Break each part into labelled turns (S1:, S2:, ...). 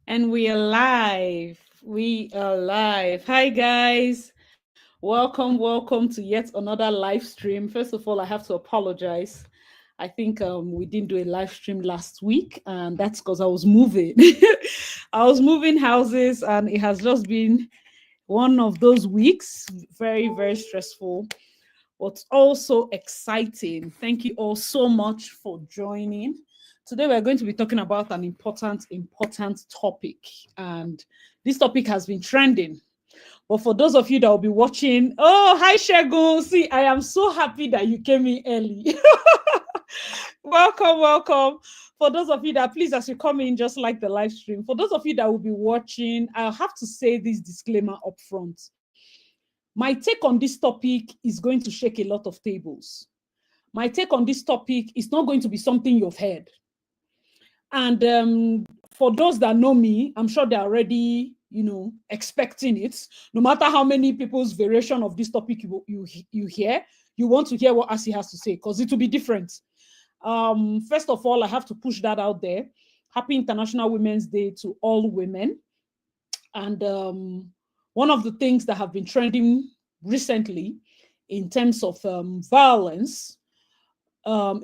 S1: And we are live. We are live. Hi, guys. Welcome to yet another live stream. First of all, I have to apologize. I think we didn't do a live stream last week, and that's because I was moving. I was moving houses, and it has just been one of those weeks. Very, very stressful, but also exciting. Thank you all so much for joining. Today, we're going to be talking about an important topic. And this topic has been trending. But for those of you that will be watching, oh, hi, Shegun. See, I am so happy that you came in early. welcome. For those of you that, please, as you come in, just like the live stream. For those of you that will be watching, I'll have to say this disclaimer up front. My take on this topic is going to shake a lot of tables. My take on this topic is not going to be something you've heard. And for those that know me, I'm sure they're already, expecting it. No matter how many people's variation of this topic you hear, you want to hear what Asi has to say because it will be different. First of all, I have to push that out there. Happy International Women's Day to all women. And one of the things that have been trending recently in terms of violence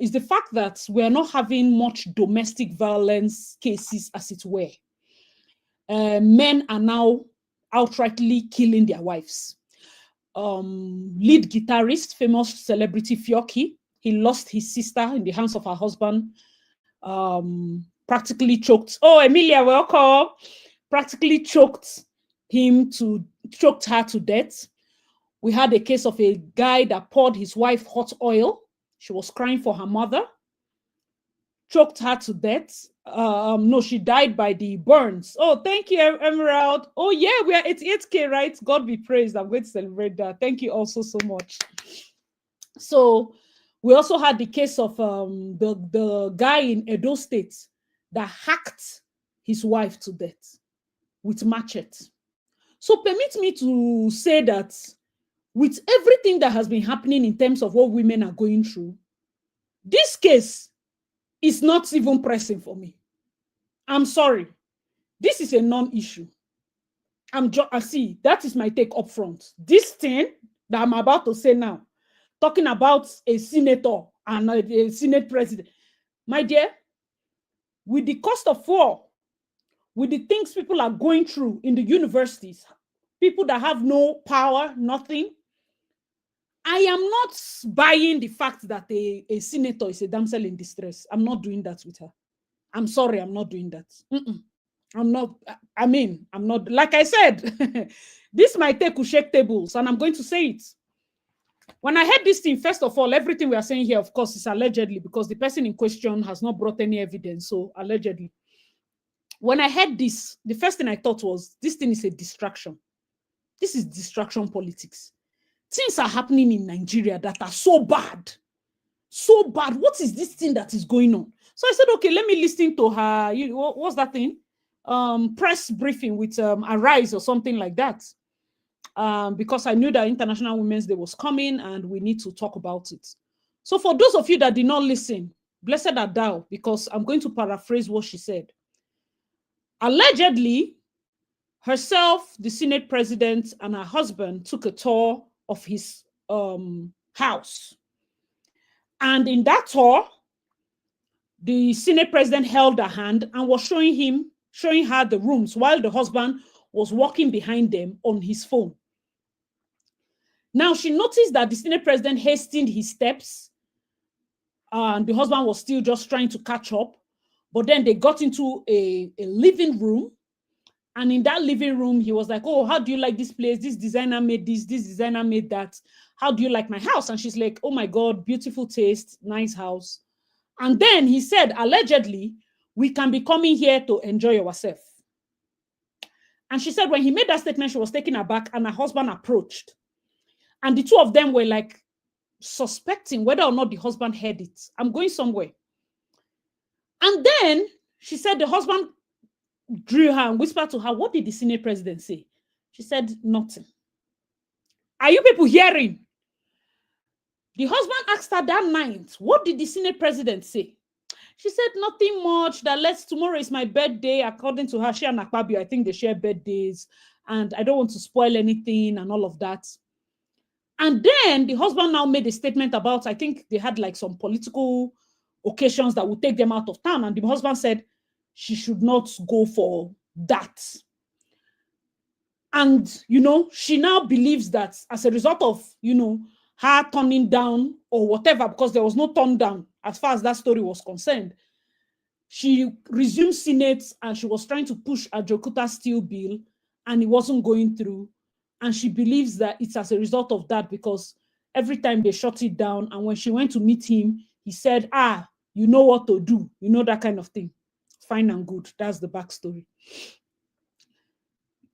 S1: is the fact that we are not having much domestic violence cases as it were. Men are now outrightly killing their wives. Lead guitarist, famous celebrity Fioki, he lost his sister in the hands of her husband, practically choked. Oh, Emilia, welcome. Practically choked her to death. We had a case of a guy that poured his wife hot oil. She was crying for her mother, choked her to death. No, she died by the burns. Oh, thank you, Emerald. Oh, yeah, we are 88K, right? God be praised. I'm going to celebrate that. Thank you also so much. So we also had the case of the guy in Edo State that hacked his wife to death with machete. So permit me to say that with everything that has been happening in terms of what women are going through, this case is not even pressing for me. I'm sorry. This is a non-issue. I see, that is my take up front. This thing that I'm about to say now, talking about a senator and a Senate president, my dear, with the cost of war, with the things people are going through in the universities, people that have no power, nothing, I am not buying the fact that a senator is a damsel in distress. I'm not doing that with her. I'm sorry, I'm not doing that. I'm not, I'm not, like I said, this might take to shake tables, and I'm going to say it. When I heard this thing, first of all, everything we are saying here, of course, is allegedly because the person in question has not brought any evidence, so allegedly. When I heard this, the first thing I thought was, this thing is a distraction. This is distraction politics. Things are happening in Nigeria that are so bad. So bad. What is this thing that is going on? So I said, okay, let me listen to her. What's that thing? Press briefing with Arise or something like that. Because I knew that International Women's Day was coming and we need to talk about it. So for those of you that did not listen, blessed are thou, because I'm going to paraphrase what she said. Allegedly, herself, the Senate president, and her husband took a tour of his house. And in that tour, the Senate president held her hand and was showing her the rooms while the husband was walking behind them on his phone. Now, she noticed that the Senate president hastened his steps and the husband was still just trying to catch up. But then they got into a living room. And in that living room, he was like, oh, how do you like this place? This designer made this designer made that. How do you like my house? And she's like, oh my God, beautiful taste, nice house. And then he said, allegedly, we can be coming here to enjoy ourselves. And she said, when he made that statement, she was taken aback and her husband approached. And the two of them were like suspecting whether or not the husband heard it. I'm going somewhere. And then she said the husband drew her and whispered to her, what did the Senate president say? She said, nothing. Are you people hearing? The husband asked her that night, what did the Senate president say? She said nothing much, that tomorrow is my birthday. According to her, she and Akpabio, I think they share birthdays, and I don't want to spoil anything and all of that. And then the husband now made a statement about, I think they had like some political occasions that would take them out of town. And the husband said she should not go for that. And, she now believes that as a result of, her turning down or whatever, because there was no turn down as far as that story was concerned, she resumed Senate and she was trying to push a Jokuta steel bill and it wasn't going through. And she believes that it's as a result of that, because every time they shut it down, and when she went to meet him, he said, you know what to do, that kind of thing. Fine and good. That's the backstory.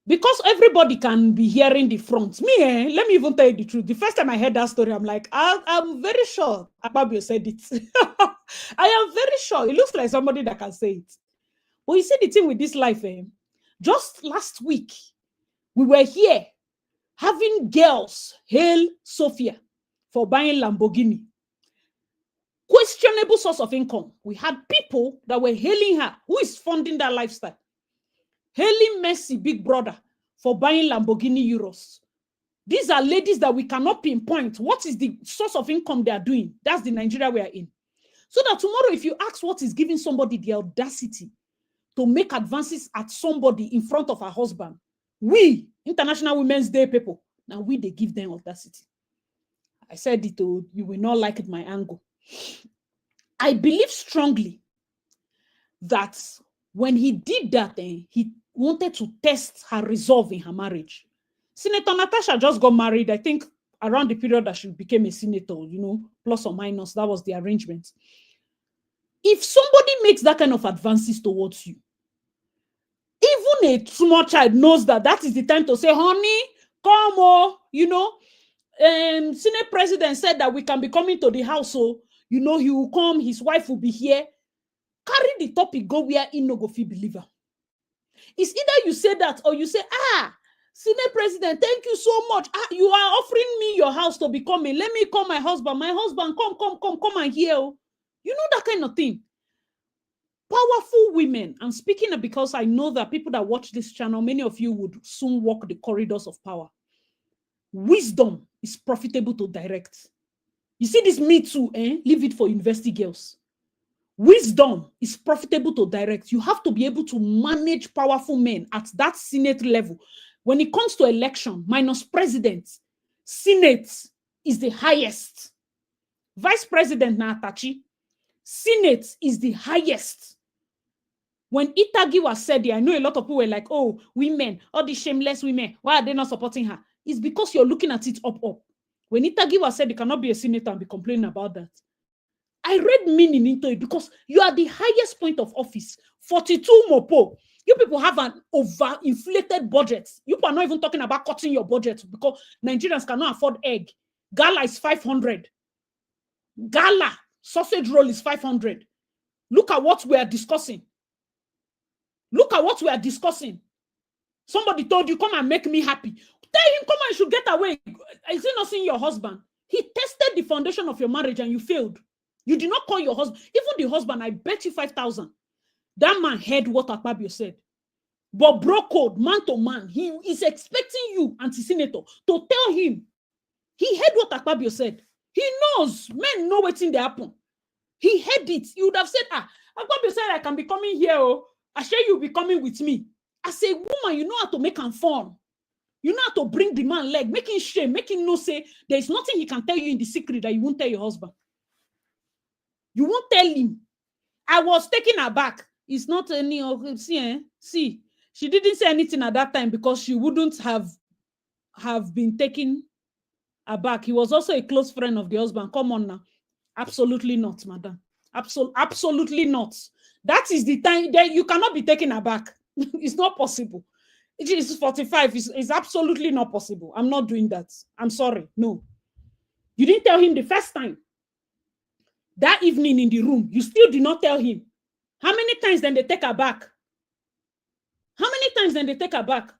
S1: Because everybody can be hearing the front. Me, let me even tell you the truth. The first time I heard that story, I'm like, I'm very sure Akpabio said it. I am very sure. It looks like somebody that can say it. But you see the thing with this life, just last week, we were here having girls hail Sophia for buying Lamborghini. Questionable source of income. We had people that were hailing her. Who is funding that lifestyle? Hailing Messi, big brother, for buying Lamborghini Euros. These are ladies that we cannot pinpoint. What is the source of income they are doing? That's the Nigeria we are in. So that tomorrow, if you ask what is giving somebody the audacity to make advances at somebody in front of her husband, we, International Women's Day people, now they give them audacity. I said it, you will not like it, my angle. I believe strongly that when he did that, he wanted to test her resolve in her marriage. Senator Natasha just got married, I think, around the period that she became a senator, plus or minus, that was the arrangement. If somebody makes that kind of advances towards you, even a small child knows that is the time to say, honey, come, Senate president said that we can be coming to the house, so, he will come, his wife will be here. Carry the topic, go where he no go feel believer. It's either you say that or you say, Senate president, thank you so much. You are offering me your house to be coming. Let me call my husband. My husband, come and hear. That kind of thing. Powerful women. I'm speaking because I know that people that watch this channel, many of you would soon walk the corridors of power. Wisdom is profitable to direct. You see this Me Too, leave it for university girls. Wisdom is profitable to direct. You have to be able to manage powerful men at that Senate level. When it comes to election, minus president, Senate is the highest. Vice President Natachi, Senate is the highest. When Itagi was said there, I know a lot of people were like, oh, women, all these shameless women, why are they not supporting her? It's because you're looking at it up. When Itagi was said, you cannot be a senator and be complaining about that. I read meaning into it because you are the highest point of office. 42 mopo. You people have an overinflated budget. You people are not even talking about cutting your budget because Nigerians cannot afford egg. Gala is 500. Gala sausage roll is 500. Look at what we are discussing. Look at what we are discussing. Somebody told you, come and make me happy. Tell him, come and you should get away. Is he not seeing your husband? He tested the foundation of your marriage and you failed. You did not call your husband. Even the husband, I bet you 5,000. That man heard what Akpabio said. But bro code, man to man, he is expecting you, anti-senator, to tell him. He heard what Akpabio said. He knows. Men know what's in the happen. He heard it. He would have said, Akpabio said, I can be coming here. Oh, I share you'll be coming with me. As a woman, you know how to make him fun. You know how to bring the man leg, make him shame, make him know, say, there is nothing he can tell you in the secret that you won't tell your husband. You won't tell him. I was taken aback. It's not any of see, she didn't say anything at that time because she wouldn't have been taken aback. He was also a close friend of the husband. Come on now. Absolutely not, madam. Absolutely not. That is the time that you cannot be taken aback. It's not possible. It is 45. It's absolutely not possible. I'm not doing that. I'm sorry. No. You didn't tell him the first time. That evening in the room, you still did not tell him. How many times then they take her back? How many times then they take her back?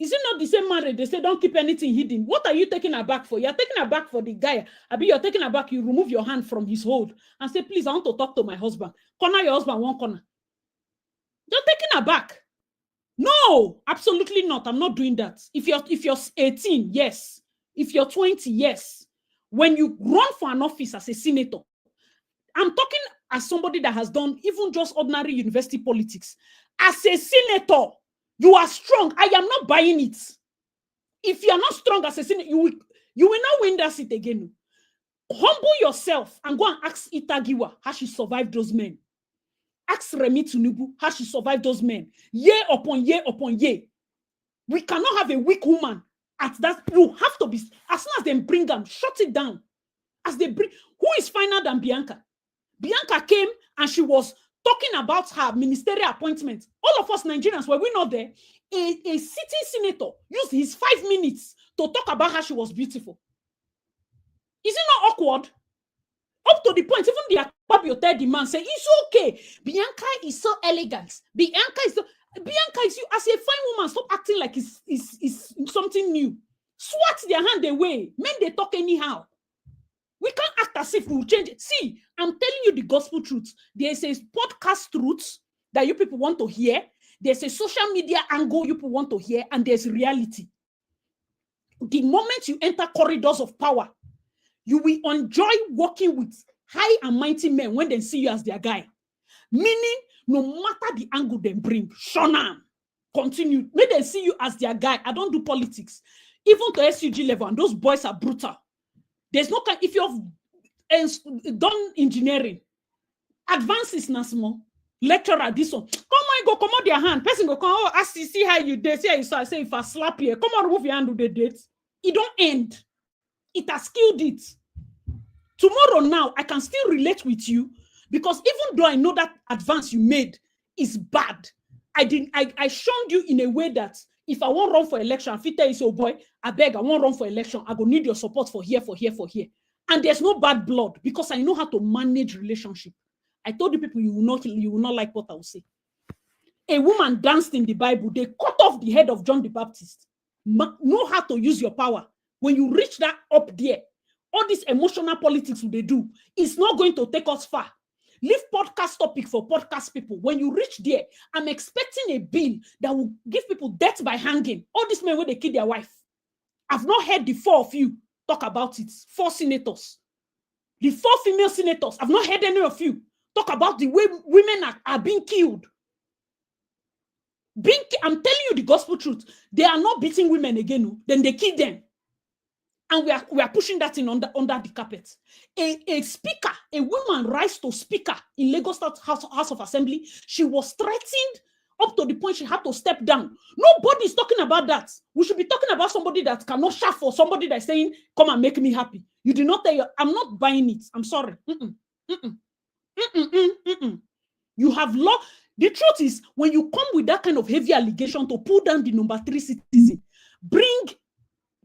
S1: Is it not the same marriage? They say don't keep anything hidden. What are you taking her back for? You're taking her back for the guy. You're taking her back. You remove your hand from his hold and say, please, I want to talk to my husband. Corner your husband one corner. You're taking her back. No, absolutely not. I'm not doing that. If you're 18, yes. If you're 20, yes. When you run for an office as a senator, I'm talking as somebody that has done even just ordinary university politics. As a senator, you are strong. I am not buying it. If you are not strong as a senator, you will not win that seat again. Humble yourself and go and ask Itagiwa how she survived those men. Ask Remi Tinubu how she survived those men. Year upon year upon year. We cannot have a weak woman at that. You have to be, as soon as they bring them, shut it down. As they bring, who is finer than Bianca? Bianca came and she was talking about her ministerial appointment. All of us Nigerians, were we not there? A sitting senator used his 5 minutes to talk about how she was beautiful. Is it not awkward? Up to the point, even the Akpabio third man say, it's okay. Bianca is so elegant. Bianca is you as a fine woman. Stop acting like it's something new. Swat their hand away. Men, they talk anyhow. We can't act as if we'll change it. See, I'm telling you the gospel truth. There's a podcast truth that you people want to hear. There's a social media angle you people want to hear. And there's reality. The moment you enter corridors of power, you will enjoy working with high and mighty men when they see you as their guy. Meaning, no matter the angle they bring, Shonam, continue. May they see you as their guy. I don't do politics. Even to SUG level, and those boys are brutal. There's no kind, if you've done engineering, advances na small, lecturer, this one, come on, go, come on, their hand. Person go, come on, ask you, see how you date, see how you saw, I say, if I slap you, come on, remove your hand with the date. It don't end. It has killed it. Tomorrow now, I can still relate with you because even though I know that advance you made is bad, I shunned you in a way that if I want run for election, if you tell you, so boy, I beg, I want run for election, I go need your support for here. And there's no bad blood because I know how to manage relationship. I told the people you will not like what I will say. A woman danced in the Bible, they cut off the head of John the Baptist. Know how to use your power. When you reach that up there, all this emotional politics they do, it's not going to take us far. Leave podcast topic for podcast people. When you reach there, I'm expecting a bill that will give people death by hanging. All these men when they kill their wife. I've not heard the 4 of you talk about it. 4 senators. The 4 female senators. I've not heard any of you talk about the way women are being killed. I'm telling you the gospel truth. They are not beating women again. Then they kill them. And we are pushing that in under the carpet. A speaker, a woman rise to speaker in Lagos State House of Assembly. She was threatened up to the point she had to step down. Nobody is talking about that. We should be talking about somebody that cannot shout for somebody that's saying, come and make me happy. You did not tell you, I'm not buying it. I'm sorry. You have law. The truth is, when you come with that kind of heavy allegation to pull down the number 3 citizen, bring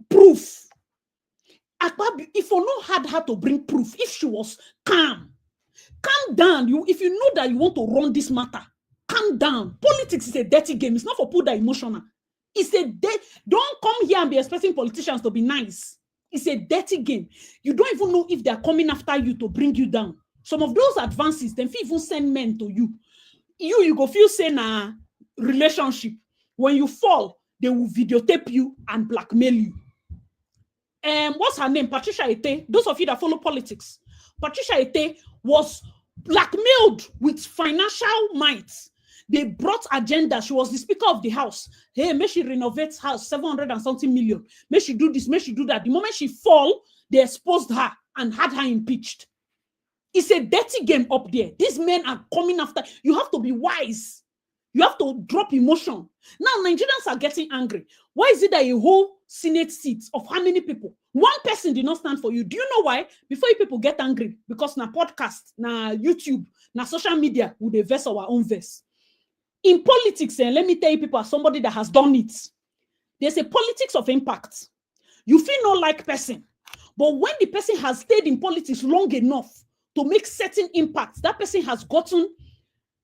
S1: proof. If you know had her to bring proof, if she was calm down. If you know that you want to run this matter, calm down. Politics is a dirty game. It's not for people that are emotional. It's don't come here and be expecting politicians to be nice. It's a dirty game. You don't even know if they're coming after you to bring you down. Some of those advances, then even send men to you. You go feel say na relationship. When you fall, they will videotape you and blackmail you. What's her name? Patricia Ete. Those of you that follow politics, Patricia Ete was blackmailed with financial might. They brought agenda. She was the Speaker of the House. Hey, may she renovate house, 700 and something million. May she do this, may she do that. The moment she fall, they exposed her and had her impeached. It's a dirty game up there. These men are coming after. You have to be wise. You have to drop emotion. Now, Nigerians are getting angry. Why is it that a whole Senate seat of how many people? One person did not stand for you. Do you know why? Before you people get angry, because na podcast, na YouTube, na social media, we dey verse our own verse. In politics, and let me tell you people, as somebody that has done it, there's a politics of impact. You feel not like person, but when the person has stayed in politics long enough to make certain impacts, that person has gotten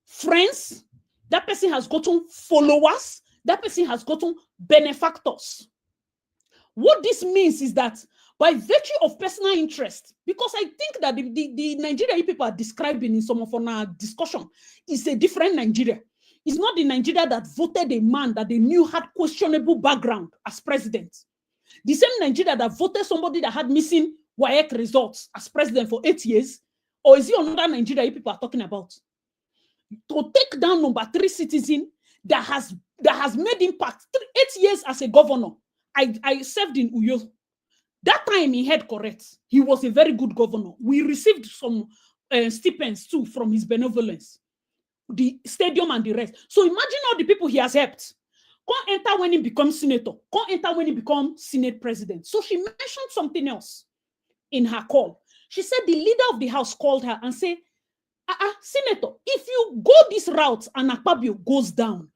S1: friends, that person has gotten followers, That person has gotten benefactors. What this means is that by virtue of personal interest, because I think that the Nigeria people are describing in some of our discussion is a different Nigeria. It's not the Nigeria that voted a man that they knew had questionable background as president. The same Nigeria that voted somebody that had missing WAEC results as president for 8 years. Or is it another Nigeria people are talking about? To take down number 3 citizen that has made impact. 8 years as a governor. I served in Uyo. That time he had correct. He was a very good governor. We received some stipends too from his benevolence. The stadium and the rest. So imagine all the people he has helped. Can't enter when he becomes senator. Can't enter when he becomes senate president. So she mentioned something else in her call. She said the leader of the house called her and said, Senator, if you go this route and Akpabio goes down,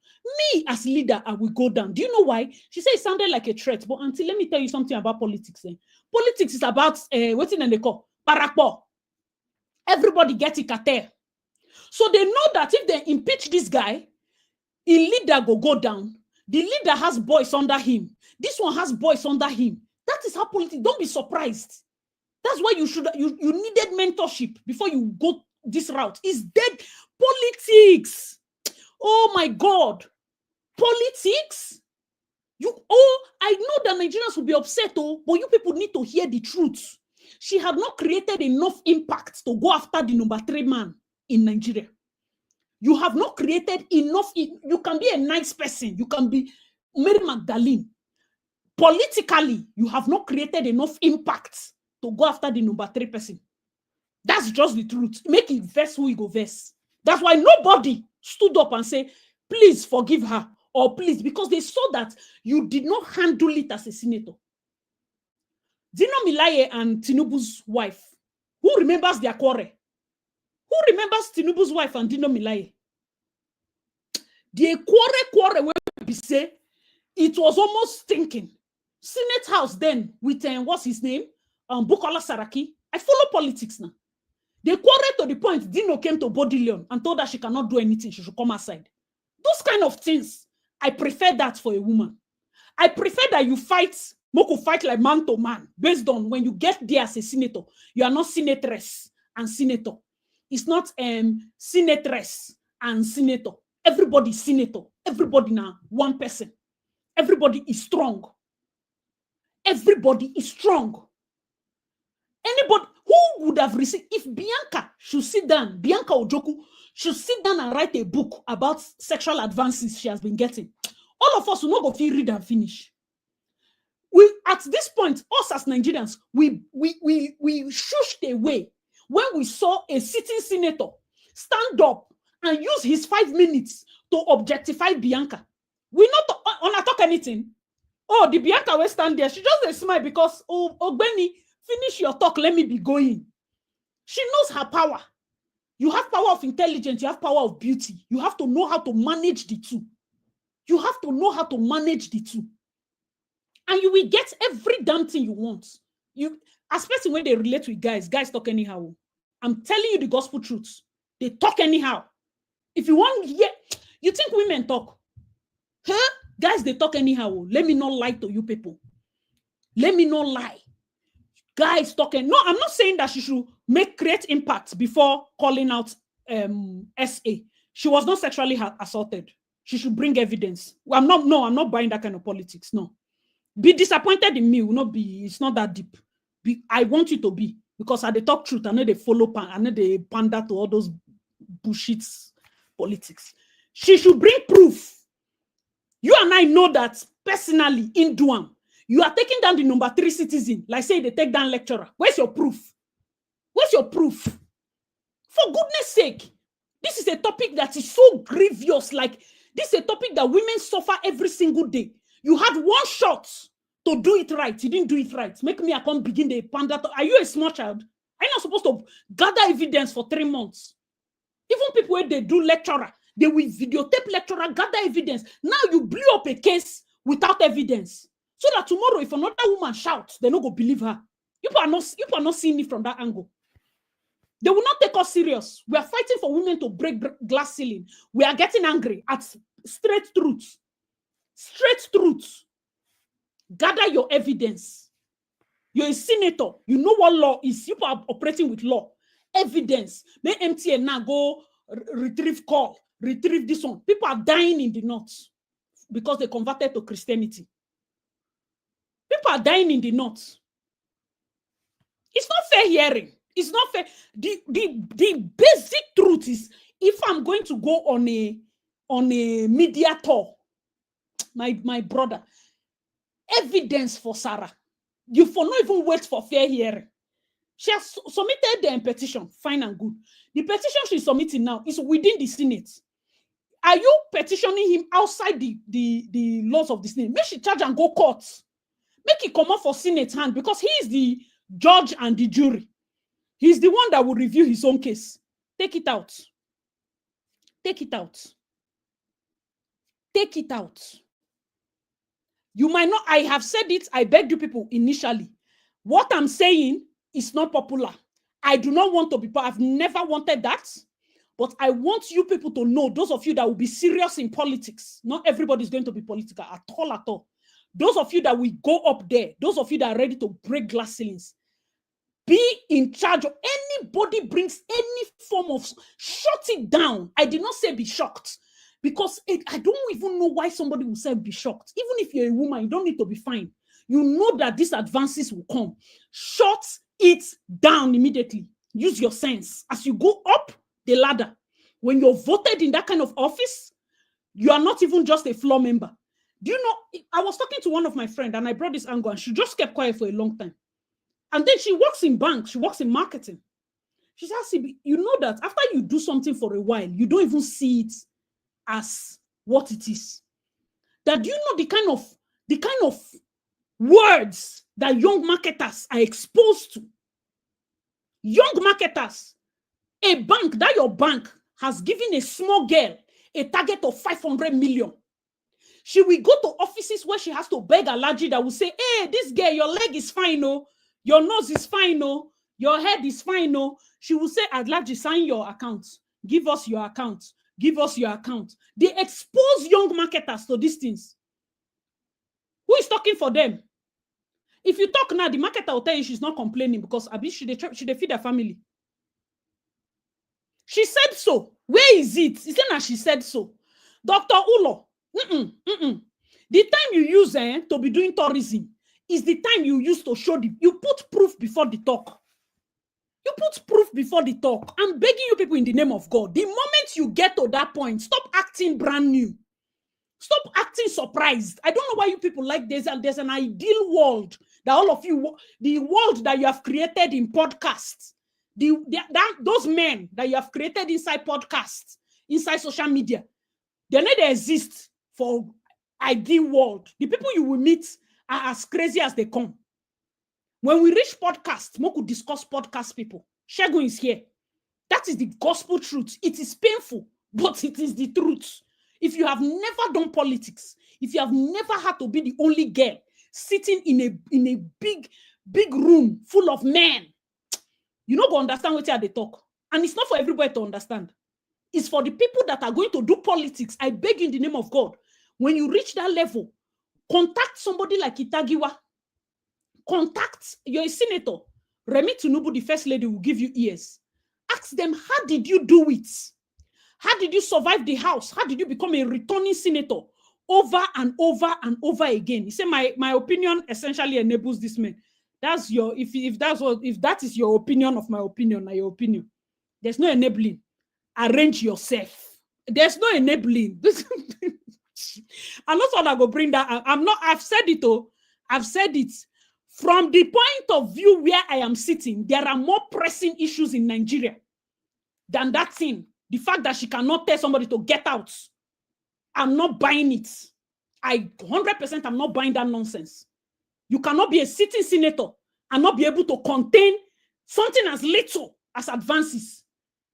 S1: me as leader, I will go down. Do you know why? She said it sounded like a threat. But until let me tell you something about politics. Politics is about what's in the call? Parakpo. Everybody gets it cartel. So they know that if they impeach this guy, a leader go down. The leader has boys under him. This one has boys under him. That is how politics. Don't be surprised. That's why you needed mentorship before you go this route. It's dead politics. Oh my God. Politics? I know that Nigerians will be upset, but you people need to hear the truth. She had not created enough impact to go after the number 3 man in Nigeria. You have not created enough. You can be a nice person. You can be Mary Magdalene. Politically, you have not created enough impact to go after the number 3 person. That's just the truth. Make it verse who you go verse. That's why nobody stood up and said, please forgive her, or please, because they saw that you did not handle it as a senator. Dino Milaye and Tinubu's wife, who remembers their quarrel? Who remembers Tinubu's wife and Dino Milaye? The quarrel where we say it was almost stinking. Senate House then with what's his name? Bukola Saraki. I follow politics now. They quarreled to the point Dino came to Bodilion and told her she cannot do anything. She should come outside. Those kind of things, I prefer that for a woman. I prefer that you fight, Moko fight like man to man, based on when you get there as a senator. You are not senatress and senator. It's not senatress and senator. Everybody is senator. Everybody now, one person. Everybody is strong. Everybody is strong. Anybody who would have received, if Bianca should sit down, Bianca Ojoku should sit down and write a book about sexual advances she has been getting. All of us will not go feel read and finish. We at this point, us as Nigerians, we shushed away when we saw a sitting senator stand up and use his 5 minutes to objectify Bianca. We not talk anything. Oh, the Bianca will stand there. She just smile because Benny, finish your talk. Let me be going. She knows her power. You have power of intelligence. You have power of beauty. You have to know how to manage the two. You have to know how to manage the two. And you will get every damn thing you want. Especially when they relate with guys talk anyhow. I'm telling you the gospel truth. They talk anyhow. If you want, you think women talk? Huh? Guys, they talk anyhow. Let me not lie to you people. Let me not lie. Guys talking. No, I'm not saying that she should create impact before calling out SA. She was not sexually assaulted. She should bring evidence. I'm not buying that kind of politics. No. Be disappointed in me will not be, it's not that deep. I want you to be, because at the talk truth, I know they follow, I know they pander to all those bullshit politics. She should bring proof. You and I know that personally in Duam, you are taking down the number 3 citizen, like say they take down lecturer. Where's your proof? Where's your proof? For goodness sake, this is a topic that is so grievous. Like, this is a topic that women suffer every single day. You had one shot to do it right. You didn't do it right. Make me, I can't begin the panda. Are you a small child? Are you not supposed to gather evidence for 3 months? Even people when they do lecturer, they will videotape lecturer, gather evidence. Now you blew up a case without evidence. So that tomorrow, if another woman shouts, they're not going to believe her. You are not seeing it from that angle. They will not take us serious. We are fighting for women to break glass ceiling. We are getting angry at straight truth. Straight truth. Gather your evidence. You're a senator. You know what law is. You are operating with law. Evidence. May MTN now go retrieve call, retrieve this one. People are dying in the north because they converted to Christianity. People are dying in the north. It's not fair hearing. It's not fair. The basic truth is, if I'm going to go on a media tour, my brother, evidence for Sarah. You for not even wait for fair hearing. She has submitted the petition, fine and good. The petition she's submitting now is within the Senate. Are you petitioning him outside the laws of the Senate? Make she charge and go court. Make it come up for Senate hand, because he is the judge and the jury. He's the one that will review his own case. Take it out. Take it out. Take it out. You might not, I have said it, I begged you people initially. What I'm saying is not popular. I do not want to be, I've never wanted that. But I want you people to know, those of you that will be serious in politics, not everybody is going to be political at all. Those of you that will go up there, those of you that are ready to break glass ceilings, be in charge of anybody brings any form of, shut it down. I did not say be shocked, because I don't even know why somebody will say be shocked. Even if you're a woman, you don't need to be fine. You know that these advances will come. Shut it down immediately. Use your sense. As you go up the ladder, when you're voted in that kind of office, you are not even just a floor member. Do you know, I was talking to one of my friends and I brought this angle and she just kept quiet for a long time. And then she works in banks, she works in marketing. She says, you know that after you do something for a while, you don't even see it as what it is. That you know the kind of words that young marketers are exposed to. Young marketers, a bank, that your bank has given a small girl a target of 500 million. She will go to offices where she has to beg a allergy that will say, hey, this girl, your leg is fine, oh. Your nose is fine, oh. Your head is fine, oh. She will say, allergy, sign your account. Give us your account. Give us your account. They expose young marketers to these things. Who is talking for them? If you talk now, the marketer will tell you she's not complaining because she they feed her family. She said so. Where is it? It's not she said so. Dr. Ulo, the time you use to be doing tourism is the time you use to show you put proof before the talk. You put proof before the talk. I'm begging you people in the name of God. The moment you get to that point, stop acting brand new. Stop acting surprised. I don't know why you people like this. And there's an ideal world that all of you, the world that you have created in podcasts, those men that you have created inside podcasts, inside social media, they need to exist for ideal world. The people you will meet are as crazy as they come. When we reach podcast, we could discuss podcast people. Shegun is here. That is the gospel truth. It is painful, but it is the truth. If you have never done politics, if you have never had to be the only girl sitting in a big room full of men, you don't go understand what they talk. And it's not for everybody to understand. It's for the people that are going to do politics. I beg you in the name of God, when you reach that level, contact somebody like Itagiwa. Contact, you're a senator. Remi Tinubu, the first lady, will give you ears. Ask them, how did you do it? How did you survive the house? How did you become a returning senator over and over and over again? He said, my opinion essentially enables this man. That's your, if that is your opinion of my opinion, not your opinion. There's no enabling. Arrange yourself. There's no enabling. I'm not going to bring that. I've said it, oh. I've said it. From the point of view where I am sitting, there are more pressing issues in Nigeria than that thing. The fact that she cannot tell somebody to get out. I'm not buying it. I 100% am not buying that nonsense. You cannot be a sitting senator and not be able to contain something as little as advances.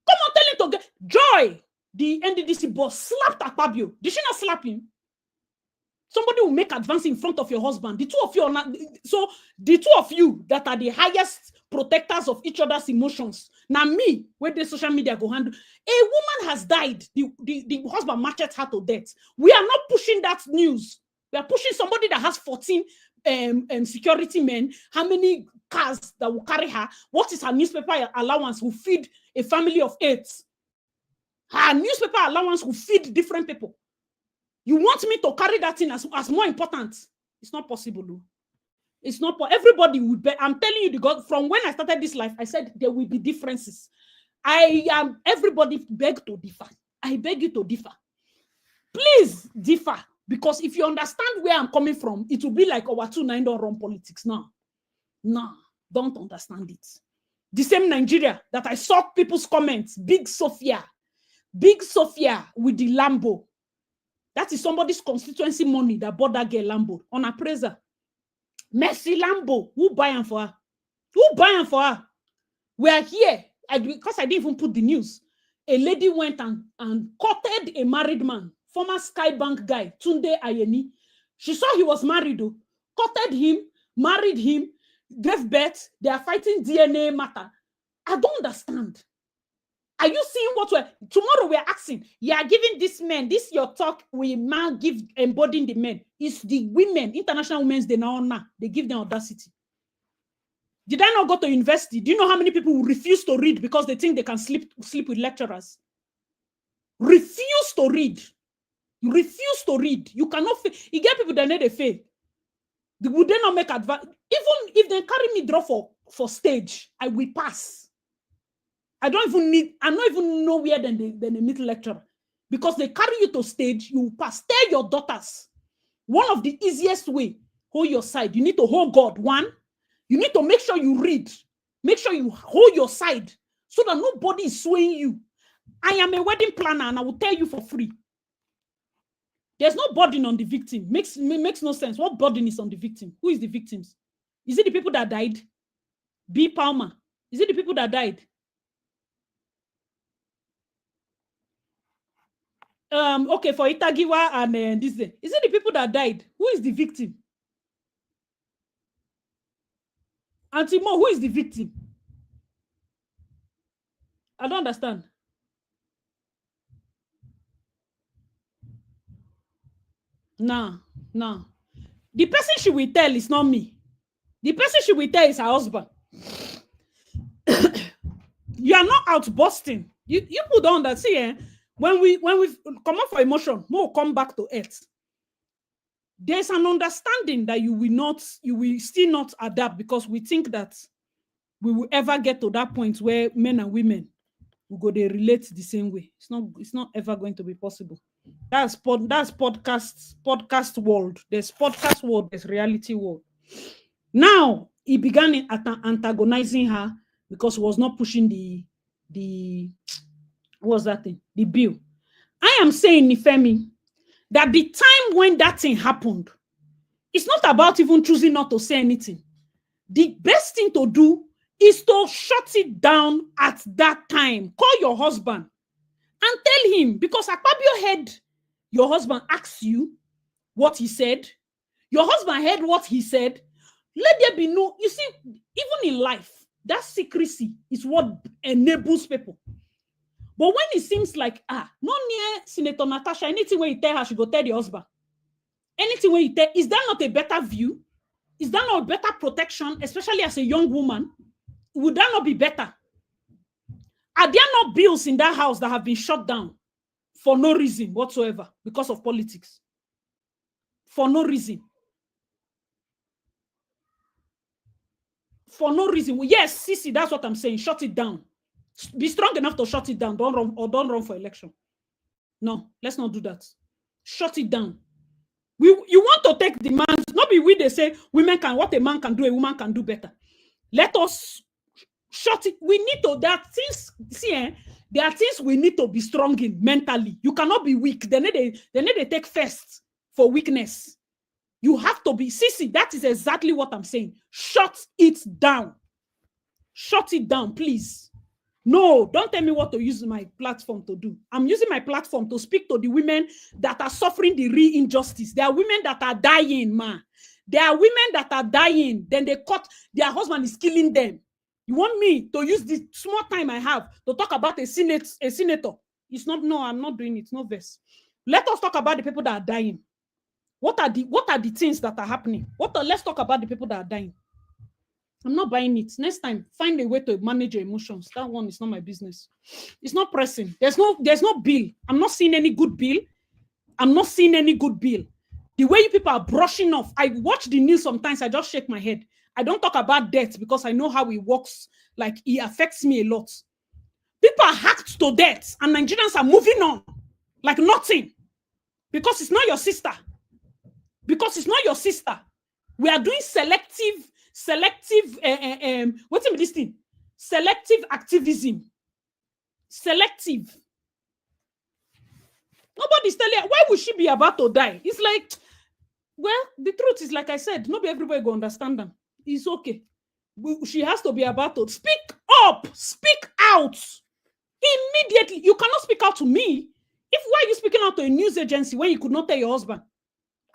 S1: Come on, tell him to get... Joy, the NDDC boss, slapped Akpabio. Did she not slap him? Somebody will make advance in front of your husband. The two of you are not... So, the two of you that are the highest protectors of each other's emotions. Now me, where the social media go handle... A woman has died. The husband matched her to death. We are not pushing that news. We are pushing somebody that has 14 security men. How many cars that will carry her? What is her newspaper allowance? Will feed a family of 8. Her newspaper allowance will feed different people. You want me to carry that in as more important? It's not possible. It's not. Everybody would be. I'm telling you, the God. From when I started this life, I said there will be differences. Everybody beg to differ. I beg you to differ. Please differ, because if you understand where I'm coming from, it will be like our 2-9 don't run politics. No, don't understand it. The same Nigeria that I saw people's comments, Big Sophia with the Lambo. That is somebody's constituency money that bought that girl Lambo on appraiser. Mercy Lambo, who buy them for her? Who buy them for her? We are here, because I didn't even put the news. A lady went and courted a married man, former Skybank guy, Tunde Ayeni. She saw he was married, though. Courted him, married him, gave birth. They are fighting DNA matter. I don't understand. Are you seeing what tomorrow we're asking? You are giving this men, this your talk, we man give embodying the men. It's the women, International Women's Day now, they give them audacity. Did I not go to university? Do you know how many people will refuse to read because they think they can sleep with lecturers? Refuse to read. You refuse to read. You cannot fail. You get people that need a fail. Would they not make advance? Even if they carry me draw for stage, I will pass. I'm not even nowhere than a middle lecturer. Because they carry you to stage, you will pass. Tell your daughters. One of the easiest way, hold your side. You need to hold God. One, you need to make sure you read. Make sure you hold your side so that nobody is swaying you. I am a wedding planner and I will tell you for free. There's no burden on the victim. Makes no sense. What burden is on the victim? Who is the victims? Is it the people that died? B. Palmer. Is it the people that died? Okay, for Itagiwa and this day. Is it the people that died? Who is the victim? Auntie Mo, who is the victim? I don't understand. No. The person she will tell is not me. The person she will tell is her husband. You are not out busting. You people don't understand. When we come up for emotion, we'll come back to earth. There's an understanding that you will still not adapt because we think that we will ever get to that point where men and women will go they relate the same way. It's not ever going to be possible. That's podcast world. There's podcast world, there's reality world. Now he began antagonizing her because he was not pushing the what was that thing? The bill. I am saying, Nifemi, that the time when that thing happened, it's not about even choosing not to say anything. The best thing to do is to shut it down at that time. Call your husband and tell him, because Akpabio heard your husband ask you what he said. Your husband heard what he said. Let there be no, you see, even in life, that secrecy is what enables people. But when it seems like, no near Senator Natasha, anything when you tell her, she go tell the husband. Anything when you tell, is that not a better view? Is that not a better protection, especially as a young woman? Would that not be better? Are there not bills in that house that have been shut down for no reason whatsoever because of politics? For no reason. For no reason. Yes, Sisi, that's what I'm saying. Shut it down. Be strong enough to shut it down. Don't run for election. No, let's not do that. Shut it down. You want to take demands. Not be we they say women can, what a man can do, a woman can do better. Let us shut it. We need to, there are things, there are things we need to be strong in mentally. You cannot be weak. They need to take first for weakness. You have to be, Sisi, that is exactly what I'm saying. Shut it down. Shut it down, please. No, don't tell me what to use my platform to do. I'm using my platform to speak to the women that are suffering the real injustice. There are women that are dying, man. There are women that are dying. Then they caught, their husband is killing them. You want me to use the small time I have to talk about a senator? It's not, no, I'm not doing it. No verse. Let us talk about the people that are dying. What are the things that are happening? Let's talk about the people that are dying. I'm not buying it. Next time, find a way to manage your emotions. That one is not my business. It's not pressing. There's no bill. I'm not seeing any good bill. I'm not seeing any good bill. The way you people are brushing off. I watch the news sometimes. I just shake my head. I don't talk about death because I know how it works. Like, it affects me a lot. People are hacked to death and Nigerians are moving on like nothing because it's not your sister. Because it's not your sister. We are doing selective, what's this thing? Selective activism. Selective. Nobody's telling her, why would she be about to die? It's like, well, the truth is, like I said, not everybody will understand them. It's okay. She has to be about to speak up, speak out. Immediately. You cannot speak out to me. Why are you speaking out to a news agency when you could not tell your husband?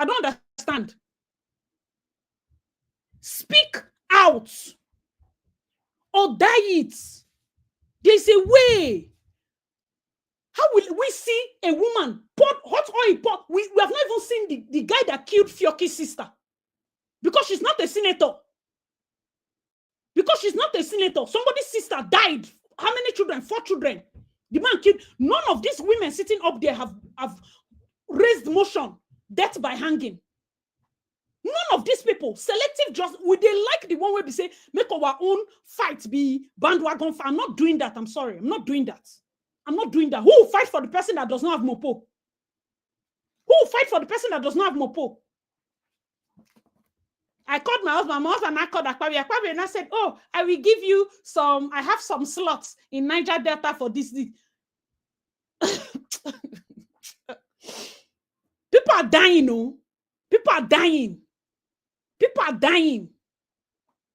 S1: I don't understand. Speak out or die it. There's a way. How will we see a woman pour hot oil? We have not even seen the guy that killed Fioki's sister because she's not a senator. Because she's not a senator. Somebody's sister died. How many children? 4 children. The man killed. None of these women sitting up there have raised motion. Death by hanging. None of these people. Selective justice. Would they like the one where we say, make our own fight be bandwagon? I'm not doing that. I'm sorry. I'm not doing that. I'm not doing that. Who will fight for the person that does not have mopo? Who will fight for the person that does not have mopo? I called my husband, I called Akpabi, and I said, oh, I will give you some, I have some slots in Niger Delta for this. People are dying, no? People are dying. People are dying.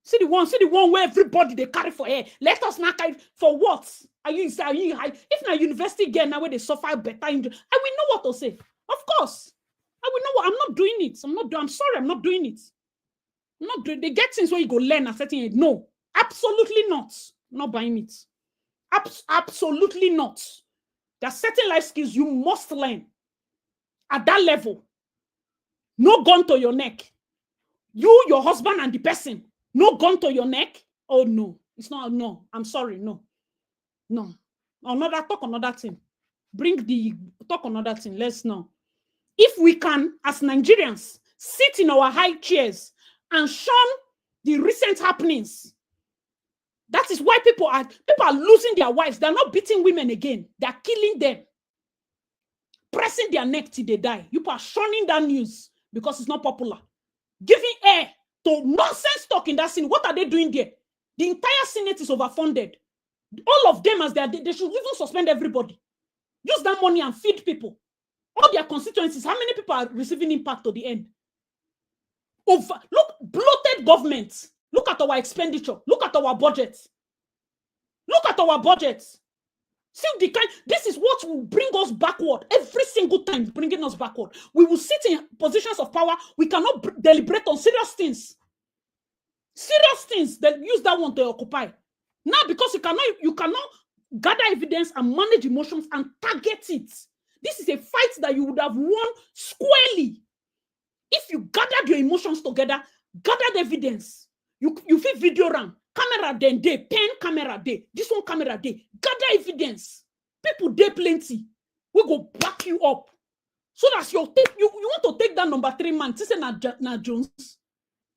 S1: See the one where everybody they carry for air. Let us not carry for what? Are you if na university girl now where they suffer better injury, I will know what to say. Of course. I will know what I'm not doing it. I'm sorry, I'm not doing it. I'm not doing. They get things where you go learn a certain age. No, absolutely not. I'm not buying it. Absolutely not. There are certain life skills you must learn at that level. No gun to your neck. You, your husband, and the person. No gun to your neck. Oh no, it's not. No, I'm sorry. No. Talk another thing. Talk another thing. Let's know. If we can, as Nigerians, sit in our high chairs and shun the recent happenings. That is why people are losing their wives. They're not beating women again. They're killing them. Pressing their neck till they die. You are shunning that news because it's not popular. Giving air to nonsense talk in that scene. What are they doing there? The entire Senate is overfunded. All of them, as they should even suspend everybody. Use that money and feed people. All their constituencies. How many people are receiving impact to the end? Look, bloated government. Look at our expenditure. Look at our budget. Look at our budget. See the kind. This is what will bring us backward every single time, bringing us backward. We will sit in positions of power. We cannot deliberate on serious things. Serious things that use that one to occupy. Now, because you cannot gather evidence and manage emotions and target it. This is a fight that you would have won squarely if you gathered your emotions together, gathered evidence. You feel video ram, camera then day, pen camera day, this one camera day, gather evidence. People day plenty. We go back you up. So that you want to take that number 3 man, to say na Jones.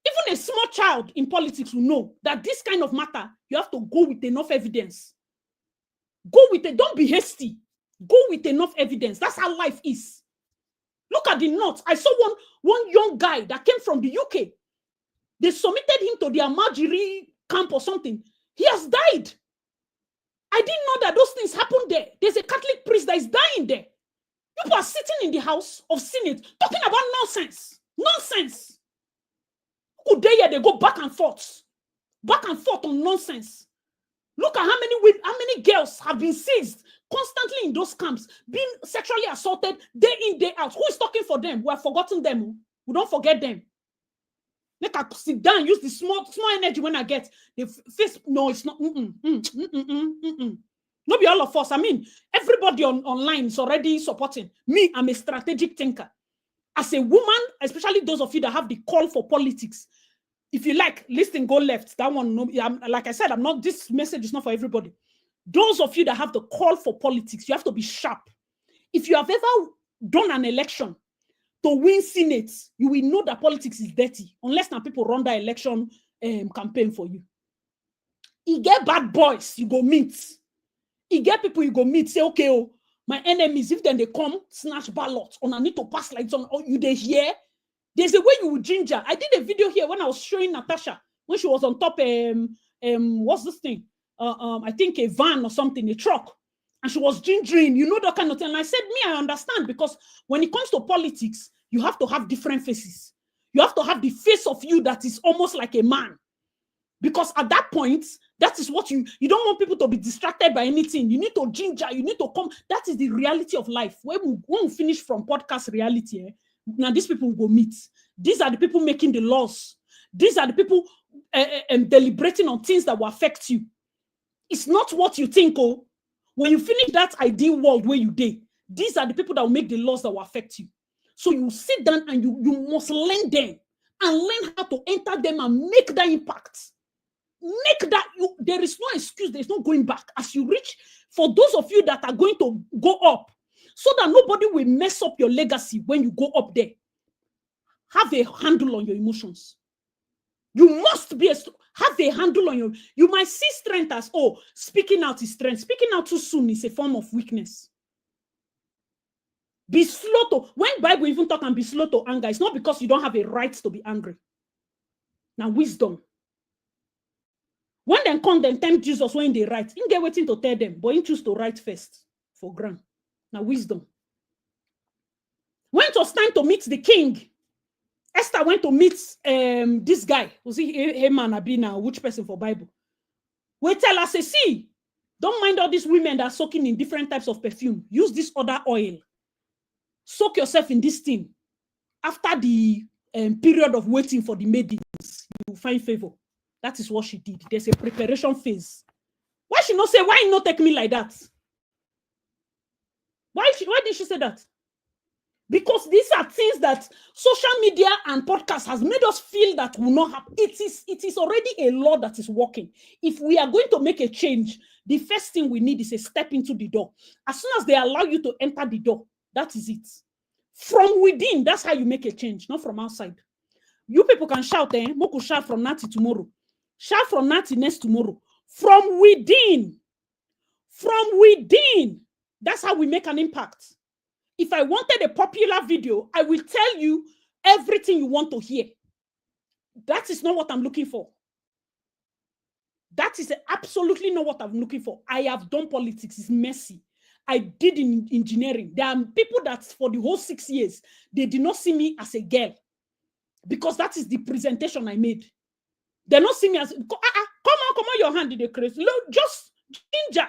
S1: Even a small child in politics will know that this kind of matter, you have to go with enough evidence. Go with it. Don't be hasty. Go with enough evidence. That's how life is. Look at the notes. I saw one young guy that came from the UK. They submitted him to the Amajiri camp or something. He has died. I didn't know that those things happened there. There's a Catholic priest that is dying there. People are sitting in the House of Senate talking about nonsense. Nonsense. Who dare they go back and forth on nonsense. Look at how many girls have been seized constantly in those camps, being sexually assaulted day in, day out. Who is talking for them? We have forgotten them. We don't forget them. Make I sit down, use the small energy when I get the face. No, it's not. Not be all of us. I mean, everybody online is already supporting me. I'm a strategic thinker. As a woman, especially those of you that have the call for politics, if you like, listen, go left. That one, no, like I said, this message is not for everybody. Those of you that have the call for politics, you have to be sharp. If you have ever done an election to win Senate, you will know that politics is dirty, unless now people run the election campaign for you. You get bad boys, you go meet. You get people you go meet, say, okay, oh, my enemies, if then they come, snatch ballots, or I need to pass like on, or you they hear. There's a way you would ginger. I did a video here when I was showing Natasha when she was on top. What's this thing? I think a van or something, a truck, and she was gingering. You know that kind of thing. And I said, me, I understand, because when it comes to politics, you have to have different faces. You have to have the face of you that is almost like a man, because at that point, that is what you don't want people to be distracted by anything. You need to ginger. You need to come. That is the reality of life. When we finish from podcast reality. Now, these people will go meet. These are the people making the laws. These are the people deliberating on things that will affect you. It's not what you think, oh. When you finish that ideal world where you did, these are the people that will make the laws that will affect you. So you sit down and you must learn them and learn how to enter them and make that impact. Make that, there is no excuse. There's no going back. As you reach, for those of you that are going to go up, so that nobody will mess up your legacy when you go up there. Have a handle on your emotions. You must have a handle on you might see strength as, oh, speaking out is strength. Speaking out too soon is a form of weakness. Be slow to, when Bible even talk and be slow to anger, it's not because you don't have a right to be angry. Now, wisdom. When they come, then tempt Jesus when they write. He get waiting to tell them, but he choose to write first for grant. Now, wisdom. When it was time to meet the king, Esther went to meet this guy. Was he Haman Abina? Which person for Bible? We tell us, see, don't mind all these women that are soaking in different types of perfume. Use this other oil. Soak yourself in this thing. After the period of waiting for the maidens, you will find favor. That is what she did. There's a preparation phase. Why she not say, why not take me like that? Why did she say that? Because these are things that social media and podcasts has made us feel that will not happen. It is already a law that is working. If we are going to make a change, the first thing we need is a step into the door. As soon as they allow you to enter the door, that is it. From within, that's how you make a change, not from outside. You people can shout, Moku shout from now till tomorrow. Shout from now till next tomorrow. From within. From within. That's how we make an impact. If I wanted a popular video, I will tell you everything you want to hear. That is not what I'm looking for. That is absolutely not what I'm looking for. I have done politics. It's messy. I did in engineering. There are people that for the whole 6 years, they did not see me as a girl. Because that is the presentation I made. They don't see me as, come on your hand in the crazy. Just ginger.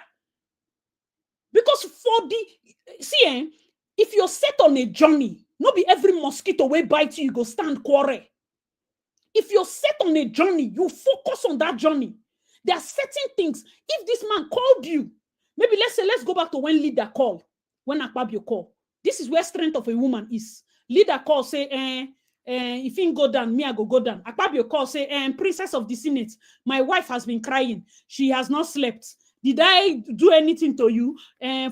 S1: Because for the, if you're set on a journey, not be every mosquito will bite you, you go stand quarrel. If you're set on a journey, you focus on that journey. There are certain things. If this man called you, maybe let's go back to when leader called, when Akpabio called. This is where strength of a woman is. Leader call, say, if he go down, me, I go down. Akpabio call, say, princess of the Senate, my wife has been crying. She has not slept. Did I do anything to you?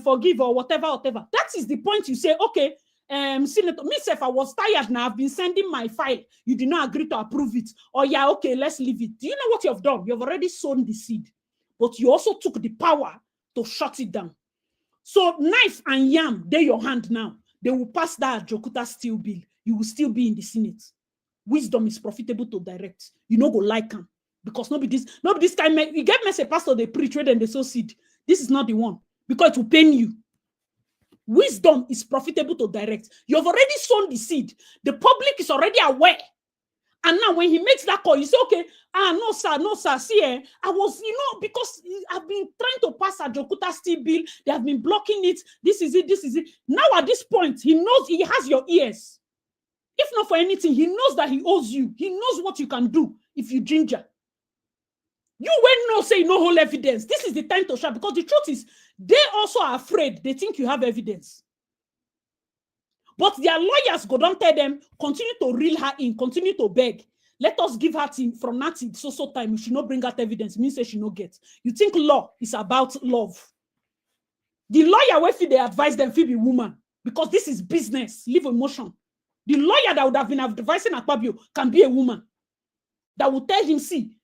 S1: Forgive or whatever. That is the point you say, okay, Senator, myself, I was tired now. I've been sending my file. You did not agree to approve it. Or yeah, okay, let's leave it. Do you know what you have done? You have already sown the seed. But you also took the power to shut it down. So knife and yam, they're your hand now. They will pass that Jokuta steel bill. You will still be in the Senate. Wisdom is profitable to direct. You know, go like them. Because nobody this time, you get message pastor, they preach and they sow seed. This is not the one. Because it will pain you. Wisdom is profitable to direct. You have already sown the seed. The public is already aware. And now when he makes that call, you say, okay, no, sir, see, I was, because I've been trying to pass a Jokuta steel bill. They have been blocking it. This is it. Now at this point, he knows he has your ears. If not for anything, he knows that he owes you. He knows what you can do if you ginger. You will not say no whole evidence. This is the time to shout, because the truth is, they also are afraid. They think you have evidence. But their lawyers go don't tell them, continue to reel her in, continue to beg. Let us give her from that so time. If she not bring out evidence, means say she no get. You think law is about love. The lawyer will they advise them to be woman because this is business, live emotion. The lawyer that would have been advising Akpabio can be a woman that will tell him, see,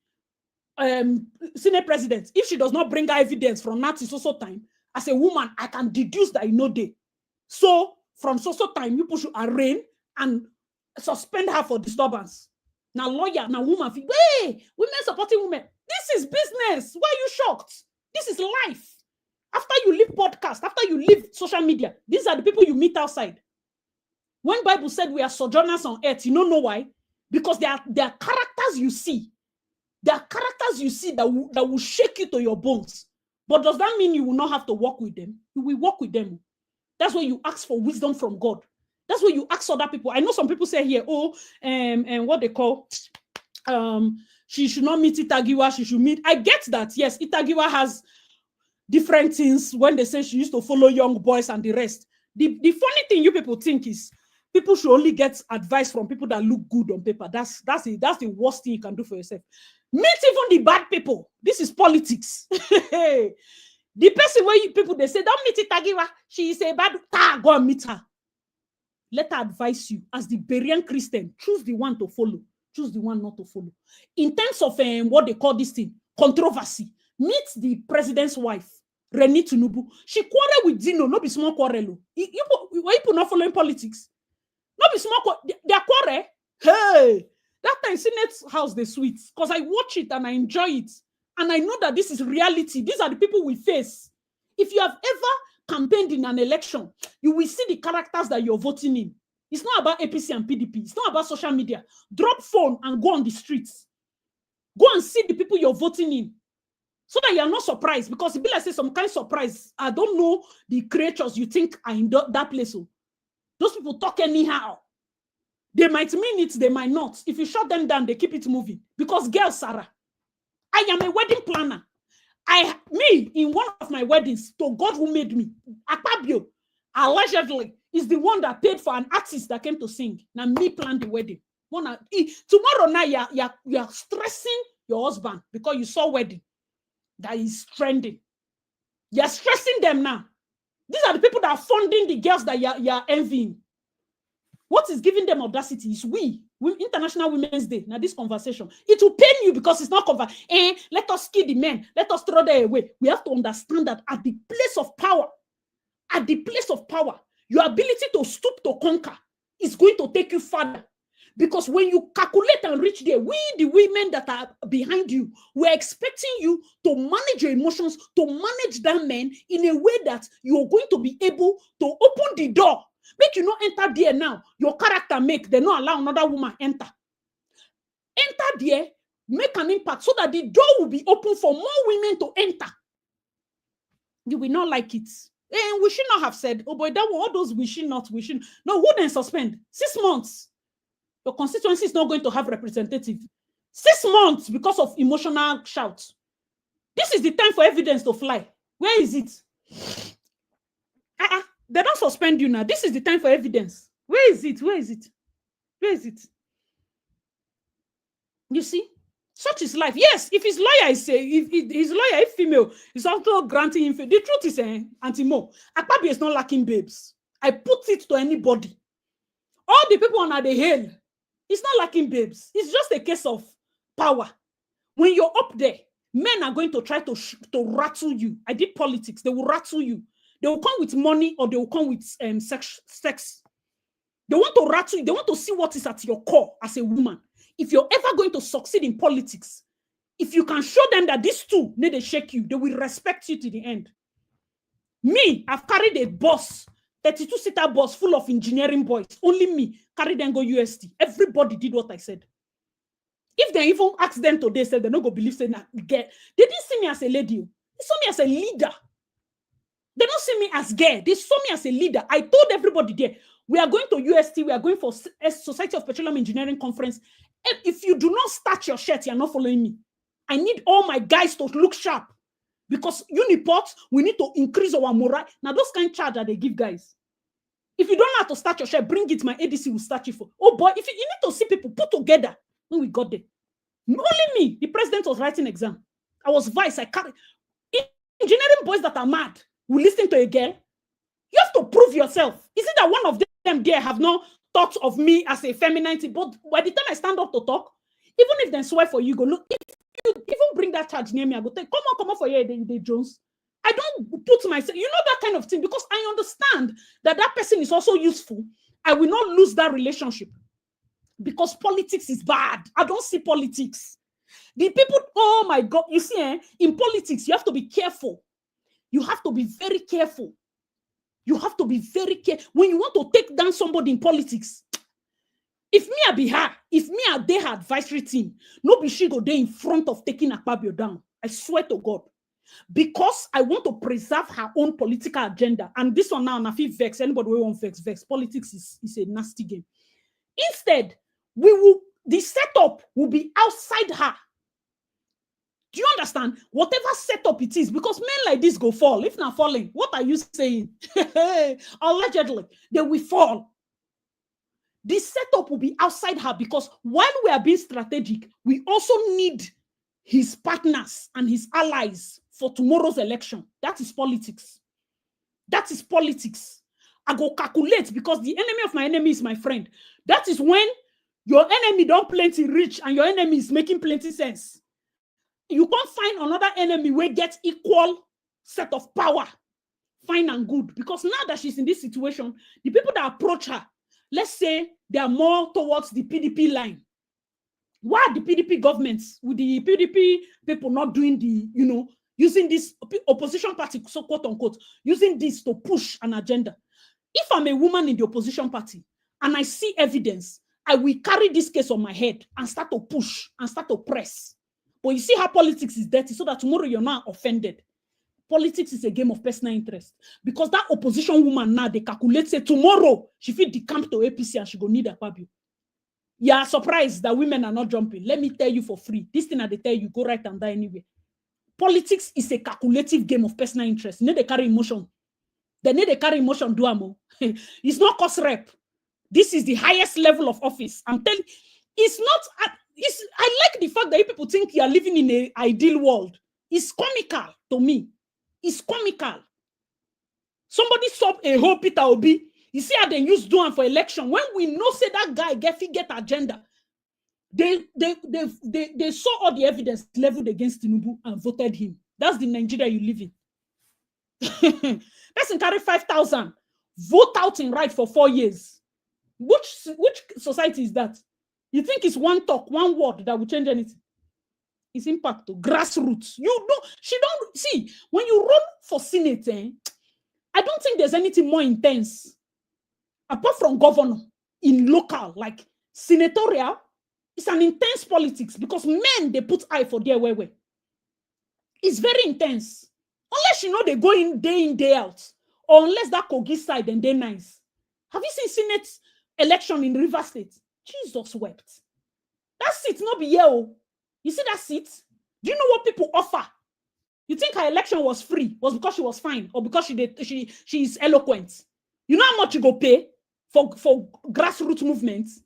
S1: Senate president, if she does not bring her evidence from that so time, as a woman, I can deduce that you know day. So from so time, you should arraign and suspend her for disturbance. Now lawyer, now woman, hey, women supporting women. This is business. Why are you shocked? This is life. After you leave podcast, after you leave social media, these are the people you meet outside. When Bible said we are sojourners on earth, you don't know why? Because they are characters you see. There are characters you see that will shake you to your bones. But does that mean you will not have to work with them? You will work with them. That's why you ask for wisdom from God. That's why you ask other people. I know some people say here, oh, and what they call, she should not meet Itagiwa, she should meet. I get that, yes, Itagiwa has different things when they say she used to follow young boys and the rest. The funny thing you people think is people should only get advice from people that look good on paper. That's the worst thing you can do for yourself. Meet even the bad people. This is politics. The person where people they say, don't meet Itagiwa, she is a bad, go and meet her. Let her advise you. As the Berean Christian, choose the one to follow. Choose the one not to follow. In terms of what they call this thing, controversy, meet the president's wife, Reni Tinubu. She quarrel with Zino, no be small quarrel. Why people not following politics? No be small they are quarrel. Hey, that time Senate House the sweet because I watch it and I enjoy it. And I know that this is reality. These are the people we face. If you have ever campaigned in an election, you will see the characters that you're voting in. It's not about APC and PDP. It's not about social media. Drop phone and go on the streets. Go and see the people you're voting in. So that you're not surprised. Because it be like say some kind of surprise. I don't know the creatures you think are in that place. Those people talk anyhow. They might mean it, they might not. If you shut them down, they keep it moving. Because girl Sarah, I am a wedding planner. In one of my weddings, to God who made me, Akpabio, allegedly, is the one that paid for an artist that came to sing. Now me planned the wedding. Tomorrow night, you're stressing your husband because you saw wedding that is trending. You're stressing them now. These are the people that are funding the girls that you're envying. What is giving them audacity is International Women's Day. Now, this conversation, it will pain you because it's not let us kill the men. Let us throw them away. We have to understand that at the place of power, your ability to stoop to conquer is going to take you further. Because when you calculate and reach there, the women that are behind you, we're expecting you to manage your emotions, to manage that man in a way that you're going to be able to open the door. Make you not enter there now. Your character they not allow another woman enter. Enter there, make an impact so that the door will be open for more women to enter. You will not like it. And we should not have said, oh boy, that one, all those we should not. No, who then suspend? 6 months. Your constituency is not going to have representative. 6 months because of emotional shouts. This is the time for evidence to fly. Where is it? They don't suspend you now. This is the time for evidence. Where is it? You see? Such is life. Yes, if his lawyer is female, is also granting him. The truth is, Antimo, Akpabio is not lacking babes. I put it to anybody. All the people on the hill, it's not lacking babes. It's just a case of power. When you're up there, men are going to try to rattle you. I did politics. They will rattle you. They will come with money or they will come with sex. They want to rattle you. They want to see what is at your core as a woman. If you're ever going to succeed in politics, if you can show them that these two need to shake you, they will respect you to the end. Me, I've carried a bus, 32-seater bus full of engineering boys. Only me carried them go UST. Everybody did what I said. If they even ask them today, said they're not going to believe, say, nah, they didn't see me as a lady. They saw me as a leader. They don't see me as gay. They saw me as a leader. I told everybody there, we are going to UST, we are going for Society of Petroleum Engineering Conference. And if you do not start your shirt, you're not following me. I need all my guys to look sharp. Because Uniport, we need to increase our morale. Now, those kind of charge that they give guys. If you don't know how to start your share, bring it. My ADC will start you for. Oh boy, if you need to see people put together when we got there. Only me, the president was writing exam. I was vice. I carried engineering boys that are mad will listen to a girl. You have to prove yourself. Is it that one of them there have no thought of me as a femininity? But by the time I stand up to talk, even if they swear for you, go look. If you even bring that charge near me, I go take, come on for you, they Jones. I don't put myself, you know, that kind of thing, because I understand that that person is also useful. I will not lose that relationship because politics is bad. I don't see politics. The people, oh my God, you see, in politics, you have to be careful. You have to be very careful. You have to be very careful. When you want to take down somebody in politics, if me I be her, if me I dey her advisory team, no be she go there in front of taking Akpabio down. I swear to God. Because I want to preserve her own political agenda. And this one now, and I feel vex. Anybody who won't vex. Politics is a nasty game. Instead, the setup will be outside her. Do you understand? Whatever setup it is, because men like this go fall. If not falling, what are you saying? Allegedly, they will fall. The setup will be outside her because while we are being strategic, we also need his partners and his allies for tomorrow's election. That is politics. That is politics. I go calculate because the enemy of my enemy is my friend. That is when your enemy don't plenty rich and your enemy is making plenty sense. You can't find another enemy where get equal set of power, fine and good. Because now that she's in this situation, the people that approach her, let's say they are more towards the PDP line. Why are the PDP governments, with the PDP people not doing the, you know, using this opposition party, so quote unquote, using this to push an agenda? If I'm a woman in the opposition party and I see evidence, I will carry this case on my head and start to push and start to press. But you see how politics is dirty so that tomorrow you're not offended. Politics is a game of personal interest. Because that opposition woman now, they calculate, say tomorrow she fit decamp to APC and she go need a Akpabio. You are surprised that women are not jumping. Let me tell you for free. This thing that they tell you, go right and die anyway. Politics is a calculative game of personal interest. You need to carry emotion. They need to carry emotion, do amo. It's not cost rep. This is the highest level of office. I'm telling you, it's not, I like the fact that you people think you are living in an ideal world. It's comical to me. It's comical. Somebody stop a whole Peter Obi. You see how they use doing for election. When we know say that guy get agenda, they saw all the evidence leveled against Tinubu and voted him. That's the Nigeria you live in. Person carry 5,000, vote out in right for 4 years. Which society is that? You think it's one talk, one word that will change anything? It's impact to grassroots. She don't see when you run for Senate. I don't think there's anything more intense apart from governor in local, like senatorial. It's an intense politics because men they put eye for their way. It's very intense. Unless you know they go in, day out, or unless that Kogi side and they're nice. Have you seen Senate election in River State? Jesus wept. That seat not be here. You see that seat? Do you know what people offer? You think her election was free? Was because she was fine or because she is eloquent? You know how much you go pay for grassroots movements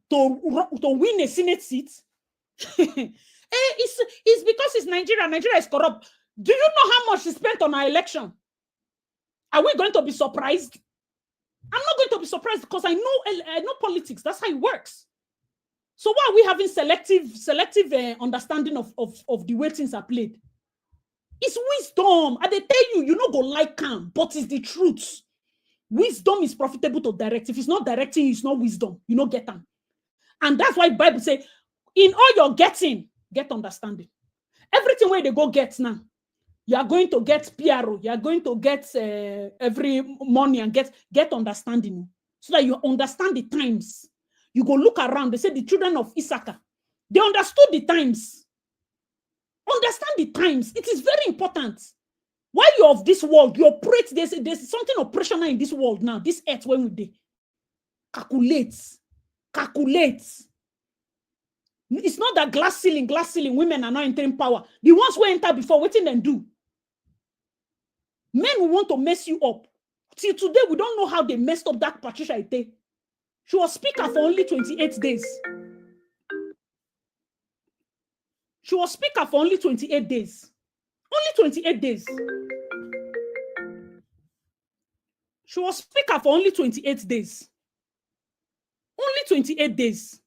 S1: to win a Senate seat? It's because it's Nigeria. Nigeria is corrupt. Do you know how much she spent on her election? Are we going to be surprised? I'm not going to be surprised because I know politics. That's how it works. So why are we having selective understanding of the way things are played? It's wisdom. And they tell you, you not go like calm, but it's the truth. Wisdom is profitable to direct. If it's not directing, it's not wisdom. You don't get them. And that's why the Bible say, in all you're getting, get understanding. Everything where they go get now, you are going to get PRO. You are going to get every money and get understanding. So that you understand the times. You go look around. They say the children of Issachar, they understood the times. Understand the times. It is very important. While you're of this world, you operate. There's something operational in this world now. This earth, when we do. Calculate. It's not that glass ceiling, women are not entering power. The ones who enter before, what did they do? Men will want to mess you up Till today, we don't know how they messed up that Patricia Ete. She was speaker for only 28 days. She was speaker for only 28 days. Only 28 days. She was speaker for only 28 days. Only 28 days.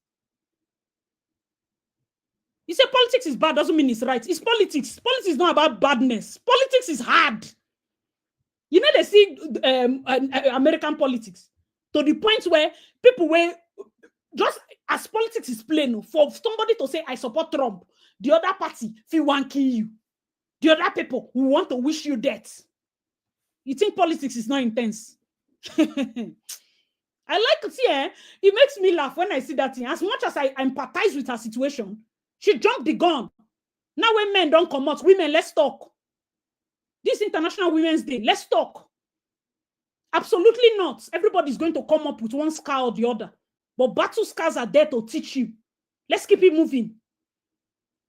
S1: You say politics is bad, doesn't mean it's right. It's politics. Politics is not about badness. Politics is hard. You know, they see American politics to the point where people were just as politics is plain, for somebody to say, I support Trump, the other party, if you want to kill you, the other people who want to wish you death. You think politics is not intense? I like to see her. It makes me laugh when I see that thing. As much as I empathize with her situation, she jumped the gun. Now when men don't come out, women, let's talk. This International Women's Day, let's talk. Absolutely not. Everybody's going to come up with one scar or the other. But battle scars are there to teach you. Let's keep it moving.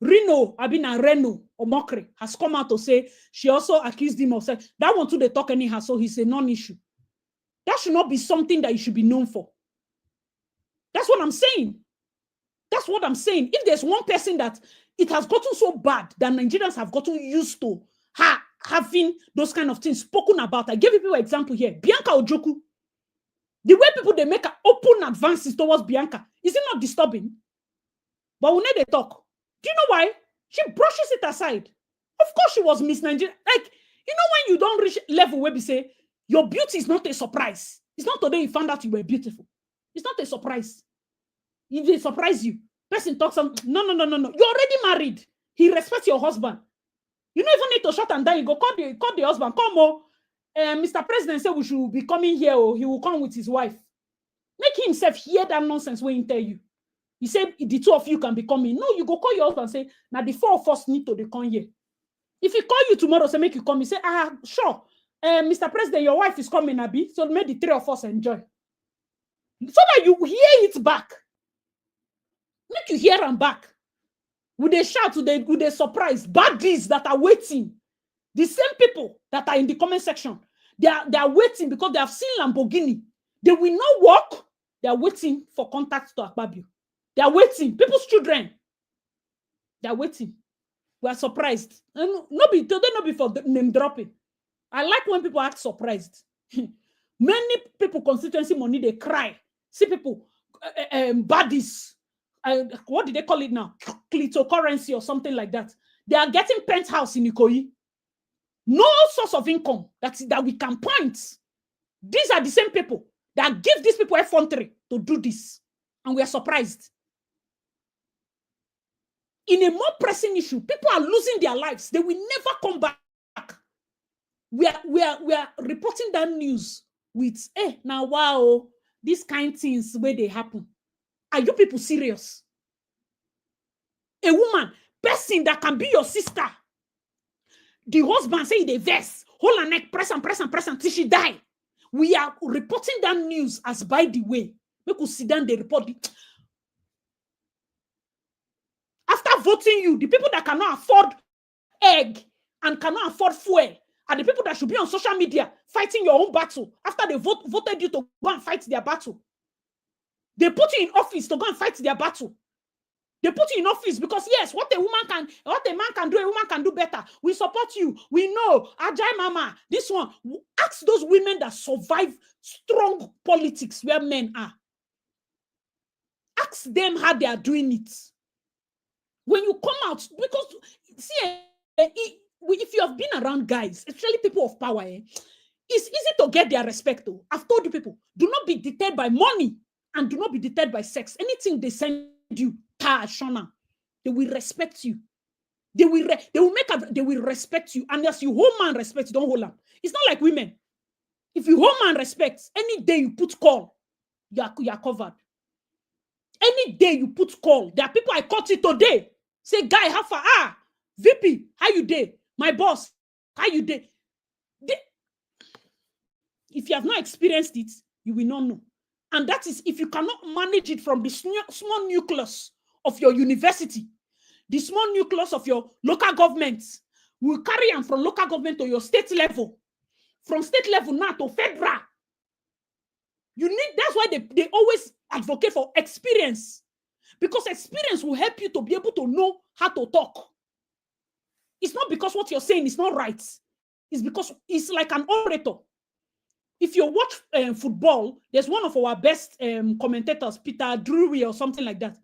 S1: Reno Omokri has come out to say she also accused him of saying that one too they talk anyhow, so he's a non-issue. That should not be something that you should be known for. That's what I'm saying. That's what I'm saying. If there's one person that it has gotten so bad that Nigerians have gotten used to having those kind of things spoken about. I gave you an example here. Bianca Ojoku. The way people they make open advances towards Bianca, is it not disturbing? But when they talk, do you know why? She brushes it aside. Of course, she was Miss Nigeria. Like, you know, when you don't reach level where we say your beauty is not a surprise. It's not today you found out you were beautiful. It's not a surprise. If they surprise you, person talks on no. You're already married. He respects your husband. You don't even need to shut and down. You go call the husband. Come, Mr. President said we should be coming here, or he will come with his wife. Make himself hear that nonsense when he tell you. He said the two of you can be coming. No, you go call your husband and say, now the four of us need to come here. If he call you tomorrow, say make you come, he say, sure. Mr. President, your wife is coming, Abi. So make the three of us enjoy. So that you hear it back. Make you hear them back. Would they shout? Would they surprise? Bad deeds that are waiting. The same people that are in the comment section, they are waiting because they have seen Lamborghini. They will not walk. They are waiting for contact to Akpabio. They are waiting. People's children. They are waiting. We are surprised. Today not be for name dropping. I like when people act surprised. Many people constituency money, they cry. See people, bodies. What did they call it now? Cryptocurrency or something like that. They are getting penthouse in Ikoyi. No source of income that we can point. These are the same people that give these people effrontery to do this. And we are surprised. In a more pressing issue, people are losing their lives. They will never come back. We are reporting that news with, now wow, these kind of things where they happen. Are you people serious? A woman, person that can be your sister. The husband say they vex, hold her neck, press and till she die. We are reporting that news as by the way. We could sit down, they report it. After voting you, the people that cannot afford egg and cannot afford fuel are the people that should be on social media fighting your own battle. After they voted you to go and fight their battle. They put you in office to go and fight their battle. They put you in office because yes, what a man can do, a woman can do better. We support you. We know. Ajay Mama, this one. Ask those women that survive strong politics where men are. Ask them how they are doing it. When you come out, because see, if you have been around guys, especially people of power, it's easy to get their respect. Though. I've told you people, do not be deterred by money and do not be deterred by sex. Anything they send you, Shona, they will respect you. They will respect you. And as you hold man respect, don't hold them. It's not like women. If you hold man respect, any day you put call, you are covered. Any day you put call, there are people I caught it today. Say, guy, how far? VP, how you day? My boss, how you day? If you have not experienced it, you will not know. And that is if you cannot manage it from the small nucleus of your university, the small nucleus of your local government, will carry on from local government to your state level. from state level now to federal. That's why they always advocate for experience, because experience will help you to be able to know how to talk. It's not because what you're saying is not right. It's because it's like an orator. If you watch football, there's one of our best commentators, Peter Drury or something like that.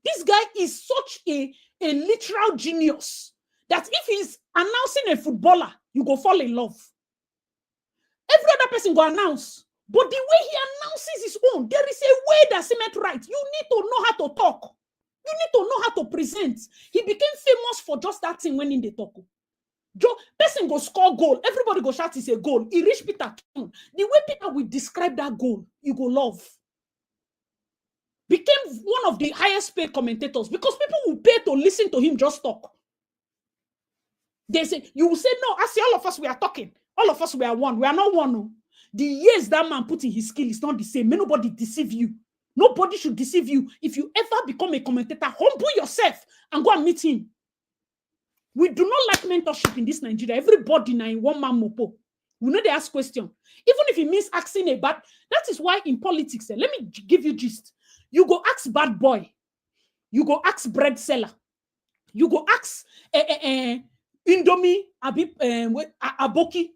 S1: This guy is such a literal genius that if he's announcing a footballer, you go fall in love. Every other person go announce, but the way he announces his own, there is a way that's meant right. You need to know how to talk. You need to know how to present. He became famous for just that thing when in the talk. Person go score goal. Everybody go shout it's a goal. He reached Peter. The way Peter will describe that goal, you go love. Became one of the highest paid commentators because people will pay to listen to him just talk. They say, you will say, no, I see all of us, we are talking. All of us, we are one. We are not one. No. The years that man put in his skill is not the same. May nobody deceive you. Nobody should deceive you. If you ever become a commentator, humble yourself and go and meet him. We do not like mentorship in this Nigeria. Everybody now in one man mopo. We know they ask questions. Even if it means asking a bad, that is why in politics, let me give you gist. You go ask bad boy. You go ask bread seller. You go ask Indomie, Aboki.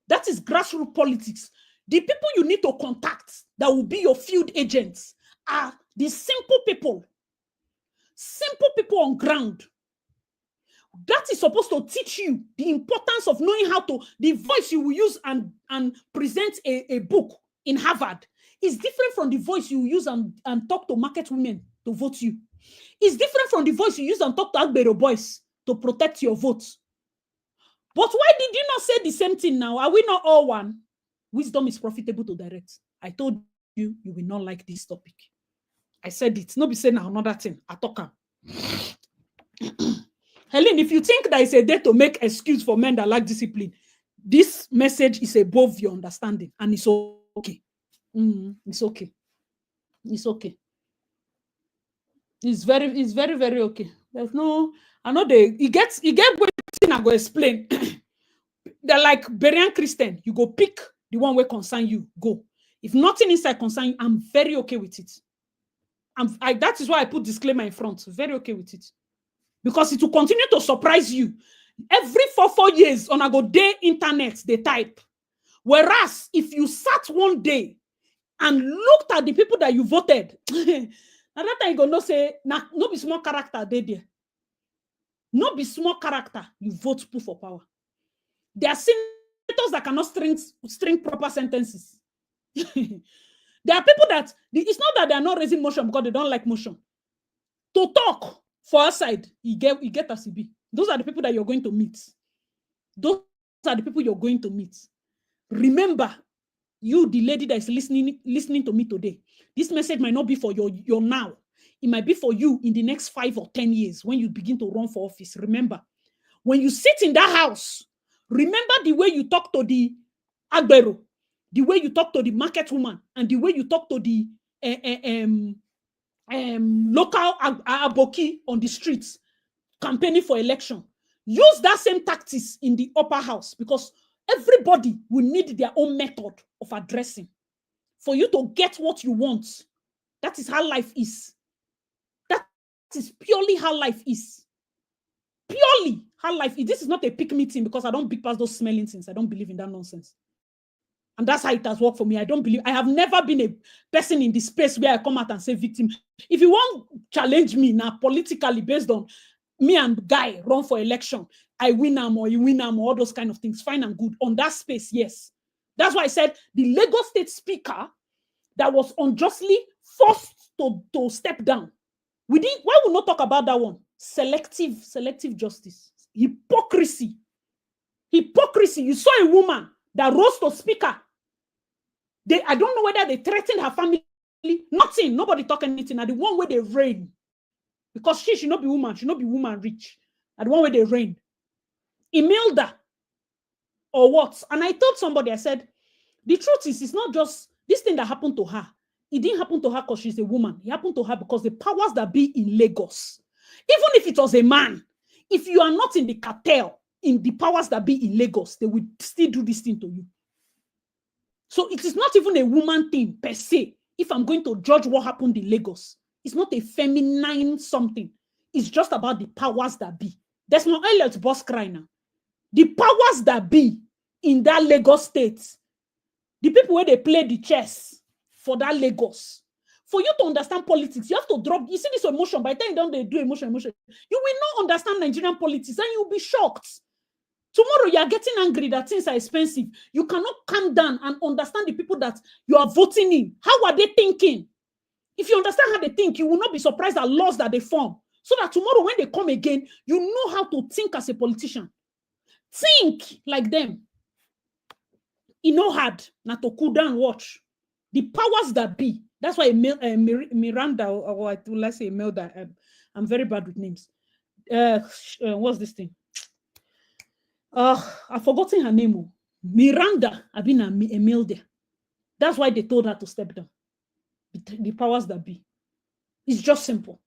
S1: That is grassroots politics. The people you need to contact that will be your field agents are the simple people on ground. That is supposed to teach you the importance of knowing how to, the voice you will use and present a book in Harvard is different from the voice you use and talk to market women to vote you. It's different from the voice you use and talk to Agbero boys to protect your votes. But why did you not say the same thing now? Are we not all one? Wisdom is profitable to direct. I told you, you will not like this topic. I said it. No be saying another thing. I talk. Helen, if you think that it's a day to make excuse for men that lack discipline, this message is above your understanding, and it's okay. It's okay. It's okay. It's very, very okay. There's no, I know it gets what I go explain. They're like Berean Christian. You go pick the one where concern you. Go. If nothing inside concern you, I'm very okay with it. That is why I put disclaimer in front. Very okay with it. Because it will continue to surprise you. Every 4 years on a go day internet, they type. Whereas if you sat one day and looked at the people that you voted, and that time you go no say, no be small character they there. No be small character, you vote people for power. There are senators that cannot string proper sentences. There are people that, it's not that they are not raising motion because they don't like motion. To talk for outside, you get a CB. Those are the people that you're going to meet. Those are the people you're going to meet. Remember, you, the lady that is listening to me today, this message might not be for your now. It might be for you in the next 5 or 10 years when you begin to run for office. Remember, when you sit in that house, remember the way you talk to the Agbero, the way you talk to the market woman, and the way you talk to the local aboki on the streets campaigning for election. Use that same tactics in the upper house, because everybody will need their own method of addressing for you to get what you want. That is how life is. That is purely how life is. Purely how life is. This is not a pick meeting, because I don't pick past those smelling things. I don't believe in that nonsense. And that's how it has worked for me. I have never been a person in the space where I come out and say victim. If you want to challenge me now politically based on me and Guy run for election, I win them or you win them or all those kind of things, fine and good. On that space, yes. That's why I said the Lagos State Speaker that was unjustly forced to step down. Why would not talk about that one? Selective justice. Hypocrisy. You saw a woman that rose to speaker. I don't know whether they threatened her family. Nothing. Nobody talk anything. And the one where they reign. Because she should not be woman. She should not be woman rich. And the one where they reign. Imelda. Or what? And I told somebody, I said, the truth is, it's not just this thing that happened to her. It didn't happen to her because she's a woman. It happened to her because the powers that be in Lagos, even if it was a man, if you are not in the cartel, in the powers that be in Lagos, they will still do this thing to you. So it is not even a woman thing per se. If I'm going to judge what happened in Lagos, it's not a feminine something. It's just about the powers that be. There's no Elliot boss cry now. The powers that be in that Lagos state, the people where they play the chess for that Lagos. For you to understand politics, you have to drop. You see this emotion. By the time you don't do emotion, you will not understand Nigerian politics and you'll be shocked. Tomorrow you are getting angry that things are expensive. You cannot calm down and understand the people that you are voting in. How are they thinking? If you understand how they think, you will not be surprised at laws that they form. So that tomorrow when they come again, you know how to think as a politician. Think like them. You know hard not to cool down watch. The powers that be. That's why Miranda, or let's say Imelda, I'm very bad with names. What's this thing? I've forgotten her name. Miranda, I've been Imelda. That's why they told her to step down. The powers that be. It's just simple.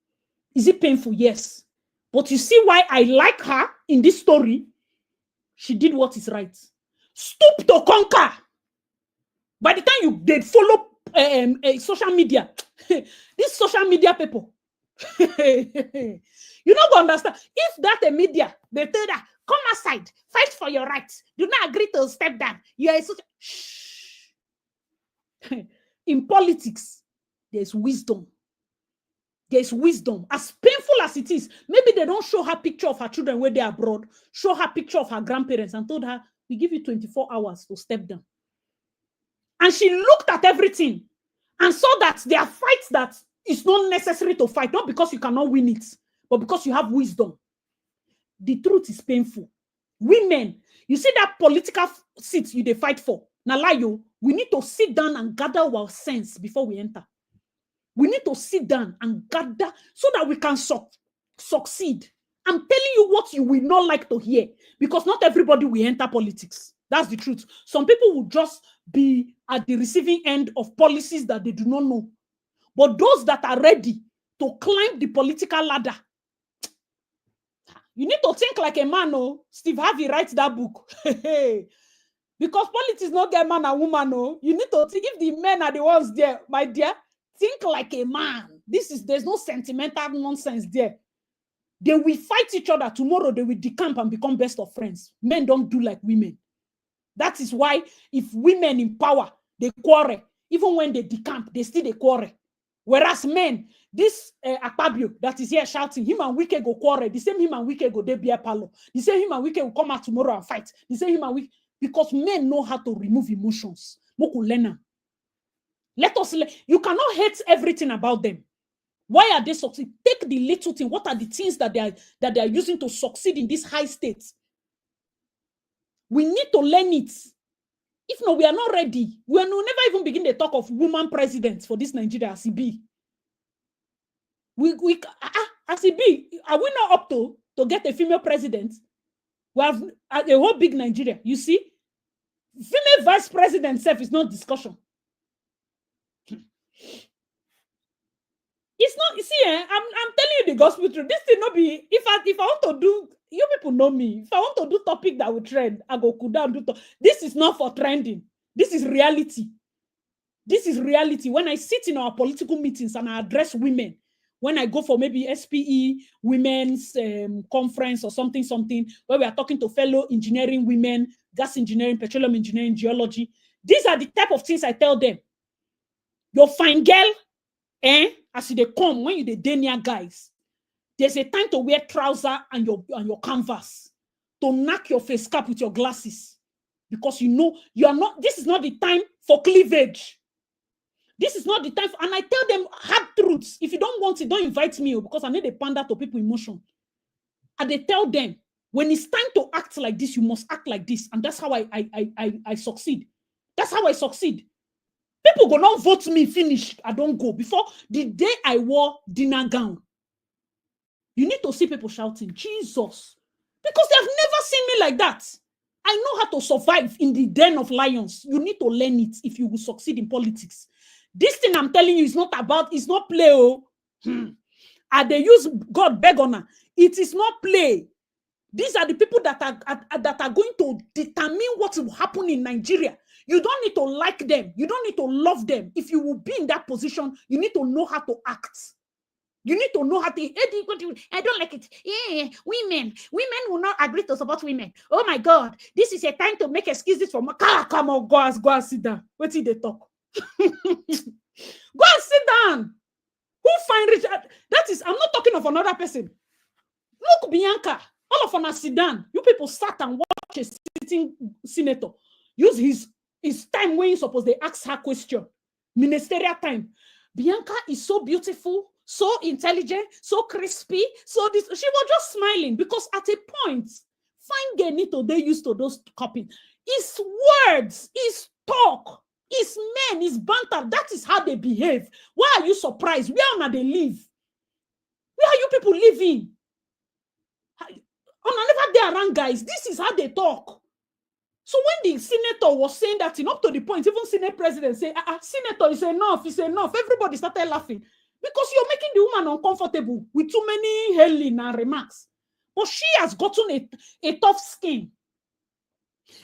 S1: Is it painful? Yes. But you see why I like her in this story? She did what is right. Stoop to conquer. By the time they follow social media, these social media people, you don't understand. If that a media, they tell that, come aside, fight for your rights. Do not agree to step down. You are a social... Shh. In politics, there's wisdom. There's wisdom. As painful as it is, maybe they don't show her picture of her children where they're abroad, show her picture of her grandparents and told her, we give you 24 hours to step down. And she looked at everything and saw that there are fights that it's not necessary to fight, not because you cannot win it, but because you have wisdom. The truth is painful. Women, you see that political seat they fight for. Now, we need to sit down and gather our sense before we enter. We need to sit down and gather so that we can succeed. I'm telling you what you will not like to hear, because not everybody will enter politics. That's the truth. Some people will just be at the receiving end of policies that they do not know. But those that are ready to climb the political ladder, you need to think like a man. Oh, Steve Harvey writes that book. Because politics not get man and woman. Oh, you need to think, if the men are the ones there, my dear, think like a man. There's no sentimental nonsense there. They will fight each other. Tomorrow they will decamp and become best of friends. Men don't do like women. That is why if women in power, they quarrel. Even when they decamp, they still they quarrel. Whereas men, this Akpabio that is here shouting, him and Wike go quarrel. The same him and Wike go there be a palo. The same him and Wike will come out tomorrow and fight. The same him and Wike, because men know how to remove emotions. Let us, you cannot hate everything about them. Why are they succeeding? Take the little thing. What are the things that they are using to succeed in this high state? We need to learn it. If not, we are not ready. We will never even begin the talk of woman presidents for this Nigeria as it be. As it be, are we not up to get a female president? We have a whole big Nigeria. You see, female vice president self is not discussion. It's not, you see, I'm telling you the gospel truth. This thing not be, if I want to do, you people know me. If I want to do topic that will trend, I go cool down, this is not for trending. This is reality. This is reality. When I sit in our political meetings and I address women, when I go for maybe SPE, women's conference or something, where we are talking to fellow engineering women, gas engineering, petroleum engineering, geology, these are the type of things I tell them. Your fine girl, as they come, when you the denier guys, there's a time to wear trouser and your canvas, to knock your face cap with your glasses, because you know you are not. This is not the time for cleavage. This is not the time. And I tell them hard truths. If you don't want it, don't invite me, because I need a pander to people's emotion. And they tell them, when it's time to act like this, you must act like this, and that's how I succeed. That's how I succeed. People go not vote me, finish, I don't go. Before the day I wore dinner gown, you need to see people shouting, Jesus. Because they've never seen me like that. I know how to survive in the den of lions. You need to learn it if you will succeed in politics. This thing I'm telling you is not about, it's not play. And they use God beg on her. It is not play. These are the people that are going to determine what will happen in Nigeria. You don't need to like them. You don't need to love them. If you will be in that position, you need to know how to act. You need to know how to. I don't like it. Yeah, women will not agree to support women. Oh my God, this is a time to make excuses for. Come on, go and sit down. What did they talk? Go and sit down. Who find Richard? That is, I'm not talking of another person. Look, Bianca, all of us sit down. You people sat and watch a sitting senator use his time when you're supposed to ask her question. Ministerial time. Bianca is so beautiful, so intelligent, so crispy, so this. She was just smiling because at a point, fine girl need to they used to those copy. It's words, it's talk, it's men, it's banter. That is how they behave. Why are you surprised? Where are they live? Where are you people living? On never there around, guys. This is how they talk. So when the senator was saying that, up to the point, even Senate president say, senator, it's enough, it's enough. Everybody started laughing because you're making the woman uncomfortable with too many hailing and remarks. But she has gotten a tough skin.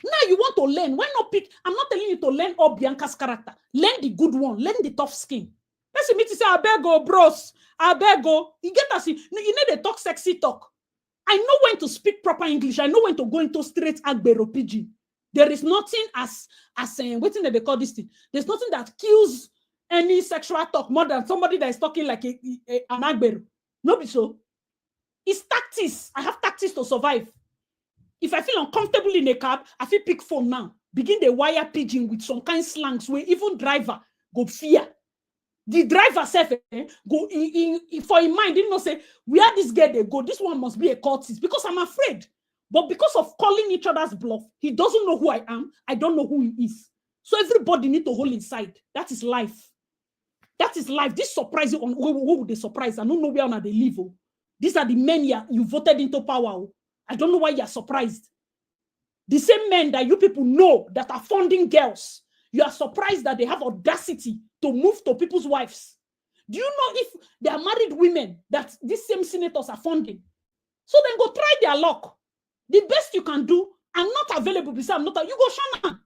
S1: Now you want to learn. Why not pick? I'm not telling you to learn all Bianca's character. Learn the good one. Learn the tough skin. Let's me to say, I beg go, bros. I beg go. You get us. You need to talk sexy talk. I know when to speak proper English. I know when to go into straight Agbero pidgin. There is nothing as what they call this thing. There's nothing that kills any sexual talk more than somebody that is talking like an Agbero. No be so. It's tactics. I have tactics to survive. If I feel uncomfortable in a cab, I feel pick phone now. Begin the wire pigeon with some kind of slangs where even driver go fear. The driver self go for in mind, didn't know say where this girl they go. This one must be a cultist because I'm afraid. But because of calling each other's bluff, he doesn't know who I am. I don't know who he is. So everybody need to hold inside. That is life. That is life. This surprise on who would they surprise? I don't know where they live. Oh. These are the men you voted into power. Oh. I don't know why you're surprised. The same men that you people know that are funding girls, you are surprised that they have audacity to move to people's wives. Do you know if they are married women that these same senators are funding? So then go try their luck. The best you can do, I'm not available because I'm not. You go Shannon.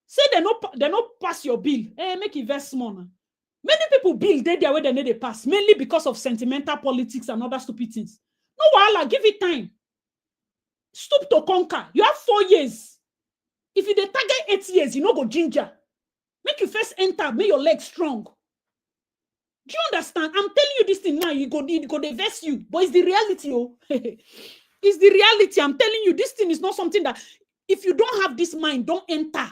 S1: Say they not pass your bill. Make it very small. Many people bill they their way they need to pass, mainly because of sentimental politics and other stupid things. No wahala, give it time. Stoop to conquer. You have 4 years. If you target 8 years, you know go ginger. Make you first enter, make your legs strong. Do you understand? I'm telling you this thing now. You go they vex you, but it's the reality, oh. It's the reality. I'm telling you, this thing is not something that if you don't have this mind, don't enter.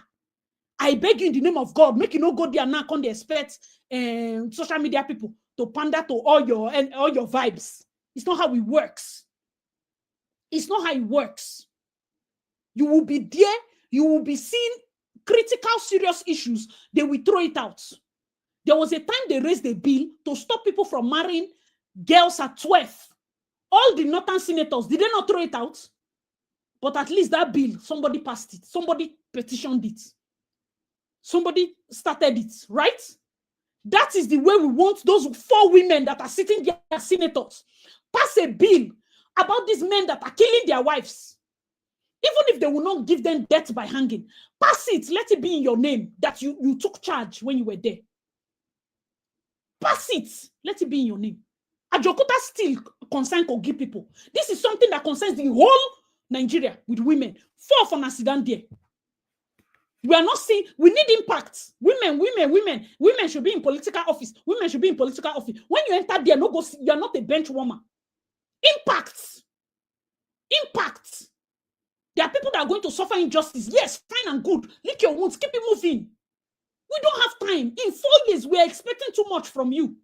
S1: I beg you in the name of God, make you not go there now. Can't expect social media people to pander to all your vibes. It's not how it works. It's not how it works. You will be there. You will be seeing critical, serious issues. They will throw it out. There was a time they raised a bill to stop people from marrying girls at 12. All the northern senators, did they not throw it out? But at least that bill, somebody passed it. Somebody petitioned it. Somebody started it, right? That is the way we want those 4 women that are sitting there as senators. Pass a bill about these men that are killing their wives. Even if they will not give them death by hanging. Pass it. Let it be in your name that you took charge when you were there. Pass it. Let it be in your name. Ajokota still concern Kogi people. This is something that concerns the whole Nigeria with women. 4 for Nasidan there. We are not seeing, we need impact. Women should be in political office. Women should be in political office. When you enter there, you are not a bench woman. Impact. Impact. There are people that are going to suffer injustice. Yes, fine and good. Lick your wounds. Keep it moving. We don't have time. In 4 years, we are expecting too much from you.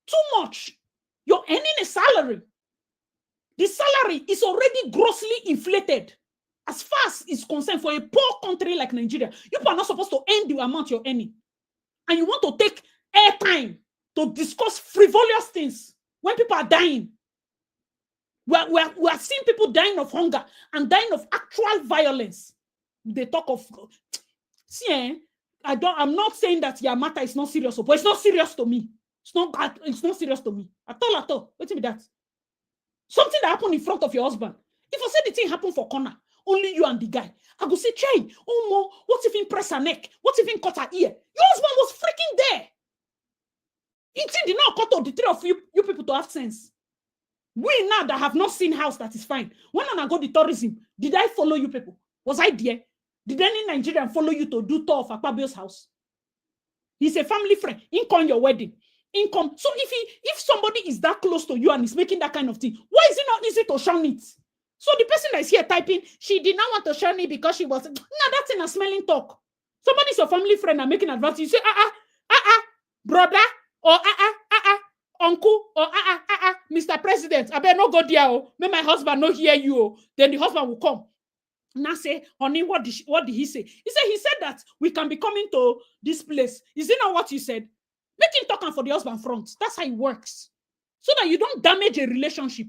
S1: Too much. You're earning a salary. The salary is already grossly inflated. As far as it's concerned for a poor country like Nigeria, you are not supposed to earn the amount you're earning. And you want to take airtime to discuss frivolous things when people are dying. We are seeing people dying of hunger and dying of actual violence. They talk of, see, I'm not saying that your matter is not serious, but it's not serious to me. It's not serious to me. At all. Wait a minute. Something that happened in front of your husband. If I say the thing happened for corner, only you and the guy. I go say, Chey, oh mo, what if he press her neck? What if he cut her ear? Your husband was freaking there. It did not cut off the three of you people to have sense. We now that have not seen house that is fine. When I go the tourism, did I follow you people? Was I there? Did any Nigerian follow you to do tour of Akpabio's house? He's a family friend. Income your wedding. Income. So if somebody is that close to you and is making that kind of thing, why is it not easy to shun it? So the person that is here typing, she did not want to shun it because she was, no, that's in a smelling talk. Somebody's your family friend and making advantage. You say, brother, or uncle, or Mr. President, I better not go there. Oh, may my husband not hear you. Oh. Then the husband will come. Now say, honey, what did he say? He said that we can be coming to this place. Is it not what you said? Make him talk for the husband front. That's how it works. So that you don't damage a relationship.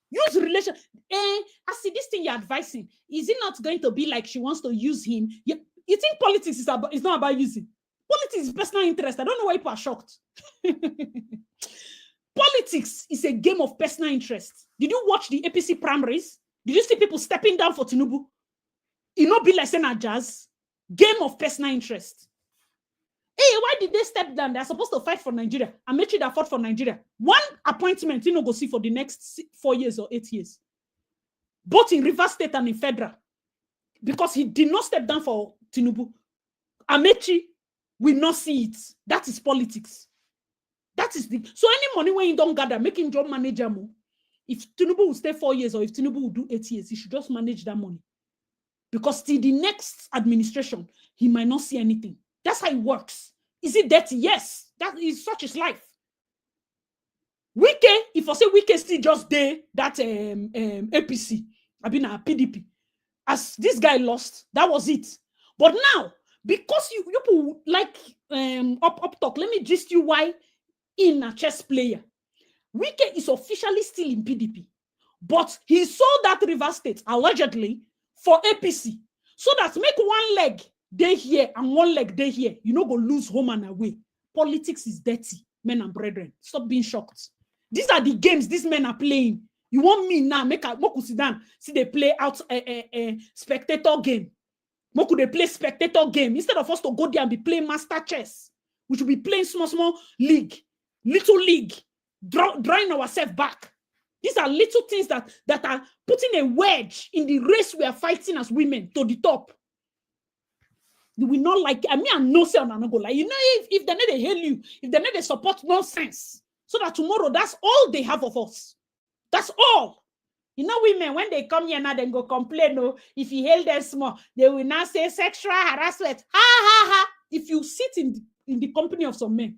S1: Use relation. I see this thing you're advising. Is it not going to be like she wants to use him? You think politics is not about using? Politics is personal interest. I don't know why people are shocked. Politics is a game of personal interest. Did you watch the APC primaries? Did you see people stepping down for Tinubu? It not be like saying jazz. Game of personal interest. Hey, why did they step down? They're supposed to fight for Nigeria. Amechi that fought for Nigeria. One appointment, go see for the next 4 years or 8 years. Both in Rivers State and in Federal. Because he did not step down for Tinubu. Amechi will not see it. That is politics. That is the... So any money when you don't gather, make him job manager more. If Tinubu will stay 4 years or if Tinubu will do 8 years, he should just manage that money. Because till the next administration, he might not see anything. That's how it works. Is it dirty? Yes. That is such his life. Wike, if I say Wike still just there, that APC, I mean PDP. As this guy lost, that was it. But now, because you people like up talk, let me gist you why in a chess player. Wike is officially still in PDP, but he sold that Rivers State allegedly for APC, so that make one leg they here and one leg they here. You know, go lose home and away. Politics is dirty, men and brethren. Stop being shocked. These are the games these men are playing. You want me now make a Moku sit down, see they play out a spectator game. Moku they play spectator game instead of us to go there and be playing master chess. We should be playing small league, little league. Drawing ourselves back. These are little things that are putting a wedge in the race we are fighting as women to the top. You will not like, I no say on go like, you know, if they need to hail you, if they need to support nonsense, so that tomorrow that's all they have of us. That's all. You know, women, when they come here now, they go complain, oh, if you hail them small, they will now say sexual harassment. Ha ha ha. If you sit in the company of some men.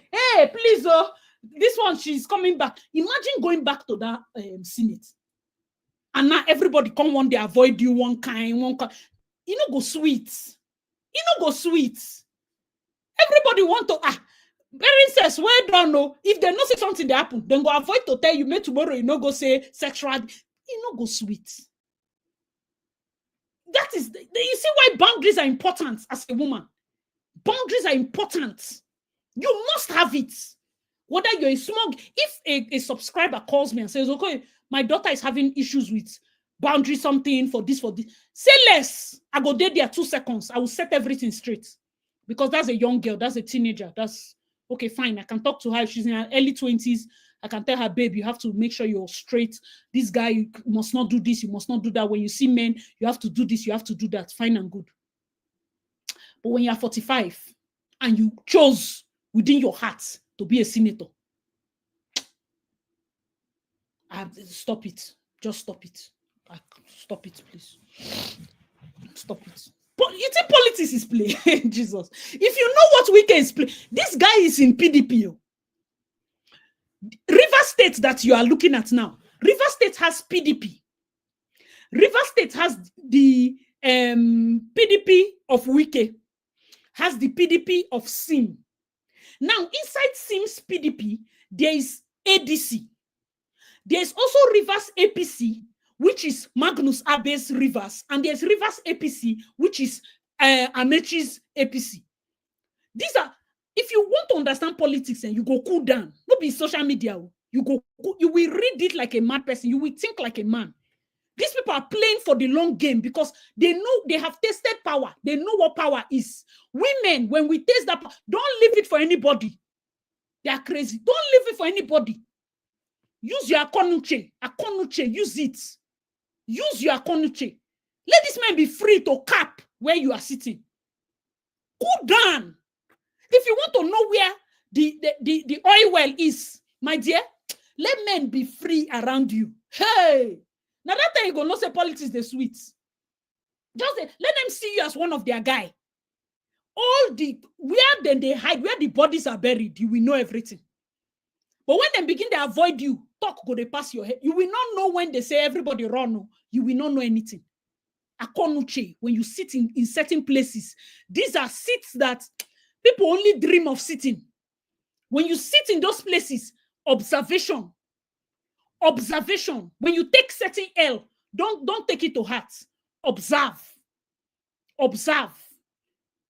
S1: Hey, please, oh, this one, she's coming back. Imagine going back to that Senate. And now everybody come one day, avoid you one kind. You know, go sweet. You know, go sweet. Everybody want to, parents says, well done, no. If they know say something they happen, then go avoid to tell you, may tomorrow, you know, go say sexual. You know, go sweet. That is, you see why boundaries are important as a woman. Boundaries are important. You must have it. Whether you're a small, if a subscriber calls me and says, okay, my daughter is having issues with boundary something for this, say less. I go there 2 seconds. I will set everything straight. Because that's a young girl, that's a teenager. That's okay, fine. I can talk to her. She's in her early 20s. I can tell her, babe, you have to make sure you're straight. This guy, you must not do this. You must not do that. When you see men, you have to do this. You have to do that. Fine and good. But when you're 45 and you chose within your heart to be a senator, stop it. Just stop it. Stop it, please. Stop it. You think politics is play? Jesus. If you know what Wike is play, this guy is in PDP. River State that you are looking at now, River State has PDP. River State has the PDP of Wike, has the PDP of Sim. Now, inside Sim's PDP, there is ADC. There is also Rivers APC, which is Magnus Abe's Rivers, and there's Rivers APC, which is Amechi's APC. These are, if you want to understand politics, and you go cool down, not be social media. You will read it like a mad person. You will think like a man. These people are playing for the long game because they know they have tasted power. They know what power is. Women, when we taste that, don't leave it for anybody. They are crazy. Don't leave it for anybody. Use your akonuche. Akonuche, use it. Use your akonuche. Let this man be free to cap where you are sitting. Cool down. If you want to know where the oil well is, my dear, let men be free around you. Hey! Now that time you go not say politics the sweet. Just let them see you as one of their guy. All the where then they hide, where the bodies are buried, you will know everything. But when they begin to avoid you, talk go they pass your head. You will not know when they say everybody run. You will not know anything. Akonuche, when you sit in certain places, these are seats that people only dream of sitting. When you sit in those places, observation. When you take certain L, don't take it to heart. Observe.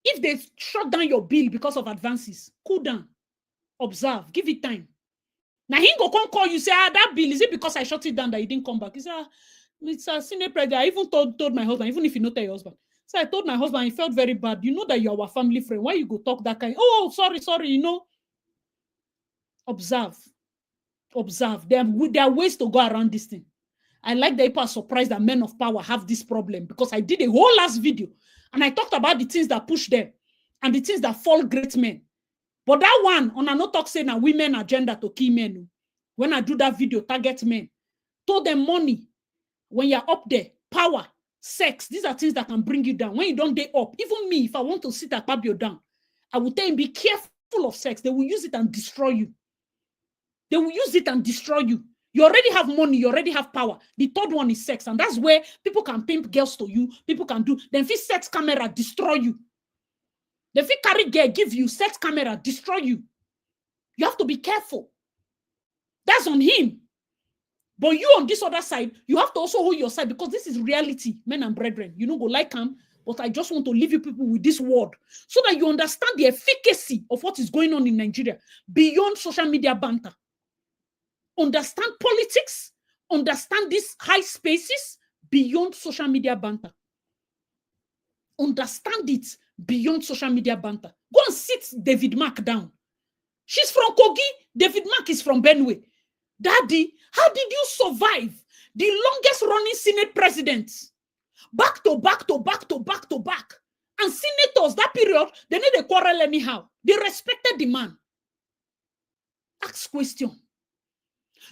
S1: If they shut down your bill because of advances, cool down. Observe. Give it time. Now he go come call you, say, that bill, is it because I shut it down that you didn't come back? He said, it's a senior president. I even told my husband, even if you not tell your husband. So I told my husband, he felt very bad. You know that you're our family friend. Why you go talk that kind? Oh, sorry, you know. Observe. There are ways to go around this thing. I like that people are surprised that men of power have this problem because I did a whole last video and I talked about the things that push them and the things that fall great men. But that one, on a no talk saying a women agenda to kill men. When I do that video, target men. Told them money. When you're up there, power, sex, these are things that can bring you down. When you don't day up, even me, if I want to sit at Pabio down, I will tell him, be careful of sex. They will use it and destroy you. You already have money, you already have power. The third one is sex. And that's where people can pimp girls to you. People can do. Then if sex camera, destroy you. Then if carry girl, give you sex camera, destroy you. You have to be careful. That's on him. But you on this other side, you have to also hold your side because this is reality, men and brethren. You don't go like him, but I just want to leave you people with this word so that you understand the efficacy of what is going on in Nigeria beyond social media banter. Understand politics, understand these high spaces beyond social media banter. Understand it beyond social media banter. Go and sit David Mark down. She's from Kogi. David Mark is from Benue. Daddy, how did you survive the longest running Senate president? Back to back. And senators, that period, they need a quarrel anyhow. They respected the man. Ask question.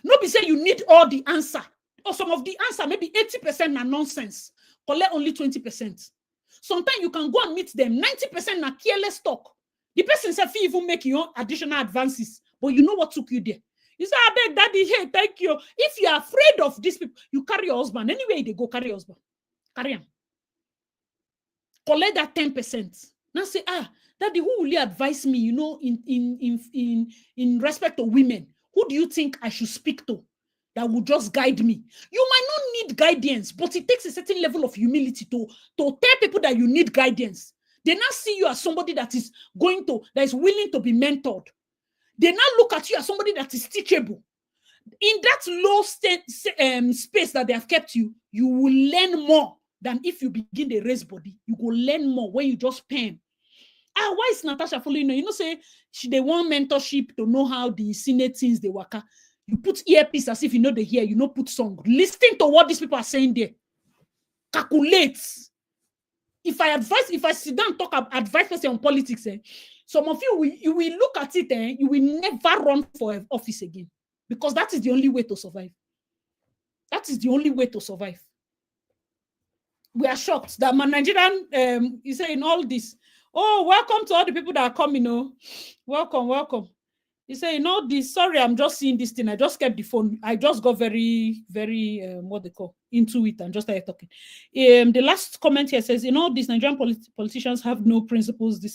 S1: Nobody say you need all the answer. Or some of the answer, maybe 80% are nonsense. Collect only 20%. Sometimes you can go and meet them. 90% are careless talk. The person said, even make your additional advances. But you know what took you there. You say, I beg, daddy, hey, thank you. If you are afraid of these people, you carry your husband. Anyway, they go carry your husband. Carry him. Collect that 10%. Now say, daddy, who will you advise me, you know, in respect to women? Who do you think I should speak to that will just guide me? You might not need guidance, but it takes a certain level of humility to tell people that you need guidance. They now see you as somebody that is willing to be mentored. They now look at you as somebody that is teachable. In that low space that they have kept you, you will learn more than if you begin to raise body. You will learn more when you just pen. Why is Natasha following? You know, say they want mentorship to know how the Senate things they work. You put earpiece as if you know they hear. You know, put song. Listen to what these people are saying there. Calculate. If I sit down and talk about advice person on politics, some of you will look at it, you will never run for office again. Because that is the only way to survive. That is the only way to survive. We are shocked that my Nigerian is saying all this. Oh, welcome to all the people that are coming. Oh, welcome. He said, this, sorry, I'm just seeing this thing. I just kept the phone. I just got very, very, what they call, into it and just started talking. The last comment here says, these Nigerian politicians have no principles. The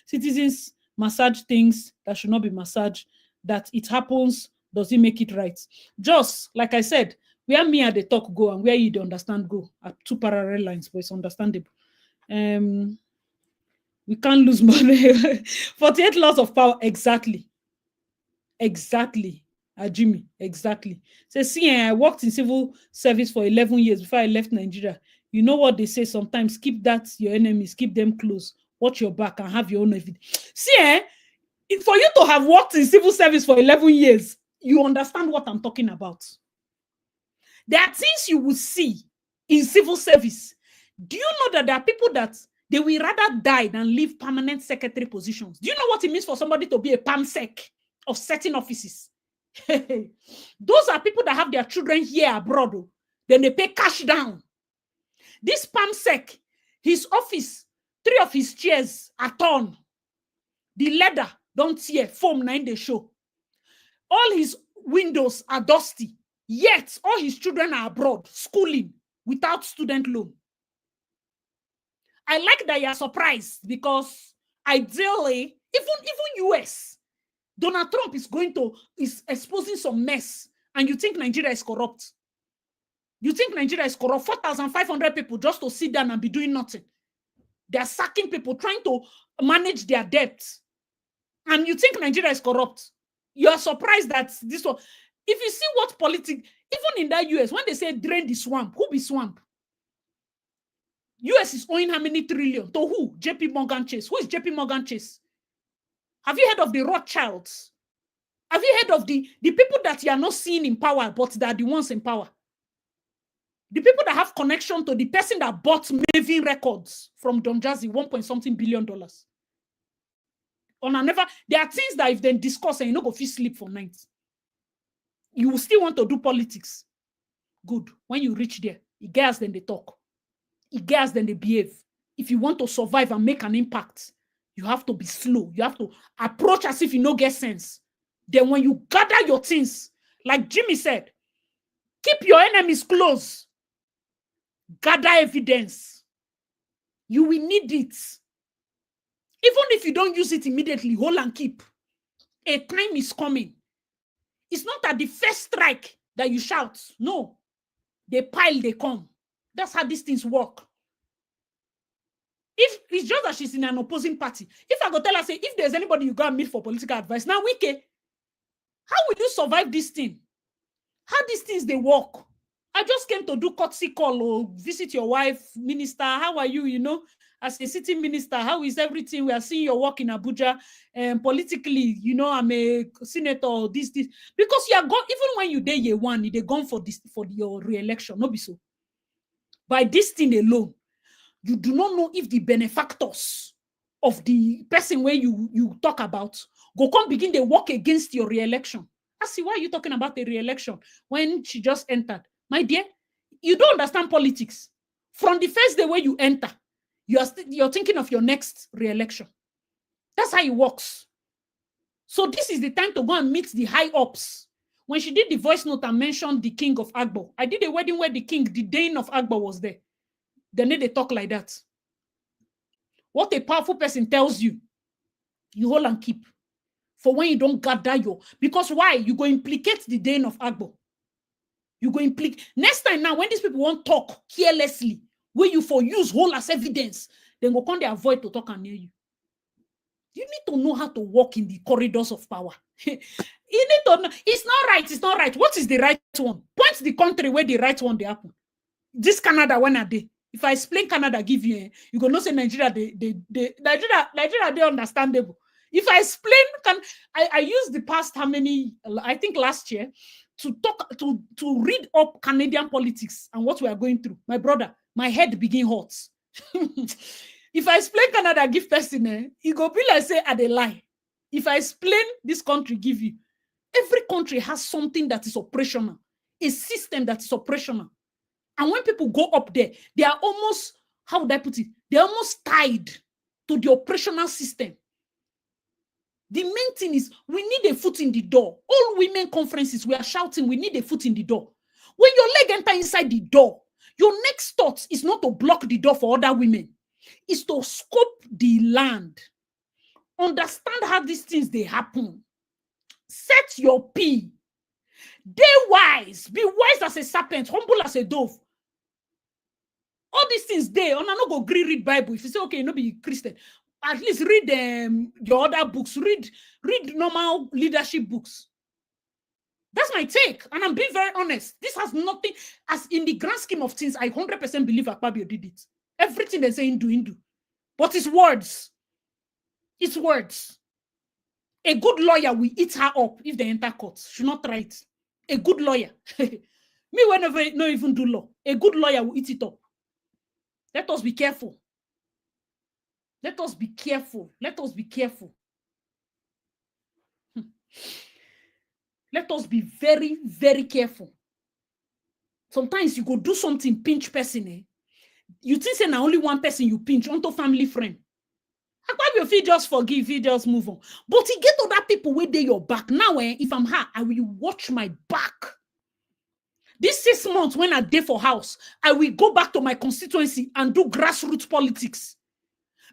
S1: citizens massage things that should not be massaged. That it happens, does it make it right? Just, like I said, where me at the talk go and where you don't understand go are two parallel lines, but it's understandable. We can't lose money. 48 laws of power, exactly. Jimmy, exactly. Say, see, I worked in civil service for 11 years before I left Nigeria. You know what they say sometimes, keep that your enemies, keep them close, watch your back and have your own evidence. See, for you to have worked in civil service for 11 years, you understand what I'm talking about. There are things you will see in civil service. Do you know that there are people that they will rather die than leave permanent secretary positions? Do you know what it means for somebody to be a PAMSEC of certain offices? Those are people that have their children here abroad. Then they pay cash down. This PAMSEC, his office, 3 of his chairs are torn. The leather don't tear, foam 9 they show. All his windows are dusty. Yet all his children are abroad, schooling without student loan. I like that you're surprised because ideally, even US, Donald Trump is exposing some mess, and you think Nigeria is corrupt. You think Nigeria is corrupt? 4,500 people just to sit down and be doing nothing. They're sacking people, trying to manage their debts. And you think Nigeria is corrupt. You're surprised that this one. If you see what politics, even in that US, when they say drain the swamp, who be swamp? US is owing how many trillion? To who? JP Morgan Chase. Who is JP Morgan Chase? Have you heard of the Rothschilds? Have you heard of the people that you are not seeing in power, but that are the ones in power? The people that have connection to the person that bought Maven Records from Don Jazzy, $1.something billion. There are things that if they discuss and you don't go feel sleep for nights, you will still want to do politics. Good. When you reach there, it gets then they talk. It gets then they behave. If you want to survive and make an impact, you have to be slow. You have to approach as if you no get sense. Then when you gather your things, like Jimmy said, keep your enemies close. Gather evidence. You will need it. Even if you don't use it immediately, hold and keep. A time is coming. It's not at the first strike that you shout. No. They pile, they come. That's how these things work. If it's just that she's in an opposing party, if I go tell her, say, if there's anybody you go and meet for political advice, now, Wike, how will you survive this thing? How these things they work? I just came to do courtesy call or visit your wife, minister. How are you? You know, as a sitting minister, how is everything? We are seeing your work in Abuja. Politically, you know, I'm a senator. This. Because you are gone, even when you day year one, they're gone for your re-election. No be so. By this thing alone, you do not know if the benefactors of the person where you talk about go come begin they work against your re-election. I see, why are you talking about the re-election when she just entered? My dear, you don't understand politics. From the first day where you enter, you're thinking of your next re-election. That's how it works. So this is the time to go and meet the high ups. When she did the voice note and mentioned the king of Agbo, I did a wedding where the Dane of Agbo was there. Then they talk like that. What a powerful person tells you, you hold and keep. For when you don't gather because why? You go implicate the Dane of Agbo. You go implicate. Next time now, when these people won't talk carelessly, where you for use whole as evidence, then go come they avoid to talk and near you. You need to know how to walk in the corridors of power. You need to know. It's not right. It's not right. What is the right one? Point the country where the right one they happen. This Canada, when are they? If I explain Canada, give you, you go no say Nigeria, Nigeria, they understandable. If I explain, I use the past I think last year, to read up Canadian politics and what we are going through. My brother, my head begin hot. If I explain Canada, give person, it go be like say I dey lie. If I explain this country, give you. Every country has something that is operational, a system that is operational. And when people go up there, they are almost, how would I put it? They're almost tied to the operational system. The main thing is we need a foot in the door. All women conferences, we are shouting, we need a foot in the door. When your leg enter inside the door, your next thought is not to block the door for other women. It's to scope the land. Understand how these things, they happen. Set your P. Be wise. Be wise as a serpent, humble as a dove. All these things there, and I not go read Bible. If you say, okay, you know, be Christian, at least read your other books. Read normal leadership books. That's my take. And I'm being very honest. This has nothing, as in the grand scheme of things, I 100% believe Akpabio did it. Everything they're saying, do. But it's words. It's words. A good lawyer will eat her up if they enter court. Should not try it. A good lawyer. Me, whenever no even do law, a good lawyer will eat it up. Let us be careful. Let us be careful. Let us be careful. Let us be very, very careful. Sometimes you go do something, pinch person. Eh? You think say now only one person you pinch onto family friend. If you just forgive, you just move on. But you get other people where they your back. Now, if I'm her, I will watch my back. This 6 months when I day for house, I will go back to my constituency and do grassroots politics.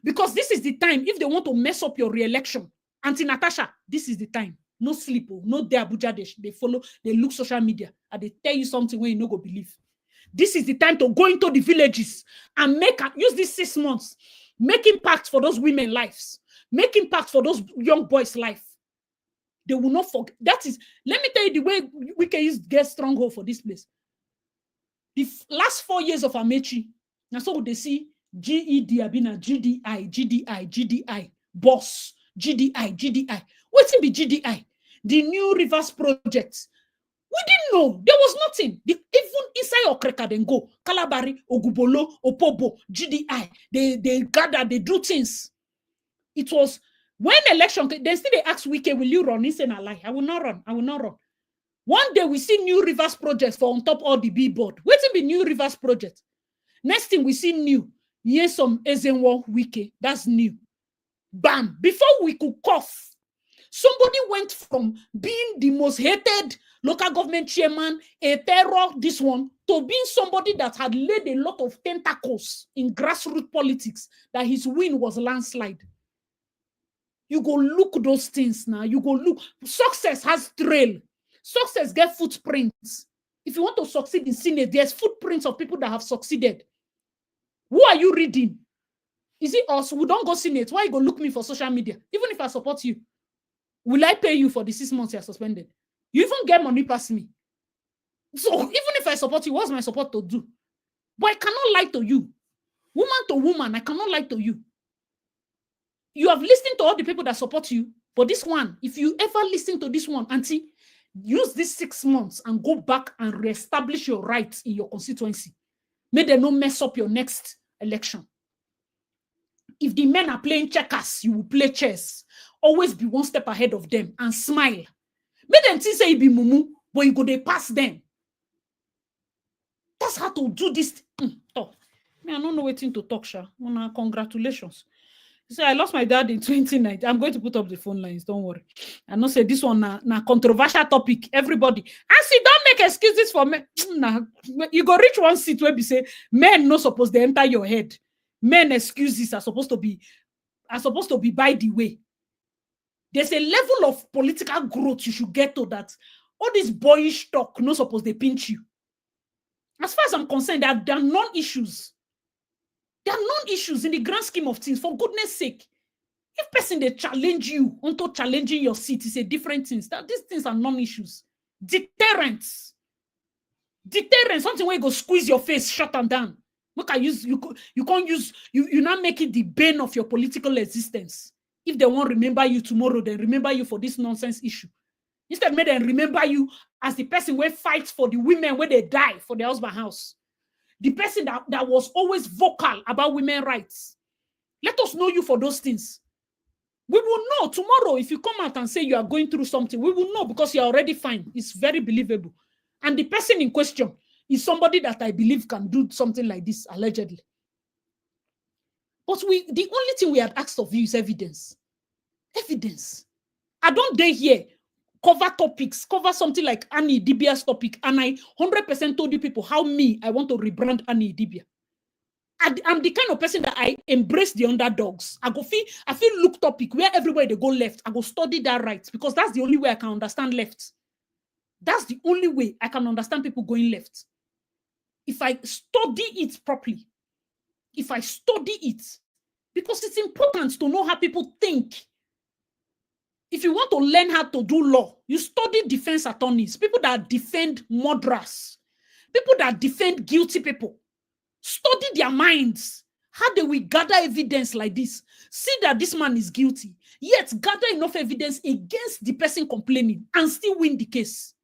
S1: Because this is the time, if they want to mess up your re-election, Auntie Natasha, this is the time. No sleep, no day Abuja, they follow, they look social media, and they tell you something where you no go believe. This is the time to go into the villages and use these 6 months, make impact for those women's lives, make impact for those young boys' life. They will not forget. That is, let me tell you the way we can get stronghold for this place. The last 4 years of Amechi, now so they see GED, Abina, GDI, boss, GDI. What's it be GDI? The New Rivers Project. We didn't know. There was nothing. Even inside Okreka, then go. Kalabari, Ogubolo, Opobo, GDI. They gather, they do things. It was when election, they still they ask Wike, will you run? He said, I will not run. One day we see New Rivers Project for on top all the billboard. Wait till be New Rivers Project. Next thing we see new. Yes, some Ezenwo Wike. That's new. Bam. Before we could cough, somebody went from being the most hated local government chairman, a terror, this one, to being somebody that had laid a lot of tentacles in grassroots politics, that his win was landslide. You go look those things now. You go look. Success has trail. Success get footprints. If you want to succeed in Senate, there's footprints of people that have succeeded. Who are you reading? Is it us? We don't go Senate. Why you go look me for social media? Even if I support you, will I pay you for the 6 months you're suspended? You even get money past me. So even if I support you, what's my support to do? But I cannot lie to you. Woman to woman, I cannot lie to you. You have listened to all the people that support you, but this one, if you ever listen to this one, auntie, use these 6 months and go back and reestablish your rights in your constituency. May they not mess up your next election. If the men are playing checkers, you will play chess. Always be one step ahead of them and smile. Make them think say you be mumu, but you go they pass them. That's how to do this. Talk. I don't know waiting to talk, Sha. Congratulations. So I lost my dad in 2019. I'm going to put up the phone lines. Don't worry. I know say this one na controversial topic. Everybody. I see, don't make excuses for men. You go reach one seat where we say men not supposed to enter your head. Men excuses are supposed to be by the way. There's a level of political growth you should get to that. All this boyish talk not supposed to pinch you. As far as I'm concerned, there are non-issues. There are non-issues in the grand scheme of things. For goodness sake, if person they challenge you onto challenging your seat, is a different thing. These things are non-issues. Deterrence. Something where you go squeeze your face, shut and down. Look, you can't use you not make it the bane of your political existence. If they won't remember you tomorrow, then remember you for this nonsense issue. Instead, may them remember you as the person who fights for the women when they die for their husband house. The person that was always vocal about women's rights. Let us know you for those things. We will know tomorrow if you come out and say you are going through something. We will know because you're already fine. It's very believable. And the person in question is somebody that I believe can do something like this, allegedly. But the only thing we had asked of you is evidence. Evidence. I don't dare here cover topics, cover something like Annie Dibia's topic, and I 100% told you people how I want to rebrand Annie Dibia. I'm the kind of person that I embrace the underdogs. I feel look topic where everywhere they go left, I go study that right, because that's the only way I can understand left. That's the only way I can understand people going left. If I study it properly, because it's important to know how people think. If you want to learn how to do law, you study defense attorneys, people that defend murderers, people that defend guilty people. Study their minds. How they will gather evidence like this. See that this man is guilty, yet gather enough evidence against the person complaining and still win the case.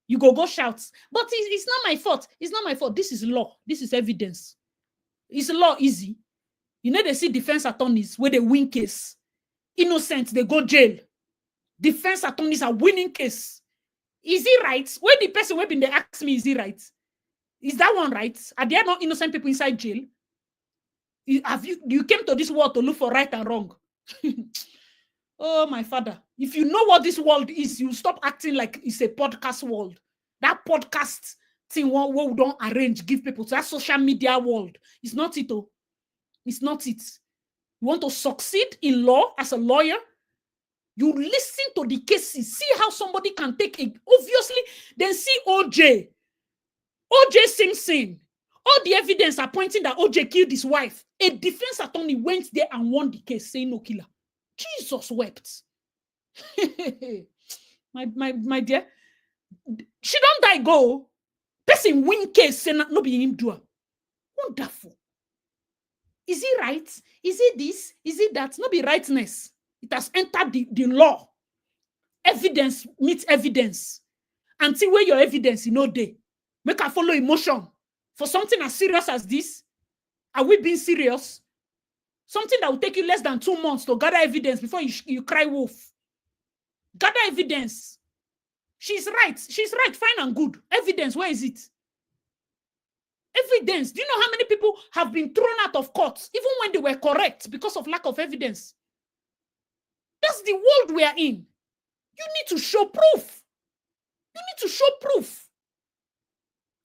S1: You go shout, but it's not my fault. It's not my fault. This is law. This is evidence. Is law easy? You know, they see defense attorneys where they win case. Innocent, they go jail. Defense attorneys are winning case. Is it right? When the person who been they ask me, is it right? Is that one right? Are there not innocent people inside jail? You came to this world to look for right and wrong? Oh, my father. If you know what this world is, you stop acting like it's a podcast world. That podcast thing what we don't arrange, give people to that social media world. It's not it, though. It's not it. You want to succeed in law as a lawyer? You listen to the cases. See how somebody can take it. Obviously, then see OJ Simpson. All the evidence are pointing that OJ killed his wife. A defense attorney went there and won the case, saying no killer. Jesus wept. my dear, she don't die go. Person win case, say no be him do. Wonderful. Is it right? Is it this? Is it that? No be rightness. It has entered the law. Evidence meets evidence. Until where your evidence in no day. Make her follow emotion. For something as serious as this, are we being serious? Something that will take you less than 2 months to gather evidence before you cry wolf. Gather evidence. She's right. She's right. Fine and good. Evidence, where is it? Evidence. Do you know how many people have been thrown out of court, even when they were correct, because of lack of evidence? That's the world we are in. You need to show proof. You need to show proof.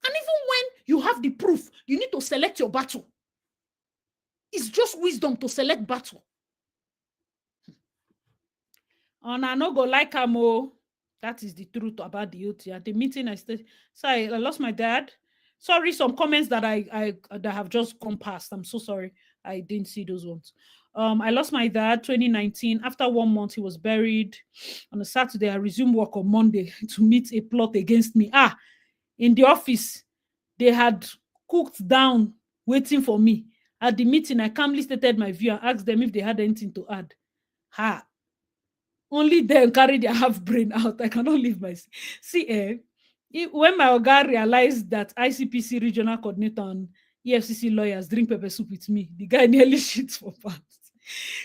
S1: And even when you have the proof, you need to select your battle. It's just wisdom to select battle. And I no go like Amo. That is the truth about the OT. At the meeting, I said, sorry, I lost my dad. Sorry, some comments that I that have just gone past. I'm so sorry. I didn't see those ones. I lost my dad 2019. After 1 month, he was buried. On a Saturday, I resumed work on Monday to meet a plot against me. In the office, they had cooked down, waiting for me. At the meeting, I calmly stated my view and asked them if they had anything to add. Only them carry their half brain out. I cannot leave my... See, when my Oga realized that ICPC regional coordinator and EFCC lawyers drink pepper soup with me, the guy nearly shits for pants.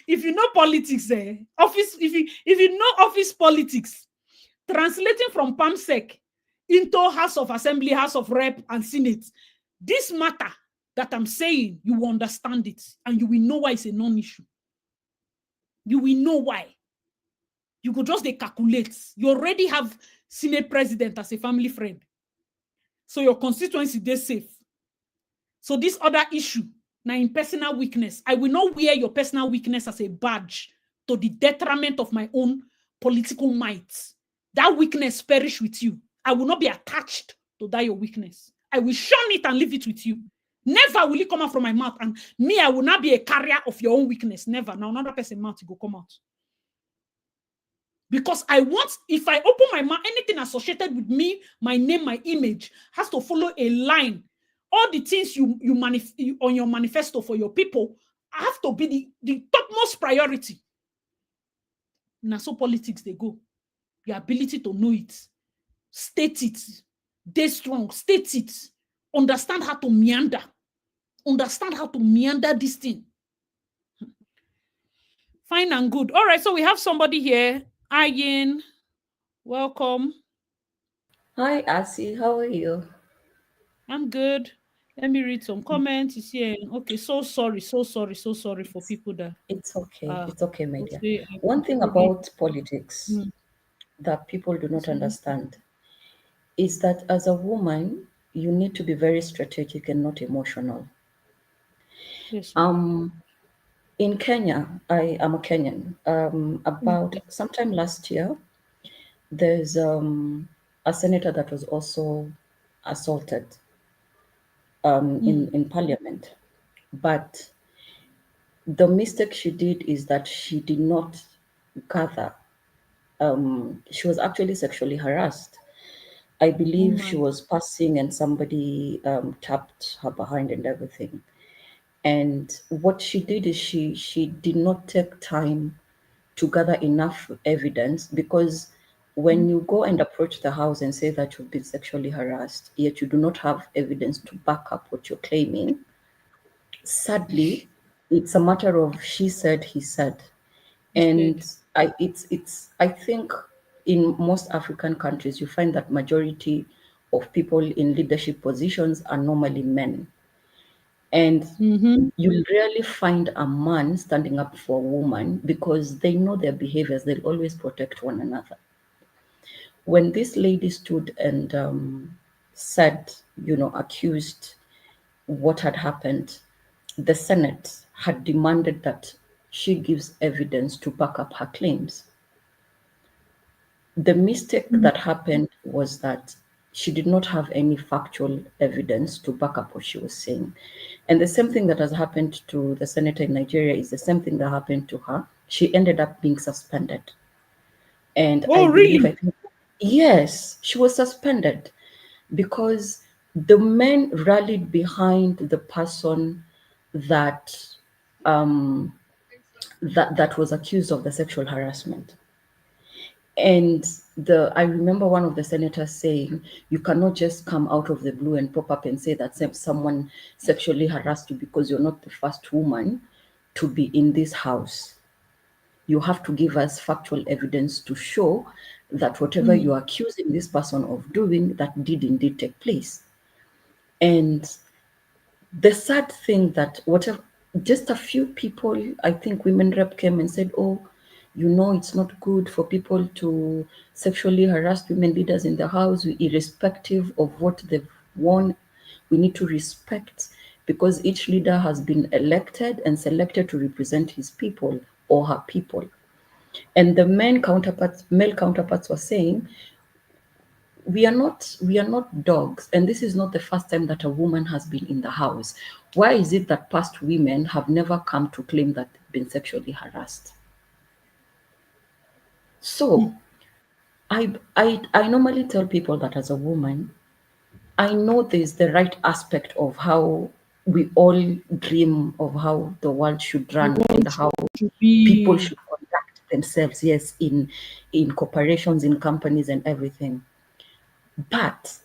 S1: If you know politics, office, if you know office politics, translating from PAMSEC into House of Assembly, House of Rep, and Senate, this matter that I'm saying, you will understand it, and you will know why it's a non-issue. You will know why. You could just calculate. You already have Senate president as a family friend. So your constituency, they're safe. So this other issue, now in personal weakness, I will not wear your personal weakness as a badge to the detriment of my own political might. That weakness perish with you. I will not be attached to that your weakness. I will shun it and leave it with you. Never will it come out from my mouth. And me, I will not be a carrier of your own weakness. Never. Now another person's mouth will come out. Because I want, if I open my mouth, anything associated with me, my name, my image, has to follow a line. All the things you on your manifesto for your people have to be the topmost priority. Now, so politics, they go. Your ability to know it, state it, stay strong, state it, understand how to meander. Understand how to meander this thing. Fine and good. All right, so we have somebody here. Ayin, welcome.
S2: Hi, Asi. How are you?
S1: I'm good. Let me read some comments. You see, okay, so sorry for people that
S2: It's okay. It's okay, my dear.
S1: say
S2: One thing
S1: really.
S2: about politics
S1: Mm,
S2: that people do not
S1: mm,
S2: understand is that as a woman, you need to be very strategic and not emotional.
S1: yes, ma'am.
S2: Um, in Kenya, I am a Kenyan. About
S1: Okay.
S2: sometime last year, there's a senator that was also assaulted
S1: Mm,
S2: in parliament. But the mistake she did is that she did not gather. She was actually sexually harassed. I
S1: Oh
S2: believe she
S1: my.
S2: was passing and somebody tapped her behind and everything. And what she did is she did not take time to gather enough evidence, because when you go and approach the house and say that you've been sexually harassed, yet you do not have evidence to back up what you're claiming, sadly, it's a matter of she said, he said.
S1: Instead.
S2: And I think in most African countries, you find that majority of people in leadership positions are normally men. And
S1: Mm-hmm.
S2: you'll rarely find a man standing up for a woman because they know their behaviors. They'll always protect one another. When this lady stood and said, accused what had happened, the Senate had demanded that she gives evidence to back up her claims. The mistake that happened was that she did not have any factual evidence to back up what she was saying. And the same thing that has happened to the senator in Nigeria is the same thing that happened to her. She ended up being suspended. And I
S1: Oh,
S2: believe, I
S1: really?
S2: think, yes, she was suspended because the men rallied behind the person that that was accused of the sexual harassment. And I remember one of the senators saying, you cannot just come out of the blue and pop up and say that someone sexually harassed you because you're not the first woman to be in this house. You have to give us factual evidence to show that whatever
S1: Mm.
S2: you're accusing this person of doing, that did indeed take place. And the sad thing that whatever, just a few people, I think women rep came and said, oh, it's not good for people to sexually harass women leaders in the house, irrespective of what they've won. We need to respect, because each leader has been elected and selected to represent his people or her people. And the male counterparts were saying, we are not dogs, and this is not the first time that a woman has been in the house. Why is it that past women have never come to claim that they've been sexually harassed? So I normally tell people that as a woman, I know there's the right aspect of how we all dream of how the world should
S1: You
S2: run and
S1: want
S2: how
S1: to
S2: people
S1: be.
S2: should conduct themselves, yes, in corporations, in companies and everything. But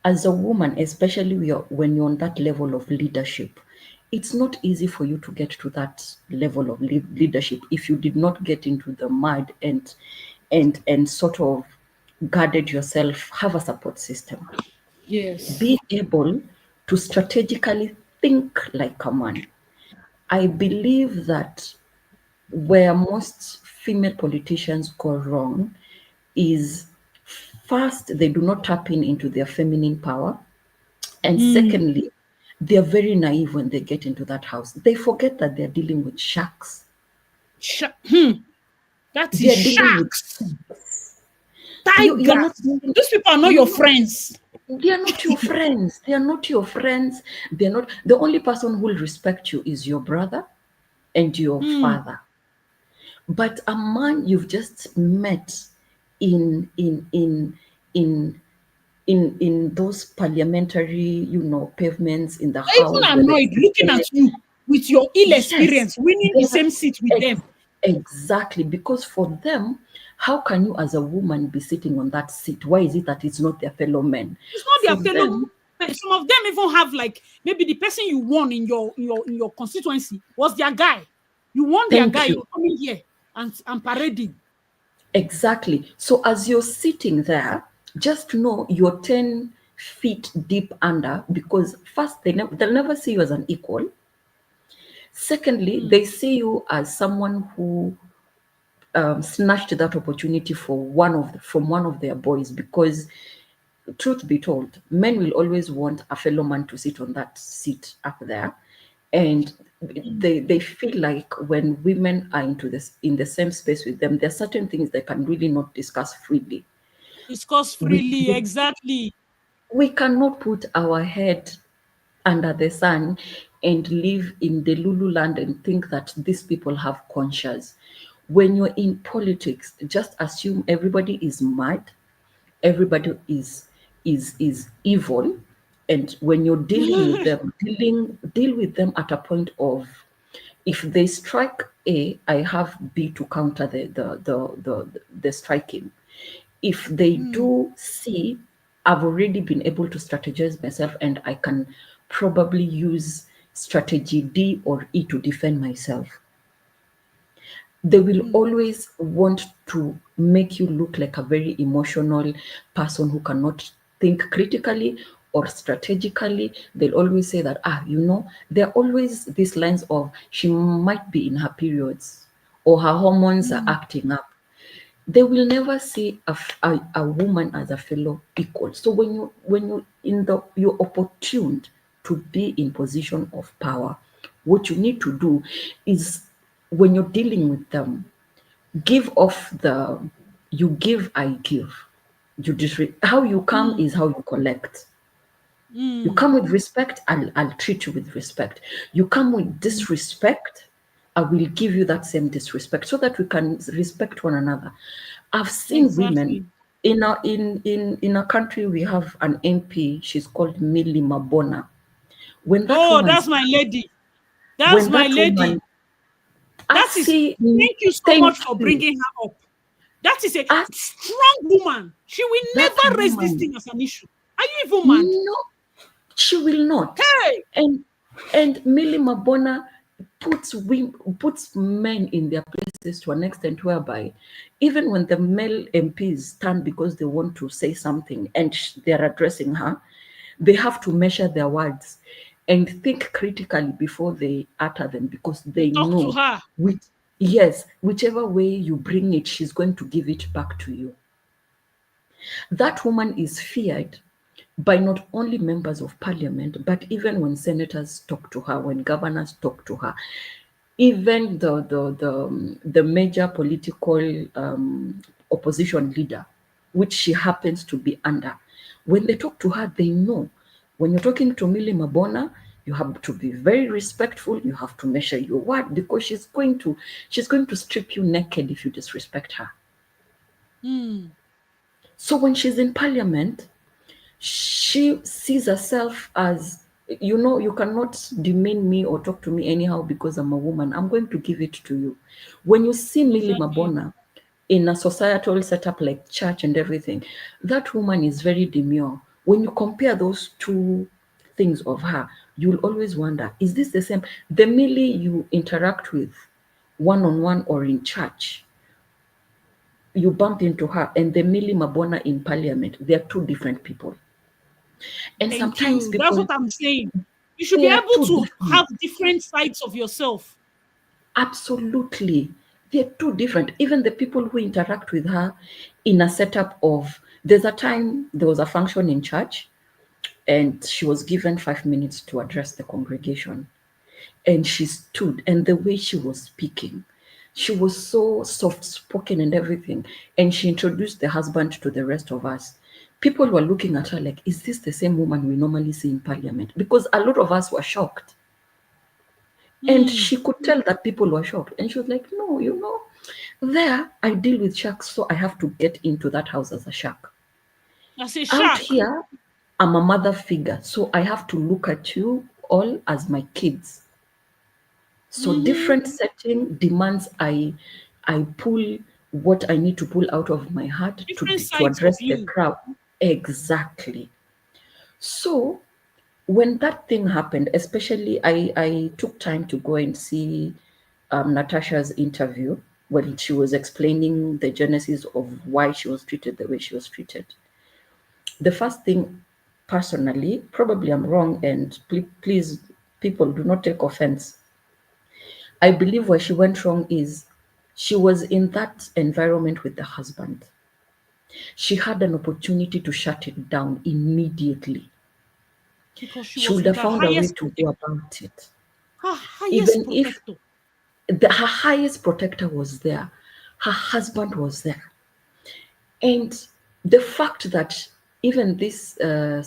S2: as a woman, especially when you're on that level of leadership, it's not easy for you to get to that level of leadership if you did not get into the mud and sort of guarded yourself, have a support system,
S1: Yes.
S2: be able to strategically think like a man. I believe that where most female politicians go wrong is, first, they do not tap into their feminine power. And
S1: Mm.
S2: secondly, they're very naive when they get into that house. They forget that they're dealing with sharks.
S1: Hmm. That is
S2: They're dealing with,
S1: sharks.
S2: you're not
S1: Tigers.
S2: dealing,
S1: Those people are not
S2: you're
S1: your
S2: not,
S1: friends.
S2: they are not your friends. They are not your friends. They're not, the only person who will respect you is your brother and your
S1: Hmm.
S2: father. But a man you've just met in in in in in those parliamentary, pavements in the
S1: They're
S2: house
S1: even
S2: where the
S1: annoyed looking at
S2: Senate.
S1: you with your ill
S2: Yes,
S1: experience winning the
S2: they're
S1: same seat with
S2: ex-
S1: them.
S2: exactly, because for them, how can you as a woman be sitting on that seat? Why is it that it's not their fellow men?
S1: It's not
S2: For
S1: their fellow
S2: them,
S1: men. Some of them even have like maybe the person you won in your constituency was their guy. You won their guy,
S2: thank
S1: you're
S2: you.
S1: coming here and parading.
S2: Exactly. So as you're sitting there, just know you're 10 feet deep under, because first, they'll never see you as an equal. Secondly,
S1: Mm.
S2: they see you as someone who snatched that opportunity from one of their boys, because truth be told, men will always want a fellow man to sit on that seat up there. And they feel like when women are into this in the same space with them, there are certain things they can really not discuss freely.
S1: Discuss
S2: We,
S1: freely,
S2: we,
S1: exactly.
S2: we cannot put our head under the sun and live in the Lulu land and think that these people have conscience. when you're in politics, just assume everybody is mad, everybody is evil, and when you're dealing with them, deal with them at a point of, if they strike A, I have B to counter the striking. If they do C, I've already been able to strategize myself, and I can probably use strategy D or E to defend myself. They will always want to make you look like a very emotional person who cannot think critically or strategically. They'll always say that, there are always these lines of, she might be in her periods or her hormones are acting up. They will never see a woman as a fellow equal. So when you're opportuned to be in position of power, what you need to do is, when you're dealing with them, give off the you give, I give. How you come is how you collect. You come with respect, I'll treat you with respect. You come with disrespect, I will give you that same disrespect, so that we can respect one another. I've seen women
S1: Exactly.
S2: in a country, we have an MP, she's called Millie Mabona. When that
S1: Oh,
S2: woman
S1: that's my lady. That's
S2: when
S1: my
S2: that woman
S1: lady. That is, thank you so
S2: thank
S1: much for
S2: you.
S1: bringing her up. That is a
S2: Ask
S1: strong woman. She will
S2: that
S1: never raise this
S2: woman.
S1: thing as an issue. Are you even mad?
S2: No, she will not.
S1: Hey!
S2: And Millie Mabona puts men in their places to an extent whereby, even when the male MPs stand because they want to say something and they're addressing her, they have to measure their words and think critically before they utter them, because
S1: They
S2: they
S1: talk to
S2: know,
S1: her.
S2: whichever way you bring it, she's going to give it back to you. That woman is feared by not only members of parliament, but even when senators talk to her, when governors talk to her, even the major political opposition leader, which she happens to be under, when they talk to her, they know, when you're talking to Millie Mabona, you have to be very respectful. You have to measure your word, because she's going to strip you naked if you disrespect her. So when she's in parliament, she sees herself as, you cannot demean me or talk to me anyhow because I'm a woman. I'm going to give it to you. When you see Millie
S1: Exactly.
S2: Mabona in a societal setup like church and everything, that woman is very demure. When you compare those two things of her, you'll always wonder, is this the same? The Millie you interact with one on one or in church, you bump into her, and the Millie Mabona in parliament, they're two different people. And
S1: Thank
S2: sometimes
S1: you. That's
S2: people,
S1: what I'm saying. You should be
S2: they are
S1: able
S2: two
S1: to
S2: different.
S1: have different sides of yourself.
S2: Absolutely. They're two different. Even the people who interact with her in a setup of, there's a time there was a function in church, and she was given 5 minutes to address the congregation. And she stood, and the way she was speaking, she was so soft spoken and everything. And she introduced the husband to the rest of us. People were looking at her like, is this the same woman we normally see in parliament? Because a lot of us were shocked. And
S1: Hmm.
S2: she could tell that people were shocked. And she was like, no, there I deal with sharks, so I have to get into that house as a shark.
S1: As a
S2: Out
S1: shark.
S2: here, I'm a mother figure, so I have to look at you all as my kids. So
S1: Mm-hmm.
S2: different setting demands I pull what I need to pull out of my heart
S1: Different
S2: to
S1: sides of
S2: address the
S1: you.
S2: crowd. Exactly. So when that thing happened, especially, I took time to go and see Natasha's interview when she was explaining the genesis of why she was treated the way she was treated. The first thing, personally, probably I'm wrong, and please, people, do not take offense. I believe where she went wrong is, she was in that environment with the husband. She had an opportunity to shut it down immediately.
S1: Because she
S2: She
S1: was
S2: would
S1: with
S2: have
S1: her
S2: found a way
S1: highest
S2: to go
S1: protector.
S2: about it.
S1: Her highest
S2: Even if
S1: protector.
S2: her highest protector was there, her husband was there. And the fact that even this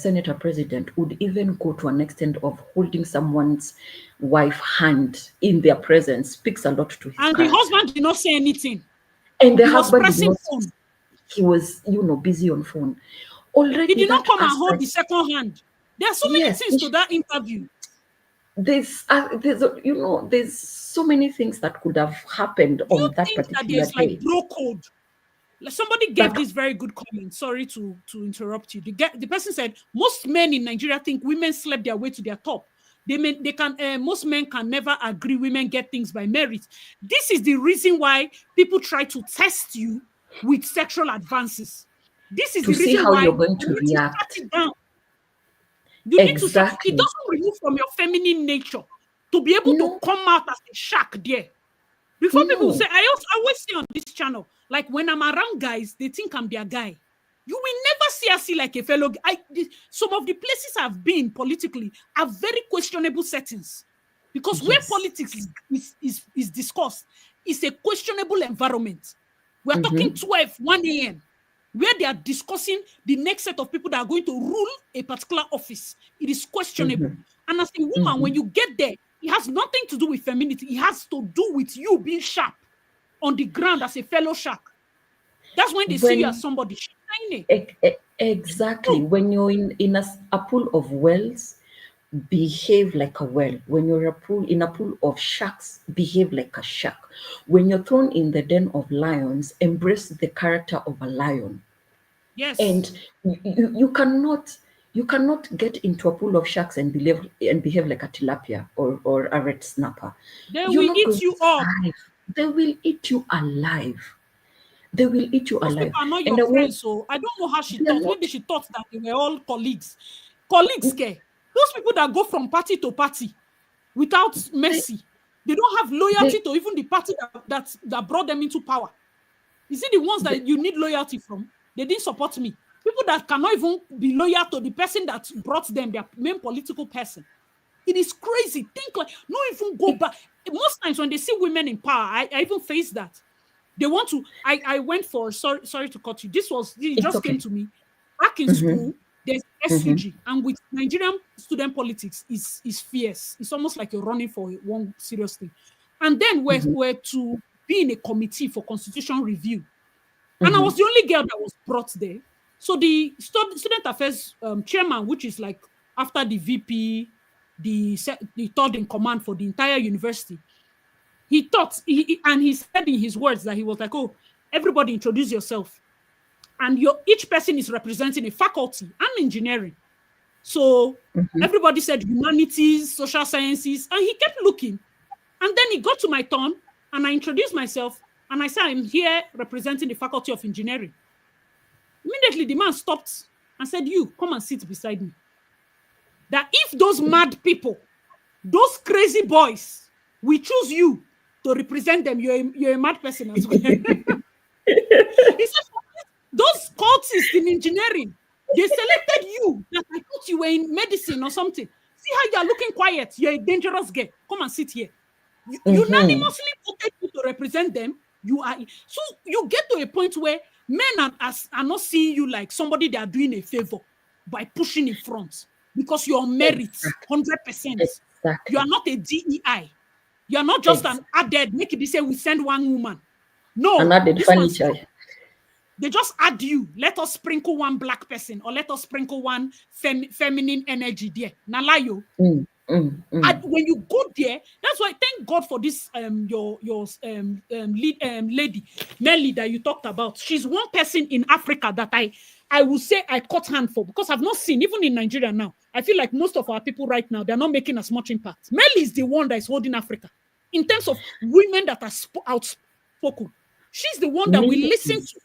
S2: senator president would even go to an extent of holding someone's wife hand in their presence. Speaks a lot to his
S1: And the
S2: character.
S1: husband did not say anything.
S2: And the
S1: He was
S2: husband did
S1: pressing
S2: not.
S1: phone.
S2: He was, busy on phone.
S1: He
S2: Already
S1: did not
S2: that
S1: come and hold the
S2: aspect.
S1: second hand. There are so many
S2: Yes,
S1: things to that interview.
S2: there's so many things that could have happened
S1: Do you
S2: on that
S1: think that
S2: particular
S1: there's like
S2: day.
S1: bro code? Like somebody gave
S2: That
S1: this very good comment. Sorry to interrupt you. The person said most men in Nigeria think women slept their way to their top. Most men can never agree women get things by merit. This is the reason why people try to test you with sexual advances. This is
S2: to
S1: the
S2: see
S1: reason
S2: how
S1: why
S2: you're going
S1: you
S2: to
S1: need to shut
S2: react.
S1: it down. You need to shut it.
S2: Exactly.
S1: Doesn't remove from your feminine nature to be able to
S2: No,
S1: come out as a shark there. Before people
S2: no.
S1: say, I always say on this channel, like when I'm around guys, they think I'm their guy. You will never see us like a fellow. Some of the places I've been politically are very questionable settings, because where
S2: Yes.
S1: politics is discussed, it's a questionable environment. We are talking
S2: Mm-hmm.
S1: 1 a.m., where they are discussing the next set of people that are going to rule a particular office. It is questionable.
S2: Mm-hmm.
S1: And as a woman, when
S2: Mm-hmm.
S1: you get there, it has nothing to do with femininity. It has to do with you being sharp on the ground as a fellow shark. That's when they see you as
S2: When
S1: somebody shiny.
S2: exactly,
S1: No,
S2: when you're in a pool of whales, behave like a whale. When you're in a pool of sharks, behave like a shark. When you're thrown in the den of lions, embrace the character of a lion.
S1: yes,
S2: And you cannot get into a pool of sharks and behave like a tilapia or a red snapper.
S1: they
S2: You're
S1: will
S2: not
S1: eat
S2: going
S1: you
S2: to
S1: up.
S2: survive. They will eat you alive. They will eat you
S1: Those
S2: alive.
S1: people are not your
S2: And I won't.
S1: friends, so I don't know how she
S2: They're
S1: thought.
S2: not.
S1: Maybe she thought that they were all colleagues. Colleagues, care. Those people that go from party to party without
S2: They,
S1: mercy, they don't have
S2: they,
S1: loyalty to even the party that brought them into power. Is it the ones
S2: they,
S1: that you need loyalty from? They didn't support me. People that cannot even be loyal to the person that brought them, their main political person. It is crazy. Think like, not even go back. Most times when they see women in power, I even face that. They want to. I went for sorry to cut you. It
S2: it's
S1: just came
S2: okay.
S1: to me. Back in
S2: Mm-hmm.
S1: school, there's
S2: Mm-hmm.
S1: SUG, and with Nigerian student politics is fierce. It's almost like you're running for one serious thing. And then
S2: Mm-hmm.
S1: we're to be in a committee for constitution review, and I
S2: Mm-hmm.
S1: was the only girl that was brought there. So the student affairs chairman, which is like after the VP, the third in command for the entire university, he thought, and he said in his words that he was like, "Oh, everybody introduce yourself, and each person is representing a faculty and engineering." So
S2: Mm-hmm.
S1: everybody said humanities, social sciences, and he kept looking. And then it got to my turn, and I introduced myself, and I said, "I'm here representing the faculty of engineering." Immediately, the man stopped and said, "You come and sit beside me." That if those mad people, those crazy boys, we choose you to represent them, you're a mad person as well. He said, those cultists in engineering, they selected you that I thought you were in medicine or something. See how you're looking quiet. You're a dangerous girl. Come and sit here.
S2: Mm-hmm.
S1: Unanimously voted you to represent them. So you get to a point where men are not seeing you like somebody they are doing a favor by pushing in front, because you're on merit
S2: Exactly.
S1: 100%. You are
S2: Exactly.
S1: not a DEI. You are not just an
S2: Exactly.
S1: added. Make it be say we send one woman. No,
S2: Added
S1: this one's
S2: furniture.
S1: they just add you. Let us sprinkle one black person, or let us sprinkle one feminine energy there. Nalayo.
S2: Mm, mm,
S1: And
S2: mm.
S1: when you go there, that's why thank God for this your lead lady, Melly, that you talked about. She's one person in Africa that I will say I cut hand for, because I've not seen, even in Nigeria now. I feel like most of our people right now, they're not making as much impact. Melly is the one that is holding Africa in terms of women that are outspoken. She's the one that we
S2: Millie
S1: listen
S2: is
S1: to.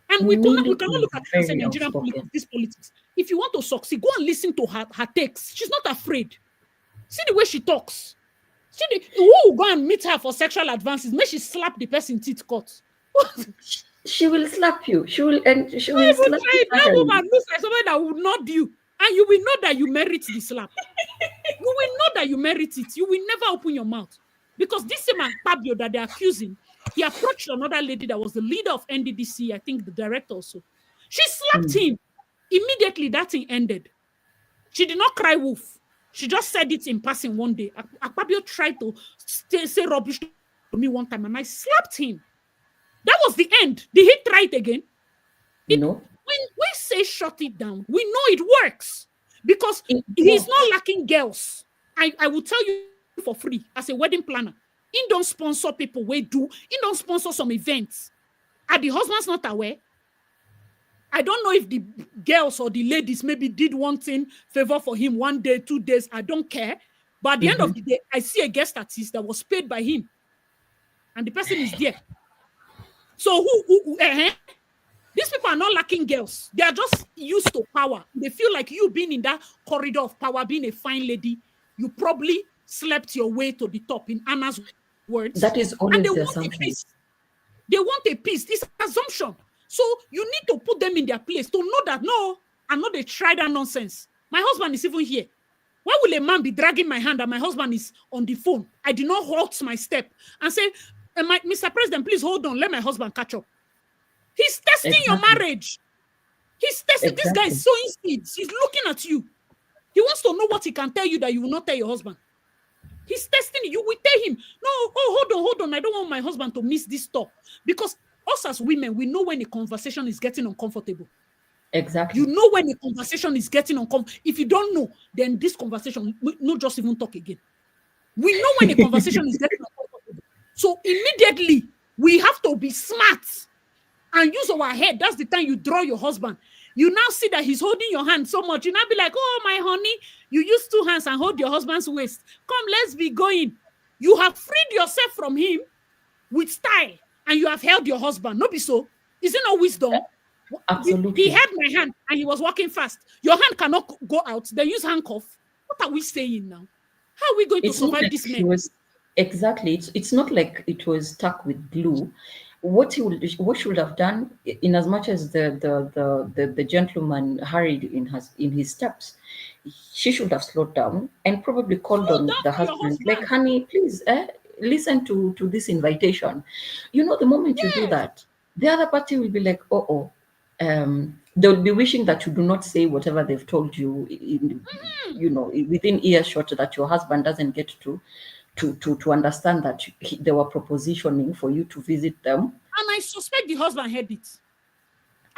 S1: And we
S2: Millie
S1: cannot
S2: is
S1: look at it and say
S2: very
S1: Nigerian
S2: outspoken.
S1: politics, this politics. If you want to succeed, go and listen to her takes. She's not afraid. See the way she talks. See who will go and meet her for sexual advances? May she slap the person teeth cut.
S2: She will slap you. She will
S1: Even
S2: slap you
S1: try. That
S2: thoroughly.
S1: woman looks like somebody that would not you, and you will know that you merit the slap. You will know that you merit it. You will never open your mouth, because this man Fabio that they're accusing, he approached another lady that was the leader of NDDC, I think the director also. She slapped
S2: Mm.
S1: him. Immediately that thing ended. She did not cry wolf. She just said it in passing one day. Akpabio tried to say rubbish to me one time and I slapped him. That was the end. Did he try it again?
S2: No,
S1: When we say shut it down, we know it works because
S2: it
S1: he's not
S2: works.
S1: lacking girls. I will tell you for free as a wedding planner. He don't sponsor people where he don't sponsor some events. Are the husbands not aware? I don't know if the girls or the ladies maybe did one thing favor for him 1 day, 2 days. I don't care. But at the end of
S2: Mhm.
S1: the day, I see a guest artist that was paid by him, and the person is there. So these people are not lacking girls. They are just used to power. They feel like you being in that corridor of power, being a fine lady, you probably slept your way to the top, in Anna's words,
S2: That
S1: and
S2: is
S1: they want
S2: always
S1: a
S2: the
S1: peace.
S2: assumption.
S1: They want a peace. It's assumption. So you need to put them in their place to know that no, I'm not a try that nonsense. My husband is even here. Why will a man be dragging my hand and my husband is on the phone? I did not halt my step and say, Mr. President, please hold on. Let my husband catch up. He's testing your
S2: Exactly.
S1: marriage. He's testing. This guy
S2: Exactly.
S1: is sowing seeds. He's looking at you. He wants to know what he can tell you that you will not tell your husband. He's testing you. We tell him, no, oh, hold on. I don't want my husband to miss this talk. Because us as women, we know when a conversation is getting uncomfortable. You
S2: Exactly.
S1: know when a conversation is getting uncomfortable. If you don't know, then this conversation, no just even talk again. We know when a conversation is getting uncomfortable. So immediately, we have to be smart and use our head. That's the time you draw your husband. You now see that he's holding your hand so much. You now be like, oh, my honey, you use 2 hands and hold your husband's waist. Come, let's be going. You have freed yourself from him with style and you have held your husband. No be so. Is it not wisdom? He
S2: Absolutely.
S1: held my hand and he was walking fast. Your hand cannot go out. Then use handcuff. What are we saying now? How are we going to
S2: It's not
S1: survive
S2: like
S1: this
S2: he
S1: man?
S2: was exactly. It's not like it was stuck with glue. What she would have done, in as much as the gentleman hurried in his steps, she should have slowed down and probably called
S1: Slow
S2: on
S1: down
S2: the
S1: for your
S2: husband, like,
S1: husband.
S2: honey, please, listen to this invitation. You know, the moment you do
S1: Yes.
S2: that, the other party will be like, they'll be wishing that you do not say whatever they've told you
S1: Mhm.
S2: within earshot, that your husband doesn't get to understand that they were propositioning for you to visit them.
S1: And I suspect the husband heard it.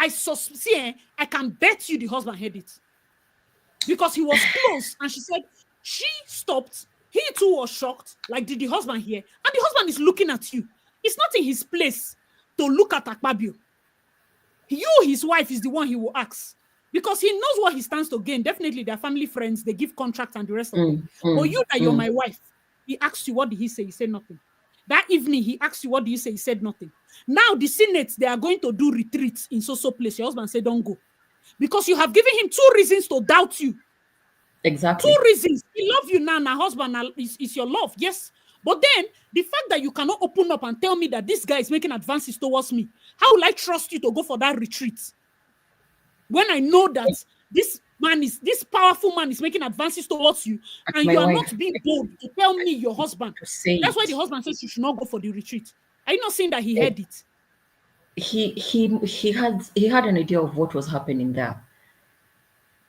S1: See, I can bet you the husband heard it because he was close and she said she stopped. He too was shocked. Like, did the husband hear? And the husband is looking at you. It's not in his place to look at Akpabio. You, his wife, is the one he will ask because he knows what he stands to gain. Definitely, they're family friends, they give contracts and the rest of it.
S2: Mm,
S1: But
S2: mm,
S1: you, that you're
S2: mm.
S1: my wife, he asked you, what did he say? He said nothing. That evening, he asked you, what do you say? He said nothing. Now, the Senate, they are going to do retreats in so place. Your husband said, don't go. Because you have given him 2 reasons to doubt you. Two
S2: Exactly.
S1: reasons. He love you now, now husband is your love, yes. But then the fact that you cannot open up and tell me that this guy is making advances towards me, how will I trust you to go for that retreat? When I know that this powerful man is making advances towards you, and
S2: My
S1: you are
S2: wife,
S1: not being bold to tell me your husband.
S2: to say
S1: That's why the
S2: it,
S1: husband says you should not go for the retreat. Are you not saying that he
S2: eh,
S1: heard it?
S2: he had an idea of what was happening there.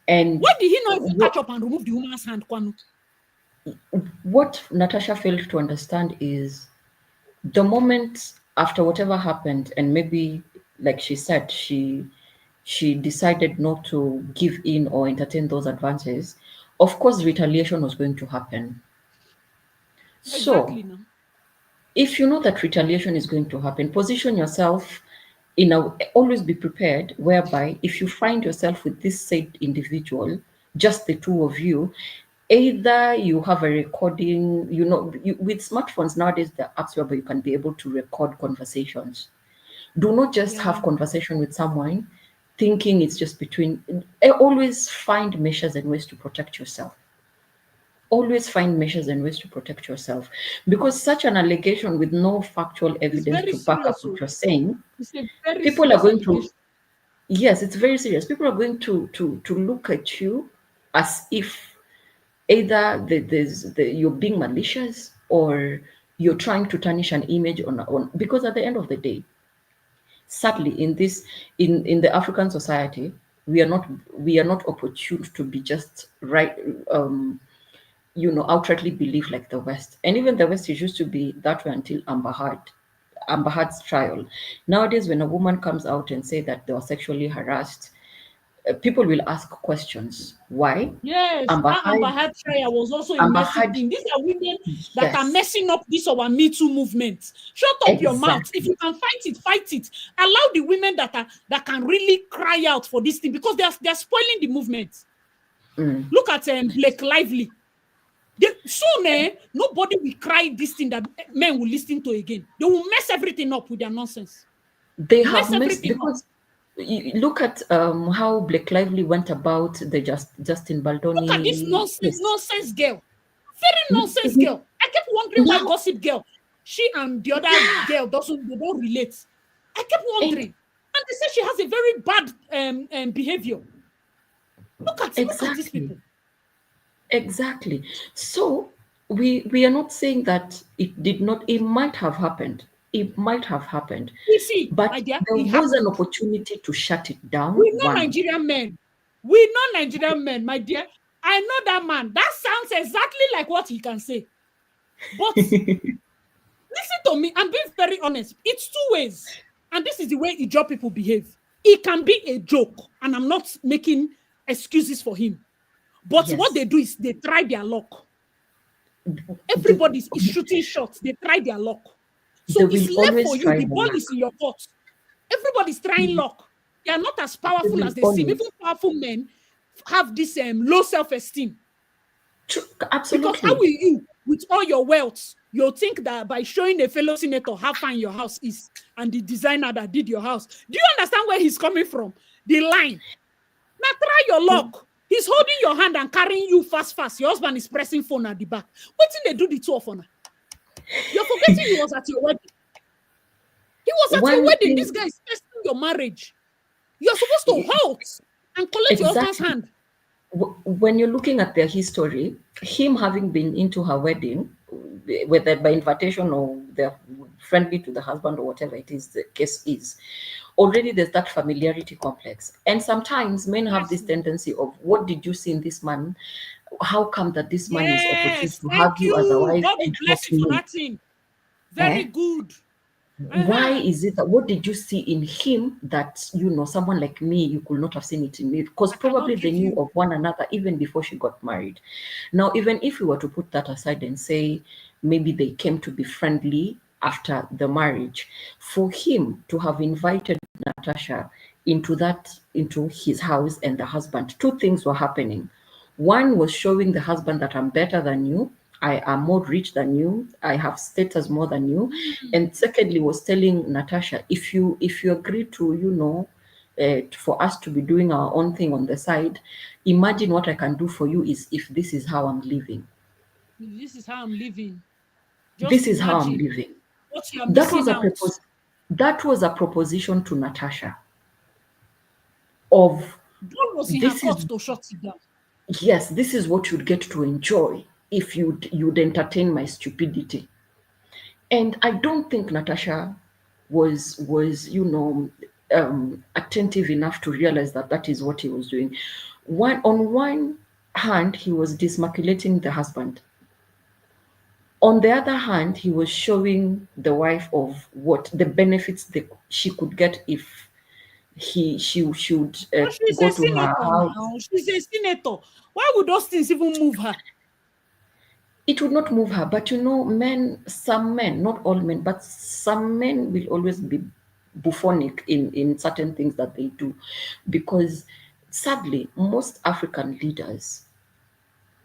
S2: And
S1: Why did he not even
S2: what
S1: catch up and remove the woman's hand, Kwanu?
S2: what Natasha failed to understand is, the moment after whatever happened, and maybe, like she said, she decided not to give in or entertain those advances, of course retaliation was going to happen. So
S1: Exactly now.
S2: if you know that retaliation is going to happen, position yourself always be prepared, whereby if you find yourself with this said individual, just the two of you, either you have a recording, with smartphones nowadays, there are apps whereby you can be able to record conversations. Do not just have
S1: Yeah.
S2: conversation with someone thinking it's just between. Always find measures and ways to protect yourself. Always find measures and ways to protect yourself, because such an allegation with no factual
S1: It's
S2: evidence
S1: very
S2: to back up
S1: serious.
S2: what
S1: Oh.
S2: you're saying,
S1: It's a very
S2: people are
S1: serious
S2: going to,
S1: allegation.
S2: yes, it's very serious. People are going to look at you as if either you're being malicious, or you're trying to tarnish an image on, because at the end of the day, sadly, in the African society, we are not opportune to be just right, outrightly believe like the West. And even the West, it used to be that way until Amber Heard's trial. Nowadays, when a woman comes out and say that they were sexually harassed, people will ask questions. Why?
S1: Yes,
S2: Amber
S1: that Amber
S2: Heard,
S1: Heard trial was also a
S2: Amber
S1: messy
S2: Heard,
S1: thing. These are women that are
S2: yes,
S1: messing up this our Me Too movement. Shut up your mouth. If
S2: exactly.
S1: you can fight it, fight it. Allow the women that can really cry out for this thing, because they're spoiling the movement.
S2: Mm.
S1: Look at Blake Lively. Soon, nobody will cry this thing that men will listen to again. They will mess everything up with their nonsense.
S2: They have
S1: Mess
S2: missed
S1: everything up.
S2: because look at how Blake Lively went about the Justin
S1: Look at this
S2: Baldoni
S1: nonsense,
S2: case.
S1: nonsense girl. Very nonsense girl. I kept wondering why
S2: Now,
S1: Gossip Girl, she and the other girl they don't relate. I kept
S2: and
S1: wondering. And they say she has a very bad behavior. Look at these
S2: exactly,
S1: people.
S2: exactly. So we are not saying that it did not. It might have happened. It might have happened,
S1: You see,
S2: but
S1: my dear,
S2: there
S1: it
S2: was an
S1: happened.
S2: opportunity to shut it down.
S1: We know
S2: One.
S1: Nigerian men. We know Nigerian men, my dear. I know that man. That sounds exactly like what he can say. But listen to me. I'm being very honest. It's two ways. And this is the way Ijaw people behave. It can be a joke, and I'm not making excuses for him. But what they
S2: Yes.
S1: do is they try their luck.
S2: The,
S1: Everybody is shooting shots. They try their luck.
S2: they
S1: So it's
S2: will
S1: left for
S2: always
S1: you.
S2: try
S1: The
S2: their
S1: ball
S2: luck.
S1: is in your court. Everybody's trying luck. They are not as
S2: They
S1: powerful
S2: will
S1: as they seem. Even
S2: always.
S1: powerful men have this low self-esteem.
S2: True,
S1: Because how
S2: absolutely.
S1: will you, with all your wealth, you'll think that by showing a fellow senator how fine your house is and the designer that did your house, do you understand where he's coming from? The line. Now try your luck. He's holding your hand and carrying you fast, fast. Your husband is pressing phone at the back. What did they do the two of honor? You're forgetting he was at your wedding. He was at your
S2: One
S1: wedding.
S2: thing,
S1: This guy is testing your marriage. You're supposed to halt and collect your husband's
S2: exactly.
S1: hand.
S2: When you're looking at their history, him having been into her wedding, whether by invitation or they're friendly to the husband or whatever it is the case is, already there's that familiarity complex. And sometimes men have
S1: Yes.
S2: this tendency of, what did you see in this man? How come that this man is opportune
S1: Yes.
S2: to have
S1: Thank
S2: you as a
S1: you.
S2: wife
S1: God will
S2: and not
S1: bless you for
S2: me?
S1: that thing. Very
S2: Eh?
S1: good.
S2: Why
S1: Uh-huh.
S2: is it that, what did you see in him that someone like me, you could not have seen it in me? Because
S1: I
S2: probably
S1: cannot
S2: they
S1: give
S2: knew
S1: you.
S2: of one another even before she got married. Now, even if we were to put that aside and say maybe they came to be friendly after the marriage, for him to have invited Natasha into his house and the husband, two things were happening. One was showing the husband that I'm better than you, I am more rich than you, I have status more than you. And secondly was telling Natasha, if you agree to, for us to be doing our own thing on the side, imagine what I can do for you is if this is how I'm living.
S1: This is how I'm living. Just
S2: This is how I'm
S1: imagine
S2: living.
S1: what you are
S2: That was
S1: missing
S2: a
S1: out.
S2: propos- that was a proposition to Natasha of,
S1: God was in her
S2: this
S1: court
S2: is,
S1: to shut it down.
S2: yes, this is what you'd get to enjoy if you'd entertain my stupidity. And I don't think Natasha was attentive enough to realize that that is what he was doing. On one hand, he was dismaculating the husband. On the other hand, he was showing the wife of what the benefits that she could get if he she should
S1: But she's
S2: go
S1: a
S2: to her
S1: senator
S2: house.
S1: now. She's a senator. Why would those things even move her?
S2: It would not move her, but some men, not all men, but some men will always be bufonic in certain things that they do, because sadly most African leaders,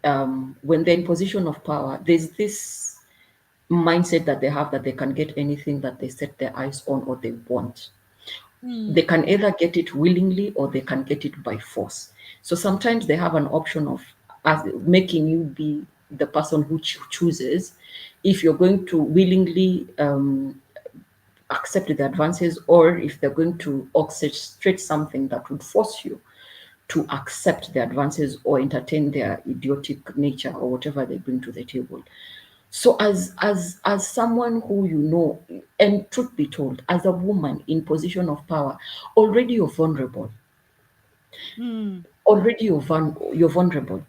S2: when they're in position of power, there's this mindset that they have that they can get anything that they set their eyes on or they want. They
S1: Hmm.
S2: can either get it willingly or they can get it by force. So sometimes they have an option of making you be the person who chooses if you're going to willingly accept the advances, or if they're going to orchestrate something that would force you to accept the advances or entertain their idiotic nature or whatever they bring to the table. So as someone who and truth be told, as a woman in position of power, already you're vulnerable. Already you're vulnerable.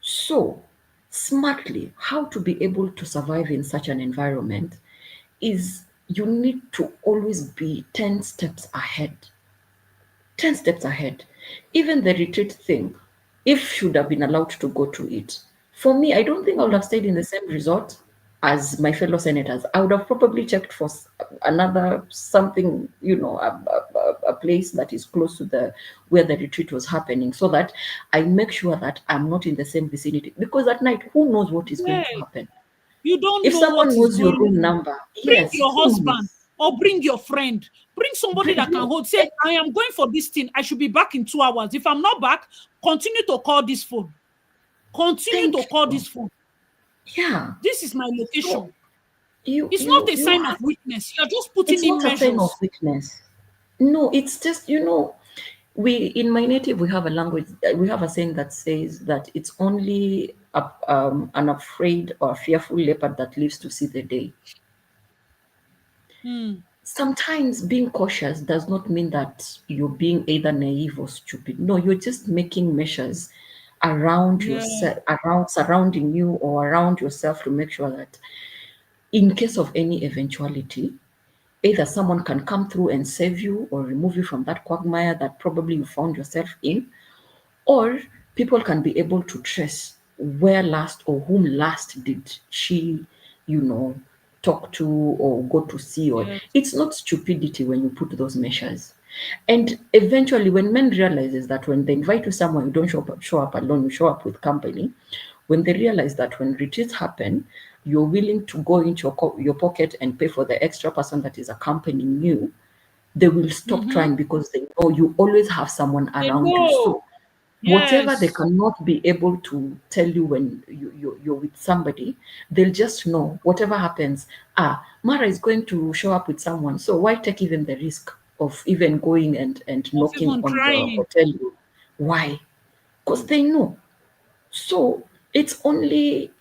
S2: So, smartly, how to be able to survive in such an environment is you need to always be 10 steps ahead. 10 steps ahead. Even the retreat thing, if should have been allowed to go to it. For me, I don't think I would have stayed in the same resort as my fellow senators. I would have probably checked for another something, a place that is close to the where the retreat was happening, so that I make sure that I'm not in the same vicinity. Because at night, who knows what is going
S1: Yeah.
S2: to happen?
S1: You don't
S2: If
S1: know what
S2: someone
S1: is
S2: knows your
S1: going
S2: room
S1: on.
S2: number,
S1: Bring
S2: yes,
S1: your
S2: who
S1: husband
S2: knows?
S1: or bring your friend. Bring somebody that can hold. Say, I am going for this thing. I should be back in 2 hours. If I'm not back, continue to call this phone. Continue to
S2: Thank
S1: call
S2: you.
S1: this phone.
S2: Yeah.
S1: This is my
S2: So
S1: location.
S2: you
S1: It's not
S2: you
S1: a
S2: you
S1: sign of
S2: have
S1: weakness. You're just putting
S2: it's
S1: in
S2: not a sign of
S1: measures.
S2: weakness. No, it's just, we in my native we have a language, we have a saying that says that it's only an afraid or a fearful leopard that lives to see the day. Sometimes being cautious does not mean that you're being either naive or stupid. No, you're just making measures around
S1: Yeah.
S2: yourself, around surrounding you or around yourself, to make sure that in case of any eventuality, either someone can come through and save you or remove you from that quagmire that probably you found yourself in, or people can be able to trace where last or whom last did she, you know, talk to or go to see. Or
S1: Yes.
S2: it's not stupidity when you put those measures. And eventually, when men realizes that when they invite you somewhere, you don't show up alone, you show up with company. When they realize that when retreats happen, you're willing to go into your pocket and pay for the extra person that is accompanying you, they will stop
S1: Mm-hmm.
S2: trying, because they know you always have someone
S1: They
S2: around you.
S1: know.
S2: So whatever they
S1: Yes.
S2: cannot be able to tell you when you're with somebody, they'll just know whatever happens. Mara is going to show up with someone, so why take even the risk of even going and
S1: Of
S2: knocking
S1: even
S2: on the
S1: trying.
S2: hotel room? Why? Because they know. So it's only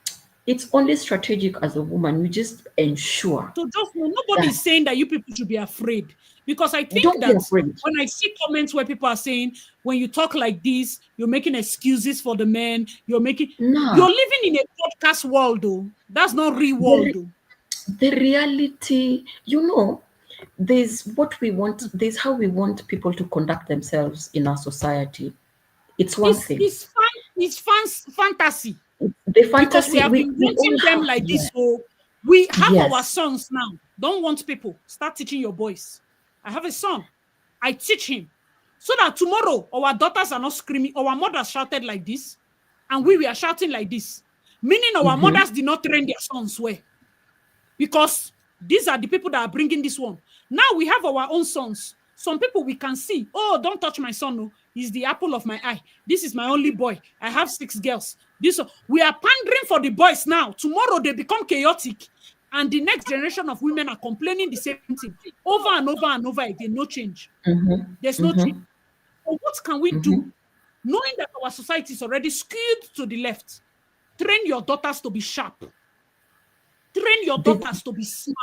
S2: strategic as a woman. You just ensure
S1: So just know, nobody
S2: that
S1: is saying that you people should be afraid. Because I think
S2: don't be
S1: that
S2: afraid.
S1: when I see comments where people are saying, when you talk like this, you're making excuses for the men, you're
S2: Nah,
S1: living in a podcast world, though. That's not real
S2: the,
S1: world,
S2: re-
S1: though.
S2: the reality, there's what we want, there's how we want people to conduct themselves in our society. It's one
S1: It's
S2: thing.
S1: it's fun, it's fantasy.
S2: The
S1: Because we
S2: fantasy,
S1: have been
S2: we all
S1: wanting them
S2: have,
S1: like
S2: yeah.
S1: this. So we have our
S2: Yes.
S1: sons now. Don't want people. Start teaching your boys. I have a son. I teach him. So that tomorrow our daughters are not screaming, our mothers shouted like this, and we were shouting like this. Meaning our
S2: Mm-hmm.
S1: mothers did not train their sons well. Because these are the people that are bringing this one. Now we have our own sons. Some people we can see, oh, don't touch my son. No, he's the apple of my eye. This is my only boy. I have 6 girls. We are pandering for the boys now. Tomorrow they become chaotic, and the next generation of women are complaining the same thing over and over and over again. No change.
S2: Mm-hmm.
S1: There's no change.
S2: Mm-hmm.
S1: So what can we do?
S2: Mm-hmm.
S1: Knowing that our society is already skewed to the left, train your daughters to be sharp. Train your
S2: The,
S1: daughters to be smart.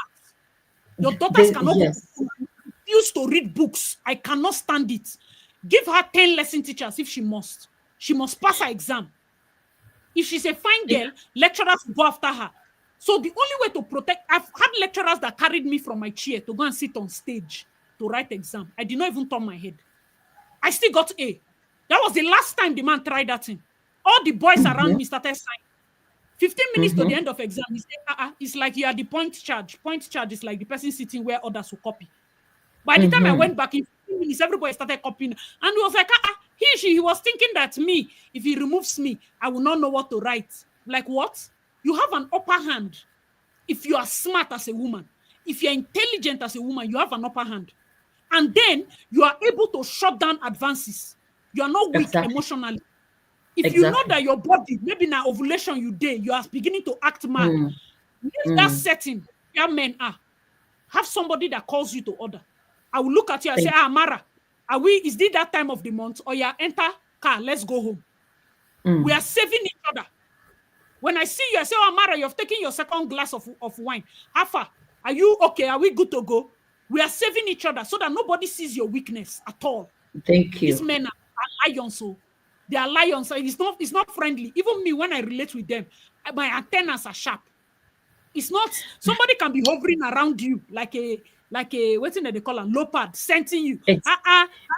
S1: Your daughters cannot go to
S2: yes.
S1: school and refuse to read books. I cannot stand it. Give her 10 lesson teachers if she must. She must pass her exam. If she's a fine
S2: It,
S1: girl, lecturers will go after her. So the only way to protect, I've had lecturers that carried me from my chair to go and sit on stage to write exam. I did not even turn my head. I still got A. That was the last time the man tried that thing. All the boys around
S2: mm-hmm.
S1: me started signing. 15 minutes to the
S2: Mm-hmm.
S1: end of exam, he said, it's like you are the point charge. Point charge is like the person sitting where others will copy. By the time I
S2: Mm-hmm.
S1: went back in 15 minutes, everybody started copying. And he was like, he was thinking that me, if he removes me, I will not know what to write. Like, what? You have an upper hand. If you are smart as a woman, if you're intelligent as a woman, you have an upper hand. And then you are able to shut down advances. You are not weak
S2: Exactly.
S1: emotionally. If you know
S2: Exactly.
S1: that your body, maybe now ovulation you did, you are beginning to act mad,
S2: Mm.
S1: leave that
S2: Mm.
S1: setting where men are. Have somebody that calls you to order. I will look at you and say,
S2: Thank
S1: Mara, is this that time of the month? Or yeah, enter car, let's go home. We
S2: mm.
S1: are saving each other. When I see you, I say, Mara, you've taken your second glass of wine. How far? Are you okay? Are we good to go? We are saving each other so that nobody sees your weakness at all.
S2: Thank
S1: These
S2: you.
S1: men are lions. So they are lions. So it's not friendly. Even me, when I relate with them, my antennas are sharp. It's not, somebody can be hovering around you like a what's in they call a leopard, sensing you. As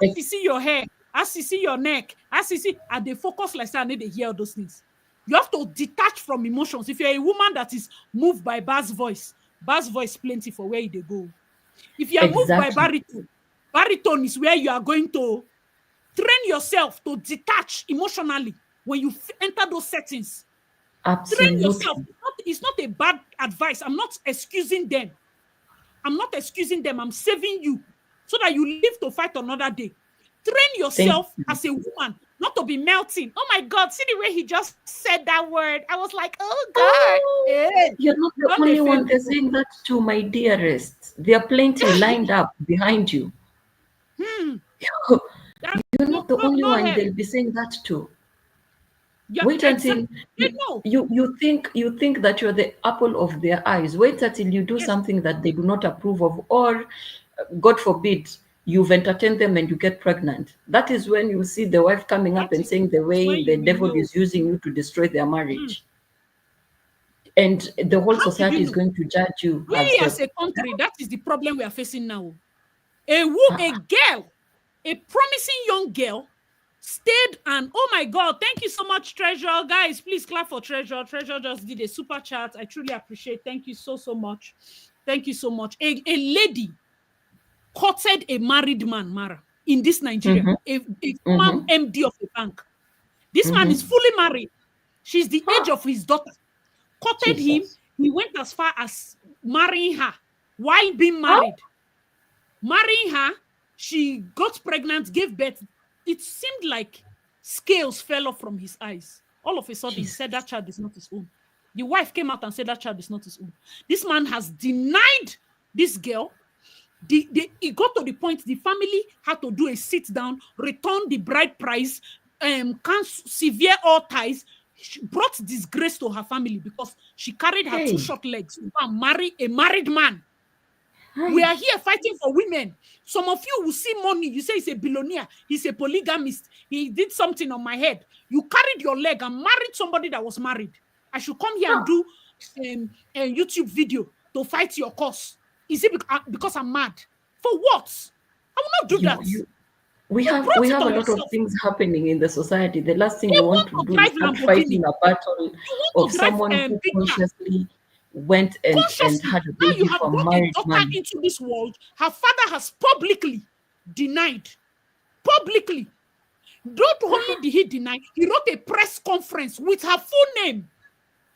S1: you see your hair, as you see your neck, as you see, and they focus like that, and they hear all those things. You have to detach from emotions. If you're a woman that is moved by bass voice plenty for where they go. If you are moved by baritone is where you are going to train yourself to detach emotionally when you enter those settings.
S2: Absolutely.
S1: Train yourself. It's not a bad advice. I'm not excusing them. I'm saving you so that you live to fight another day. Train yourself as a woman not to be melting. Oh my God, see the way he just said that word. I was like, oh God.
S2: Hey, you're not the only one they're saying that to, my dearest. There are plenty lined up behind you. You're not the only one they'll be saying that to. Yeah, wait until you think that you're the apple of their eyes. Wait until you do something that they do not approve of, or God forbid, you've entertained them and you get pregnant. That is when you see the wife coming up and saying the way the devil is using you to destroy their marriage. And the whole society is going to judge you.
S1: We as a country, that is the problem we are facing now. A girl, a promising young girl, stayed and oh my God, thank you so much, Treasure. Guys, please clap for Treasure. Treasure just did a super chat. I truly appreciate. Thank you so much. Thank you so much. A lady courted a married man, Mara, in this Nigeria, a former MD of a bank. This man is fully married. She's the age of his daughter. Courted him. He went as far as marrying her while being married. Marrying her, she got pregnant, gave birth. It seemed like scales fell off from his eyes. All of a sudden, he said that child is not his own. The wife came out and said that child is not his own. This man has denied this girl. It got to the point the family had to do a sit down, return the bride price, severe all ties. She brought disgrace to her family because she carried her two short legs to go and marry a married man. We are here fighting for women. Some of you will see money. You say he's a billionaire. He's a polygamist. He did something on my head. You carried your leg and married somebody that was married. I should come here and do a YouTube video to fight your cause. Is it because I'm mad? For what? I will not do that.
S2: We have a lot of things happening in the society. The last thing you want to do is start fighting a battle of someone who consciously went and had a baby from a married man.
S1: Into this world, her father has publicly denied. Publicly. Not only did he deny, he wrote a press conference with her full name.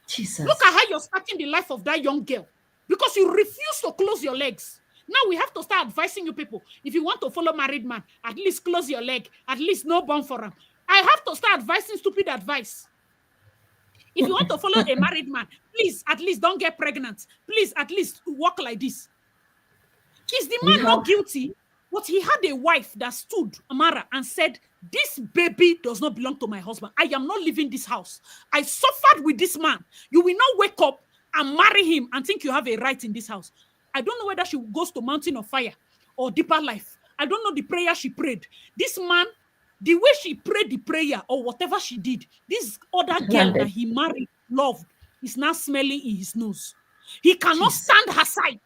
S2: Jesus.
S1: Look at how you're starting the life of that young girl. Because you refuse to close your legs. Now we have to start advising you people. If you want to follow married man, at least close your leg. At least no born for him. I have to start advising stupid advice. If you want to follow a married man, please, at least don't get pregnant. Please, at least walk like this. Is the man not guilty? But he had a wife that stood, Amara, and said, this baby does not belong to my husband. I am not leaving this house. I suffered with this man. You will not wake up and marry him and think you have a right in this house. I don't know whether she goes to Mountain of Fire or Deeper Life. I don't know the prayer she prayed. This man, the way she prayed the prayer or whatever she did, this other girl that he married, loved, is now smelling in his nose. He cannot stand her sight.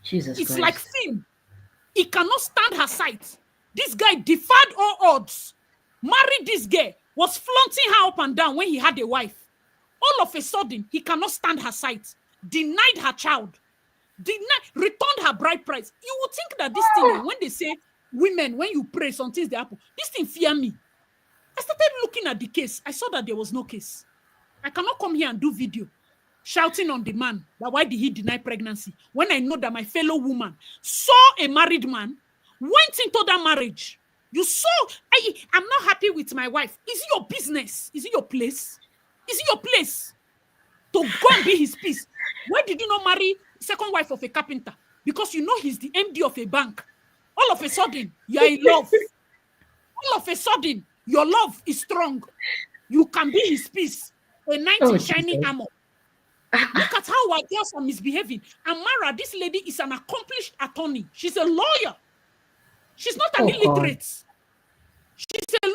S2: Jesus
S1: It's
S2: Christ.
S1: like film. He cannot stand her sight. This guy defied all odds. Married this girl, was flaunting her up and down when he had a wife. All of a sudden, he cannot stand her sight. Denied her child. Returned her bride price. You would think that this thing, when they say women, when you pray, some things they happen, this thing fear me. I started looking at the case. I saw that there was no case. I cannot come here and do video shouting on the man that why did he deny pregnancy when I know that my fellow woman saw a married man, went into that marriage. You saw, I'm not happy with my wife. Is it your business? Is it your place? Is it your place to go and be his peace? Why did you not marry second wife of a carpenter? Because you know he's the MD of a bank. All of a sudden, you're in love. All of a sudden, your love is strong. You can be his peace. A knight in shining armor. Look at how our girls are misbehaving. And Mara, this lady is an accomplished attorney. She's a lawyer. She's not an illiterate. She's a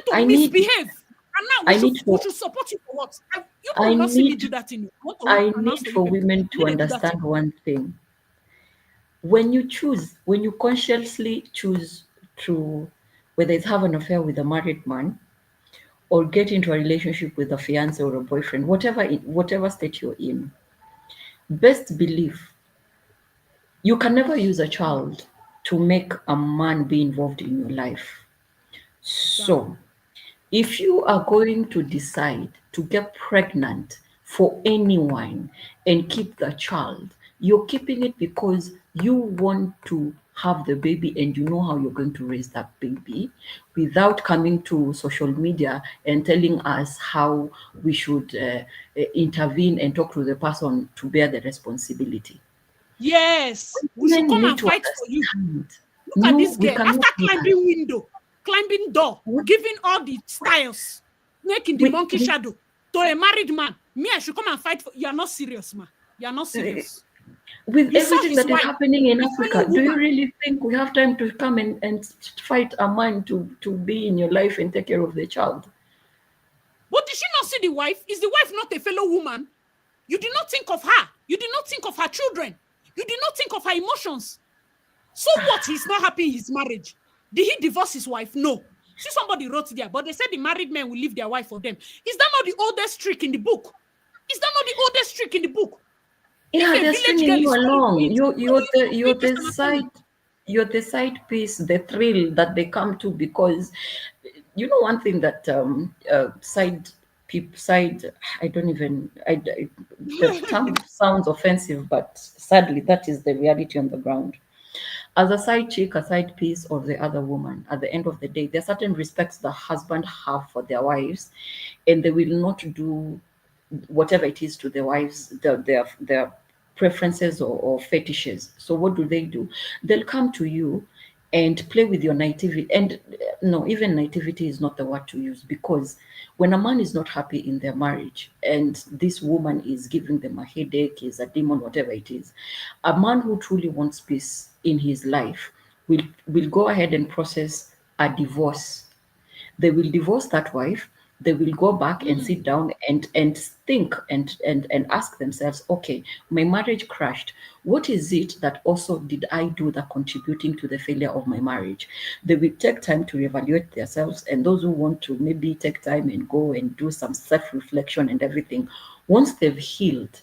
S1: to misbehave. And now we should support you for what? You will not see me do that in you.
S2: I need for women to understand one thing. When you consciously choose to, whether it's have an affair with a married man or get into a relationship with a fiance or a boyfriend, whatever state you're in, best believe you can never use a child to make a man be involved in your life. So, if you are going to decide to get pregnant for anyone and keep the child, you're keeping it because you want to have the baby and you know how you're going to raise that baby without coming to social media and telling us how we should intervene and talk to the person to bear the responsibility.
S1: Yes, we should come and fight for you. Look at this girl. After climbing window, climbing door, giving all the styles, making the monkey shadow to a married man. Me, I should come and fight for you. Are not serious, ma. You are not serious.
S2: With everything that is happening in Africa, do you really think we have time to come and fight a man to be in your life and take care of the child?
S1: But did she not see the wife? Is the wife not a fellow woman? You did not think of her. You did not think of her children. You did not think of her emotions. So what? He's not happy in his marriage. Did he divorce his wife? No. See, somebody wrote there, but they said the married men will leave their wife for them. Is that not the oldest trick in the book? Is that not the oldest trick in the book?
S2: Yeah, they're stringing you along. You're the side piece, the thrill that they come to, because you know one thing that the term sounds offensive, but sadly that is the reality on the ground. As a side chick, a side piece, or the other woman, at the end of the day, there are certain respects the husband have for their wives, and they will not do whatever it is to their wives, their preferences or fetishes. So what do? They'll come to you and play with your nativity. And no, even nativity is not the word to use, because when a man is not happy in their marriage and this woman is giving them a headache, is a demon, whatever it is, a man who truly wants peace in his life will go ahead and process a divorce. They will divorce that wife. They will go back and sit down and think and ask themselves, okay, my marriage crashed. What is it that also did I do that contributing to the failure of my marriage? They will take time to evaluate themselves, and those who want to maybe take time and go and do some self-reflection and everything, once they've healed,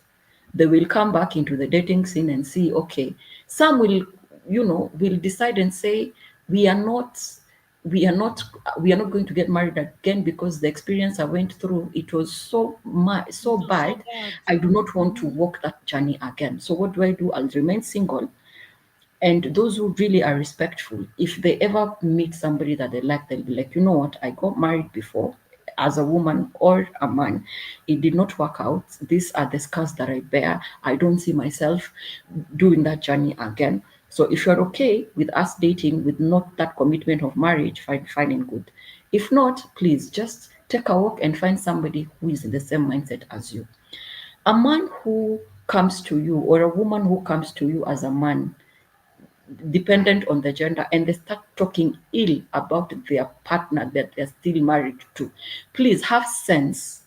S2: they will come back into the dating scene and see, okay, some will decide and say, we are not we are not going to get married again because the experience I went through, it was so bad. I do not want to walk that journey again. So what do? I'll remain single. And those who really are respectful, if they ever meet somebody that they like, they'll be like, you know what, I got married before as a woman or a man. It did not work out. These are the scars that I bear. I don't see myself doing that journey again. So if you're okay with us dating with not that commitment of marriage, fine and good. If not, please just take a walk and find somebody who is in the same mindset as you. A man who comes to you, or a woman who comes to you as a man, dependent on the gender, and they start talking ill about their partner that they're still married to, please have sense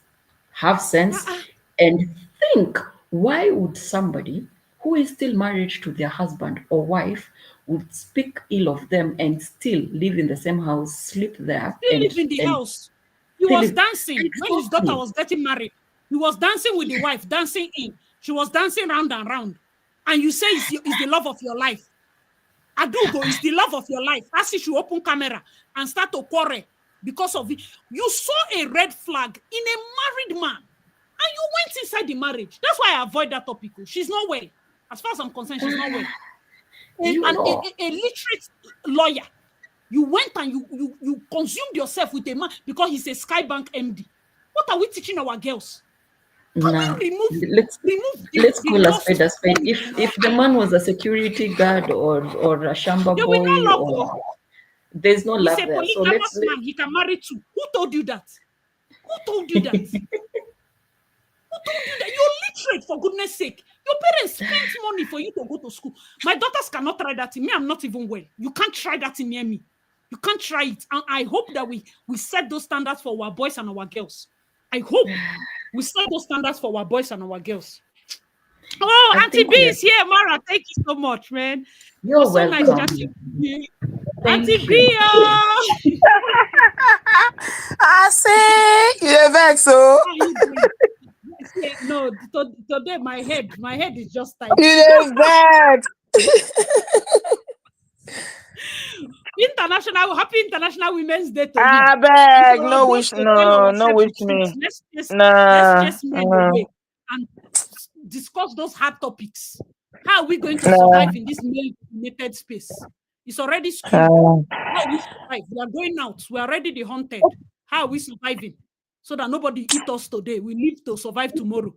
S2: and think, why would somebody who is still married to their husband or wife would speak ill of them and still live in the same house, sleep there,
S1: still live in the house? He was dancing when his daughter was getting married. He was dancing with the wife, dancing in. She was dancing round and round. And you say it's the love of your life. Adugo is the love of your life. As if you open camera and start to quarrel because of it. You saw a red flag in a married man and you went inside the marriage. That's why I avoid that topic. She's not well. As far as I'm concerned, she's not well. A literate lawyer. You went and you consumed yourself with a man because he's a Skybank MD. What are we teaching our girls? Can we
S2: let's call a spade a spade. If the man was a security guard or a shamba boy, there's no love there.
S1: He's a polygamous man. He can marry two. Who told you that? Who told you that? Who told you that? You're literate, for goodness sake. Your parents spent money for you to go to school. My daughters cannot try that in me. I'm not even well. You can't try that in near me. You can't try it. And I hope that we set those standards for our boys and our girls. I hope we set those standards for our boys and our girls. Oh,
S2: I
S1: Auntie
S2: think
S1: B
S2: we are.
S1: is here, Mara. Thank you so much, man. It
S2: You're
S1: was so nice
S2: welcome.
S1: chatting with you.
S2: Thank
S1: Auntie
S2: you.
S1: B, oh.
S3: I say you vex so.
S1: How are you doing? Yes, yeah, no, today my head is just tight.
S3: You vex.
S1: Happy International Women's Day to you.
S3: I
S1: And
S3: beg,
S1: to us
S3: no
S1: both
S3: wish,
S1: to tell
S3: no
S1: ourselves the
S3: wish
S1: truth.
S3: me.
S1: Let's
S3: Nah,
S1: chase men away and discuss those hard topics. How are we going to
S3: nah.
S1: survive in this male-dominated space? It's already skewed. How we survive? We are going out. We are already the hunted. How are we surviving? So that nobody eat us today. We live to survive tomorrow.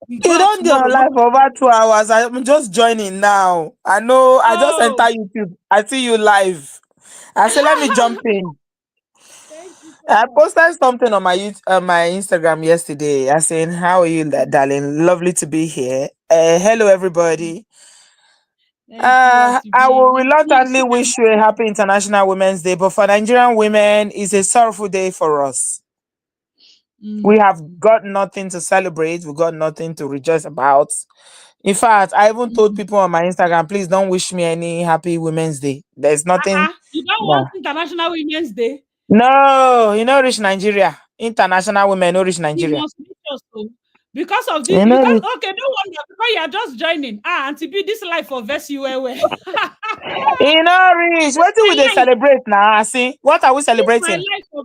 S1: We go
S3: You
S1: out
S3: don't do
S1: tomorrow.
S3: on live for over 2 hours. I'm just joining now. I know. I just enter
S1: Oh,
S3: YouTube. I see you live. I say, let me jump in.
S1: thank you so
S3: I
S1: much.
S3: posted something on my Instagram yesterday. I saying, "How are you, darling? Lovely to be here. Hello, everybody.
S1: Thank you, Auntie
S3: I
S1: B.
S3: will
S1: You
S3: reluctantly
S1: see that?
S3: wish you a happy International Women's Day, but for Nigerian women, it's a sorrowful day for us. We have got nothing to celebrate. We got nothing to rejoice about. In fact, I even told people on my Instagram, please don't wish me any happy Women's Day. There's nothing.
S1: You don't
S3: No,
S1: want International Women's Day?
S3: no, you know, rich Nigeria. International women, no rich
S1: You
S3: Nigeria.
S1: must reach us to. Because of this,
S3: You know,
S1: because okay, don't wonder because you are just joining. Auntie B, this life for verse you well. This
S3: you know, rich. What do
S1: my
S3: they
S1: life.
S3: celebrate now? I see. What are we
S1: This my
S3: celebrating?
S1: life.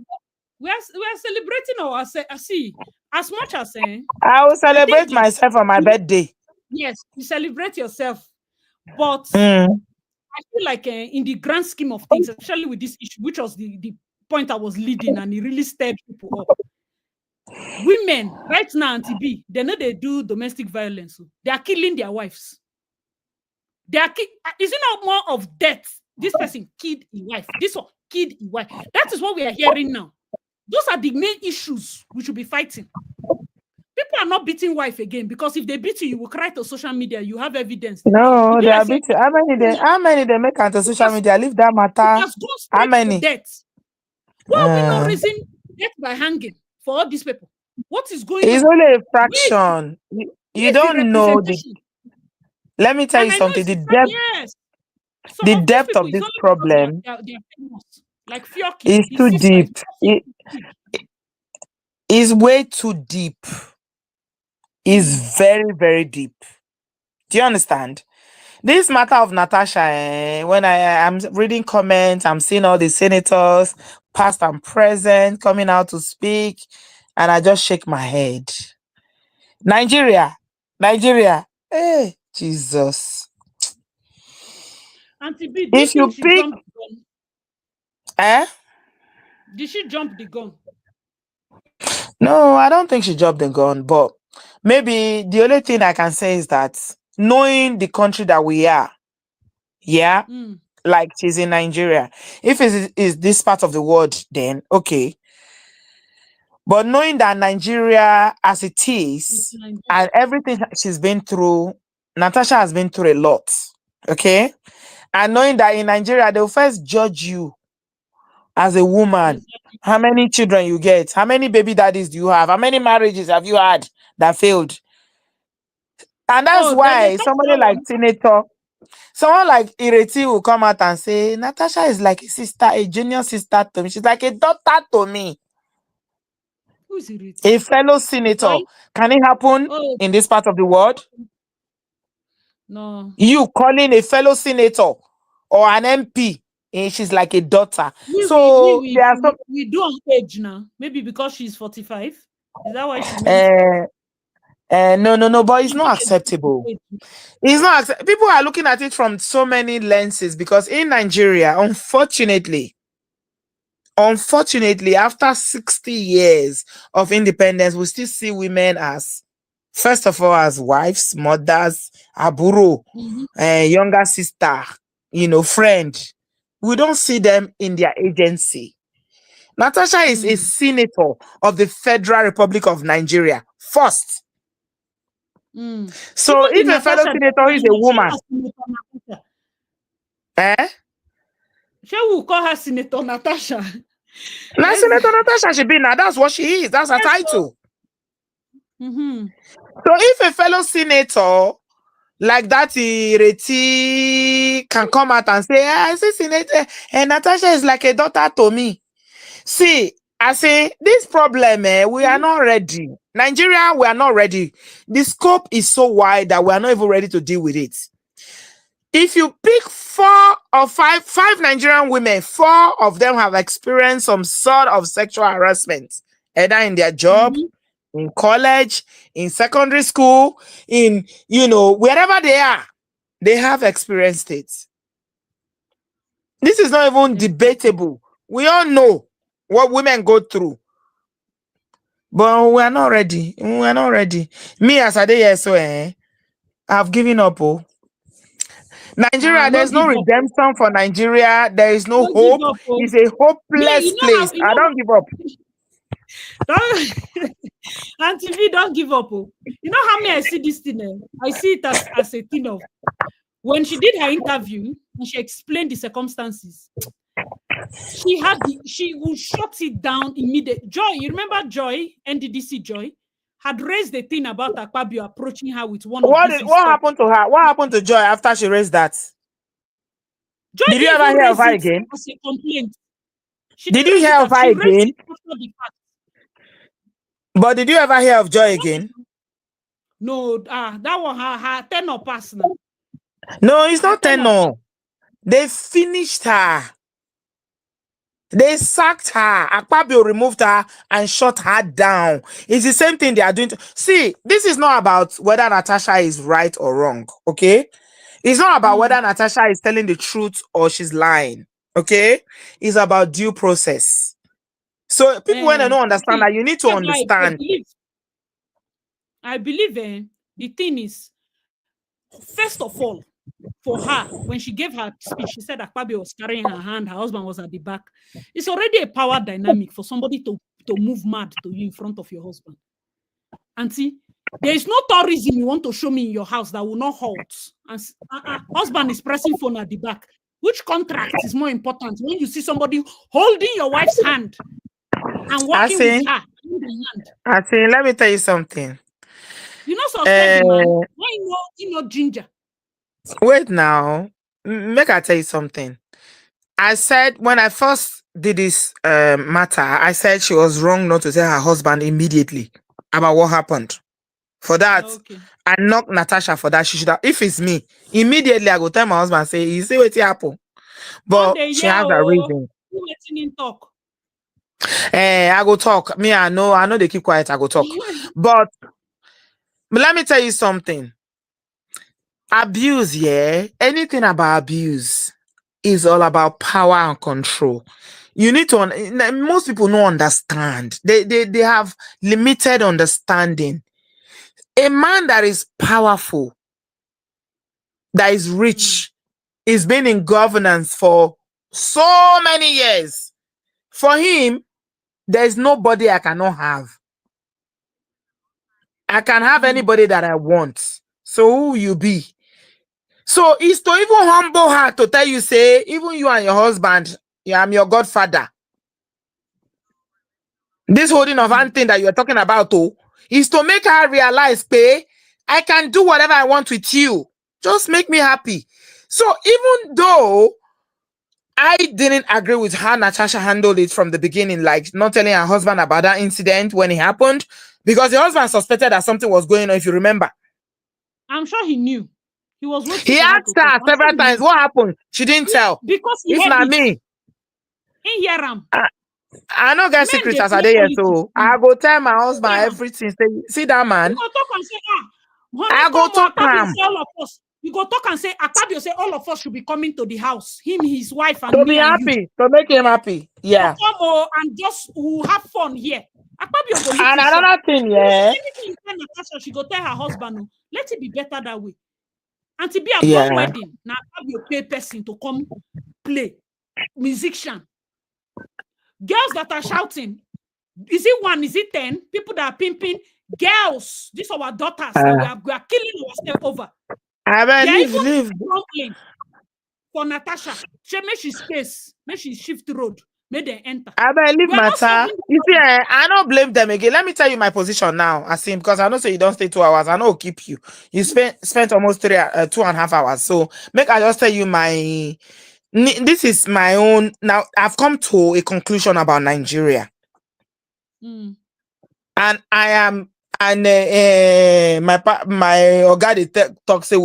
S1: We're celebrating our see as much as
S3: I will
S1: the thing
S3: celebrate
S1: is
S3: myself on my birthday.
S1: yes, you celebrate yourself, but
S3: Mm.
S1: I feel like in the grand scheme of things, especially with this issue, which was the point I was leading, and it really stirred people up. Women right now, Auntie B, they know they do domestic violence. They are killing their wives. They are is it not more of death? This person killed his wife. This one killed his wife. That is what we are hearing now. Those are the main issues we should be fighting. People are not beating wife again because if they beat you, you will cry to social media. You have evidence.
S3: No,
S1: It be
S3: they
S1: like
S3: are
S1: say,
S3: beating. How many they make onto
S1: it
S3: social
S1: has,
S3: media? Leave that
S1: it
S3: matter.
S1: has gone
S3: How
S1: straight to
S3: many?
S1: death. Why are we not
S3: Uh,
S1: raising death by hanging for all these people? What is going
S3: it's
S1: on?
S3: only a
S1: Where is
S3: fraction. You
S1: where is the
S3: don't know the.
S1: representation?
S3: Let me tell
S1: And
S3: you
S1: I know
S3: something.
S1: it's yes. Some
S3: The
S1: of these
S3: depth
S1: people
S3: of
S1: is
S3: this
S1: only because
S3: problem
S1: they are famous. Like Fioki,
S3: is
S1: his
S3: too
S1: sister is
S3: deep.
S1: Fioki.
S3: It is way too deep. Is very very deep. Do you understand? This matter of Natasha, when I'm reading comments, I'm seeing all the senators, past and present, coming out to speak, and I just shake my head. Nigeria, hey, Jesus.
S1: Auntie B, do you
S3: If
S1: think
S3: you
S1: she
S3: pick,
S1: jumped the gun?
S3: eh?
S1: Did she jump the gun?
S3: No, I don't think she dropped the gun, but maybe the only thing I can say is that knowing the country that we are, yeah, like she's in Nigeria. If it is this part of the world, then okay. But knowing that Nigeria as it
S1: It's
S3: is
S1: Nigeria.
S3: and everything that she's been through, Natasha has been through a lot. Okay. And knowing that in Nigeria, they'll first judge you as a woman.
S1: Exactly.
S3: How many children you get? How many baby daddies do you have? How many marriages have you had that failed? And that's
S1: Oh, they
S3: why
S1: talk that one.
S3: someone like Ireti will come out and say, Natasha is like a sister, a junior sister to me. She's like a daughter to me.
S1: Who is it?
S3: A fellow
S1: The
S3: senator.
S1: boy?
S3: Can it happen
S1: Oh,
S3: in this part of the world?
S1: no.
S3: You calling a fellow senator or an MP, and she's like a daughter.
S1: We we we
S3: So
S1: we,
S3: there are some
S1: we, we do on age now. Maybe because she's 45. Is that why she meant that?
S3: uh, no, but it's
S1: She
S3: not
S1: did a bit on
S3: acceptable.
S1: age.
S3: It's not people are looking at it from so many lenses because in Nigeria, unfortunately, after 60 years of independence, we still see women as, first of all, as wives, mothers, aburo, younger sister, friend. We don't see them in their agency. Natasha is a senator of the Federal Republic of Nigeria, first. So
S1: Even the
S3: if a fellow
S1: Natasha,
S3: senator is a woman,
S1: Natasha,
S3: eh?
S1: Shall we call her Senator Natasha?
S3: Now,
S1: Yes.
S3: Senator Natasha should be now. That's what she is. That's her title.
S1: Mm-hmm.
S3: So if a fellow senator like that Ireti can come out and say, I say Senator, and Natasha is like a daughter to me. See, I say this problem, we are not ready. Nigeria, we are not ready. The scope is so wide that we are not even ready to deal with it. If you pick five Nigerian women, 4 of them have experienced some sort of sexual harassment, either in their job, in college, in secondary school, in, wherever they are, they have experienced it. This is not even debatable. We all know what women go through. But we are not ready. We are not ready. Me, as I did here, so I've given up. Oh. Nigeria, there's no redemption for Nigeria. There is no hope. It's a hopeless place. I don't give up.
S1: Auntie V, don't give up. Oh. You know how I see this thing? I see it as a thing of when she did her interview and she explained the circumstances. She will shut it down immediately. Joy, you remember Joy, NDDC Joy, had raised the thing about Akpabio approaching her with one of these.
S3: What happened to her? What happened to Joy after she raised that?
S1: Joy
S3: did you ever hear of her again?
S1: As a complaint.
S3: Did you hear of her again? But did you ever hear of Joy again?
S1: No, that was her tenor pass now.
S3: No, it's not tenor. They finished her. They sacked her. Akpabio removed her and shut her down. It's the same thing they are doing. See, this is not about whether Natasha is right or wrong, okay? It's not about whether Natasha is telling the truth or she's lying, okay? It's about due process. So people, when they don't understand that, you need to understand.
S1: I believe the thing is, first of all, for her, when she gave her speech, she said Akpabio was carrying her hand, her husband was at the back. It's already a power dynamic for somebody to move mad to you in front of your husband. Auntie, there is no tourism you want to show me in your house that will not halt. And husband is pressing phone at the back. Which contract is more important when you see somebody holding your wife's hand and walking with her in the hand?
S3: I think, let me tell you something.
S1: You know, suspect the man. Why you know ginger?
S3: Wait now. Make I tell you something. I said when I first did this matter, I said she was wrong not to tell her husband immediately about what happened. For that, I knocked Natasha for that. She should have, if it's me, immediately I go tell my husband, say, you see what happened. But she has a reason. I go talk. Me, I know they keep quiet, I go talk. But let me tell you something. Abuse, anything about abuse is all about power and control. You need to, most people don't understand. They have limited understanding. A man that is powerful, that is rich, is been in governance for so many years. For him, there's nobody I cannot have. I can have anybody that I want. So who will you be? So it's to even humble her to tell you, say, even you and your husband, I'm your godfather. This holding of hand thing that you're talking about, is to make her realize, I can do whatever I want with you. Just make me happy. So even though I didn't agree with how Natasha handled it from the beginning, like not telling her husband about that incident when it happened, because the husband suspected that something was going on, if you remember.
S1: I'm sure he knew. He was waiting.
S3: He asked her several times, what happened? She didn't tell.
S1: Because
S3: it's not me.
S1: In here,
S3: I don't get secrets as I did here, so I go tell my husband everything. Say, see that man?
S1: You go talk and say,
S3: I go talk him.
S1: All of us. You go talk and say, Akpabio say all of us should be coming to the house. Him, his wife, and
S3: to
S1: me
S3: be
S1: and
S3: happy,
S1: you.
S3: to make him happy. Yeah.
S1: Come and just we'll have fun here. Akpabio go
S3: and another thing,
S1: anything Natasha, she go tell her husband, let it be better that way. And to be a one wedding, now Akpabio pay person to come play musician. Girls that are shouting, is it 1? Is it 10? People that are pimping, girls, these are our daughters. We are killing ourselves over.
S3: I leave.
S1: for Natasha. She make she space, make she shift road, make them enter.
S3: I believe
S1: We are not
S3: matter.
S1: solving
S3: You see, I don't blame them again. Let me tell you my position now. I see, because I know say you don't stay 2 hours. I know keep you. You spent almost 2.5 hours. So make I just tell you this is my own. Now I've come to a conclusion about Nigeria, and I am. And my oga dey talk say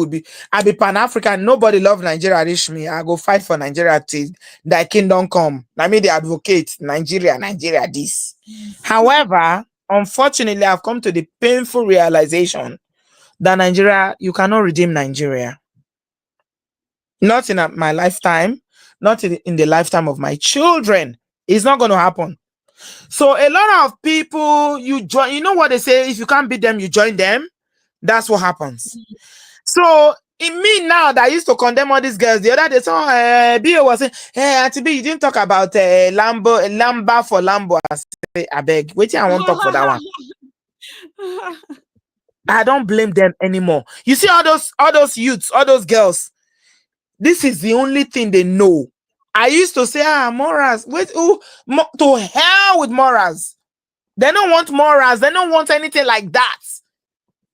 S3: I be Pan-African. Nobody love Nigeria reach me. I go fight for Nigeria till thy kingdom come. I mean, they advocate Nigeria this. However, unfortunately, I've come to the painful realization that Nigeria, you cannot redeem Nigeria. Not in my lifetime, not in the lifetime of my children. It's not going to happen. So a lot of people, you know what they say, if you can't beat them, you join them. That's what happens. So in me now that I used to condemn all these girls, the other day, so B.O. was saying, hey, Auntie B, you didn't talk about Lamba for Lambo. I say, I beg, wait till I won't talk for that one. I don't blame them anymore. You see all those youths, all those girls, this is the only thing they know. I used to say, morals. Wait, to hell with morals. They don't want morals. They don't want anything like that.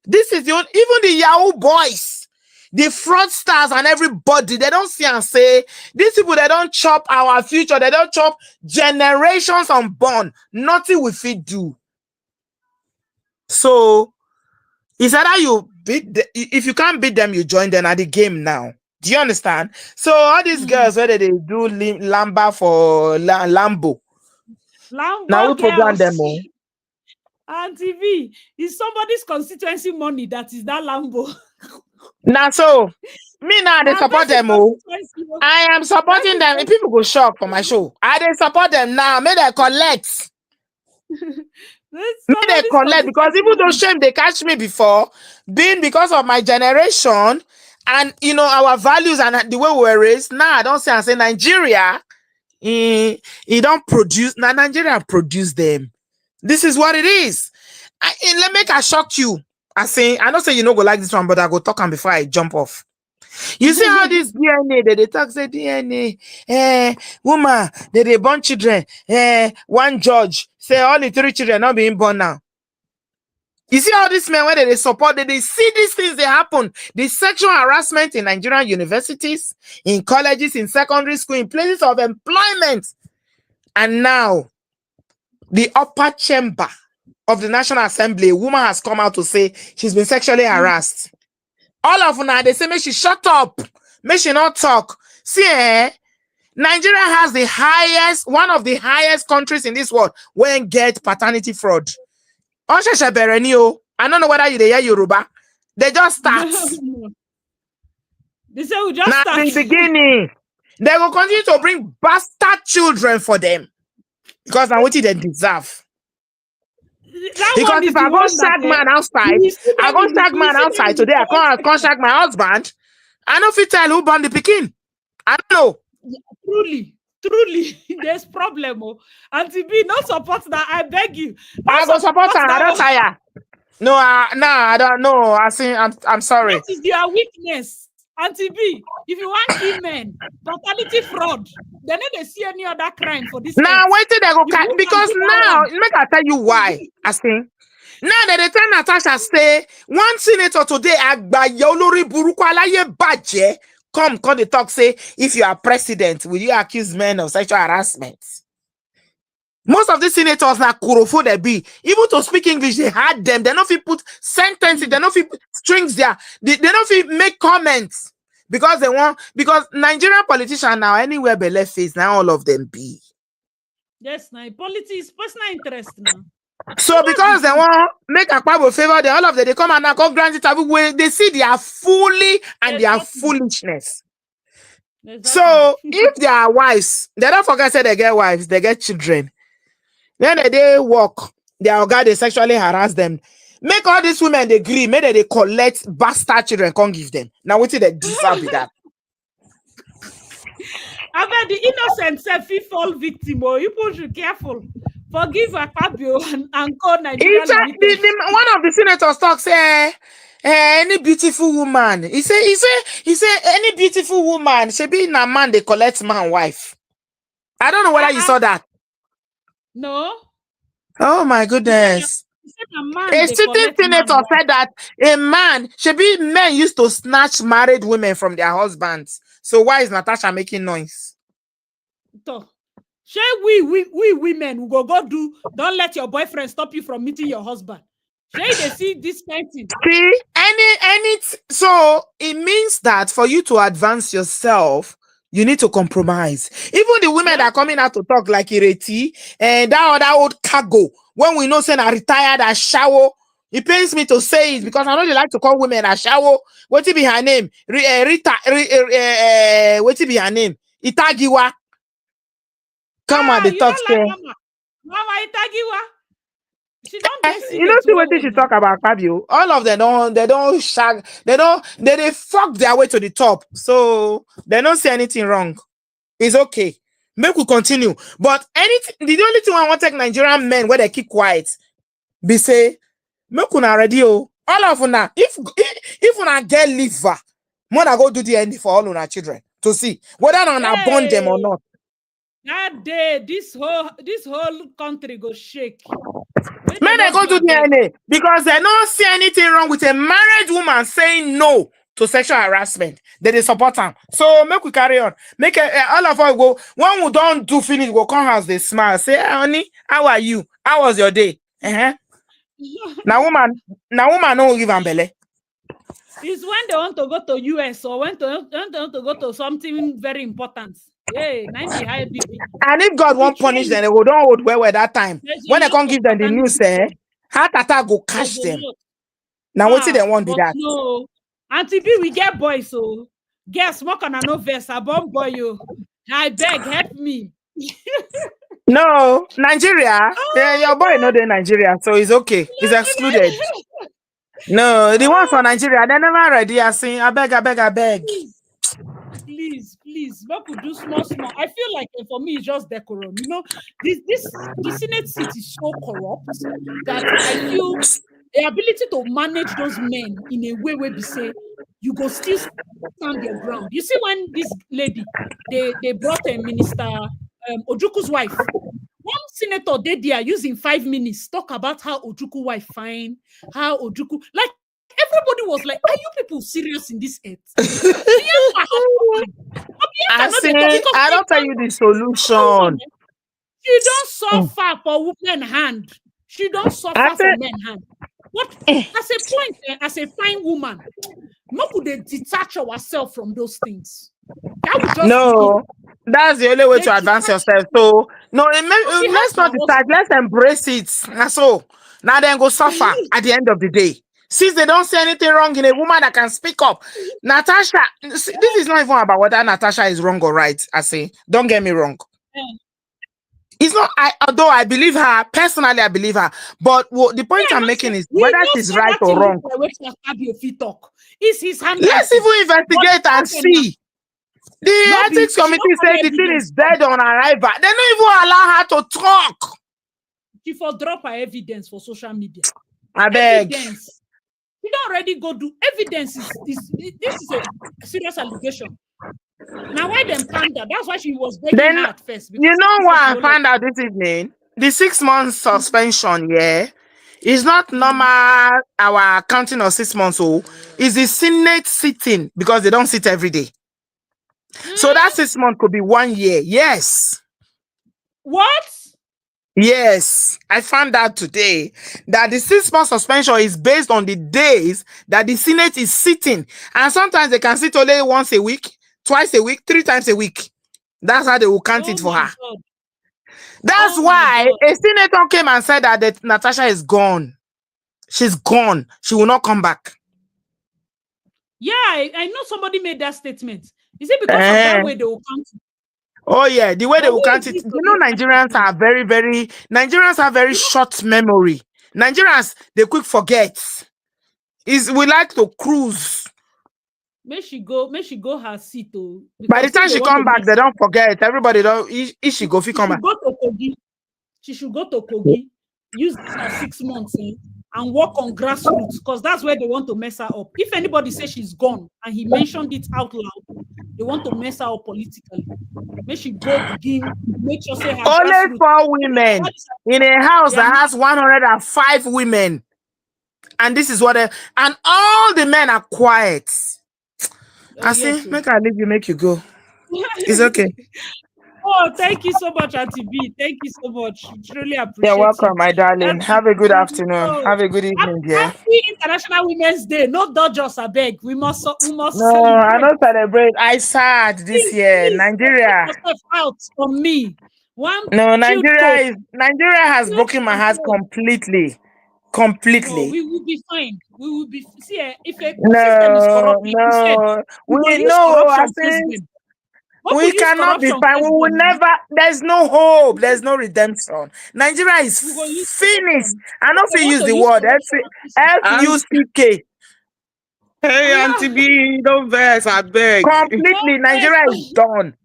S3: This is even the Yahoo boys, the fraudsters and everybody, they don't see and say, these people, they don't chop our future. They don't chop generations unborn. Nothing we fit do. So, it's either you if you can't beat them, you join them at the game now. Do you understand? So all these girls, whether they do Lamba for Lambo. Now we program them all.
S1: Auntie V, is somebody's constituency money that is that Lambo.
S3: Now so me now they support them all. I am supporting them. If people go shock for my show, I they support them now. May they collect. May they collect, because even though shame they catch me before, being because of my generation. And you know our values and the way we were raised. Now I don't say I say Nigeria. He don't produce. Now Nigeria produce them. This is what it is. Let me make I shock you. I don't say you know go like this one, but I go talk on before I jump off. You see how this DNA they talk say DNA. Woman they born children. One judge say all the 3 children not being born now. You see how these men, whether they support, they see these things they happen. The sexual harassment in Nigerian universities, in colleges, in secondary school, in places of employment. And now, the upper chamber of the National Assembly, a woman has come out to say she's been sexually harassed. All of them, they say, make she shut up. Make she not talk. See, Nigeria has one of the highest countries in this world when get paternity fraud. I don't know whether you hear Yoruba. They just start.
S1: They say we just start.
S3: In the beginning, they will continue to bring bastard children for them because now what they deserve. Because if I go shag man outside, today. I can't shag my husband. I know if you tell who born the pikin. I don't know.
S1: Truly, there's problem. Auntie B, not support that. I beg you.
S3: I go support her. I don't tire. No, I don't know. I'm sorry.
S1: That is your weakness, Auntie B. If you want kill men, totality fraud, they don't see any other crime for this.
S3: Now wait till they go because now make I tell you why. Now that they tell Natasha say one senator today Agbaye Olori Buruku Alaye Baje. Come the talk say, if you are president, will you accuse men of sexual harassment? Most of the senators now kurofo they be. Even to speak English, they had them. They don't put sentences, they don't put strings there. They don't make comments. Because Nigerian politicians now, anywhere but left face, now all of them be.
S1: Yes, now politics, personal interest now.
S3: So because they want make a Akpabo favor, all of them they come and now come grant it away. They see their folly and their foolishness. Exactly. So if they are wives, they don't forget say they get wives, they get children. Then they walk, their guy they sexually harass them. Make all these women they agree, maybe they collect bastard children, can't give them. Now what they deserve with that?
S1: I bet the innocent self fall victim, or you should be careful. Forgive Akpabio and call Nigeria
S3: It's
S1: Limited.
S3: one of the senators talks say any beautiful woman. He say any beautiful woman should be in a man they collect man wife. I don't know whether you saw that.
S1: No.
S3: Oh my goodness.
S1: He said a man
S3: A
S1: they
S3: sitting
S1: collect man
S3: senator
S1: wife.
S3: said that a man should be men used to snatch married women from their husbands. So why is Natasha making noise?
S1: Shey we women who go do, don't let your boyfriend stop you from meeting your husband. Shey they see this kind thing.
S3: See, so it means that for you to advance yourself, you need to compromise. Even the women that are coming out to talk like Ireti and that other old cargo, when we know saying I retired as shower, it pains me to say it because I know they like to call women a shower. What be her name? What be her name? Itagiwa. Come on, the
S1: you
S3: talk
S1: don't like Mama Itagiwa. She don't
S3: you know see what she talk about Fabio. All of them they shag, they fuck their way to the top. So they don't say anything wrong. It's okay. Make we continue. But anything, the only thing I want to take Nigerian men where they keep quiet, be say, make una ready. All of una, if una get liver, mona go do the end for all una children to see whether una born them or not.
S1: That day, this whole country go shake.
S3: Men they go to DNA because they don't see anything wrong with a married woman saying no to sexual harassment. They support them. So make we carry on. Make all of us go. When we don't do finish, go come house, they smile. Say, hey, honey, how are you? How was your day? Now woman don't give belly.
S1: It's when they want to go to US or when they want to go to something very important. Hey, 90 high BP.
S3: And if God won't punish them, they will don't hold where that time. When they can't give them the news, heart attack go catch them. Now what they want be that?
S1: No, Auntie B, we get boys, so guess what can I know verse? I bomb boy you. I beg, help me.
S3: No, Nigeria. Your boy not in Nigeria, so it's okay. He's excluded. No, the ones for Nigeria, they're never ready. I sing, I beg.
S1: Please, what could do small. I feel like for me, it's just decorum. You know, the Senate seat is so corrupt that I feel the ability to manage those men in a way where we say you go still stand your ground. You see, when this lady they brought a minister, Ojuku's wife. One senator did there using 5 minutes talk about how Ojuku wife fine, how Ojuku like. Everybody was like, are you people serious in this earth?
S3: I don't tell you the solution.
S1: She don't suffer for women hand. She don't suffer for men hand. What as a point, as a fine woman, not could they detach ourselves from those things? That would just
S3: that's the only way to advance yourself. So let's not detach, let's embrace it. So now then go suffer at the end of the day. Since they don't say anything wrong in a woman that can speak up. Natasha, this is not even about whether Natasha is wrong or right. I say, don't get me wrong. It's not, although I believe her, personally I believe her, but the point I'm making is whether she's right or wrong.
S1: Is his hand?
S3: Let's even investigate and see. The ethics committee said the thing is dead on arrival. They don't even allow her to talk.
S1: She for drop her evidence for social media.
S3: I beg.
S1: Evidence. You don't already go do evidence. This is a serious allegation. Now why them panda? That's why she was begging her at first.
S3: You know what I found out this evening? The 6 months suspension, is not normal our counting of 6 months. So is the Senate sitting because they don't sit every day. So that 6 months could be 1 year. Yes.
S1: What?
S3: Yes, I found out today that the 6 month suspension is based on the days that the Senate is sitting. And sometimes they can sit only once a week, twice a week, 3 times a week. That's how they will count it for her.
S1: God.
S3: That's why a senator came and said that Natasha is gone. She's gone. She will not come back.
S1: Yeah, I know somebody made that statement. Is it because of that way they will count it?
S3: Oh yeah, the way they will count it. You know, Nigerians have very short memory. Nigerians, they quick forget. We like to cruise.
S1: May she go her seat.
S3: By the time she come back, they don't forget. Everybody don't. If she go, if she come back.
S1: she should go to Kogi, use her 6 months and work on grassroots, because that's where they want to mess her up. If anybody says she's gone and he mentioned it out loud, they want to mess her up politically. Make she go begin, make sure say her
S3: Only
S1: grassroots.
S3: 4 women in a house that has 105 women. And this is what and all the men are quiet. I see, make I leave you, make you go. It's okay.
S1: Oh, thank you so much, Auntie B. Thank you so much. Truly appreciate
S3: You're welcome,
S1: it.
S3: my darling. Have a good afternoon. Have a good evening, dear.
S1: Happy International Women's Day. No dodgers, I beg. We must
S3: No,
S1: celebrate.
S3: I don't celebrate. I sad this year. Nigeria.
S1: Out on me.
S3: No, Nigeria has broken my heart completely. Completely.
S1: No, we will be fine. We will be. See, if a system is corrupt,
S3: we cannot be fine. We will never. There's no hope. There's no redemption. Nigeria is finished. I don't feel use the word. FUCK.
S4: Hey, Auntie B, don't vex, I beg.
S3: Completely, Nigeria is done.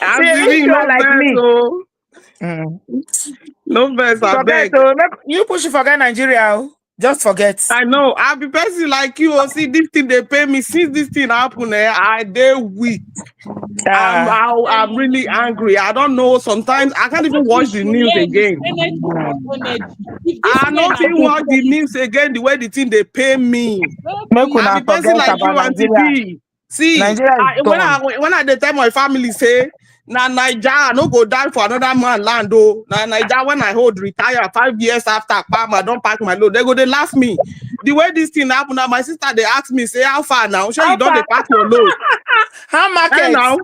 S4: Auntie B, no like me. No vex, I beg.
S3: You push to forget Nigeria. Just forget.
S4: I know. I'll be person like you. See this thing they pay me. Since this thing happened, I dey weak. I'm really angry. I don't know. Sometimes I can't even watch the news again. I not even watch the news again. The way the thing they pay me. I'll be person like you, Auntie B. See, when I tell my family say, na Naija, I no go die for another man land though. Na Naija, when I hold retire 5 years after I don't pack my load, they laugh me. The way this thing happen now, my sister they ask me, say, how far now? Sure you don't they pack your load.
S3: How market
S4: now?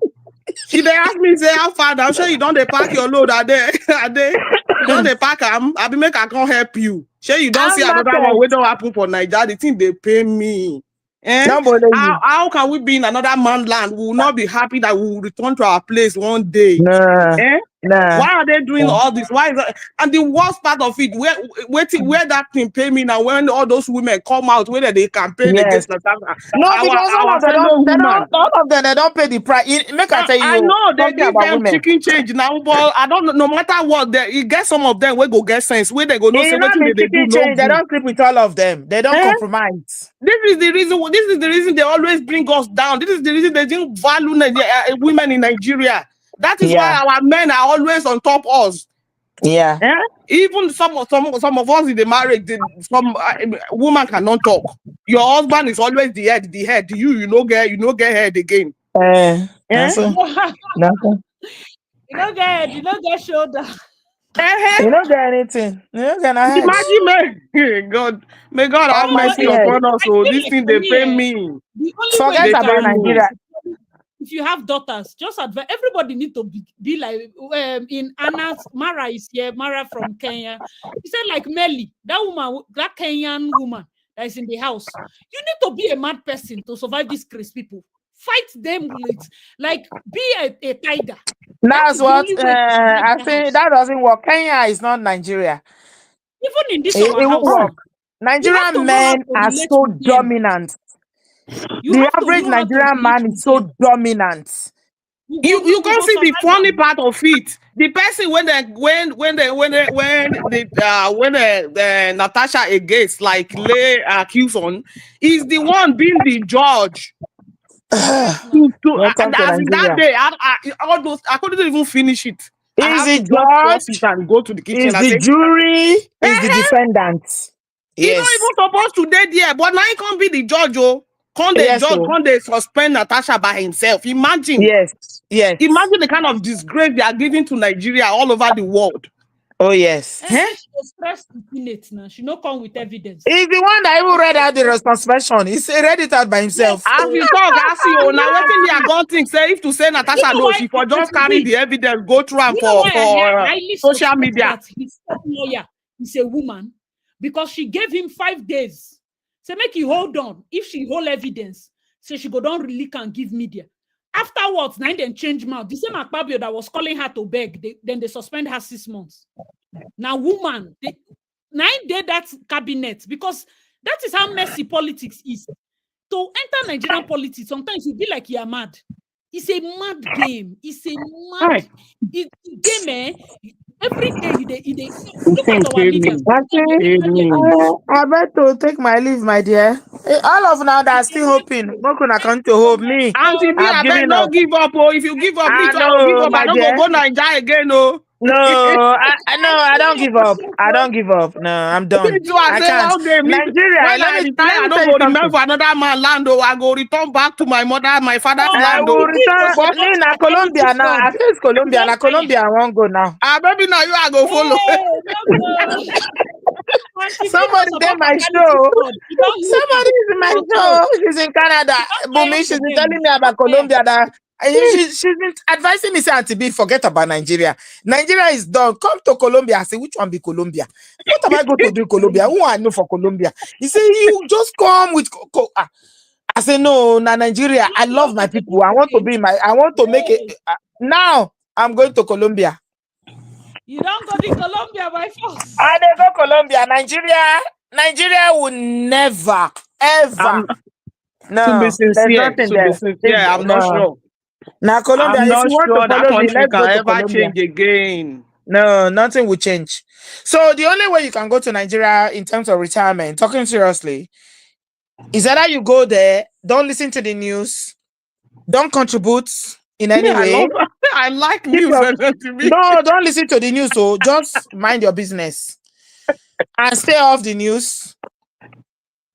S4: She they ask me, say, how far now? Sure you don't they pack your load? Are they? You don't they pack them? I be make I can't help you. Sure you don't see another one. We don't happen for Naija. The thing they pay me. How can we be in another man's land? We will not be happy that we will return to our place one day. Why are they doing all this? Why is that? And the worst part of it, where that thing pay me now, when all those women come out, whether they campaign against the
S3: all of them they don't pay the price. Make I tell you,
S4: I know they give them chicken change now, but I don't know. No matter what, you get some of them, we go get sense. Where they go, no, say what they do.
S3: They don't sleep with all of them. They don't compromise.
S4: This is the reason. This is the reason they always bring us down. This is the reason they didn't value women in Nigeria. That is why our men are always on top of us.
S3: Yeah.
S4: Even some of us in the marriage, some woman cannot talk. Your husband is always the head. You no get head again.
S1: You don't get shoulder.
S3: You don't get anything. You don't get nothing.
S4: Imagine, may God have mercy upon us. So this thing they pay me.
S3: Forget about Nigeria.
S1: If you have daughters, just advise everybody need to be like in Anna's Mara is here, Mara from Kenya. He said like Melly, that Kenyan woman that is in the house. You need to be a mad person to survive these crazy people. Fight them with be a tiger.
S3: That's what I think that doesn't work. Kenya is not Nigeria.
S1: Even in this
S3: house, Nigerian men are so dominant. The average Nigerian man is so dominant.
S4: You can see the funny part of it. The person when Natasha against lay accusation is the one being the judge. And as in that day, I couldn't even finish it.
S3: Is the judge
S4: and go to the kitchen?
S3: Is the jury? Is the defendant?
S4: He's not even supposed to dead there, but now he can't be the judge. Can't they suspend Natasha by himself? Imagine.
S3: Yes.
S4: Imagine the kind of disgrace they are giving to Nigeria all over the world.
S3: Oh yes.
S1: She no come with evidence.
S3: He's the one that even read out the suspension. He read it out by himself.
S4: As we talk, I see you now. What they are going to say if to say Natasha no, she for just carry the evidence, go through and for social media.
S1: He's a woman because she gave him 5 days. Say make you hold on. If she hold evidence, say she go down really can give media. Afterwards, now then change mouth. The same Akpabio that was calling her to beg, then they suspend her 6 months. Now, woman, 9 days that cabinet, because that is how messy politics is. To enter Nigerian politics, sometimes you be like you're mad. It's a mad game. It's a mad game. Every day you Look at our leaders.
S3: I bet to take my leave, my dear. All of now that are still hoping. Mokuna come to hope me.
S4: Auntie B,
S3: I've
S4: I beg
S3: given
S4: no
S3: up.
S4: give up. Oh, if you give up, me
S3: I
S4: too, I will give
S3: know,
S4: up.
S3: my
S4: I don't
S3: dear.
S4: go Naija again. Oh.
S3: No, I don't give up. I don't give up. No, I'm done.
S4: Me too, I say
S3: can't.
S4: one day,
S3: Nigeria,
S4: when I retire, I
S3: let me
S4: don't
S3: tell
S4: go
S3: you
S4: remember
S3: something.
S4: for another man land. Oh, I go return back to my father's
S3: I
S4: land.
S3: will
S4: Oh.
S3: return.
S4: But
S3: Na Colombia now. I face Colombia. Na Colombia, I won't go now.
S4: baby, now you I go follow.
S3: Somebody did my show. Somebody is in my show. She's in Canada. Bumi, she's been telling me about Colombia. That she's been advising me, say, Auntie B, forget about Nigeria. Nigeria is done. Come to Colombia. I say, which one be Colombia? What am I going to do in Colombia? Who I know for Colombia? He say, you just come with. I say, no, Nigeria. I love my people. I want to make it. Now I'm going to Colombia.
S1: You don't go to Colombia by force.
S3: I dey go Colombia. Nigeria will never, ever.
S4: To be sincere, I'm not sure.
S3: Now Colombia,
S4: I'm
S3: if
S4: not
S3: you want
S4: sure
S3: to
S4: that
S3: follow me,
S4: country
S3: let's go
S4: can
S3: to
S4: ever
S3: Colombia.
S4: change again.
S3: No, nothing will change. So the only way you can go to Nigeria in terms of retirement, talking seriously, is either you go there, don't listen to the news, don't contribute in any way.
S4: I like news.
S3: No, don't listen to the news. So just mind your business and stay off the news.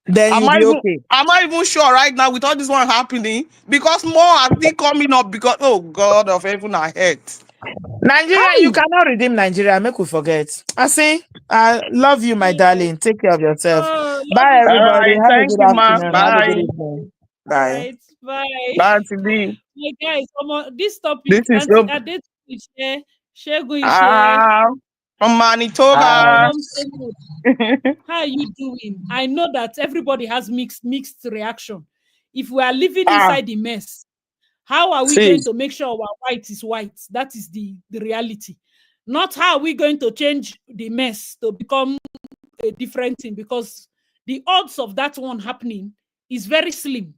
S3: Then you'll be okay.
S4: I'm not even sure right now with all this one happening because more are still coming up because, oh God of heaven and earth.
S3: Nigeria, you cannot redeem Nigeria. Make we forget. I love you, my darling. Take care of yourself. Bye, everybody.
S4: Right,
S3: Have a
S4: thank
S3: good
S4: you,
S3: afternoon.
S4: Bye.
S3: Have a good evening. Bye.
S1: Right, bye.
S4: Bye, today.
S1: Hey guys, this topic,
S4: This is
S1: Auntie is here, Shegun is here.
S4: From Manitoba.
S1: How are you doing? I know that everybody has mixed reaction. If we are living inside the mess, how are we going to make sure our white is white? That is the reality. Not how are we going to change the mess to become a different thing, because the odds of that one happening is very slim.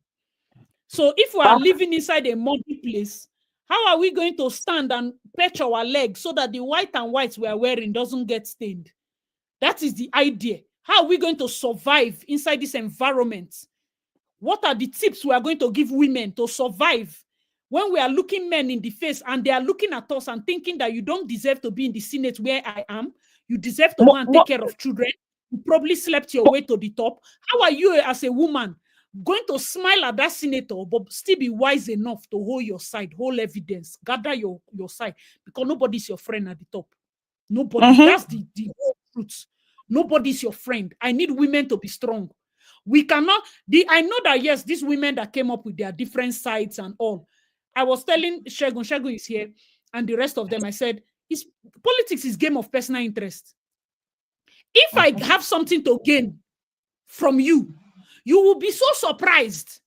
S1: So if we are living inside a muddy place, how are we going to stand and patch our legs so that the white and white we are wearing doesn't get stained? That is the idea. How are we going to survive inside this environment? What are the tips we are going to give women to survive when we are looking men in the face and they are looking at us and thinking that you don't deserve to be in the Senate where I am? You deserve to go and take care of children. You probably slept your way to the top. How are you as a woman going to smile at that senator but still be wise enough to hold your side, hold evidence, gather your side, because nobody's your friend at the top. Nobody. That's the whole truth. Nobody's your friend. I need women to be strong. We cannot. I know that, yes, these women that came up with their different sides and all. I was telling Shegun is here, and the rest of them, I said, politics is game of personal interest. If I have something to gain from you, you will be so surprised.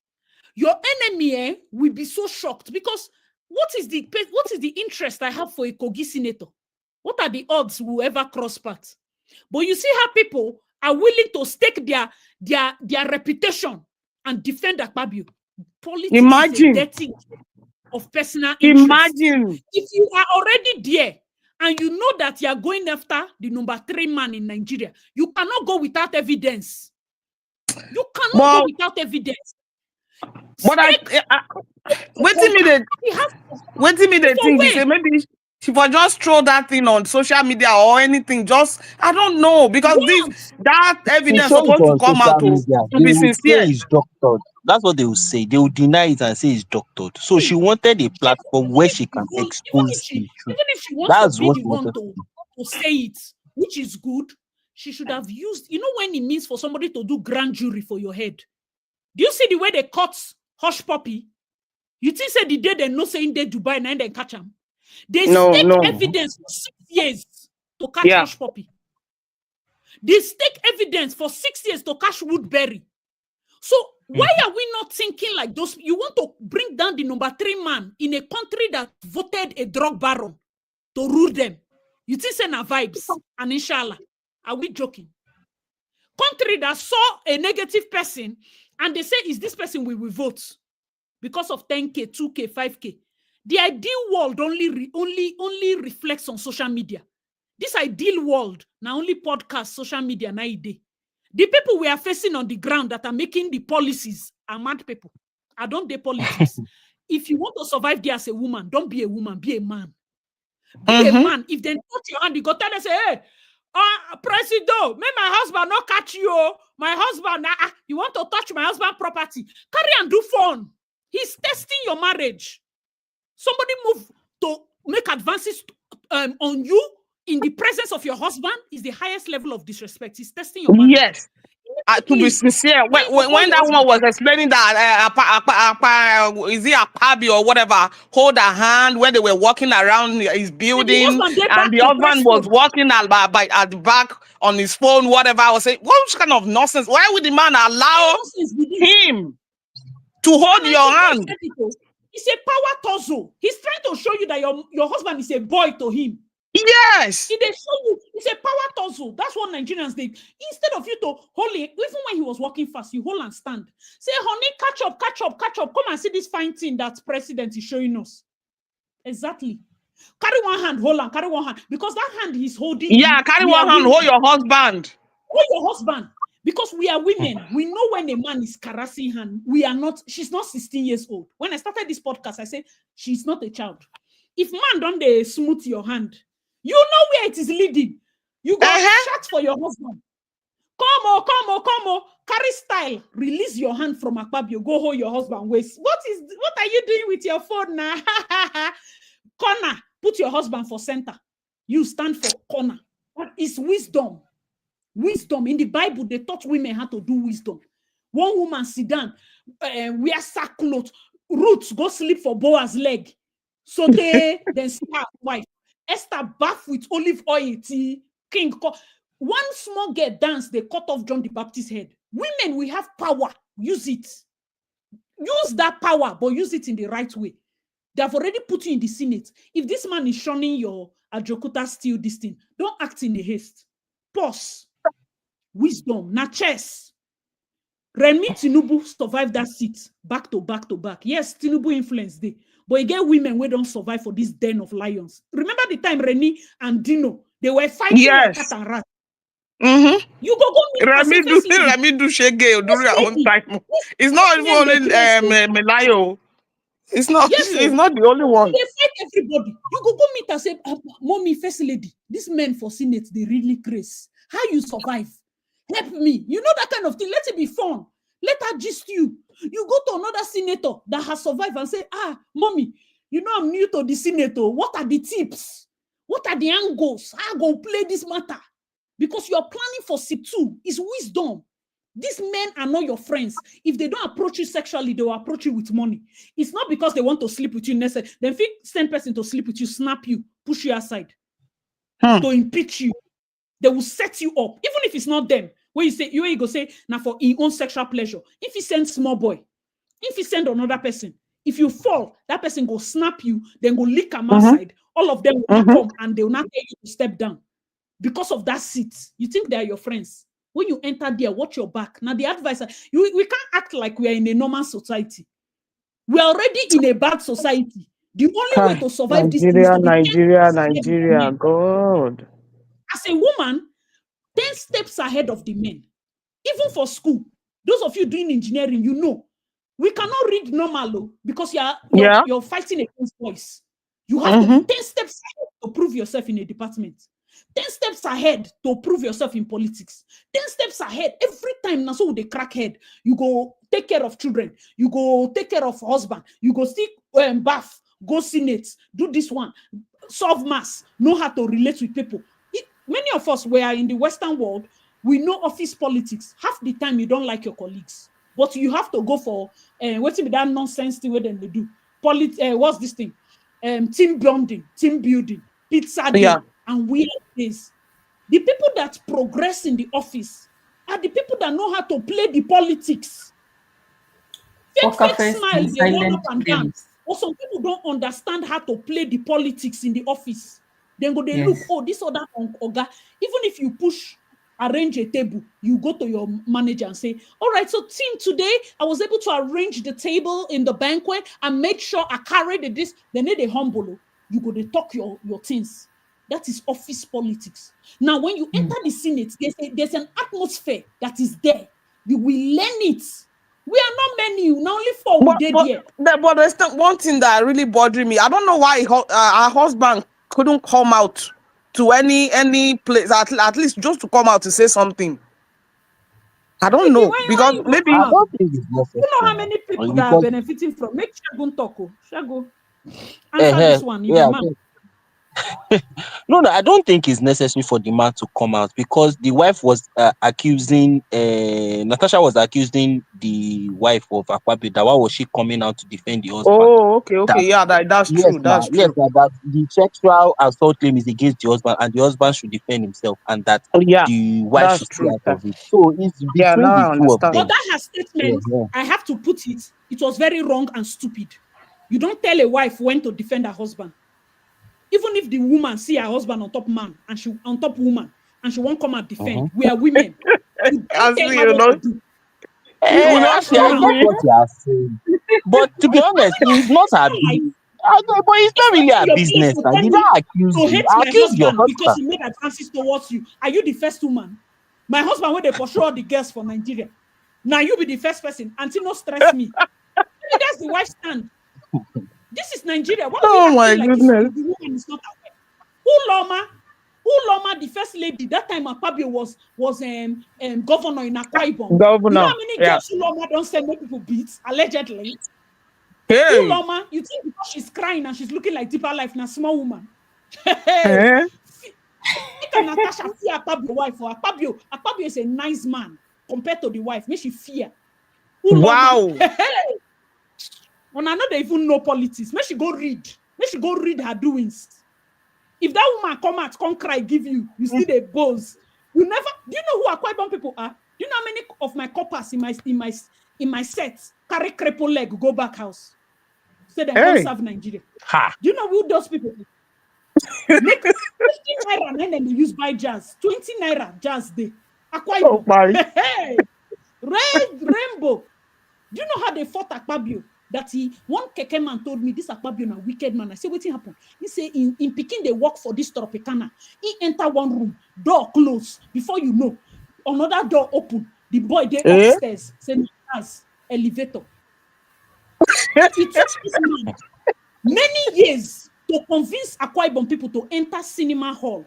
S1: Your enemy will be so shocked, because what is the interest I have for a Kogi senator? What are the odds we will ever cross paths? But you see how people are willing to stake their reputation and defend Akpabio. Politics is a dirty of personal interest. If you are already there and you know that you are going after the number 3 man in Nigeria, you cannot go without evidence. You cannot go without evidence.
S4: But waiting me the thing is, maybe she will just throw that thing on social media or anything. Just, I don't know, because that evidence is supposed to come out to be sincere.
S5: Say it's doctored. That's what they will say. They will deny it and say it's doctored. So she wanted a platform where she can expose the truth.
S1: Even if she wants to be the one to say it, which is good, she should have used, you know, when it means for somebody to do grand jury for your head. Do you see the way they caught Hush Puppy? You think say the day they know saying they Dubai and then they catch him? They stake evidence for 6 years to catch Hush Puppy. They stake evidence for 6 years to catch Woodbury. So why are we not thinking like those? You want to bring down the number 3 man in a country that voted a drug baron to rule them. You think say na vibes and inshallah. Are we joking? Country that saw a negative person and they say, is this person we will vote because of 10K, 2K, 5K? The ideal world only reflects on social media. This ideal world, now only podcast, social media, na ide. The people we are facing on the ground that are making the policies are mad people. I don't do politics. If you want to survive there as a woman, don't be a woman, be a man. Be a man. If they touch your hand, you go tell them, say, hey, Presido, may my husband not catch you. My husband, you want to touch my husband's property. Carry and do fun. He's testing your marriage. Somebody move to make advances on you in the presence of your husband is the highest level of disrespect. He's testing your marriage.
S4: Yes. To be sincere, when that woman was explaining that, is it a Pabi or whatever, hold her hand when they were walking around his building, and the husband was walking at the back on his phone, whatever. I was saying, what kind of nonsense? Why would the man allow him to hold your hand?
S1: It's a power tussle. He's trying to show you that your husband is a boy to him.
S4: Yes.
S1: They show you it's a power tussle. That's what Nigerians did. Instead of you to hold it, even when he was walking fast, you hold and stand. Say, honey, catch up, catch up, catch up. Come and see this fine thing that president is showing us. Exactly. Carry one hand, hold on, carry one hand. Because that hand he's holding.
S4: Yeah, carry one hand, hold your husband.
S1: Hold your husband. Because we are women. We know when a man is caressing hand. We are not, she's not 16 years old. When I started this podcast, I said, she's not a child. If man don't they smooth your hand, you know where it is leading. You go shout for your husband. Come on. Carry style. Release your hand from Akpabio. Go hold your husband waist. What are you doing with your phone now? Corner. Put your husband for center. You stand for corner. That is wisdom. Wisdom. In the Bible, they taught women how to do wisdom. One woman sit down, wear sackcloth. Roots go sleep for Boaz's leg. So they then see her wife. Esther bath with olive oil, tea, king. One small girl dance, they cut off John the Baptist's head. Women, we have power. Use it. Use that power, but use it in the right way. They have already put you in the Senate. If this man is shunning your Ajokuta steal this thing, don't act in a haste. Pause. Wisdom. Na chess. Remi Tinubu survived that seat back to back to back. Yes, Tinubu influence day. But again, women we don't survive for this den of lions. Remember the time Reni and Dino, they were fighting like cat and rat. You go meet
S4: Remi do shege during our own time. It's not even only Melayo. It's not. Yes, it's not the only one.
S1: They fight everybody. You go meet and say, "Mommy, first lady, these men for Senate they really crazy. How you survive? Help me. You know that kind of thing. Let it be fun. Let her gist you. You go to another senator that has survived and say, mommy, you know I'm new to the senator. What are the tips? What are the angles? I go play this matter. Because you're planning for SIP2. It's wisdom. These men are not your friends. If they don't approach you sexually, they will approach you with money. It's not because they want to sleep with you necessarily. Then send person to sleep with you, snap you, push you aside, to impeach you. They will set you up, even if it's not them. When you go say, now for your own sexual pleasure. If he sends small boy, if he send another person, if you fall, that person go snap you, then go lick them outside. All of them will come and they will not tell you to step down. Because of that seat, you think they are your friends. When you enter there, watch your back. Now the advice, we can't act like we are in a normal society. We are already in a bad society. The only way to survive this thing is to be
S4: Nigeria, God.
S1: As a woman, 10 steps ahead of the men. Even for school, those of you doing engineering, you know, we cannot read normal because you're fighting against boys. You have to be 10 steps ahead to prove yourself in a department. 10 steps ahead to prove yourself in politics. 10 steps ahead. Every time, so with the crackhead, you go take care of children. You go take care of husband. You go stick bath, go Senate, do this one, solve mass, know how to relate with people. Many of us, we are in the Western world, we know office politics. Half the time, you don't like your colleagues. But you have to go for, what's that nonsense thing where they do? What's this thing? Team bonding, team building, pizza day, and weird days. The people that progress in the office are the people that know how to play the politics. Fake smile, they run up and down. Or some people don't understand how to play the politics in the office. Then go, they look, this or that oga. Even if you arrange a table, you go to your manager and say, all right, so team, today I was able to arrange the table in the banquet and make sure I carried this. They need a humble. You go to talk your things. That is office politics. Now, when you enter the Senate, there's an atmosphere that is there. You will learn it. We are not many. Now only 4 we did here.
S4: But there's one thing that really bothering me. I don't know why her husband couldn't come out to any place, at least just to come out to say something. I don't know, because maybe
S5: I don't think it's necessary.
S1: you know how many people that are benefiting from. Make Shagun talk. Shagun, answer this one.
S5: Yeah. No, I don't think it's necessary for the man to come out, because the wife was accusing, Natasha was accusing the wife of Akpabio. That why was she coming out to defend the husband?
S4: Oh, okay, yeah, that's true. That's true.
S5: Yes, that the sexual assault claim is against the husband, and the husband should defend himself, and that the wife should stay out of it. So it's between the two of them.
S1: But that her statement, I have to put it, it was very wrong and stupid. You don't tell a wife when to defend her husband. Even if the woman see her husband on top man and she on top woman and she won't come and defend, we are women.
S5: I get what you are saying. But to be honest, it's not her business. But it's not really her business. I did not accuse you. I accuse your husband
S1: because he made advances towards you. Are you the first woman? My husband, when they pursue all the girls for Nigeria. Now you be the first person. Until no stress me. Maybe that's the wife stand. This is Nigeria.
S4: Oh my goodness.
S1: The woman is not aware. Uloma, the first lady, that time Akpabio was governor in Akwa Ibom.
S4: Governor.
S1: You know how many girls Uloma don't send no people beats, allegedly?
S4: Hey.
S1: Uloma, you think because she's crying and she's looking like deeper life, now small woman. Natasha fear Akpabio wife for Akpabio. Akpabio is a nice man compared to the wife. Make she fear. Uloma.
S4: Wow.
S1: When I know they even know politics, make she go read. Make she go read her doings. If that woman come cry, give you see the buzz. You never. Do you know who Akwa Ibom people are? Do you know how many of my coppers in my set carry cripple leg go back house? Say they don't serve Nigeria. Do you know who those people are? Make 50 naira and then they use buy jazz. 20 naira jazz day. Akwa Ibom. Hey, red rainbow. Do you know how they fought Akpabio? That one keke man told me this Akpabio na wicked man. I say, what happened? He say in Peking they work for this Tropicana. He enter one room, door closed. Before you know, another door open. The boy they upstairs. Say elevator. It took this man many years to convince Akwa Ibom people to enter cinema hall.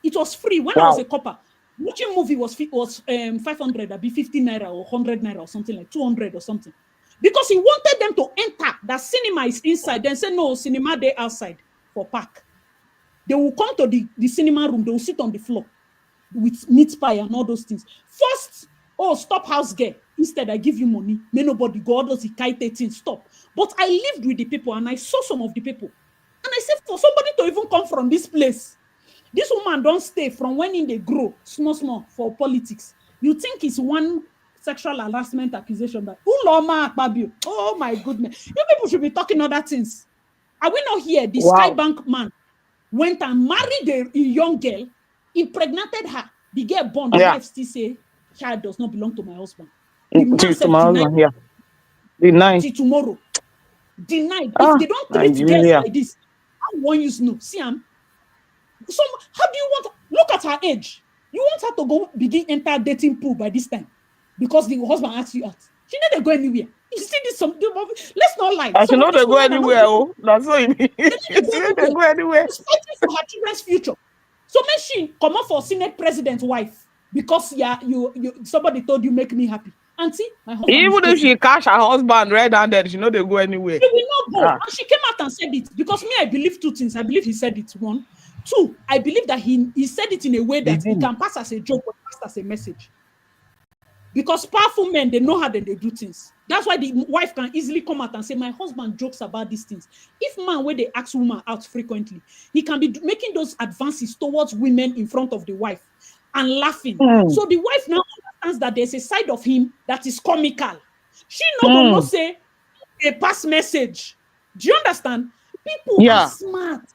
S1: It was free when I was a copper. Watching movie was 500, that'd be 50 naira or 100 naira or something like 200 or something. Because he wanted them to enter. That cinema is inside. Then say, no, cinema day outside for park. They will come to the cinema room. They will sit on the floor with meat pie and all those things. First, stop house girl. Instead, I give you money. May nobody go. All those kite things, stop. But I lived with the people and I saw some of the people. And I said, for somebody to even come from this place, this woman don't stay from when they grow, small, for politics. You think it's one sexual harassment accusation that Uloma Akpabio. Oh my goodness. You people should be talking other things. Are we not here? The Skybank man went and married a young girl, impregnated her. The girl born, the wife still say, child does not belong to my husband. The man said,
S4: denied.
S1: Till tomorrow. Denied. If they don't treat girls like this, how one you know? See, so how do you want? Look at her age. You want her to go begin enter dating pool by this time because the husband asks you out. She never go anywhere. You see this let's not lie.
S4: She know they go anywhere. Oh, that's what it means. She know they go anywhere.
S1: She's fighting for her children's future. So when she come up for Senate president's wife because you somebody told you make me happy. Auntie, my husband.
S4: Even if she catch her husband red-handed, she know they go anywhere.
S1: She will not go. And she came out and said it because me, I believe two things. I believe he said it. One. Two, I believe that he said it in a way that it can pass as a joke but pass as a message. Because powerful men, they know how they do things. That's why the wife can easily come out and say, my husband jokes about these things. If man, when they ask woman out frequently, he can be making those advances towards women in front of the wife and laughing. So the wife now understands that there's a side of him that is comical. She no say a pass message. Do you understand? People are smart.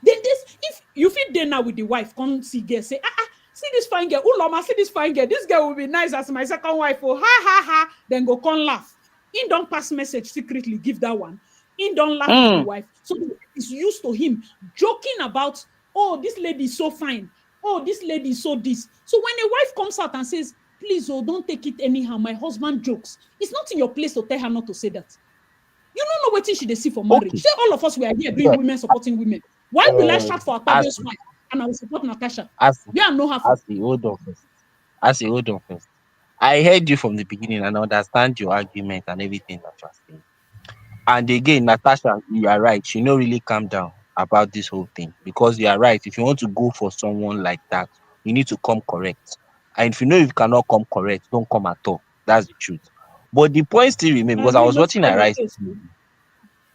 S1: Then if you fit there now with the wife, come see girl, say, see this fine girl, Uloma, see this fine girl, this girl will be nice as my second wife, oh, ha, ha, ha, then go come laugh. In don't pass message secretly, give that one. In don't laugh with the wife. So it's used to him joking about Oh, this lady is so fine. Oh, this lady is so this. So when a wife comes out and says, please, oh, don't take it anyhow, my husband jokes, it's not in your place to tell her not to say that. You don't know what she they see for marriage.
S5: Okay.
S1: Say all of us we are here doing
S5: Yeah.
S1: women supporting women. Why will I shout for
S5: As
S1: Akpabio's wife and I will support Natasha?
S5: as
S1: You are know her for.
S5: hold on first. Hold on first. I heard you from the beginning and I understand your argument and everything that you're saying. And again, Natasha, you are right. She no really calm down about this whole thing because you are right. If you want to go for someone like that, you need to come correct. And if you know you cannot come correct, don't come at all. That's the truth. But the point still remains
S1: I
S5: because I
S1: agree,
S5: was
S1: no
S5: watching
S1: spoil your
S5: Arise
S1: case.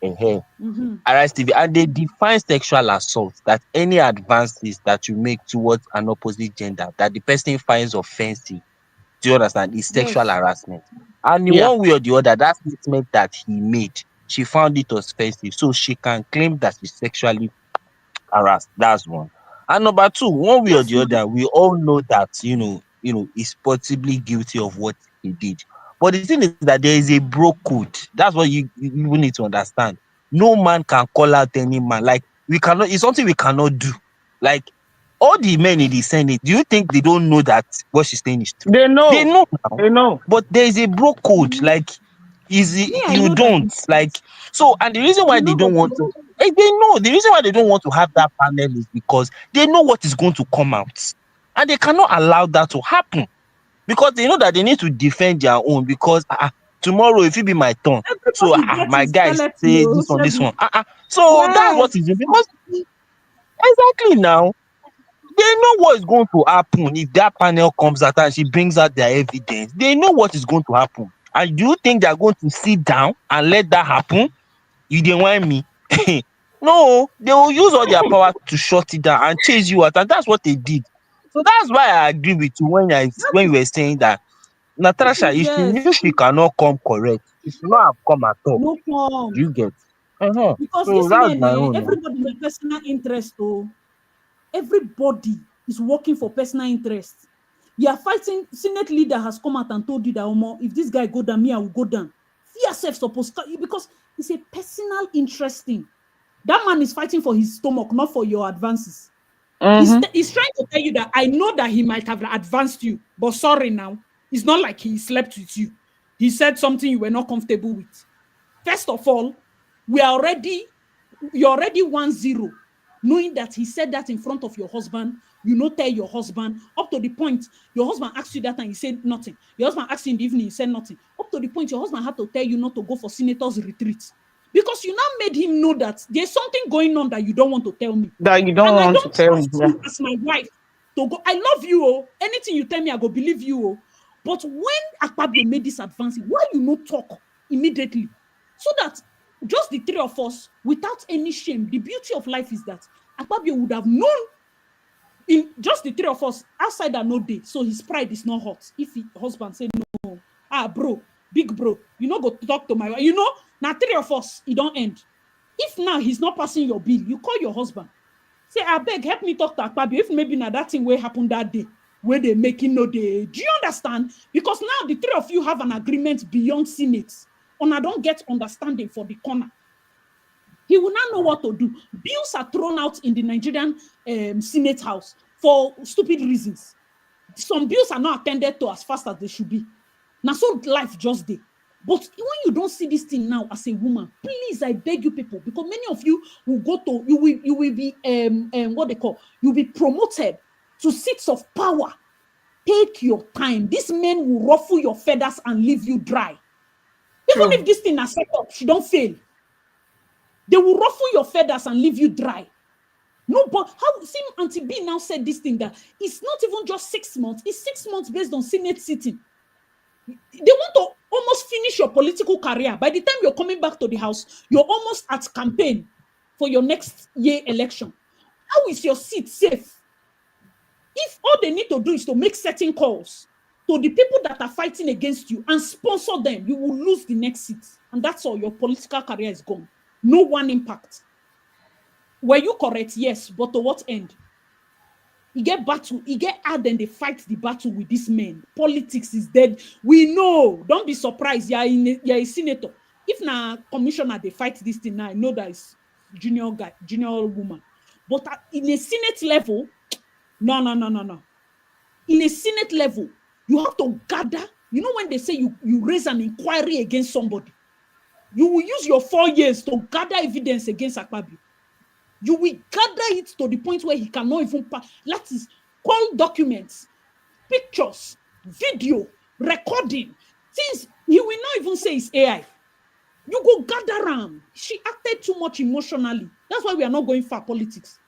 S5: TV.
S1: Mm-hmm.
S5: Arise TV, and they define sexual assault that any advances that you make towards an opposite gender that the person finds offensive. Do you understand? Is sexual
S1: Yes.
S5: harassment. And in
S4: Yeah.
S5: one way or the other, that statement that he made, she found it offensive. So she can claim that she's sexually harassed. That's one. And number two, one way or
S1: Yes,
S5: the
S1: ma'am.
S5: other, we all know that he's possibly guilty of what he did. But the thing is that there is a bro code. That's what you need to understand. No man can call out any man. Like we cannot. It's something we cannot do. Like all the men in the Senate, do you think they don't know that what she's saying is true?
S4: They
S5: They
S4: know.
S5: know now.
S4: They know.
S5: But there is a bro code. Like
S1: Me, I
S5: you
S1: know that.
S5: don't like. So and the reason why
S1: You
S5: they
S1: know, but
S5: don't want to they know the reason why they don't want to have that panel is because they know what is going to come out. And they cannot allow that to happen because they know that they need to defend their own because tomorrow if it be my turn. So
S1: everybody gets
S5: my
S1: his
S5: guys
S1: skeleton,
S5: say
S1: oh,
S5: this one, this
S1: Segun.
S5: one. So that's
S1: Yes.
S5: what is it because exactly now they know what is going to happen if that panel comes out and she brings out their evidence. They know what is going to happen. And do you think they are going to sit down and let that happen? You dey whine me? No, they will use all their power to shut it down and chase you out, and that's what they did. So that's why I agree with you when you were saying that Natasha, if she
S1: Yes.
S5: knew she cannot come correct, she should not have come at all.
S1: No
S5: Do
S1: come.
S5: you get? Uh-huh.
S1: Because
S5: So
S1: this
S5: that's
S1: men,
S5: my own now.
S1: everybody with personal interest, oh. Everybody is working for personal interest. You are fighting. Senate leader has come out and told you that, Omo, if this guy go down, me, I will go down. Fear self supposed because it's a personal interest thing. That man is fighting for his stomach, not for your advances. He's trying to tell you that I know that he might have advanced you, but sorry now, it's not like he slept with you. He said something you were not comfortable with. First of all, you're already 1-0, knowing that he said that in front of your husband. You know, tell your husband up to the point your husband asked you that and he said nothing. Your husband asked you in the evening, he said nothing. Up to the point your husband had to tell you not to go for senator's retreat because you now made him know that there's something going on that you don't want to tell me.
S4: That you don't
S1: And I
S4: want to
S1: don't
S4: tell me.
S1: trust
S4: Yeah.
S1: you as my wife to go. I love you, oh. Anything you tell me, I go believe you, oh. But when Akpabio made this advance, why you no talk immediately? So that just the three of us, without any shame, the beauty of life is that Akpabio would have known in just the three of us, outside that no day. So his pride is not hot. If his husband say no, bro, big bro, you know, go talk to my wife. You know, now three of us, it don't end. If now he's not passing your bill, you call your husband. Say, I beg, help me talk to Akpabio. If maybe now that thing will happen that day, where they making no day. Do you understand? Because now the three of you have an agreement beyond Senate. And I don't get understanding for the corner. He will not know what to do. Bills are thrown out in the Nigerian Senate House for stupid reasons. Some bills are not attended to as fast as they should be. Now, so life just day. But when you don't see this thing now as a woman, please, I beg you people, because many of you will go to, you will be, what they call, you'll be promoted to seats of power. Take your time. These men will ruffle your feathers and leave you dry. Even if this thing is set up, she don't fail. They will ruffle your feathers and leave you dry. No, but how see Auntie B now said this thing that it's not even just 6 months, it's 6 months based on Senate sitting. They want to almost finish your political career. By the time you're coming back to the house, you're almost at campaign for your next year election. How is your seat safe? If all they need to do is to make certain calls to the people that are fighting against you and sponsor them, you will lose the next seat. And that's all. Your political career is gone. No one impact. Were you correct? Yes. But to what end? He get battle, he get hard and they fight the battle with these men. Politics is dead. We know. Don't be surprised. You're a senator. If na commissioner they fight this thing now, I know that it's junior guy, junior woman. But in a Senate level, no. In a Senate level, you have to gather. You know when they say you raise an inquiry against somebody, you will use your 4 years to gather evidence against Akpabio. You will gather it to the point where he cannot even pass. That is call documents, pictures, video, recording, things he will not even say it's AI. You go gather around. She acted too much emotionally. That's why we are not going for politics.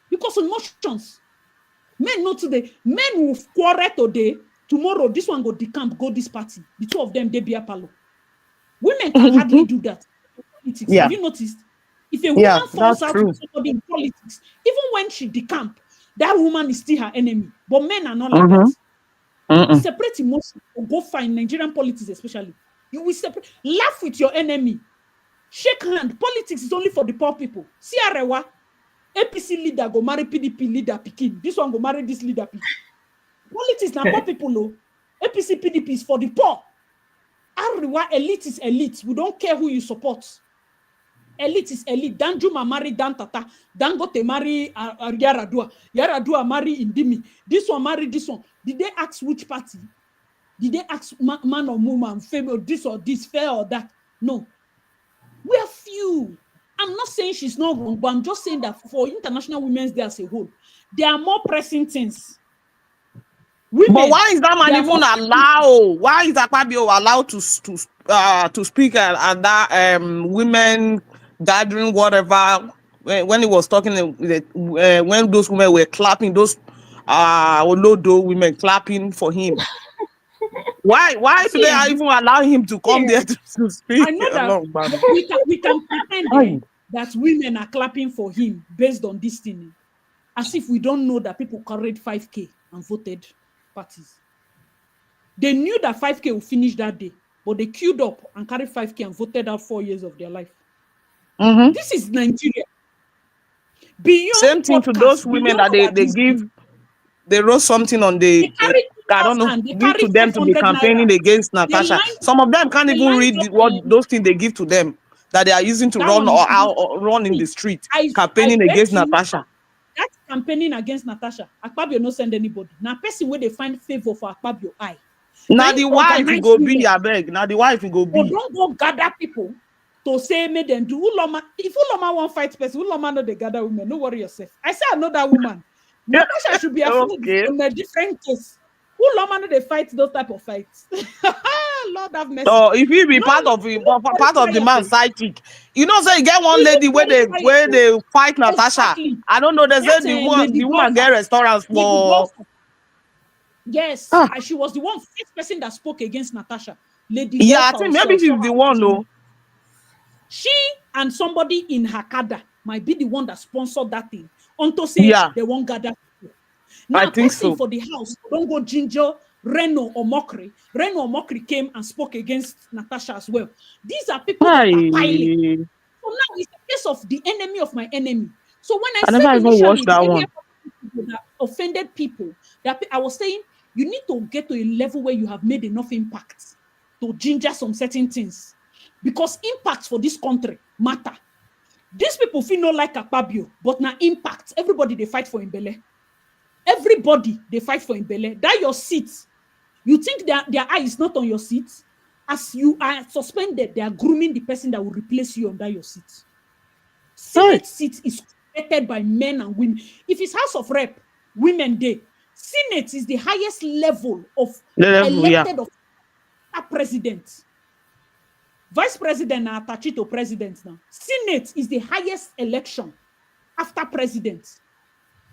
S1: Because emotions. Men know today. Men will quarrel today. Tomorrow, this one go decamp, go this party. The two of them, they be a palo. Women can hardly do that. Politics.
S3: Yeah.
S1: Have you noticed? If a woman falls
S3: that's
S1: out
S3: true.
S1: with somebody in politics, even when she decamp, that woman is still her enemy. But men are not like that. Separate emotions or go find Nigerian politics, especially. You will separate. Laugh with your enemy. Shake hand. Politics is only for the poor people. See Arewa. APC leader go marry PDP leader Pikin. This one go marry this leader Pikin. Politics na poor people, no. APC PDP is for the poor. Arewa elite is elite. We don't care who you support. Elite is elite. Danjuma marry Dan Tata. Dangote marry Yaradua. Yaradua marry Indimi. This one marry this one. Did they ask which party? Did they ask man or woman, female, this or this, fair or that? No. We are few. I'm not saying she's not wrong, but I'm just saying that for International Women's Day as a whole, there are more pressing things. Women,
S4: but why is that man even allowed? Why is Akpabio allowed to speak at that women gathering, whatever? When he was talking, when those women were clapping, those Olodo women clapping for him. Why do they even allow him to come there to speak?
S1: I know that we can pretend that women are clapping for him based on this thing, as if we don't know that people carried 5K and voted parties. They knew that 5K would finish that day, but they queued up and carried 5K and voted out 4 years of their life. This is Nigeria. Beyond
S4: same thing to those women that they give. They wrote something on the. I don't know. Give to them to be campaigning against Natasha. Some of them can't even read what those things they give to them that they are using to run or run in the street, campaigning against Natasha.
S1: That's campaigning against Natasha. Akpabio no send anybody. Now, person where they find favor for Akpabio eye.
S4: Now the wife will go be, I beg. Now the wife will go be.
S1: Or don't go gather people to say make them do. If Uloma won't fight person, Uloma know they gather women. No worry yourself. I say I know that woman. Natasha should be afraid in a different case. Uloma know they fight those type of fights. Lord have mercy.
S4: So if he be part of the man's sidekick, you know, say you get one lady where they fight Natasha. Exactly. I don't know. They say the woman get restaurants for.
S1: Yes, she was the first person that spoke against Natasha. Lady
S4: I think maybe she's the one though.
S1: She and somebody in Hakada might be the one that sponsored that thing. Unto say they won't gather people. Now, I think so. For the house, don't go ginger Reno or Mokri. Reno or Mokri came and spoke against Natasha as well. These are people that are piling. So now it's a case of the enemy of my enemy. So when I
S3: never even watched that one.
S1: That offended people, that I was saying you need to get to a level where you have made enough impact to ginger some certain things. Because impact for this country matter. These people feel not like Akpabio, but now impact. Everybody they fight for Mbele. Everybody they fight for Mbele. That your seat. You think their eye is not on your seat? As you are suspended, they are grooming the person that will replace you under your seat. Senate seat is created by men and women. If it's House of Rep, women day. Senate is the highest level of elected of a president. Vice president are attached to president now. Senate is the highest election after president.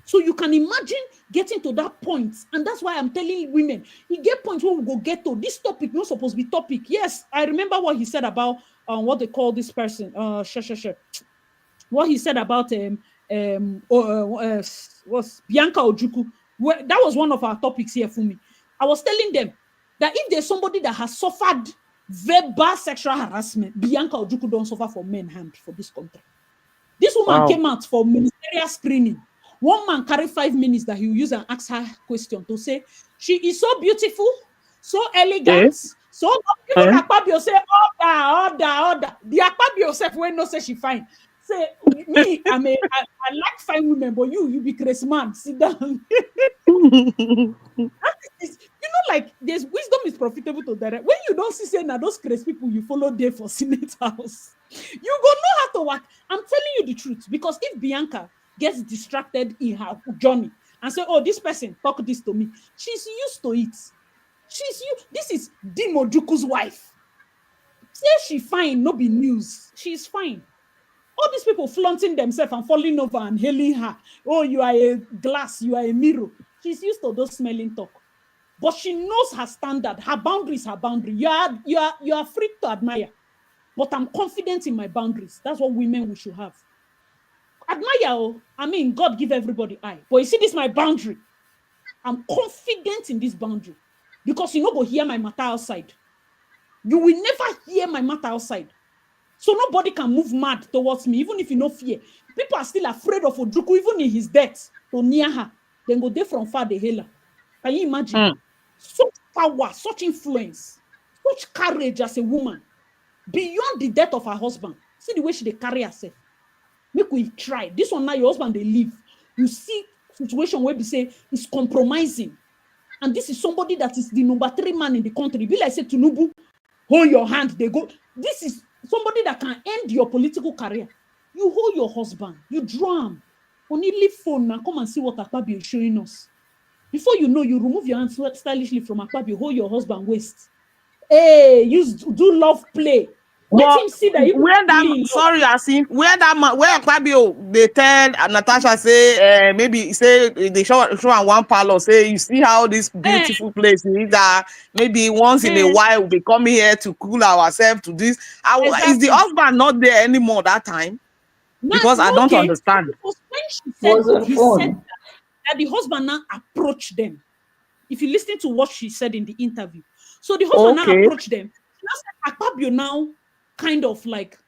S1: So you can imagine getting to that point. And that's why I'm telling women, you get points where we go get to. This topic not supposed to be topic. Yes, I remember what he said about what they call this person. What he said about was Bianca Ojukwu. That was one of our topics here for me. I was telling them that if there's somebody that has suffered verbal sexual harassment, Bianca Ojukwu don't suffer for men hand for this country. This woman came out for ministerial screening. One man carried 5 minutes that he will use and ask her question to say, she is so beautiful, so elegant, so even Akpabio say, order. The Akpabio self when no say she fine. say me, I like fine women, but you be crazy man. Sit down. Like there's wisdom is profitable to direct. When you don't see say now those crazy people you follow there for Senate House, you go know how to work. I'm telling you the truth, because if Bianca gets distracted in her journey and say, "Oh, this person talk this to me," she's used to it. This is Dimojuku's wife. Say she fine, no be news. She's fine. All these people flaunting themselves and falling over and hailing her. Oh, you are a glass, you are a mirror. She's used to those smelling talk. But she knows her standard. Her boundary is her boundary. You are free to admire. But I'm confident in my boundaries. That's what women we should have. Admire, I mean, God give everybody eye. But you see, this is my boundary. I'm confident in this boundary. Because you no go hear my matter outside. You will never hear my matter outside. So nobody can move mad towards me, even if you no fear. People are still afraid of Ojuku, even in his death, to near her. Then go there from far, the hail her. Can you imagine? Such power, such influence, such courage as a woman, beyond the death of her husband. See the way she carry herself. Make we try. This one now, your husband, they leave. You see situation where we say is compromising. And this is somebody that is the number 3 man in the country. Be like say Tinubu, hold your hand, they go. This is somebody that can end your political career. You hold your husband, you draw him. Only leave phone now, come and see what Akpabio is showing us. Before you know, you remove your hands stylishly from Akpabio, hold your husband waist. Hey, do love play. Let him see that you
S4: where Akpabio they tell Natasha say maybe say they show on one parlor say you see how this beautiful place is that maybe once in a while we'll be coming here to cool ourselves to this. Is the husband not there anymore that time? Because I don't understand.
S1: Because when she said he said that the husband now approached them. If you listen to what she said in the interview, so the husband now approached them. Akpabio now kind of like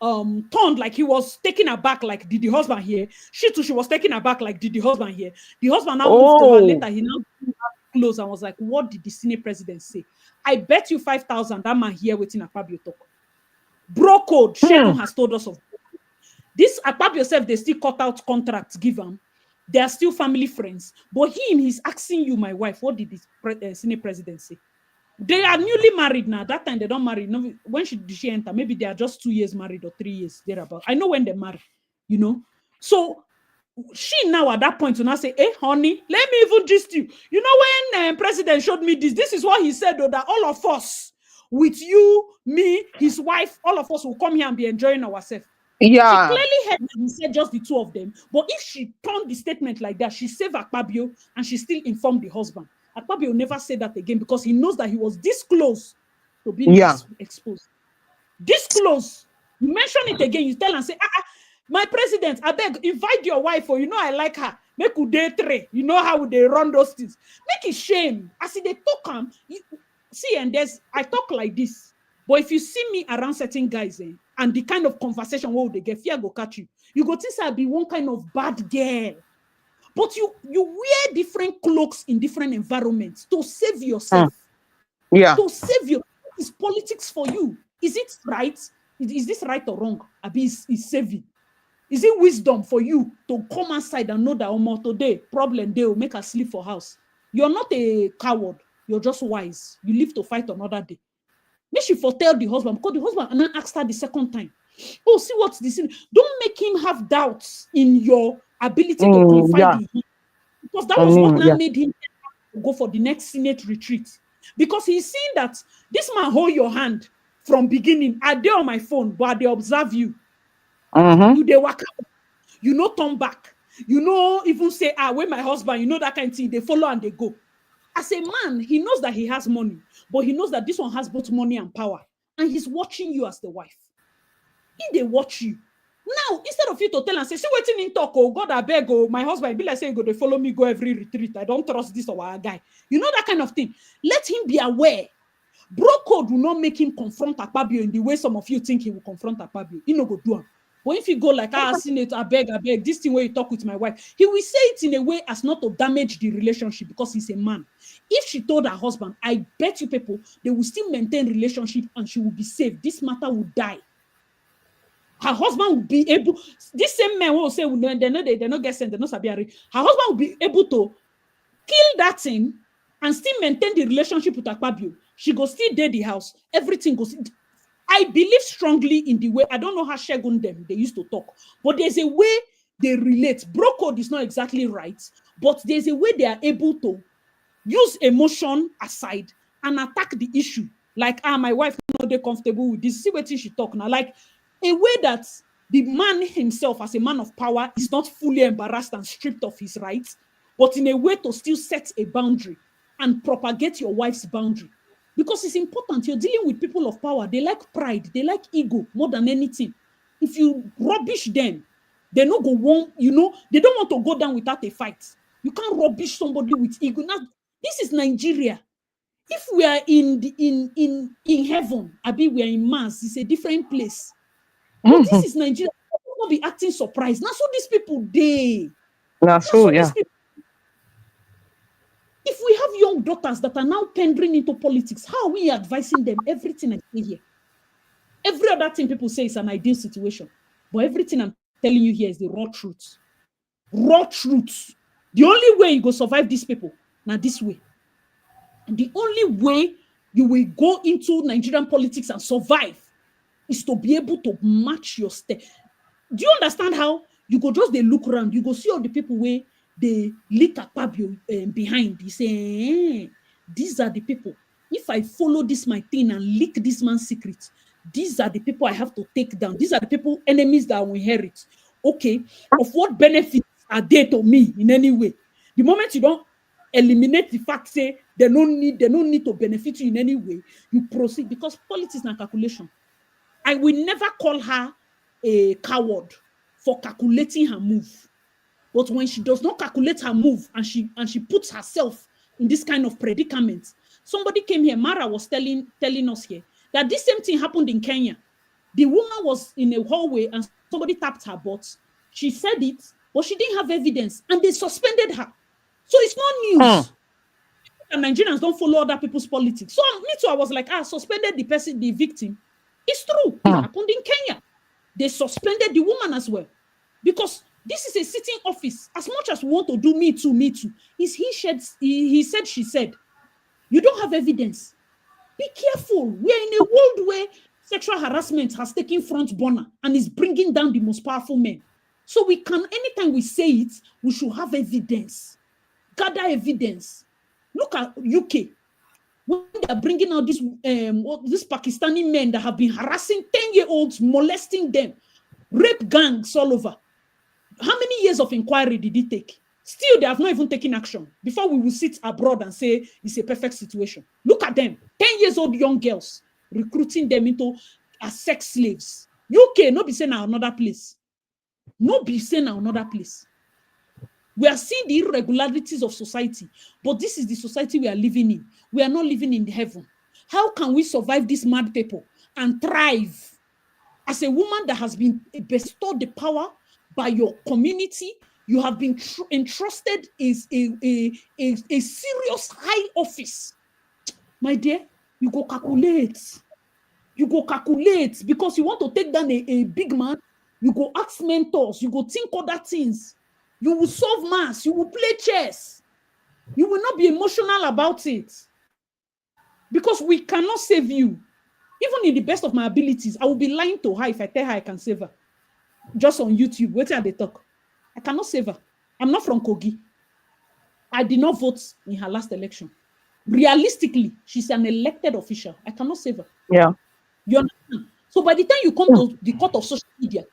S1: turned like he was taken aback, like did the husband here? She too, she was taken aback, like did the husband here? The husband now moved to her later. He now close and was like, "What did the Senate president say? I bet you 5,000 that man here waiting Akpabio talk. Bro code, Shegun has told us of this. Akpabio self, they still cut out contracts, give him. They are still family friends. But he's asking you, my wife, what did the Senate president say? They are newly married now. That time they don't marry. No, when did she enter? Maybe they are just 2 years married or 3 years thereabout. I know when they marry, you know. So she now at that point to now say, "Hey, honey, let me even gist you. You know when president showed me this is what he said, though, that all of us, with you, me, his wife, all of us will come here and be enjoying ourselves."
S3: Yeah.
S1: She clearly heard that he said just the two of them. But if she turned the statement like that, she saved Akpabio and she still informed the husband. Akpabio will never say that again because he knows that he was this close to being exposed. This close. You mention it again, you tell and say, my president, I beg, invite your wife, or you know I like her. Make you day three. You know how they run those things. Make it shame. I see they talk see, and I talk like this. But if you see me around certain guys, and the kind of conversation where they get, fear go catch you. You go think I'll be one kind of bad girl. But you wear different cloaks in different environments to save yourself.
S3: Yeah.
S1: To save you. It's politics for you. Is it right? Is this right or wrong? Abi is saving. Is it wisdom for you to come outside and know that today, problem they will make us sleep for house? You're not a coward. You're just wise. You live to fight another day. Make she foretell the husband, because the husband and then asked her the second time. Oh, see what's this? Don't make him have doubts in your ability to confide in him. Because that was what now made him go for the next Senate retreat. Because he's seeing that this man hold your hand from beginning. I dey on my phone, but they observe you. You they walk out. You know turn back. You know even say, when my husband, you know that kind of thing. They follow and they go. As a man, he knows that he has money, but he knows that this one has both money and power. And he's watching you as the wife. He they watch you. Now, instead of you to tell and say, see waiting in talk, oh God, I beg, oh, my husband, be like say, go, they follow me, go every retreat. I don't trust this or our guy. You know that kind of thing. Let him be aware. Bro code will not make him confront Akpabio in the way some of you think he will confront Akpabio. He no go do him. But if you go like, Senator, I beg, this thing where you talk with my wife, he will say it in a way as not to damage the relationship because he's a man. If she told her husband, I bet you people, they will still maintain relationship and she will be safe. This matter will die. Her husband will be able, this same man will say, they not get sent, they not sabiari. Her husband will be able to kill that thing and still maintain the relationship with Akpabio. She go still date the house. Everything goes. I believe strongly in the way, I don't know how Shegun them, they used to talk, but there's a way they relate. Bro code is not exactly right, but there's a way they are able to use emotion aside and attack the issue. Like, my wife not they comfortable with this. See what she talk now. Like a way that the man himself, as a man of power, is not fully embarrassed and stripped of his rights, but in a way to still set a boundary and propagate your wife's boundary. Because it's important. You're dealing with people of power. They like pride. They like ego more than anything. If you rubbish them, they don't go one, they don't want to go down without a fight. You can't rubbish somebody with ego. Now, this is Nigeria. If we are in heaven, Abi, we are in Mars, it's a different place. But this is Nigeria. People will be acting surprised. Now, so these people, if we have young daughters that are now pendering into politics, how are we advising them? Everything I say here. Every other thing people say is an ideal situation. But everything I'm telling you here is the raw truth. Raw truth. The only way you go survive these people, now this way. And the only way you will go into Nigerian politics and survive is to be able to match your step. Do you understand how you go just they look around, you go see all the people where they lick Akpabio behind. You say, these are the people. If I follow this my thing and leak this man's secret, these are the people I have to take down. These are the people, enemies that I will inherit. Okay, of what benefits are they to me in any way? The moment you don't eliminate the fact, say they don't need to benefit you in any way, you proceed, because politics is not calculation. I will never call her a coward for calculating her move. But when she does not calculate her move and she puts herself in this kind of predicament, somebody came here, Mara was telling us here, that this same thing happened in Kenya. The woman was in a hallway and somebody tapped her butt. She said it, but she didn't have evidence and they suspended her. So it's not news. And Nigerians don't follow other people's politics. So me too, I was like, suspended the person, the victim. It's true. It happened in Kenya. They suspended the woman as well. Because this is a sitting office. As much as we want to do me too, he said, she said. You don't have evidence. Be careful. We're in a world where sexual harassment has taken front burner and is bringing down the most powerful men. So we can, anytime we say it, we should have evidence. Gather evidence. Look at UK. When they're bringing out this Pakistani men that have been harassing 10-year-olds, molesting them, rape gangs all over. How many years of inquiry did it take? Still, they have not even taken action. Before we will sit abroad and say it's a perfect situation. Look at them, 10 years old young girls, recruiting them into as sex slaves. UK, no be saying another place. No be saying another place. We are seeing the irregularities of society, but this is the society we are living in. We are not living in heaven. How can we survive these mad people and thrive? As a woman that has been bestowed the power by your community, you have been entrusted is a serious high office. My dear, you go calculate. You go calculate because you want to take down a big man. You go ask mentors. You go think other things. You will solve maths. You will play chess. You will not be emotional about it. Because we cannot save you. Even in the best of my abilities, I will be lying to her if I tell her I can save her. Just on YouTube, waiting at the talk. I cannot save her. I'm not from Kogi. I did not vote in her last election. Realistically, she's an elected official. I cannot save her.
S3: Yeah.
S1: You understand? So by the time you come to the court of social media,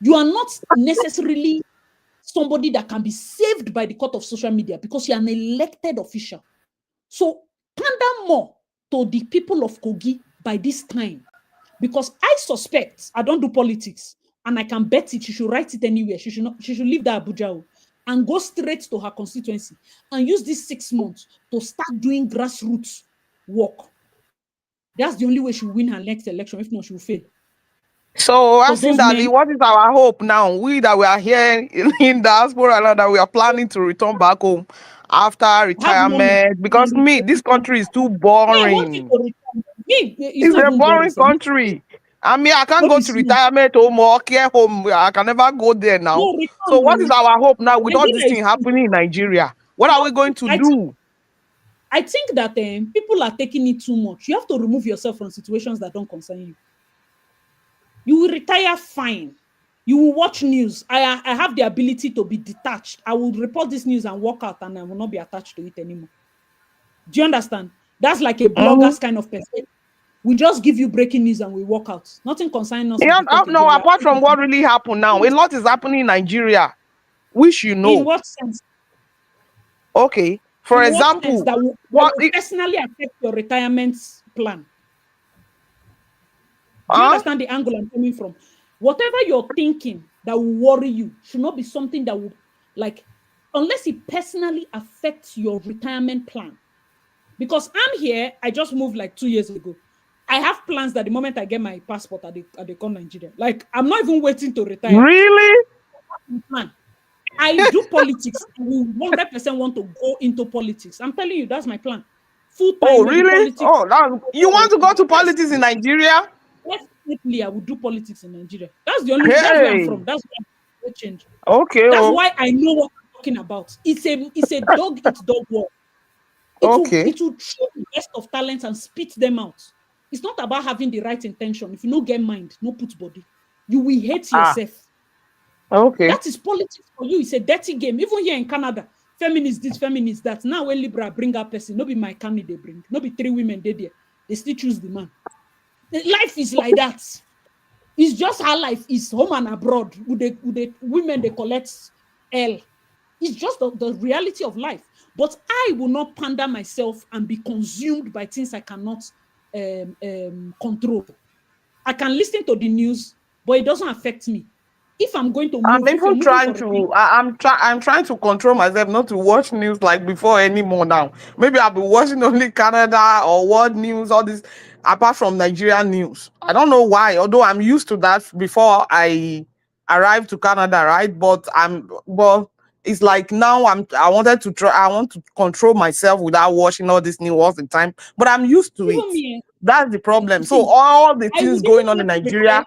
S1: you are not necessarily somebody that can be saved by the court of social media because you're an elected official. So pander more to the people of Kogi by this time. Because I suspect, I don't do politics, and I can bet it, she should write it anywhere. She should leave that Abuja and go straight to her constituency and use these 6 months to start doing grassroots work. That's the only way she will win her next election. If not, she will fail.
S4: So asking Dali, what is our hope now? We that we are here in diaspora and that we are planning to return back home after retirement. Because this country is too boring. It's a boring country. I mean, I can't
S1: No
S4: go
S1: be
S4: to
S1: small.
S4: retirement home or care home. I can never go there now.
S1: No, return
S4: So what
S1: o.
S4: is our hope now with all this
S1: Nigeria is
S4: thing happening in Nigeria? What are we going to do?
S1: I think that people are taking it too much. You have to remove yourself from situations that don't concern you. You will retire fine. You will watch news. I have the ability to be detached. I will report this news and walk out, and I will not be attached to it anymore. Do you understand? That's like a blogger's kind of person. We just give you breaking news and we walk out. Nothing concerning us with
S4: Yeah,
S1: the talk
S4: no,
S1: again.
S4: apart from what really happened now, a lot is happening in Nigeria, which you
S1: In
S4: know.
S1: what sense?
S4: Okay. For
S1: In what sense
S4: example,
S1: that will personally affect your retirement plan? Do you understand the angle I'm coming from? Whatever you're thinking that will worry you should not be something that will, like, unless it personally affects your retirement plan. Because I'm here, I just moved like 2 years ago. I have plans that the moment I get my passport, I come Nigeria. Like, I'm not even waiting to retire.
S4: Really?
S1: Plan. I do politics. I will 100% want to go into politics. I'm telling you, that's my plan. Full time
S4: Oh,
S1: maybe
S4: really?
S1: politics.
S4: Oh, you want to go to politics in Nigeria?
S1: Definitely, I will do politics in Nigeria. That's the only. That's where I'm
S4: Hey.
S1: from. That's why I change.
S4: Okay.
S1: That's why I know what I'm talking about. It's a dog eat dog war. It will show the best of talents and spit them out. It's not about having the right intention. If you no get mind, no put body, you will hate yourself.
S4: Okay.
S1: That is politics for you. It's a dirty game. Even here in Canada, feminists this, feminists that. Now when Libra bring up person, no be my candidate bring. No be 3 women they there. They still choose the man. Life is like that. It's just how life is, home and abroad. With the women, they collect L. It's just the reality of life. But I will not pander myself and be consumed by things I cannot control. I can listen to the news, but it doesn't affect me. If I'm going to move,
S4: I'm even trying to. I'm trying to control myself not to watch news like before anymore. Now, maybe I'll be watching only Canada or world news, all this, apart from Nigerian news. I don't know why. Although I'm used to that before I arrived to Canada, right? But it's like now I wanted to try. I want to control myself without watching all this news all the time. But I'm used to it. That's the problem. So all the things going on in Nigeria.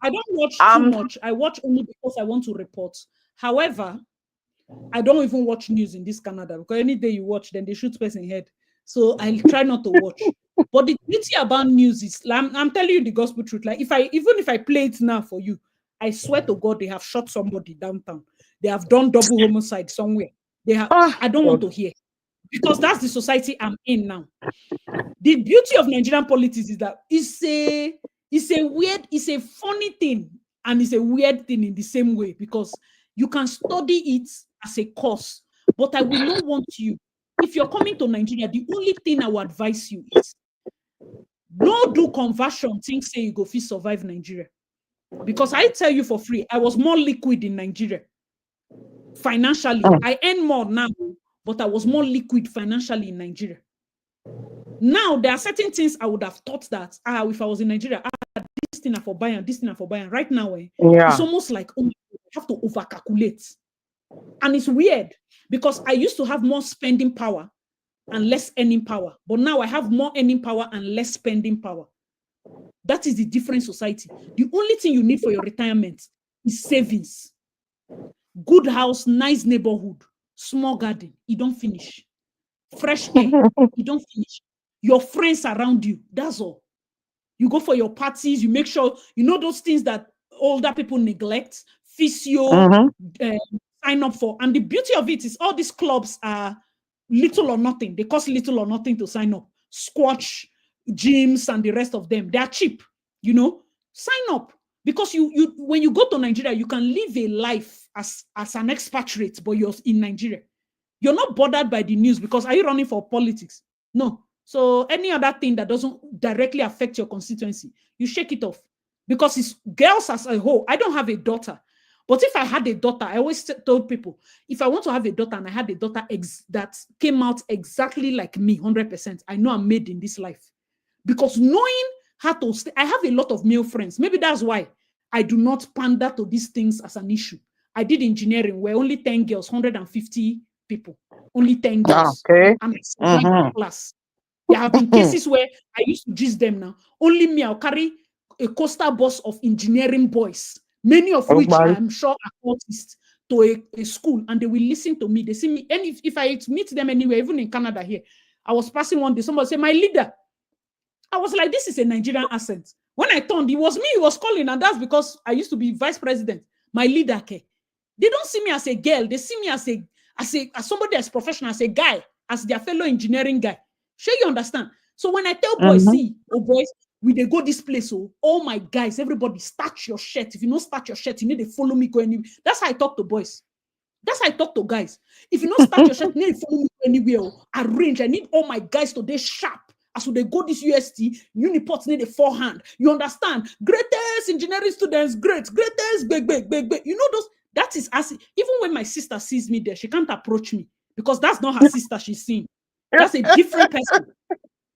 S1: I don't watch too much. I watch only because I want to report. However, I don't even watch news in this Canada because any day you watch, then they shoot person head. So I try not to watch. But the beauty about news is, I'm telling you the gospel truth. Like even if I play it now for you, I swear to God, they have shot somebody downtown. They have done double homicide somewhere. They have. I don't want to hear, because that's the society I'm in now. The beauty of Nigerian politics is that it's a funny thing and it's a weird thing in the same way, because you can study it as a course, but I will not want you. If you're coming to Nigeria, the only thing I would advise you is no do conversion, think say you go fit survive Nigeria. Because I tell you for free, I was more liquid in Nigeria financially. I earn more now, but I was more liquid financially in Nigeria. Now there are certain things I would have thought that if I was in Nigeria, this thing for buying, this thing for buying. Right now, it's almost like I have to overcalculate, and it's weird because I used to have more spending power and less earning power, but now I have more earning power and less spending power. That is the different society. The only thing you need for your retirement is savings, good house, nice neighborhood, small garden. You don't finish. Fresh air. You don't finish. Your friends around you. That's all. You go for your parties. You make sure you know those things that older people neglect. Physio, sign up for. And the beauty of it is all these clubs are little or nothing. They cost little or nothing to sign up. Squash, gyms, and the rest of them. They are cheap. Sign up. Because you when you go to Nigeria, you can live a life as an expatriate, but you're in Nigeria. You're not bothered by the news because are you running for politics? No. So any other thing that doesn't directly affect your constituency, you shake it off. Because it's girls as a whole. I don't have a daughter. But if I had a daughter, I always told people, if I want to have a daughter and I had a daughter that came out exactly like me, 100%, I know I'm made in this life. Because knowing how to stay, I have a lot of male friends. Maybe that's why I do not pander to these things as an issue. I did engineering where only 10 girls, 150 people, only 10 girls.
S4: Okay.
S1: And it's class. There have been cases where I used to gist them now. Only me, I'll carry a coastal bus of engineering boys, many of which I'm sure are cultists, to a school, and they will listen to me. They see me, and if I meet them anywhere, even in Canada here, I was passing one day, somebody said, "My leader." I was like, this is a Nigerian accent. When I turned, it was me he was calling, and that's because I used to be vice president. My leader, okay. They don't see me as a girl. They see me as somebody as professional, as a guy, as their fellow engineering guy. Sure, you understand? So when I tell boys, see, oh boys, we they go this place, oh my guys, everybody start your shirt. If you don't start your shirt, you need to follow me go anywhere. That's how I talk to boys. That's how I talk to guys. If you don't start your shirt, you need to follow me go anywhere. Arrange. I need all my guys to be sharp. As they go this UST, Uniports need a forehand. You understand? Greatest engineering students, greatest, big. You know those. That is as even when my sister sees me there, she can't approach me because that's not her sister she's seen. That's a different person.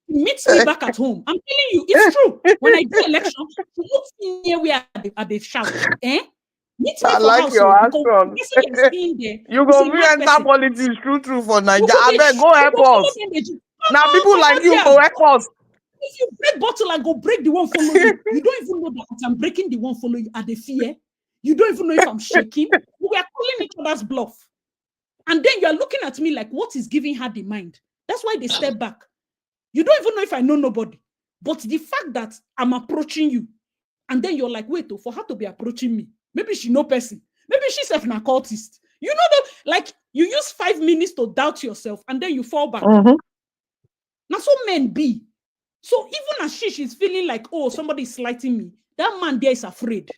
S1: She meets me back at home. I'm telling you, it's true. When I do election, she looks in here where they shout. Meet me
S4: I
S1: for
S4: like
S1: house,
S4: your
S1: because
S4: answer.
S1: there,
S4: You go be enter politics true for Nigeria. I beg, go help us. Now people like you go help us.
S1: If you break bottle, I go break the one follow you. You don't even know that I'm breaking the one follow you at the fear. You don't even know if I'm shaking. We are calling each other's bluff. And then you are looking at me like, what is giving her the mind? That's why they step back. You don't even know if I know nobody. But the fact that I'm approaching you, and then you're like, wait, for her to be approaching me, maybe she no person. Maybe she's an occultist. You know that, like, you use 5 minutes to doubt yourself, and then you fall back. Now, so men be. So even as she's feeling like, oh, somebody is slighting me, that man there is afraid.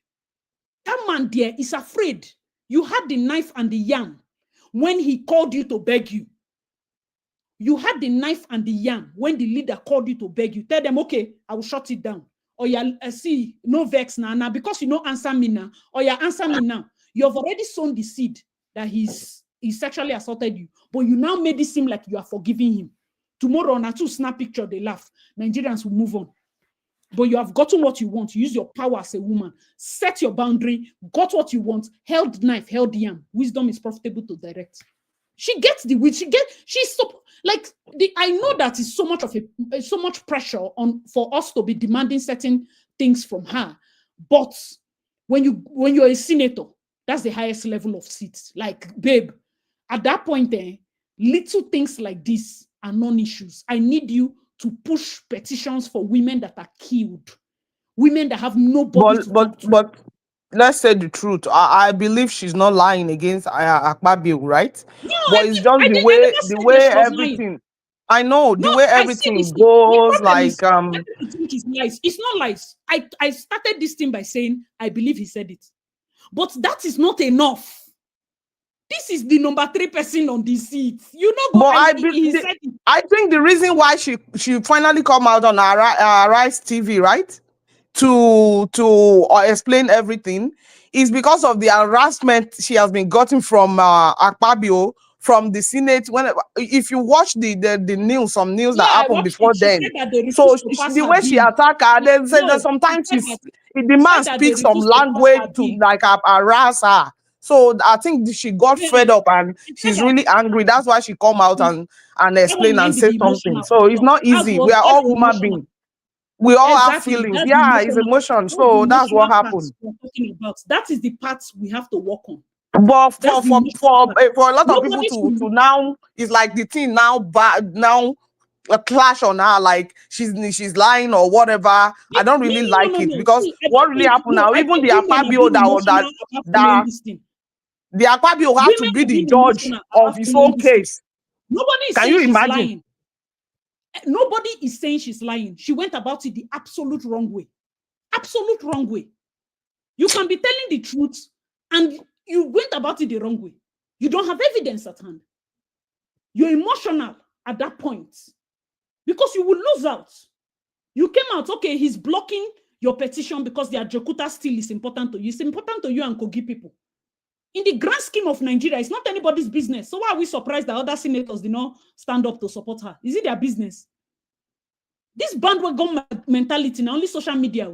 S1: That man there is afraid. You had the knife and the yam when he called you to beg you. You had the knife and the yam when the leader called you to beg you. Tell them, okay, I will shut it down. Or you see, no vex now, because you don't answer me now. Or you answer me now. You have already sown the seed that he sexually assaulted you. But you now made it seem like you are forgiving him. Tomorrow, on a two snap picture, they laugh. Nigerians will move on. But you have gotten what you want. You use your power as a woman. Set your boundary. Got what you want. Held knife, held yam. Wisdom is profitable to direct. She gets the wit. She's so like I know that is so much pressure for us to be demanding certain things from her. But when you're a senator, that's the highest level of seats. Like, babe, at that point, little things like this are non-issues. I need you to push petitions for women that are killed, women that have nobody to talk to.
S4: But let's say the truth. I believe she's not lying against Akpabio, right?
S1: No,
S4: but it's just the way everything. I know the way everything goes. Like
S1: think it's lies. It's not lies. I started this thing by saying I believe he said it, but that is not enough. This is the number 3 person on the seat. You know, but
S4: I think the reason why she finally come out on Arise TV, right, to explain everything, is because of the harassment she has been gotten from Akpabio from the Senate. If you watch the news, some news that happened before then, so the way she attacked her, then sometimes the man speaks some language to like harass her. So I think she got fed up and she's really angry. That's why she come out and explain and say something. So it's not easy. We are all human beings. We all have feelings. Yeah, it's emotion. So that's what happened.
S1: That is the part we have to work on.
S4: But for a lot of people to now, it's like the thing now a clash on her, like she's lying or whatever. I don't really like it because what really happened now, even the Akpabio the Akpabio has to be the judge of his own case.
S1: Nobody is saying she's lying. Nobody is saying she's lying. She went about it the absolute wrong way. Absolute wrong way. You can be telling the truth and you went about it the wrong way. You don't have evidence at hand. You're emotional at that point because you will lose out. You came out, okay, he's blocking your petition because the Ajokuta still is important to you. It's important to you and Kogi people. In the grand scheme of Nigeria, it's not anybody's business. So why are we surprised that other senators did not stand up to support her? Is it their business? This bandwagon mentality, now only social media.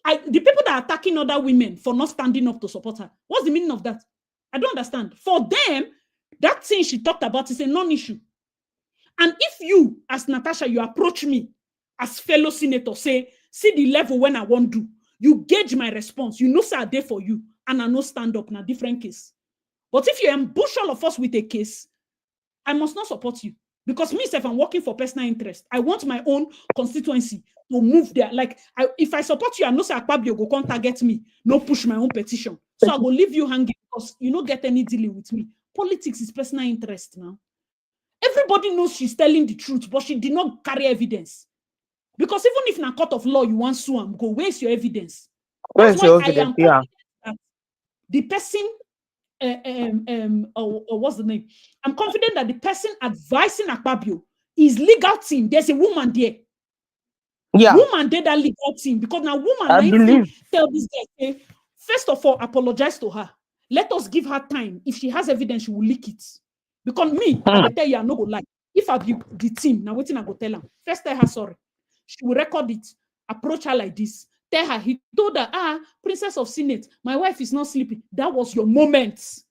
S1: The people that are attacking other women for not standing up to support her, what's the meaning of that? I don't understand. For them, that thing she talked about is a non-issue. And if you, as Natasha, you approach me as fellow senator, say see the level when I want do. You gauge my response. You know, say I there for you, and I know stand up in a different case. But if you ambush all of us with a case, I must not support you. Because me, if I'm working for personal interest, I want my own constituency to move there. Like, if I support you, I know say Akpabio go come target me, no push my own petition. So I will leave you hanging because you don't get any dealing with me. Politics is personal interest now. Everybody knows she's telling the truth, but she did not carry evidence. Because even if in a court of law you want to sue and go, where's your evidence? That's why I am confident that the person, or what's the name? I'm confident that the person advising Akpabio is legal team. There's a woman there.
S3: Yeah.
S1: Woman did that legal team because now woman
S3: I believe.
S1: tell this guy, first of all, apologize to her. Let us give her time. If she has evidence, she will leak it. Because me, I will tell you, I no go lie. If I be the team, now waiting, I go tell her. First, tell her sorry. She will record it. Approach her like this. Tell her, he told her, Princess of Senate, my wife is not sleeping. That was your moment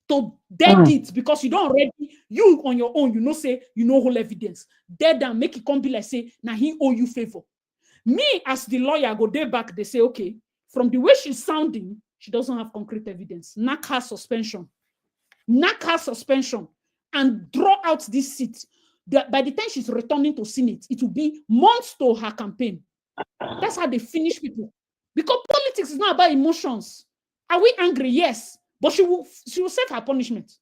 S1: to dead it because you don't already, you on your own, you know, say, you know, whole evidence. Dead and make it come be like, say, now he owe you favor. Me, as the lawyer, go there back, they say, okay, from the way she's sounding, she doesn't have concrete evidence. Knock her suspension. Knock her suspension and draw out this seat. By the time she's returning to Senate, it will be months to her campaign. That's how they finish people. Because politics is not about emotions. Are we angry? Yes. But she will save her punishment.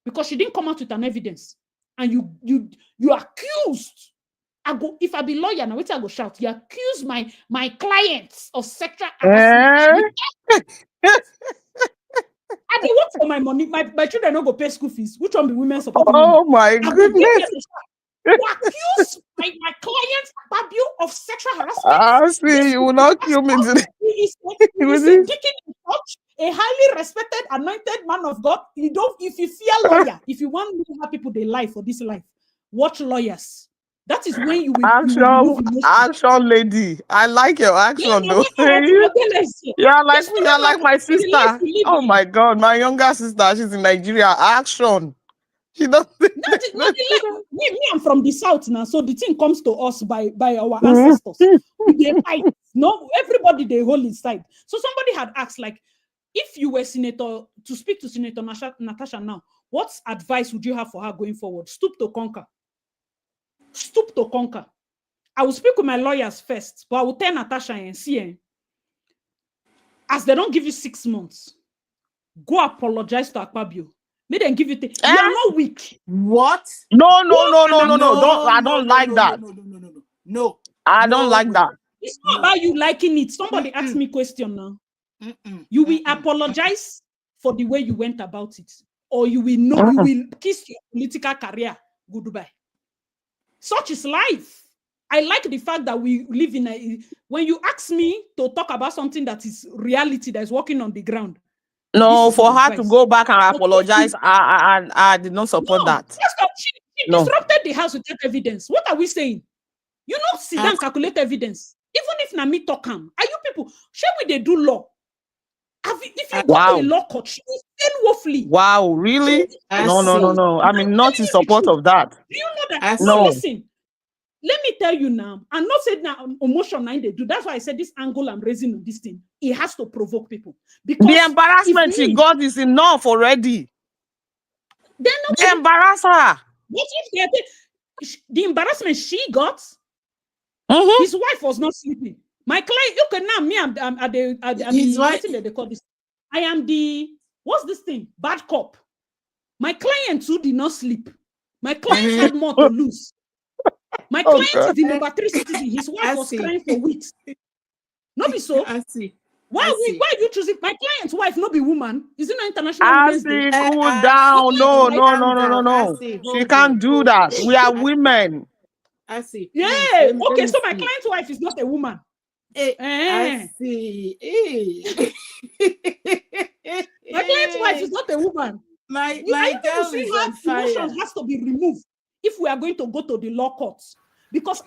S1: Because she didn't come out with an evidence. And you accused. If I be lawyer, now wait till I go shout. You accuse my clients of sexual harassment. I didn't work for my money. My children don't go pay school fees. Which one be women support?
S3: Oh my goodness.
S1: You accuse my clients of sexual harassment.
S3: I see, you will not kill me today.
S1: He is a deacon in church, a highly respected, anointed man of God. If you fear lawyer, if you want to have people they lie for this life, watch lawyers. That is when you will
S3: action lady. I like your action though. You're like my sister. Oh my God, my younger sister, she's in Nigeria. Action. She doesn't.
S1: Me, I'm from the south now, so the thing comes to us by our ancestors. They fight. No, everybody they hold inside. So somebody had asked, like, if you were senator to speak to Senator Natasha now, what advice would you have for her going forward? Stoop to conquer. Stoop to conquer. I will speak with my lawyers first, but I will tell Natasha and see, as they don't give you 6 months, go apologize to Akpabio. May then give you. You are not weak.
S4: What?
S3: No. I don't like that.
S4: No.
S3: I don't like that.
S1: It's not about you liking it. Somebody asked me a question now. You will apologize for the way you went about it, or you will know you will kiss your political career goodbye. Such is life. I like the fact that we live in when you ask me to talk about something that is reality, that is working on the ground.
S3: No, for her to go back and apologize, I did not support that.
S1: She disrupted the house without evidence. What are we saying? You not sit down, calculate evidence. Even if Nami talk him, are you people? Shall we they do law? If you go to a law court, she will stand woefully.
S3: Wow, really? No. I mean, not in support of that.
S1: Do you know that? No, listen. Let me tell you now. I'm not saying now emotion they do. That's why I said this angle I'm raising on this thing. It has to provoke people. Because
S3: the embarrassment she got is enough already.
S1: They
S3: embarrass her.
S1: What if the embarrassment she got? His wife was not sleeping. My client, okay, now me, they call this. I am the what's this thing? Bad cop. My client too did not sleep. My client had more to lose. My client is the number 3 citizen. His wife was crying for weeks. No be so.
S4: I see.
S1: Why are you choosing my client's wife? No be woman. Is it not International Women's Day?
S3: Cool down. No. She can't do that. We are women.
S4: I see.
S1: Yeah. Okay. So my client's wife is not a woman.
S4: I see.
S1: My client's wife is not a woman.
S4: My girl is on fire.
S1: Emotion has to be removed if we are going to go to the law courts. Because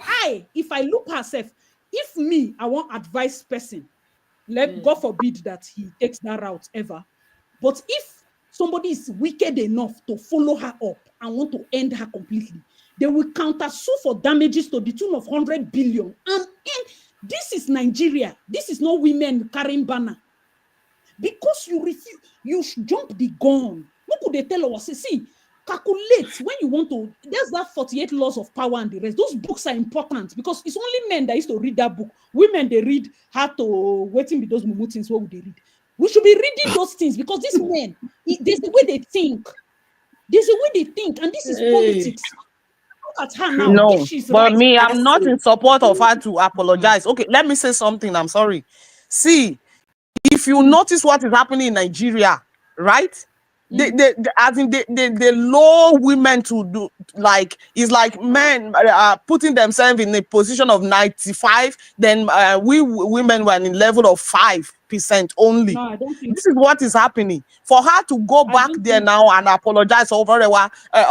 S1: if I look herself, if me, I want advice person, God forbid that he takes that route ever. But if somebody is wicked enough to follow her up and want to end her completely, they will counter sue for damages to the tune of 100 billion. And This is Nigeria. This is not women carrying banner. Because you refuse, you jump the gun. What could they tell us? See, calculate when you want to. There's that 48 laws of power and the rest. Those books are important because it's only men that used to read that book. Women, they read how to waiting with those mumu things. What would they read? We should be reading those things because these men, there's the way they think. There's a way they think, and this is politics. Look at her now.
S4: No,
S1: If she's
S4: but
S1: right,
S4: me, I'm not in support of her to apologize. Okay, let me say something. I'm sorry. See, if you notice what is happening in Nigeria, right? They low women to do, like, it's like men putting themselves in a position of 95, then we women were in level of 5% only.
S1: No, I don't think
S4: This is what is happening. For her to go back there now and apologize over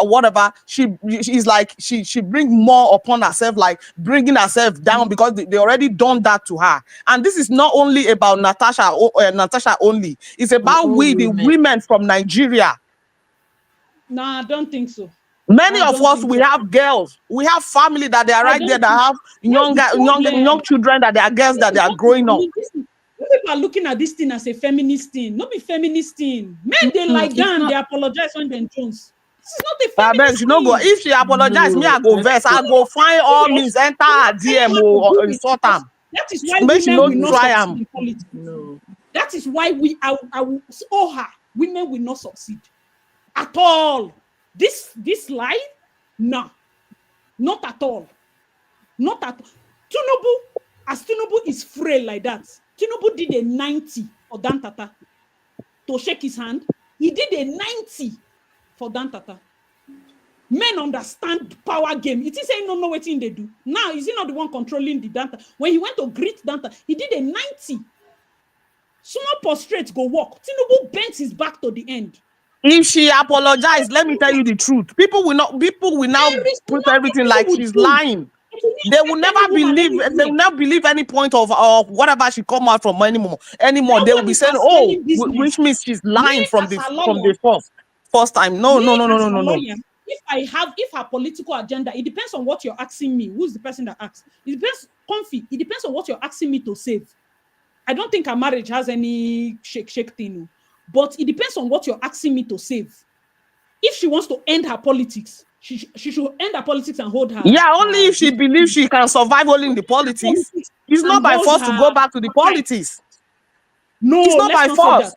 S4: whatever, she's like she bring more upon herself, like bringing herself down because they already done that to her. And this is not only about Natasha only. It's about the women from Nigeria.
S1: No, I don't think so.
S4: Many of us, we have girls, we have family that they are right there that have young children that they are girls that they are growing up.
S1: People are looking at this thing as a feminist thing. Not be feminist thing. Men, they lie down, they apologize when they're Jones. This is not a feminist thing.
S4: If she apologize, me, I go verse. I go find all means, enter her DM or insult them.
S1: That is why women will not succeed in politics.
S2: No.
S1: That is why I will owe her. Women will not succeed at all. This lie, no, not at all. Not at all. Tinubu is frail like that. Tinubu did a 90 for Dan Tata to shake his hand. He did a 90 for Dan Tata. Men understand power game. It is saying no what thing they do. Now, is he not the one controlling the Dan Tata? When he went to greet Dan Tata, he did a 90. Small prostrate go walk. Tinubu bent his back to the end.
S4: If she apologized, let me tell you the truth. People will now put everything like she's lying. They will never believe. They will not believe any point of whatever she come out from anymore. They will be saying, "Oh, which means she's lying from the first time." No.
S1: If her political agenda, it depends on what you're asking me. Who's the person that asks? It depends. It depends on what you're asking me to save. I don't think her marriage has any shake thing, but it depends on what you're asking me to save. If she wants to end her politics, she should end her politics and hold her.
S4: Yeah, only if she believes she can survive only in the politics. It's not by force to go back to the politics.
S1: No,
S4: it's not by force.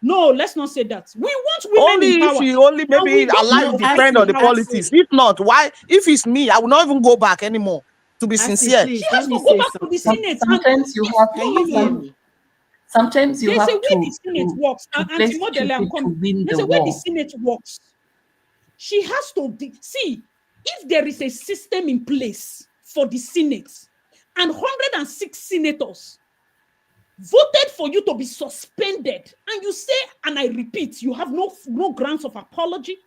S1: No, let's not say that. We want women in power.
S4: Only if she only maybe alive to depend on the politics. If not, why? If it's me, I will not even go back anymore. To be sincere,
S1: she has to go back to the Senate.
S2: Sometimes you have to. Sometimes you have to.
S1: The Senate works. And
S2: There's a
S1: way the Senate works. She has to see if there is a system in place for the Senate, and 106 senators voted for you to be suspended, and you say, and I repeat, you have no grounds of apology.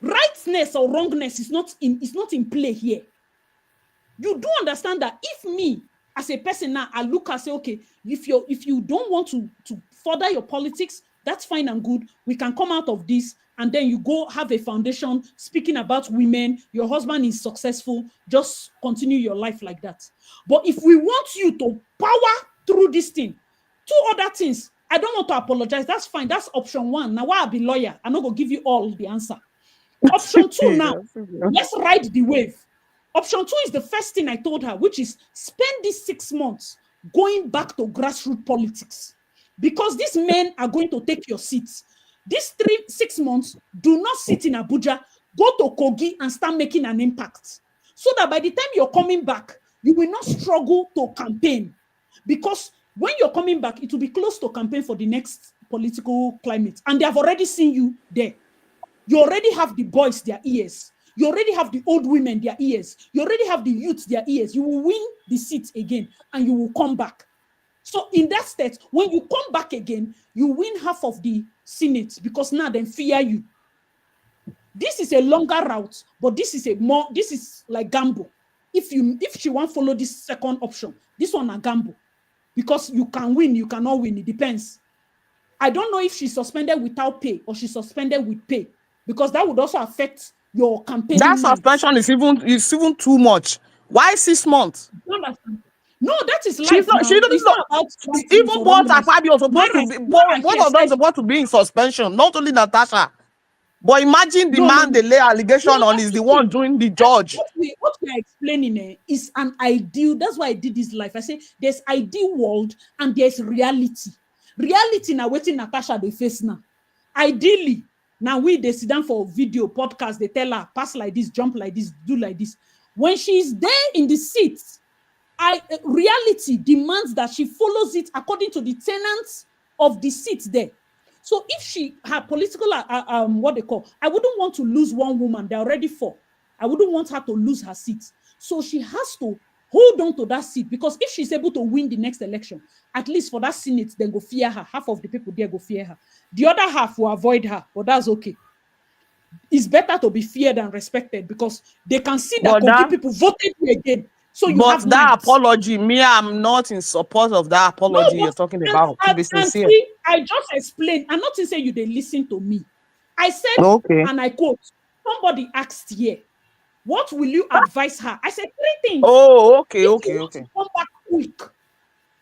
S1: Rightness or wrongness is not in play here. You do understand that if me as a person now, I look and say, okay, if you don't want to further your politics, that's fine and good. We can come out of this, and then you go have a foundation speaking about women. Your husband is successful. Just continue your life like that. But if we want you to power through this thing, two other things, I don't want to apologize. That's fine. That's option one. Now, why I be lawyer? I'm not going to give you all the answer. Option two now, let's ride the wave. Option two is the first thing I told her, which is spend these 6 months going back to grassroots politics, because these men are going to take your seats. These 6 months, do not sit in Abuja, go to Kogi and start making an impact, so that by the time you're coming back, you will not struggle to campaign, because when you're coming back, it will be close to campaign for the next political climate, and they have already seen you there. You already have the boys, their ears. You already have the old women, their ears. You already have the youth, their ears. You will win the seats again, and you will come back. So in that state, when you come back again, you win half of the Senate, because now they fear you. This is a longer route, but this is like gamble. If she won't follow this second option, this one a gamble, because you can win, you cannot win. It depends. I don't know if she's suspended without pay or she's suspended with pay, because that would also affect your campaign.
S4: That suspension is even too much. Why 6 months?
S1: You understand? No, that is
S4: She's
S1: life
S4: not.
S1: now.
S4: She doesn't
S1: It's
S4: know.
S1: not about right
S4: Even
S1: or
S4: both
S1: wrongness.
S4: Akpabio supposed to
S1: Mara,
S4: be.
S1: Mara
S4: Both
S1: here
S4: of them
S1: said,
S4: supposed to be in suspension. Not only Natasha, but imagine the
S1: no, no,
S4: man they
S1: no.
S4: lay allegation
S1: No,
S4: on
S1: that's
S4: is
S1: the
S4: the one
S1: thing.
S4: doing the judge.
S1: What we are explaining is an ideal. That's why I did this life. I say there's ideal world and there's reality. Reality now waiting Natasha they face now. Ideally, now they sit down for video podcast. They tell her pass like this, jump like this, do like this. When she's there in the seat, reality demands that she follows it according to the tenants of the seat there. So if she her political what they call, I wouldn't want to lose one woman. They're already four. I wouldn't want her to lose her seat. So she has to hold on to that seat, because if she's able to win the next election, at least for that Senate, then go fear her. Half of the people there go fear her. The other half will avoid her, but that's okay. It's better to be feared and respected, because they can see that Kogi people voted you again. So you
S4: But
S1: have
S4: that
S1: might.
S4: apology, me, I'm not in support of that
S1: No,
S4: apology you're
S1: but
S4: talking about. To be
S1: and
S4: sincere.
S1: see, I just explained. I'm not saying you they listen to me. I said,
S4: Okay.
S1: and I quote, somebody asked here, what will you advise her? I said three things.
S4: Oh, okay,
S1: If you
S4: okay,
S1: want
S4: okay.
S1: to come back quick,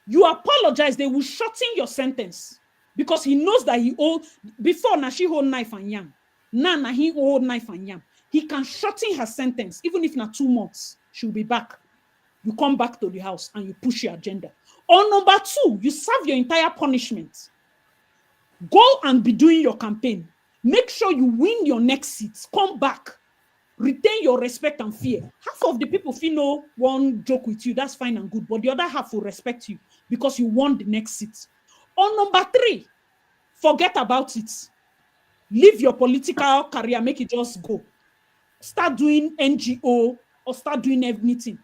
S1: you apologize, they will shorten your sentence, because he knows that he owed before now she hold knife and yam. Now he hold knife and yam. He can shorten her sentence, even if not 2 months, she'll be back. You come back to the house and you push your agenda. Or number two, you serve your entire punishment. Go and be doing your campaign. Make sure you win your next seats. Come back. Retain your respect and fear. Half of the people feel no one joke with you, that's fine and good, but the other half will respect you because you won the next seat. Or number three, forget about it. Leave your political career, make it just go. Start doing NGO or start doing anything.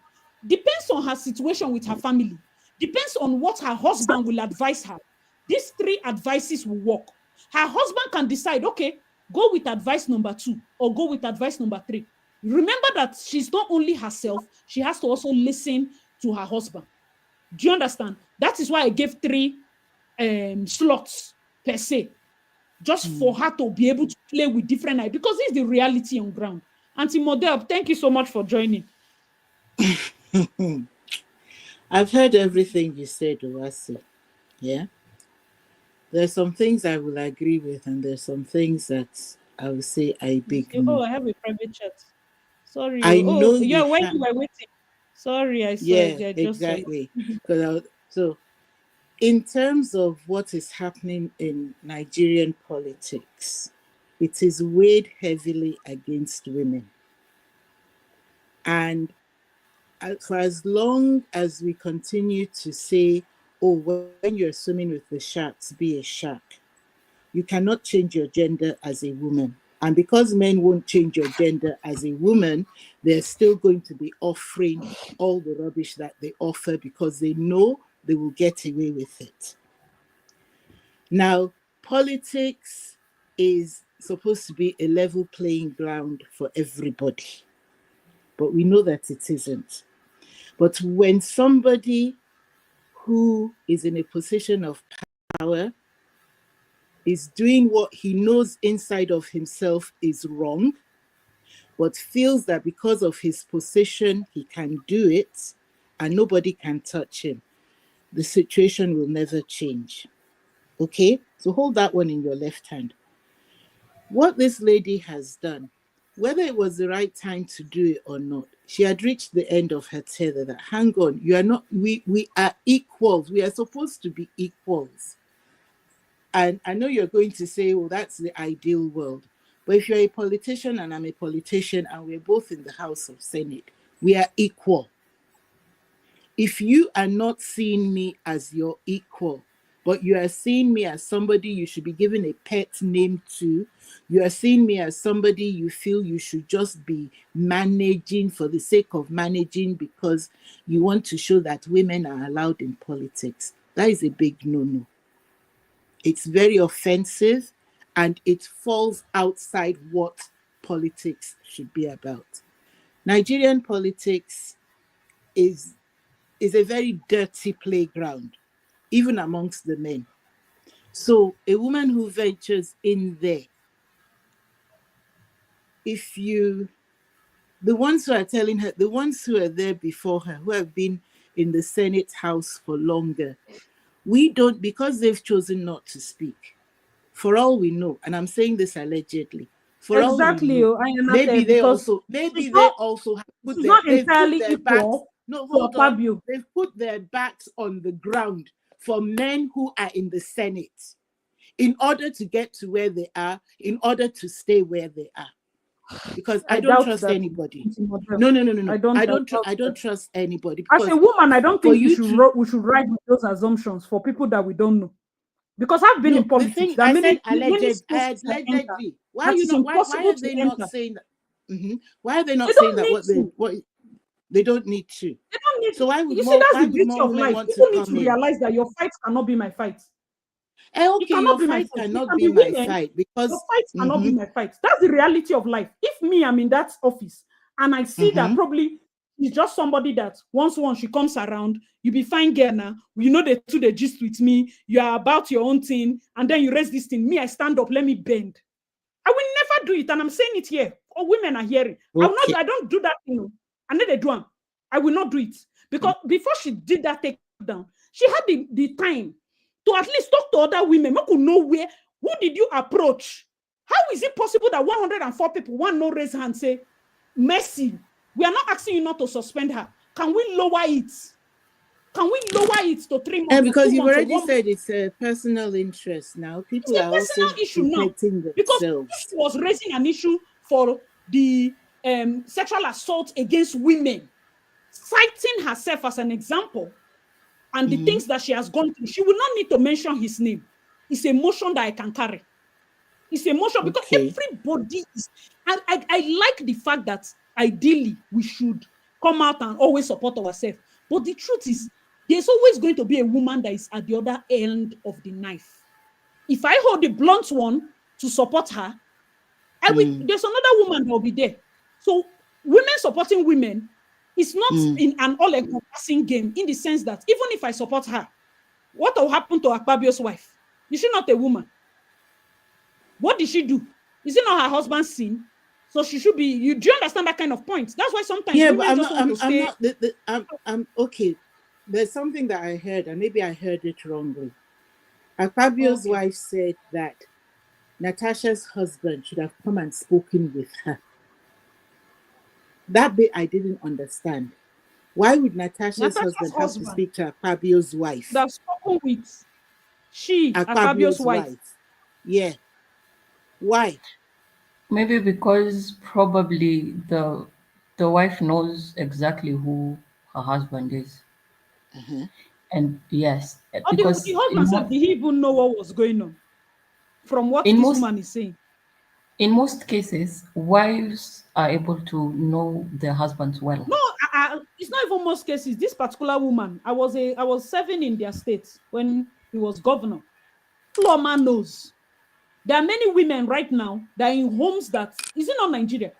S1: Depends on her situation with her family. Depends on what her husband will advise her. These three advices will work. Her husband can decide, okay, go with advice number 2 or go with advice number 3. Remember that she's not only herself, she has to also listen to her husband. Do you understand? That is why I gave 3 slots per se, just for her to be able to play with different ideas, because it's the reality on ground. Auntie Model, thank you so much for joining.
S6: I've heard everything you said, Owasi. Yeah. There's some things I will agree with, and there's some things that I will say I big
S1: Oh,
S6: no.
S1: I have a private chat. Sorry.
S6: I know
S1: Oh, yeah,
S6: you
S1: when
S6: have.
S1: you were waiting. Sorry, I saw
S6: Yeah,
S1: it. I just saw it.
S6: exactly. So, in terms of what is happening in Nigerian politics, it is weighed heavily against women. And for as long as we continue to say, oh, when you're swimming with the sharks, be a shark, you cannot change your gender as a woman. And because men won't change your gender as a woman, they're still going to be offering all the rubbish that they offer because they know they will get away with it. Now, politics is supposed to be a level playing ground for everybody, but we know that it isn't. But when somebody who is in a position of power is doing what he knows inside of himself is wrong, but feels that because of his position, he can do it and nobody can touch him, the situation will never change. Okay? So hold that one in your left hand. What this lady has done, whether it was the right time to do it or not, she had reached the end of her tether that, hang on, you are not, we are equals. We are supposed to be equals. And I know you're going to say, well, that's the ideal world. But if you're a politician and I'm a politician and we're both in the House of Senate, we are equal. If you are not seeing me as your equal, but you are seeing me as somebody you should be giving a pet name to, you are seeing me as somebody you feel you should just be managing for the sake of managing because you want to show that women are allowed in politics, that is a big no-no. It's very offensive and it falls outside what politics should be about. Nigerian politics is a very dirty playground, even amongst the men. So a woman who ventures in there, the ones who are telling her, the ones who are there before her, who have been in the Senate House for longer. We don't, because they've chosen not to speak. For all we know, and I'm saying this allegedly, for
S1: Exactly.
S6: all we know, maybe they also have put
S1: it's not
S6: they've put
S1: entirely
S6: their backs.
S1: equal
S6: No,
S1: to
S6: hold on.
S1: Akpabio.
S6: They've put their backs on the ground for men who are in the Senate in order to get to where they are, in order to stay where they are. Because I don't trust anybody. No. I don't trust anybody.
S1: As a woman, I don't think we should write with those assumptions for people that we don't know. Because I've been in politics.
S6: I said allegedly. Why are they not saying that? Mm-hmm. Why are they not saying that? What they don't need to.
S1: They don't need.
S6: So why would
S1: you see, that's the beauty of
S6: women
S1: life.
S6: want
S1: People
S6: to
S1: need to realize that your fight cannot be my fight.
S6: Okay, your fight cannot be my fight because
S1: your fight cannot be my fight. That's the reality of life. If me, I'm in that office and I see that probably it's just somebody that once she comes around, you be fine girl now. You know they do the gist with me. You are about your own thing, and then you raise this thing. Me, I stand up. Let me bend. I will never do it, and I'm saying it here. All women are hearing. I don't do that thing. And then they do them. I will not do it because before she did that take down, she had the time to at least talk to other women. We could know who did you approach? How is it possible that 104 people, one no raise hand, say, Mercy, we are not asking you not to suspend her. Can we lower it? Can we lower it to 3 months?
S6: And because you've already said it's a personal interest now. People are also
S1: issue
S6: protecting
S1: now. Because she was raising an issue for the sexual assault against women, citing herself as an example. And the things that she has gone through, she will not need to mention his name. It's a motion that I can carry. It's a motion because everybody is. I like the fact that ideally we should come out and always support ourselves. But the truth is, there's always going to be a woman that is at the other end of the knife. If I hold the blunt one to support her, there's another woman that will be there. So women supporting women is not in an all-encompassing game in the sense that even if I support her, what will happen to Akpabio's wife? Is she not a woman? What did she do? Is it not her husband's sin? So she should be. Do you understand that kind of point? That's why sometimes women
S6: I'm okay. There's something that I heard, and maybe I heard it wrongly. Akpabio's wife said that Natasha's husband should have come and spoken with her. That bit I didn't understand. Why would Natasha's husband have to speak to Akpabio's wife?
S1: That's spoken with Akpabio's wife.
S6: Yeah. Why?
S2: Maybe because probably the wife knows exactly who her husband is. And yes, because
S1: the husband said, did he even know what was going on? From what this woman is saying.
S2: In most cases, wives are able to know their husbands well.
S1: No, it's not even most cases. This particular woman, I was serving in their state when he was governor. Loma knows. There are many women right now that are in homes that, is it not Nigeria,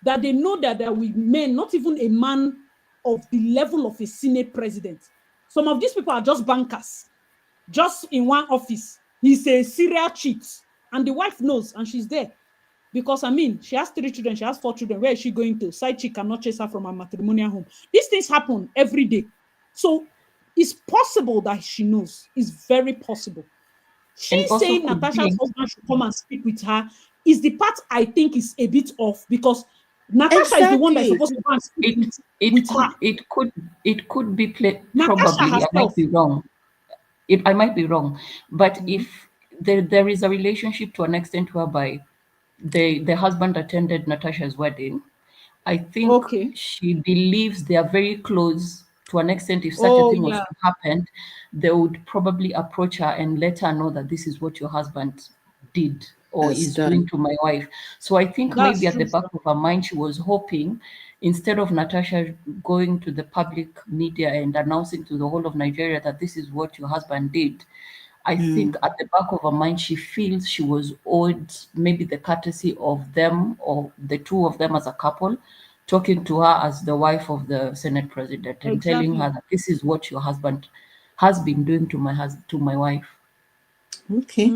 S1: that they know that there are men, not even a man of the level of a Senate president. Some of these people are just bankers, just in one office. He's a serial cheat, and the wife knows, and she's there. Because, I mean, she has 3 children, she has 4 children. Where is she going to? Side chick cannot chase her from her matrimonial home. These things happen every day. So it's possible that she knows. It's very possible. She's saying Natasha's husband should come and speak with her is the part I think is a bit off because Natasha is the one that's supposed to go and speak with her.
S2: It could be probably. I might be wrong. I might be wrong. But if there is a relationship to an extent whereby the husband attended Natasha's wedding, I think she believes they are very close to an extent. If such a thing was to happen, they would probably approach her and let her know that this is what your husband did or is doing to my wife. So I think maybe at the back of her mind, she was hoping, instead of Natasha going to the public media and announcing to the whole of Nigeria that this is what your husband did, I think at the back of her mind, she feels she was owed maybe the courtesy of them or the two of them as a couple, talking to her as the wife of the Senate president and telling her that this is what your husband has been doing to my wife.
S6: Okay.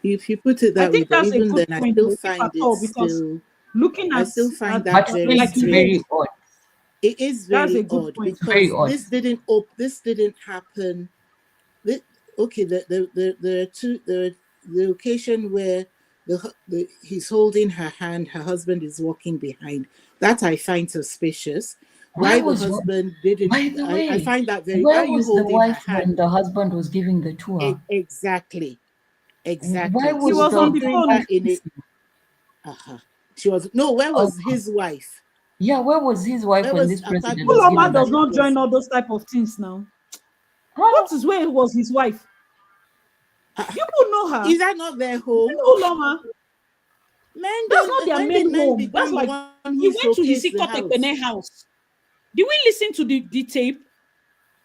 S6: If you put it that way, even then I still find it still
S1: looking at
S6: I still find that
S2: very odd.
S6: It is
S1: That's
S6: very
S1: a good
S6: odd
S1: point.
S2: Very
S6: because
S2: odd.
S6: this didn't happen. Okay, there are two. The occasion where he's holding her hand, her husband is walking behind. That I find suspicious.
S2: Why
S6: Why the
S2: was
S6: husband didn't?
S2: By the way,
S6: I find that very. Why
S2: where
S6: are you
S2: was the
S6: holding her
S2: wife when
S6: hand?
S2: the husband was giving the tour?
S6: Exactly.
S2: Why
S6: Exactly.
S1: He
S6: So
S2: was
S1: was
S2: the
S1: on
S6: stop
S1: the
S6: doing
S1: phone.
S2: wife
S6: that in it.
S2: missing?
S6: She was no. Where
S2: Oh,
S6: was his wife?
S2: yeah, where was his wife
S6: Where
S2: when
S6: was
S2: this president was
S1: Uloma
S2: giving
S1: does
S2: that?
S1: not join all those type of things now.
S2: Huh?
S1: What is where was his wife?
S6: Ah,
S1: You will know her.
S6: is that not their home?
S1: Uloma.
S6: Men
S1: That's
S6: don't.
S1: not their
S6: When did
S1: main
S6: men
S1: home. That's
S6: become the
S1: like
S6: one who
S1: he went to
S6: showcase
S1: his
S6: the house?
S1: Ekpene house. Did we listen to the tape?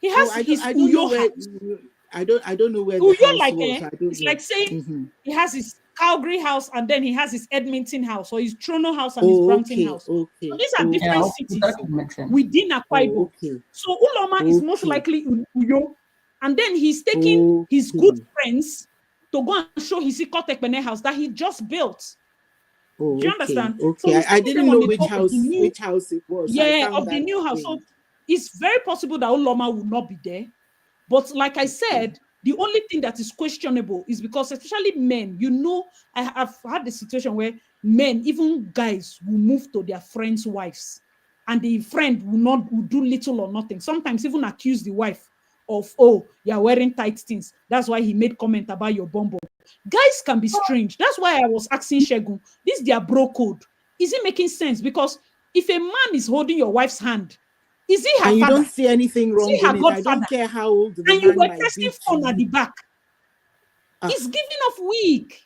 S1: He
S6: Oh,
S1: has his
S6: I don't know
S1: Uyo
S6: where.
S1: house.
S6: I don't know where the
S1: Uyo,
S6: house
S1: like
S6: was. I don't
S1: it's
S6: know.
S1: like saying
S6: Mm-hmm.
S1: he has his Calgary house and then he has his Edmonton house or his Toronto house and his
S6: Oh,
S1: Brampton
S6: okay,
S1: house. So
S6: okay,
S1: these are
S2: Yeah,
S1: different
S6: okay.
S2: okay, that
S1: cities
S2: would make sense.
S1: within Akwa
S6: Oh,
S1: Ibom.
S6: okay,
S1: So Uloma is most
S6: okay,
S1: likely Uyo, and then he's taking his good
S6: okay.
S1: friends to go and show his Ekpene house that he just built. Do
S6: Oh,
S1: you
S6: okay,
S1: understand? So
S6: okay.
S1: he's
S6: I
S1: taking them
S6: didn't
S1: on
S6: know
S1: the top of the new,
S6: which house it was. So I found
S1: of the
S6: that
S1: new house. So
S6: strange.
S1: it's very possible that Uloma will not be there. But like I said, the only thing that is questionable is because, especially men, I have had the situation where men, even guys, will move to their friends' wives, and the friend will do little or nothing. Sometimes even accuse the wife of, oh, you're wearing tight things. That's why he made comment about your bumble. Guys can be strange. That's why I was asking Shegun, this their bro code. Is it making sense? Because if a man is holding your wife's hand, is he her
S6: And you
S1: father?
S6: don't see anything
S1: Is
S6: wrong
S1: he her
S6: in it. I
S1: godfather?
S6: don't care how old the
S1: And you
S6: man
S1: were
S6: might
S1: pressing
S6: be to
S1: phone at
S6: you.
S1: the back.
S6: Ah,
S1: He's giving off weak.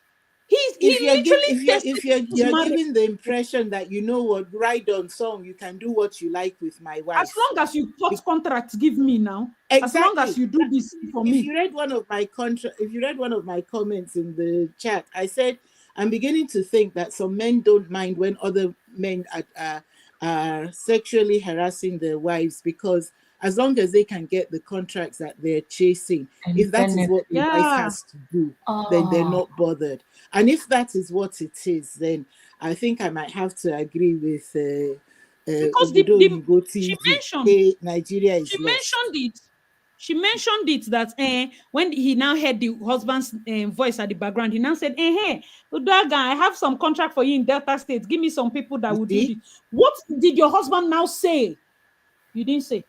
S1: He literally tested his
S6: you're
S1: marriage.
S6: giving the impression that you know what, ride on song, you can do what you like with my
S1: As
S6: wife.
S1: long as you cut contracts, give me now. As long as
S6: Exactly.
S1: you do this for
S6: If
S1: me.
S6: you read one of my if you read one of my comments in the chat, I said I'm beginning to think that some men don't mind when other men are sexually harassing their wives because as long as they can get the contracts that they're chasing,
S2: And
S6: if that is what the wife
S1: Yeah.
S6: has to do, then they're
S2: Oh,
S6: not bothered. And if that is what it is, then I think I might have to agree with
S1: Because
S6: Obodo Oyibo
S1: she
S6: TV.
S1: mentioned
S6: Hey, Nigeria is
S1: she
S6: lost.
S1: mentioned it. She mentioned it that when he now heard the husband's voice at the background, he now said, hey, Udaga, I have some contract for you in Delta State. Give me some people that
S6: You
S1: will do
S6: see?
S1: this. What did your husband now say? You didn't say.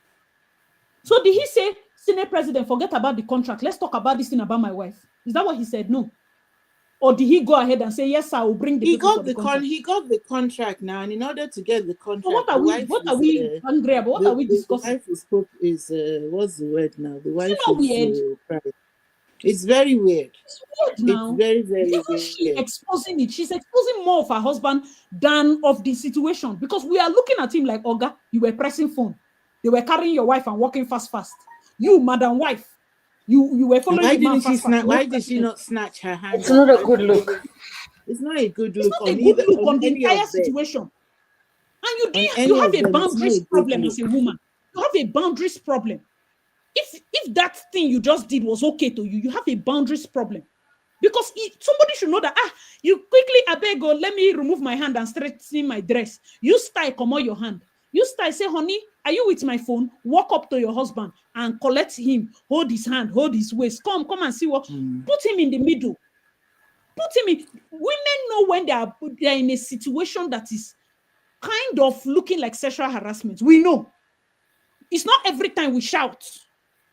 S1: So did he say, Senate President, forget about the contract. Let's talk about this thing about my wife. Is that what he said? No. Or did he go ahead and say, yes, I will bring the people for the contract?
S6: He got the contract now, and in order to get the
S1: So
S6: contract, the wife
S1: what
S6: is
S1: are we angry about? What are we
S6: the
S1: discussing?
S6: wife is what's the word now? The
S1: Is it
S6: wife
S1: not
S6: is
S1: weird?
S6: it's very weird.
S1: It's weird
S6: It's
S1: now.
S6: very
S1: Even she
S6: weird.
S1: exposing it. She's exposing more of her husband than of the situation because we are looking at him like, Oga, you were pressing phone. They were carrying your wife and walking fast. You, madam wife, you were
S6: And
S1: following
S6: why
S1: the man
S6: didn't she
S1: fast.
S6: snatch?
S1: You want
S6: Why did she
S1: president.
S6: not snatch her hand
S2: it's
S6: up?
S2: not a good look.
S6: It's not a good
S1: It's
S6: look
S1: not a
S6: on
S1: good
S6: either
S1: look
S6: on
S1: on the
S6: any
S1: entire
S6: of them.
S1: situation. And
S6: On
S1: you
S6: any
S1: have
S6: of
S1: a
S6: them, it's not a
S1: boundaries
S6: good
S1: problem as
S6: look.
S1: a woman. You have a boundaries problem. If that thing you just did was okay to you, you have a boundaries problem. Because somebody should know that, you quickly, I beg, go, let me remove my hand and straighten my dress. You style, come on your hand. You style, say, honey, are you with my phone? Walk up to your husband and collect him, hold his hand, hold his waist. Come and see what. Put him in the middle. Put him in. Women know when they're in a situation that is kind of looking like sexual harassment. We know. It's not every time we shout,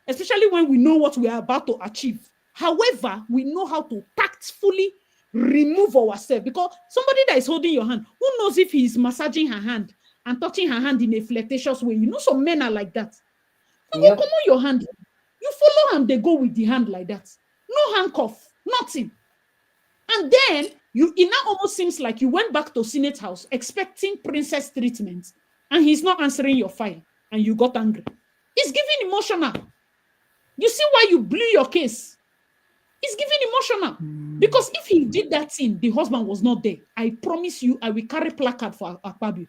S1: especially when we know what we are about to achieve. However, we know how to tactfully remove ourselves because somebody that is holding your hand, who knows if he is massaging her hand and touching her hand in a flirtatious way? You know, some men are like that. You go
S2: Yep.
S1: come on your hand, you follow and they go with the hand like that. No handcuff, nothing. And then it now almost seems like you went back to Senate House expecting princess treatment and he's not answering your file and you got angry. It's giving emotional. You see why you blew your case? It's giving emotional. Because if he did that thing, the husband was not there. I promise you, I will carry placard for Akpabio.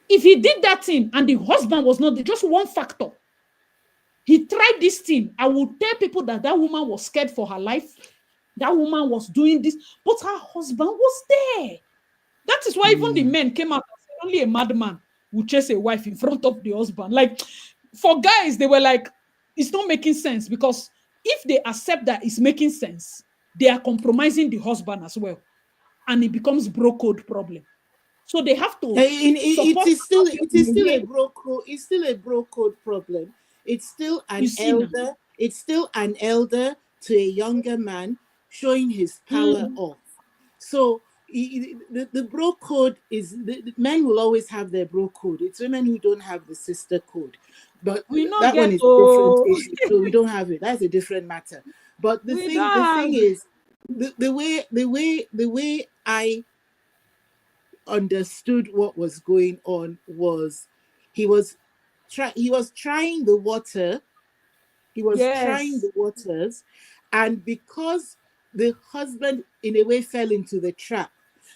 S1: If he did that thing and the husband was not there, just one factor. He tried this thing. I will tell people that woman was scared for her life. That woman was doing this, but her husband was there. That is why even the men came out and said, only a madman will chase a wife in front of the husband. Like, for guys, they were like, it's not making sense, because if they accept that it's making sense, they are compromising the husband as well, and it becomes bro code problem. So they have to support.
S6: It is still a bro code. It's still a bro code problem. It's still an elder. It's still an elder to a younger man showing his power off. So the bro code is, the men will always have their bro code. It's women who don't have the sister code, but that one is a different issue. So we don't have it. That's a different matter. But the thing is, the way I understood what was going on was he was trying the water. He was trying the waters, and because the husband in a way fell into the trap,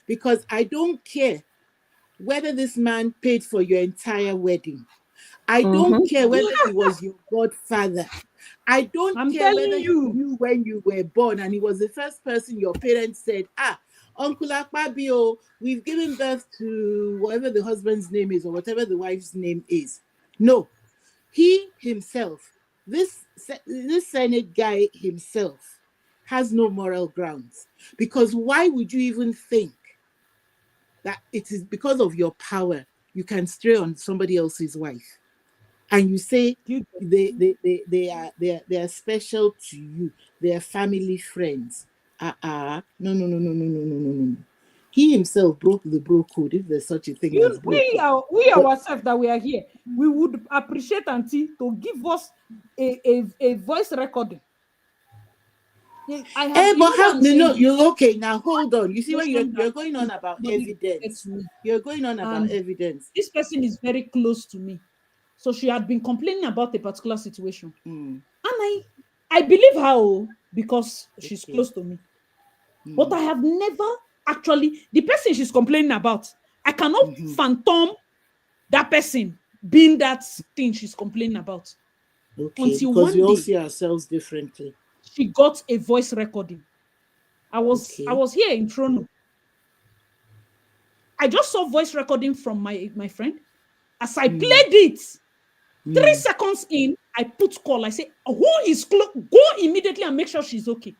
S6: because I don't care whether this man paid for your entire wedding. I don't care whether he was your godfather. I don't care whether you knew when you were born and he was the first person your parents said, Uncle Akpabio, we've given birth to whatever the husband's name is or whatever the wife's name is. No, he himself, this Senate guy himself, has no moral grounds. Because why would you even think that it is because of your power you can stray on somebody else's wife? And you say they are special to you, they are family friends. No. He himself broke the bro code, if there's such a thing as bro code.
S1: We ourselves that we are here, we would appreciate Auntie to give us a voice recording.
S6: You're okay. Now hold on. You see, when you're going on about evidence. You're going on about evidence.
S1: This person is very close to me. So she had been complaining about a particular situation. And I believe her because she's close to me. But I have never actually, the person she's complaining about, I cannot phantom that person being that thing she's complaining about.
S6: Okay, until because we all see ourselves differently.
S1: She got a voice recording. I was here in Toronto. I just saw voice recording from my friend. As I played it, 3 seconds in, I put call. I say, who is close? Go immediately and make sure she's okay.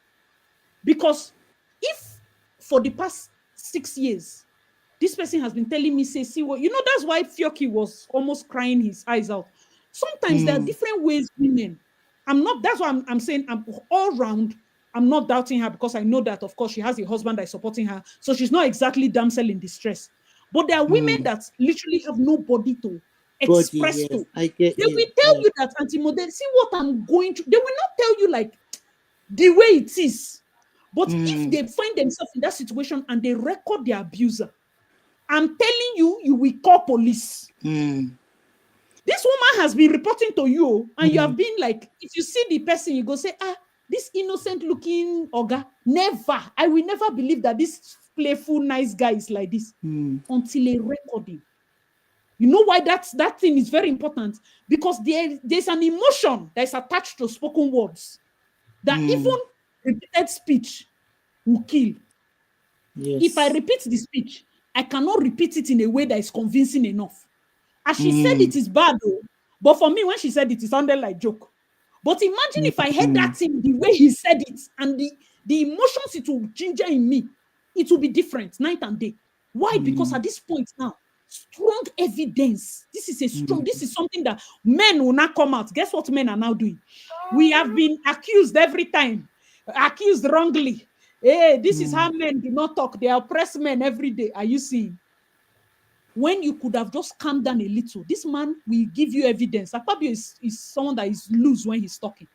S1: Because if for the past 6 years, this person has been telling me, see what, that's why Fioki was almost crying his eyes out. Sometimes there are different ways women. That's why I'm saying I'm all round. I'm not doubting her because I know that, of course, she has a husband that is supporting her. So she's not exactly damsel in distress. But there are women that literally have nobody to express to. They will tell you that, Auntie Model, see what I'm going through. They will not tell you like the way it is. But if they find themselves in that situation and they record their abuser, I'm telling you, you will call police. This woman has been reporting to you, and you have been like, if you see the person, you go say, this innocent looking Oga, never, I will never believe that this playful, nice guy is like this until a recording. You know why that thing is very important? Because there's an emotion that is attached to spoken words that even repeated speech will kill. Yes. If I repeat the speech, I cannot repeat it in a way that is convincing enough. As she said it is bad, though, but for me, when she said it, it sounded like joke. But imagine if I heard that thing the way he said it, and the emotions it will ginger in me, it will be different night and day. Why? Because at this point now, strong evidence. This is something that men will not come out. Guess what men are now doing? We have been accused every time, accused wrongly. Hey, this is how men do not talk. They oppress men every day. Are you seeing? When you could have just calmed down a little, this man will give you evidence. Akpabio is someone that is loose when he's talking.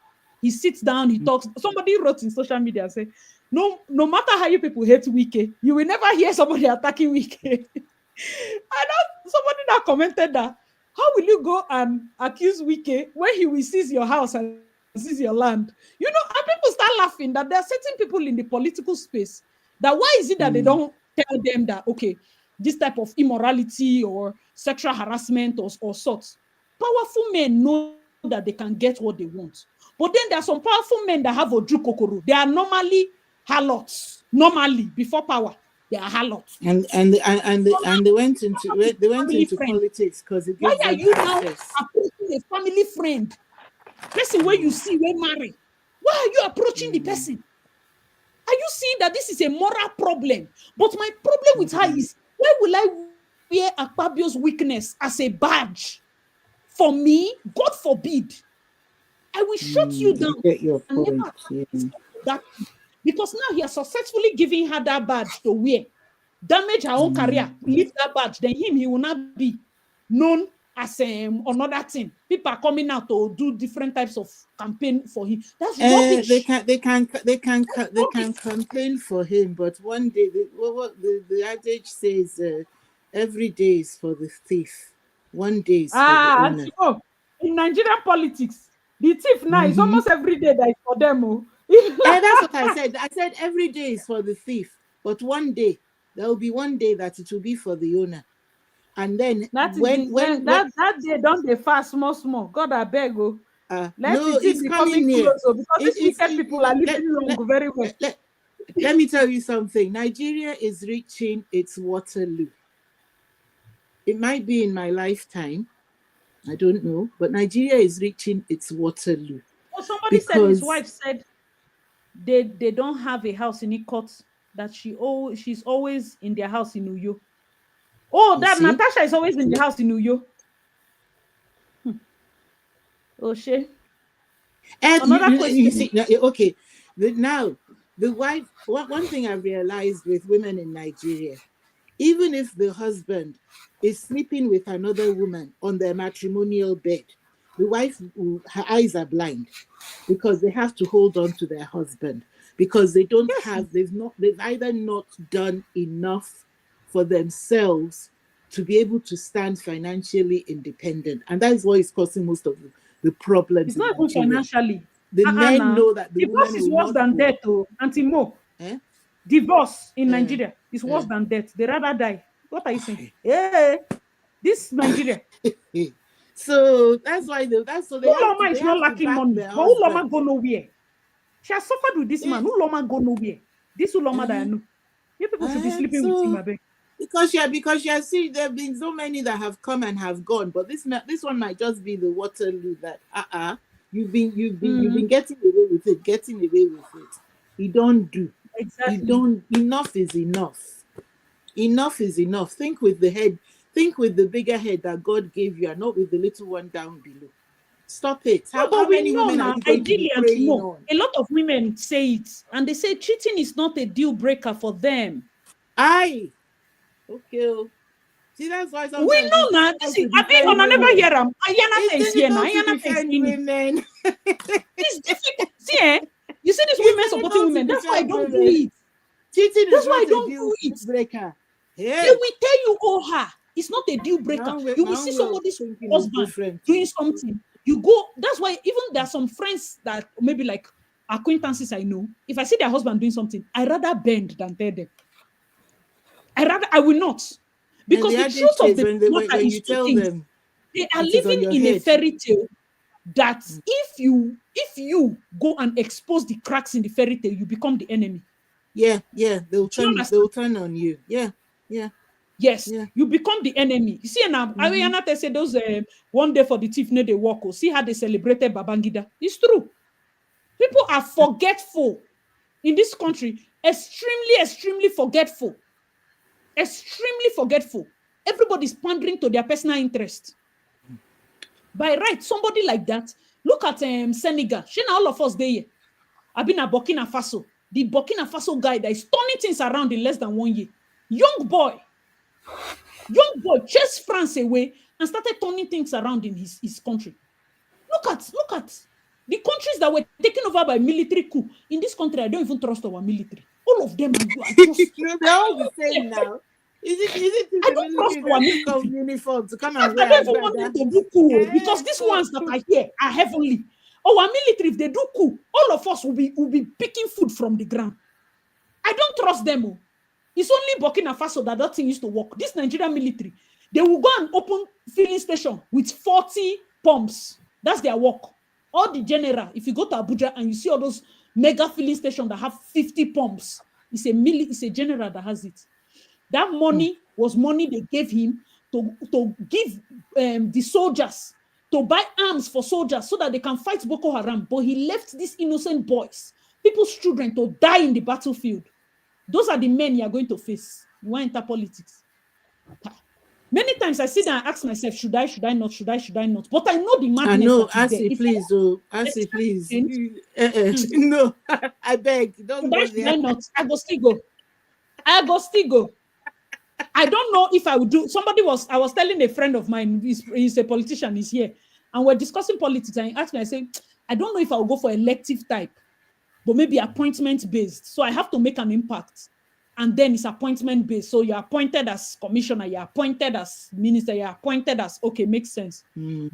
S1: He sits down, he talks. Somebody wrote in social media and said, no matter how you people hate Wike, you will never hear somebody attacking Wike. Somebody now commented that, how will you go and accuse Wike when he will seize your house and seize your land? And people start laughing that there are certain people in the political space that why is it that they don't tell them that, okay, this type of immorality or sexual harassment or sorts. Powerful men know that they can get what they want. But then there are some powerful men that have Oju Kokoro. They are normally harlots, normally, before power. They are harlots.
S6: And they went into politics because it
S1: Why
S6: gives
S1: are
S6: them
S1: you now
S6: access.
S1: approaching a family friend? Person where you see we marry. Why are you approaching the person? Are you seeing that this is a moral problem? But my problem with her is, why will I wear Akpabio's weakness as a badge? For me, God forbid, I will shut you down
S6: I get your
S1: and
S6: point.
S1: never
S6: Yeah.
S1: that, because now he has successfully given her that badge to wear, damage her own career, leave that badge, then he will not be known as another thing. People are coming out to do different types of campaign for him. That's rubbish.
S6: They can campaign for him, but one day the adage says, every day is for the thief, one day is for the owner.
S1: In Nigerian politics, the thief now is almost every day that is for them.
S6: That's what I said. I said every day is for the thief, but one day there will be one day that it will be for the owner. And then
S1: that day don't they fast small. God I beg you.
S6: no,
S1: it's coming near because these wicked people are living long very well.
S6: Let me tell you something. Nigeria is reaching its Waterloo. It might be in my lifetime. I don't know, but Nigeria is reaching its Waterloo.
S1: Oh, somebody said his wife said they don't have a house in Ikot, that she's always in their house in Uyo. Oh, that Natasha is always in the house in Uyo. Oh, she.
S6: Another question. You see, okay. Now, the wife. One thing I realized with women in Nigeria, even if the husband is sleeping with another woman on their matrimonial bed, the wife, her eyes are blind because they have to hold on to their husband because they don't have. They've either not done enough for themselves to be able to stand financially independent, and that is what is causing most of the problems.
S1: It's not even financially.
S6: The men know that the
S1: divorce is worse than death, Auntie Mo. Divorce in Nigeria is worse than death. They rather die. What are you saying? This Nigeria.
S6: So that's why
S1: Uloma is not lacking money, but Uloma go nowhere. She has suffered with this man. Uloma go nowhere. This Uloma that I know. You people should be sleeping with him, I beg.
S6: Because you see, there have been so many that have come and have gone, but this one might just be the Waterloo that you've been getting away with it. You don't do exactly. You don't. Enough is enough. Enough is enough. Think with the head. Think with the bigger head that God gave you, and not with the little one down below. Stop it. How many women are you going to be praying on?
S1: A lot of women say it, and they say cheating is not a deal breaker for them.
S6: Aye. Okay. See, that's why sometimes
S1: we know now. I never hear them.
S6: It's difficult to defend women.
S1: It's difficult. See, you see these women supporting women. That's why I don't do it.
S6: Cheating
S1: that's why I don't do it.
S6: Breaker.
S1: Yeah. They will tell you, it's not a deal breaker. You will see somebody's husband doing something. You go. That's why even there are some friends that maybe like acquaintances I know. If I see their husband doing something, I rather bend than tell them. I will not, because the truth of the matter is two things. They are living in a fairy tale that if you go and expose the cracks in the fairy tale, you become the enemy.
S6: Yeah, they'll turn on you. Yeah.
S1: Yes, you become the enemy. You see, now Ariana said those one day for the thief, they walk. See how they celebrated Babangida. It's true. People are forgetful in this country. Extremely forgetful. Extremely forgetful. Everybody's pandering to their personal interest. By right, somebody like that. Look at Senegal. All of us there. I've been at Burkina Faso. The Burkina Faso guy that is turning things around in less than 1 year. Young boy chased France away and started turning things around in his country. Look at the countries that were taken over by military coup. In this country, I don't even trust our military. All of them are just
S6: they're all the same now. Is it
S1: I don't trust our military
S6: uniform to come and wear?
S1: I don't even want them to do coup because these ones that are here are heavenly. Our military, if they do coup, all of us will be picking food from the ground. I don't trust them. It's only Burkina Faso that thing used to work. This Nigerian military, they will go and open filling station with 40 pumps. That's their work. All the general, if you go to Abuja and you see all those mega filling stations that have 50 pumps, it's a general that has it. That money was money they gave him to give the soldiers, to buy arms for soldiers so that they can fight Boko Haram. But he left these innocent boys, people's children, to die in the battlefield. Those are the men you are going to face. You want to enter politics. Many times I sit down and ask myself, should I not? But I know the madness.
S6: I know,
S1: that is there.
S6: Asi, please, oh, Asi, please. No, I beg, don't go
S1: Should
S6: there.
S1: I not? I go still go. I don't know if I would do. I was telling a friend of mine, he's a politician, he's here, and we're discussing politics, and he asked me, I said, I don't know if I will go for elective type, but maybe appointment based. So I have to make an impact. And then it's appointment based. So you're appointed as commissioner, you're appointed as minister, you're appointed as, okay, makes sense.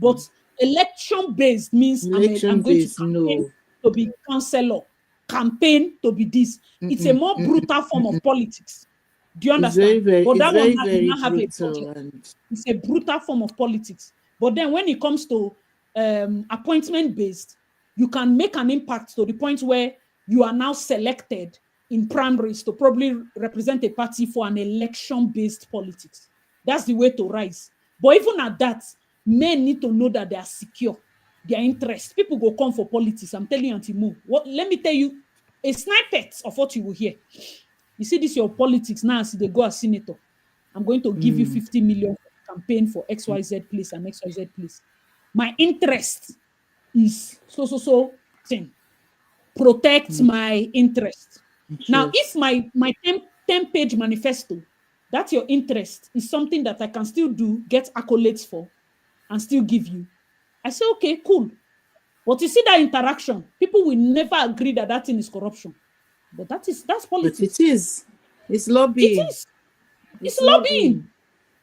S1: But election based means I'm going to campaign to be councillor, campaign to be this. It's a more brutal form of politics. Do you understand? But that one does not have a project. It's a brutal form of politics. But then when it comes to appointment based, you can make an impact to the point where you are now selected in primaries to probably represent a party for an election-based politics. That's the way to rise. But even at that, men need to know that they are secure, their interests. People go come for politics. I'm telling you, Auntie Mo. Let me tell you a snippet of what you will hear. You see this your politics now as they go as senator. I'm going to give you 50 million for campaign for XYZ place and XYZ place. My interest is so thing. Protect my interest. Now, if my 10-page manifesto, that's your interest, is something that I can still do, get accolades for, and still give you, I say, okay, cool. But you see that interaction, people will never agree that that thing is corruption. But that's politics.
S6: But it is. It's lobbying.
S1: It is. It's lobbying.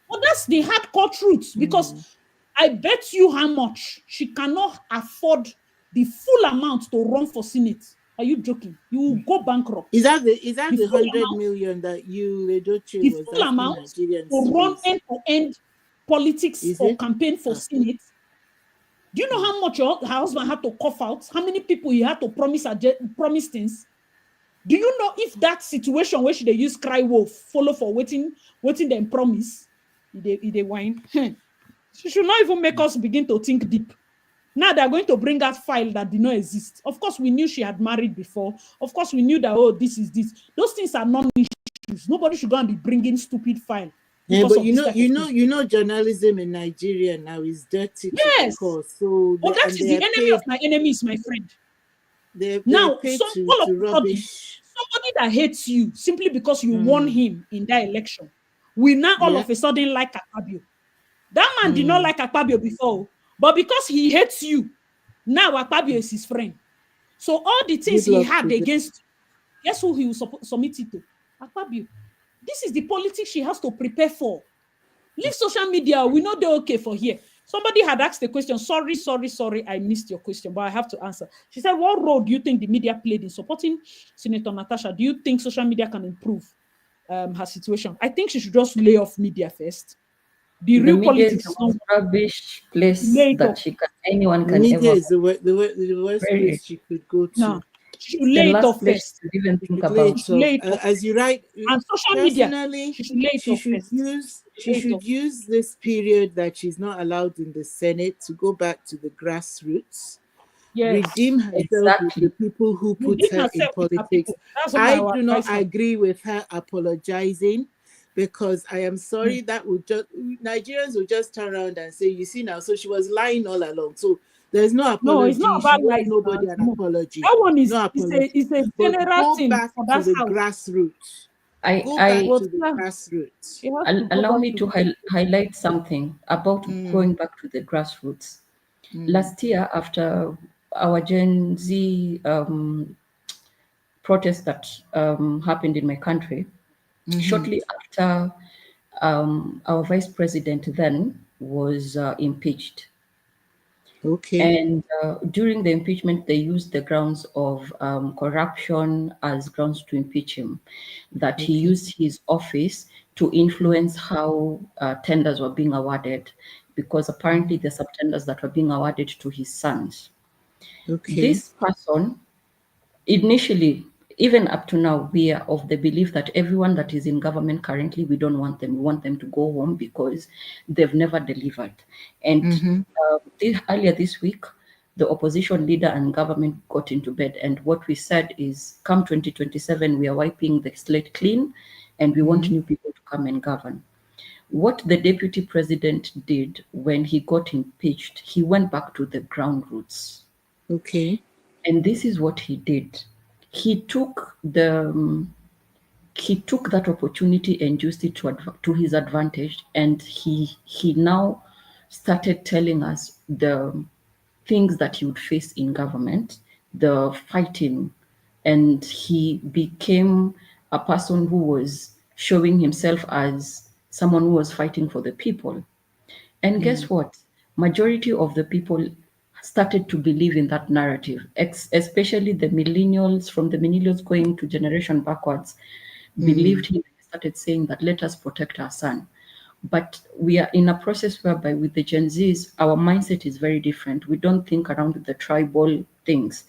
S1: But that's the hardcore truth, because I bet you how much she cannot afford the full amount to run for Senate. Are you joking? You will go bankrupt.
S6: Is that the 100 million that you, Ledoche,
S1: the
S6: was
S1: full amount
S6: Nigerians
S1: to run end-to-end politics or campaign for Senate? Do you know how much her husband had to cough out? How many people he had to promise things? Do you know if that situation where should they use cry wolf follow for waiting them promise? They whine. She should not even make us begin to think deep. Now they're going to bring out file that did not exist. Of course, we knew she had married before. Of course, we knew that, oh, this is this. Those things are non-issues. Nobody should go and be bringing stupid file.
S6: Yeah, but you know, journalism in Nigeria now is dirty.
S1: Yes.
S6: So
S1: that is the enemy of my enemy is my friend. Now, all of rubbish. Somebody that hates you simply because you won him in that election, we now all of a sudden like Akpabio. That man did not like Akpabio before. But because he hates you, now Akpabio is his friend. So all the things he had against you, guess who he will submit it to? Akpabio. This is the politics she has to prepare for. Leave social media. We know they're okay for here. Somebody had asked the question. Sorry, I missed your question, but I have to answer. She said, what role do you think the media played in supporting Senator Natasha? Do you think social media can improve her situation? I think she should just lay off media first. The real politics is
S2: not rubbish place that anyone can
S6: media
S2: ever.
S6: Is the worst place she could go to.
S1: No, she should lay it off first.
S2: To even think about.
S6: As you write,
S1: and social media, she
S6: should use this period that she's not allowed in the Senate to go back to the grassroots. Yes, redeem herself with the people who put her in politics. I do not agree with her apologizing, because I am sorry that Nigerians will just turn around and say, you see now, so she was lying all along. So there's no apology.
S1: No, it's not about lying.
S6: Nobody an apology.
S1: That one is it's a general thing.
S6: Go back to the grassroots. Go back to the grassroots.
S2: Allow me to highlight something about going back to the grassroots. Last year, after our Gen Z protest that happened in my country, shortly after our vice president then was impeached.
S6: Okay.
S2: And during the impeachment, they used the grounds of corruption as grounds to impeach him, that he used his office to influence how tenders were being awarded, because apparently the subtenders that were being awarded to his sons.
S6: Okay.
S2: This person, initially, even up to now, we are of the belief that everyone that is in government currently, we don't want them. We want them to go home because they've never delivered. And earlier this week, the opposition leader and government got into bed. And what we said is, come 2027, we are wiping the slate clean and we want new people to come and govern. What the deputy president did when he got impeached, he went back to the ground roots.
S6: Okay.
S2: And this is what he did. He took that opportunity and used it to his advantage, and he now started telling us the things that he would face in government, the fighting, and he became a person who was showing himself as someone who was fighting for the people. And guess what? Majority of the people started to believe in that narrative, especially the millennials, from the millennials going to generation backwards, believed him and started saying that let us protect our son. But we are in a process whereby with the Gen Zs, our mindset is very different. We don't think around the tribal things.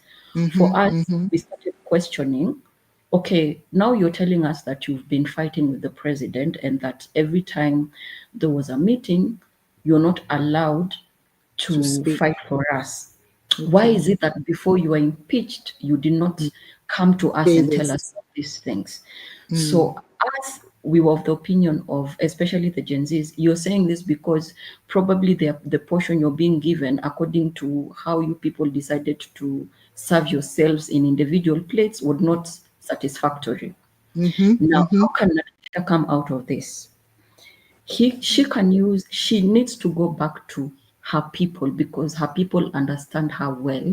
S2: For us, we started questioning, okay, now you're telling us that you've been fighting with the president and that every time there was a meeting, you're not allowed to
S6: speak.
S2: fight for us. Why
S6: Okay.
S2: is it that before you were impeached, you did not come to us
S6: Say
S2: and tell
S6: this.
S2: us these things? So, as we were of the opinion of, especially the Gen Zs, you're saying this because probably the portion you're being given, according to how you people decided to serve yourselves in individual plates, would not satisfactory. Now, how can Natasha come out of this? She needs to go back to her people because her people understand her well.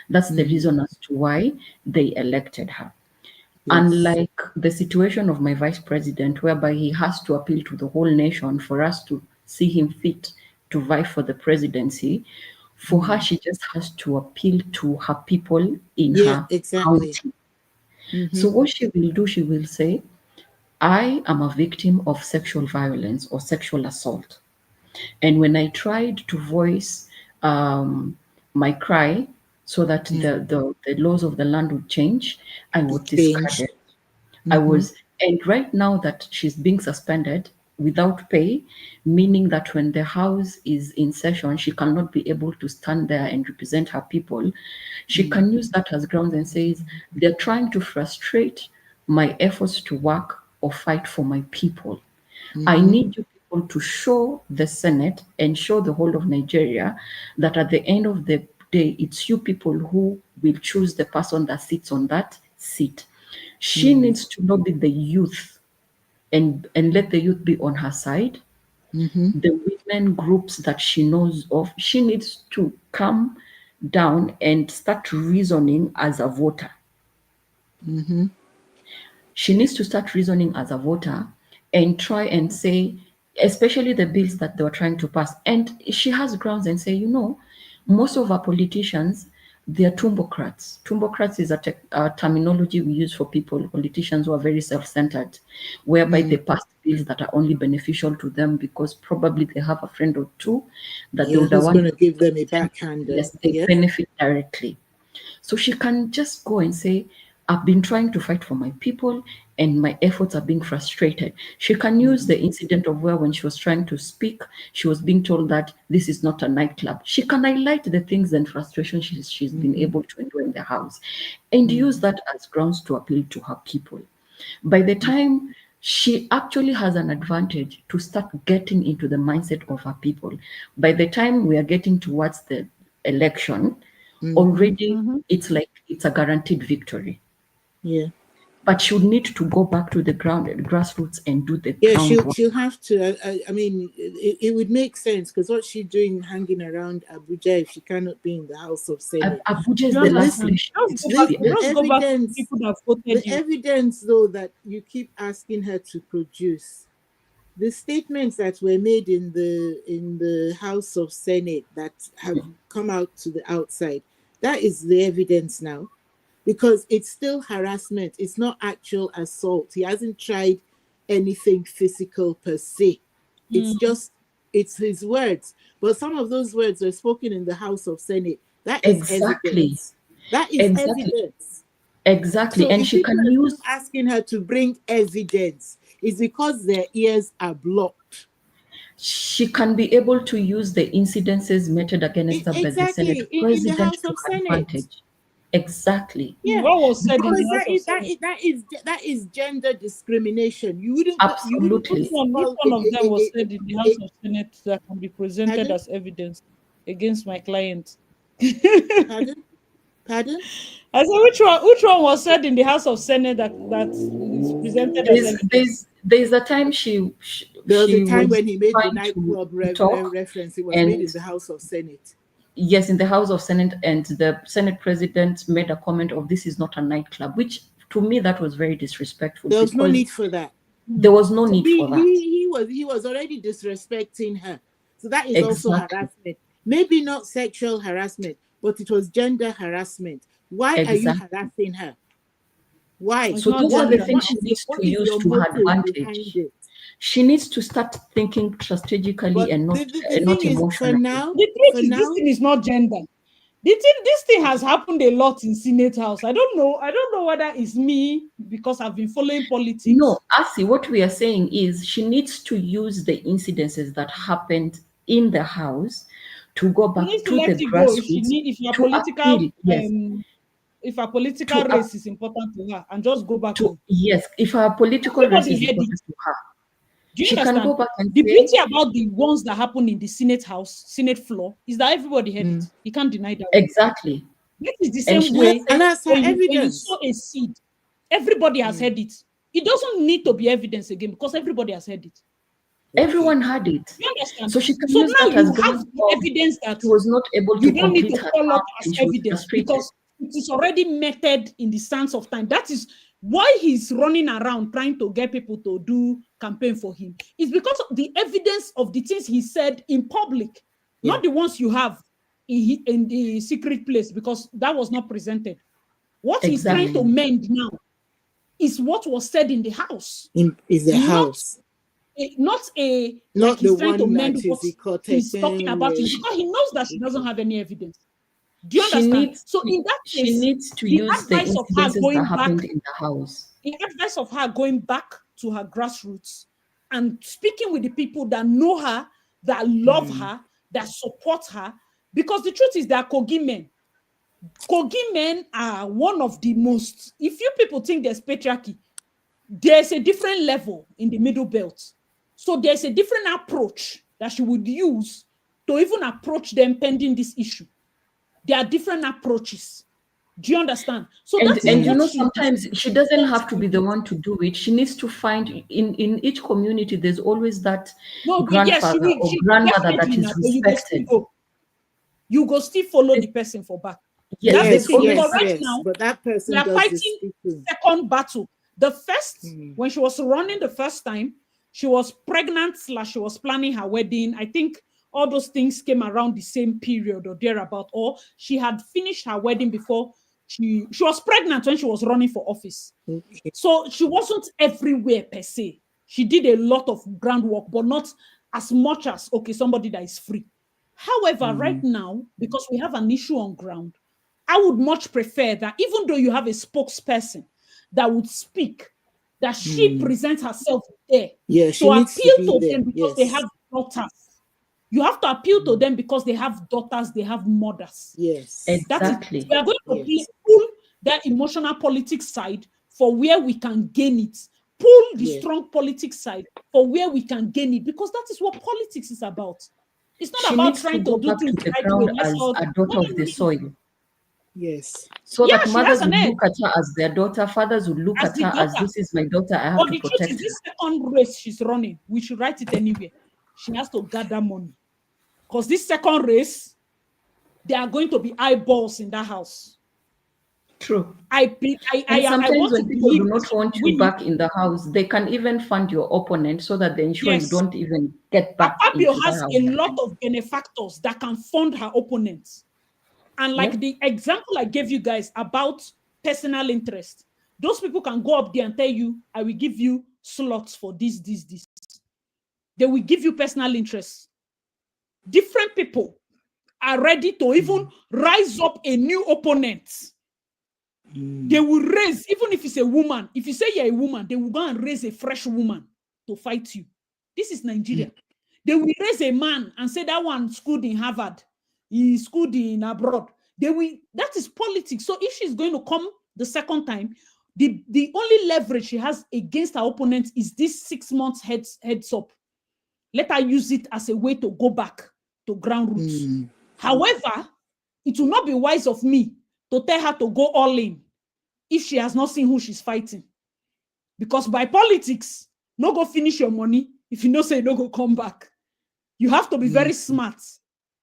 S2: That's the reason as to why they elected her.
S6: Yes.
S2: Unlike the situation of my vice president, whereby he has to appeal to the whole nation for us to see him fit to vie for the presidency, for her, she just has to appeal to her people in
S6: Yeah,
S2: her
S6: exactly.
S2: county. So what she will do, she will say, I am a victim of sexual violence or sexual assault. And when I tried to voice my cry so that the laws of the land would change, I was
S6: Changed.
S2: discarded. I was, and right now that she's being suspended without pay, meaning that when the house is in session, she cannot be able to stand there and represent her people. She can use that as grounds and says, they're trying to frustrate my efforts to work or fight for my people. I need you people to show the Senate and show the whole of Nigeria that at the end of the day, it's you people who will choose the person that sits on that seat. She needs to lobby the youth and let the youth be on her side. The women groups that she knows of, she needs to come down and start reasoning as a voter. She needs to start reasoning as a voter and try and say, especially the bills that they were trying to pass. And she has grounds and say, most of our politicians, they're tumbocrats. Tumbocrats is a terminology we use for politicians who are very self-centered, whereby they pass bills that are only beneficial to them because probably they have a friend or two that they
S6: Yeah,
S2: would have
S6: who's going
S2: wanted
S6: to give them a
S2: to.
S6: backhander?
S2: Yes, they
S6: Yeah.
S2: benefit directly. So she can just go and say, I've been trying to fight for my people and my efforts are being frustrated. She can use the incident of where when she was trying to speak, she was being told that this is not a nightclub. She can highlight the things and frustrations she's been able to endure in the house and use that as grounds to appeal to her people. By the time she actually has an advantage to start getting into the mindset of her people. By the time we are getting towards the election, already it's like it's a guaranteed victory.
S6: Yeah.
S2: But she'll need to go back to the grassroots and do the
S6: Yeah,
S2: groundwork.
S6: she'll have to. I mean, it would make sense because what's she doing hanging around Abuja if she cannot be in the House of Senate?
S2: Abuja is
S1: You
S2: the last
S6: This,
S1: understand?
S2: place she needs to
S6: the,
S2: be.
S6: the
S1: Just go back to the
S6: evidence,
S1: people that voted
S6: the
S1: you.
S6: evidence, though, that you keep asking her to produce, the statements that were made in the House of Senate that have come out to the outside, that is the evidence now, because it's still harassment. It's not actual assault. He hasn't tried anything physical per se. It's just, it's his words. But some of those words were spoken in the House of Senate. That is
S2: Exactly.
S6: evidence. That is
S2: Exactly.
S6: evidence.
S2: Exactly.
S6: So
S2: And
S6: if
S2: she
S6: people
S2: can
S6: are
S2: use,
S6: still asking her to bring evidence, it's because their ears are blocked.
S2: she can be able to use the incidences meted against her by the Senate
S6: Exactly, in the
S2: president
S6: House
S2: to
S6: of
S2: her
S6: Senate.
S2: advantage. Exactly.
S6: Yeah,
S1: What was said in
S6: because
S1: the House of Senate?
S6: that is gender discrimination. You wouldn't
S1: Which
S2: Absolutely.
S1: one
S6: call
S1: of them was said in the House of Senate that can be presented
S6: pardon,
S1: as evidence against my client?
S6: pardon, pardon.
S1: I said, which one was said in the House of Senate that is presented as evidence?
S2: There's a time she
S6: There was a
S2: she
S6: time
S2: was
S6: when he made the
S2: trying to
S6: nightclub
S2: talk,
S6: reference. It was made
S2: and
S6: in the House of Senate.
S2: yes, in the House of Senate, and the Senate president made a comment of this is not a nightclub, which to me that was very disrespectful
S6: There was no
S2: because
S6: need for that.
S2: there was no
S6: So
S2: need for that.
S6: he was already disrespecting her. So that is also
S2: Exactly.
S6: harassment. Maybe not sexual harassment, but it was gender harassment. Why are you
S2: Exactly.
S6: harassing her? Why?
S1: It's
S2: So
S1: not
S2: those are the
S1: gender
S2: things
S1: now.
S2: she needs
S6: What
S2: to
S6: is
S2: use
S6: your
S2: to her
S6: motive behind
S2: advantage.
S6: it?
S2: She needs to start thinking strategically
S6: But
S2: and
S6: the
S2: not
S6: thing is,
S2: emotionally.
S1: The truth
S6: for
S1: is, this
S6: now,
S1: thing is not gender. This thing has happened a lot in Senate House. I don't know whether it's me because I've been following
S2: No,
S1: politics.
S2: Asi, what we are saying is she needs to use the incidences that happened in the house to go
S1: She
S2: back
S1: needs to
S2: to
S1: let
S2: the
S1: it go
S2: grassroots
S1: if your
S2: to
S1: political
S2: appeal. Yes,
S1: if a political
S2: to ap-
S1: race is important to her, and just go back
S2: to
S1: home.
S2: yes, if her political race
S1: Everybody
S2: is
S1: heard it.
S2: important to her,
S1: Do you
S2: she can
S1: understand?
S2: go back and
S1: The
S2: say,
S1: beauty about the ones that happen in the Senate House, Senate floor, is that everybody heard it. You can't deny that one.
S2: exactly.
S1: That is the
S2: And
S1: same
S2: she can
S1: way
S2: say,
S6: and that's her
S1: when you sow
S6: evidence.
S1: a seed, everybody has heard it. It doesn't need to be evidence again because everybody has heard it.
S6: Okay.
S2: everyone had it.
S1: You understand?
S2: So she can
S1: So
S2: use
S1: now
S2: that as
S1: you have
S2: grounds
S1: the
S2: of
S1: evidence that
S2: she was not able
S1: you
S2: to
S1: don't need
S2: complete
S1: to
S2: her
S1: call up
S2: task
S1: as
S2: and she was
S1: evidence
S2: frustrated.
S1: because it is already meted in the sands of time. That is why he's running around trying to get people to do campaign for him. It's because of the evidence of the things he said in public,
S6: Yeah.
S1: not the ones you have in the secret place, because that was not presented. What he's trying to
S2: Exactly.
S1: mend now is what was said in the house,
S6: Is the
S1: not
S6: house,
S1: like
S6: not the
S1: he's trying to
S6: one
S1: mend
S6: that
S1: what
S6: is
S1: he's talking about it,
S2: She,
S1: because he knows that she doesn't
S6: okay.
S1: have any evidence. Do you
S2: she
S1: understand?
S2: needs
S1: So
S2: to,
S1: in that
S2: she
S1: case,
S2: needs to
S1: the
S2: use the
S1: advice of her
S2: incidences that
S1: going back,
S2: happened in the house.
S1: the advice of her going back to her grassroots and speaking with the people that know her, that love her, that support her, because the truth is that Kogi men. Kogi men are one of the most, if you people think there's patriarchy, there's a different level in the middle belt. So there's a different approach that she would use to even approach them pending this issue. There are different approaches. Do you understand? So that is
S2: And you
S1: what
S2: know,
S1: she
S2: sometimes she doesn't have to be the one to do it. She needs to find in each community, there's always that
S1: no, but yes,
S2: grandfather or
S1: she
S2: grandmother that
S1: definitely
S2: is
S1: now, but you go still
S2: respected.
S1: go. You go still follow
S2: There's-
S1: the person for back.
S2: yes,
S1: That's the
S2: there's
S1: thing.
S2: always
S1: Because
S2: that.
S1: right
S6: Yes.
S1: now,
S6: But that
S1: we
S6: person
S1: are
S6: does the
S1: fighting
S6: speaking.
S1: second battle. The first, when she was running the first time, she was pregnant / she was planning her wedding. I think all those things came around the same period or thereabout, or she had finished her wedding before she was pregnant when she was running for office.
S6: Okay.
S1: So she wasn't everywhere per se. She did a lot of groundwork, but not as much as, okay, somebody that is free. However, right now, because we have an issue on ground, I would much prefer that even though you have a spokesperson that would speak, that she presents herself there
S6: Yeah,
S1: to
S6: she needs to
S1: appeal
S6: be
S1: to
S6: there.
S1: them because they
S6: Yes.
S1: have daughters. You have to appeal to them because they have daughters, they have mothers.
S6: Yes.
S1: That is,
S2: Exactly.
S1: we are going to
S6: Yes.
S1: pull that emotional politics side for where we can gain it. Pull the
S6: Yes.
S1: strong politics side for where we can gain it, because that is what politics is about. It's not
S2: She
S1: about
S2: needs to
S1: trying
S2: go
S1: to do
S2: back to
S1: things
S2: the
S1: right way.
S2: ground
S1: Let's
S2: as
S1: all,
S2: a daughter of the soil,
S6: Yes.
S2: so
S1: yeah,
S2: that
S1: she has
S2: mothers
S1: an
S2: would
S1: edge
S2: look at her as their daughter, fathers would look
S1: as
S2: at
S1: the
S2: her as
S1: daughter.
S2: this is my daughter, I have
S1: But
S2: to
S1: the truth
S2: protect
S1: is,
S2: her.
S1: this second race she's running, we should write it anywhere. She has to gather money. Because this second race, there are going to be eyeballs in that house.
S2: True.
S1: I
S2: And sometimes
S1: want to
S2: when people
S1: believe
S2: do
S1: that
S2: not
S1: she
S2: want
S1: will
S2: you
S1: win it.
S2: back in the house, they can even fund your opponent so that they ensure you
S1: Yes.
S2: don't even get back
S1: Akpabio
S2: into the
S1: has
S2: house.
S1: a lot of benefactors that can fund her opponents. And like
S2: Yep.
S1: the example I gave you guys about personal interest, those people can go up there and tell you, I will give you slots for this. They will give you personal interest. Different people are ready to even rise up a new opponent They will raise, even if it's a woman, if you say you're a woman, they will go and raise a fresh woman to fight you. This is Nigeria. They will raise a man and say that one schooled in Harvard, he schooled in abroad. That is politics. So if she's going to come the second time, the only leverage she has against her opponent is this 6 months heads up. Let her use it as a way to go back to ground roots. However, it will not be wise of me to tell her to go all in if she has not seen who she's fighting. Because by politics, no go finish your money if you know say no go come back. You have to be very smart.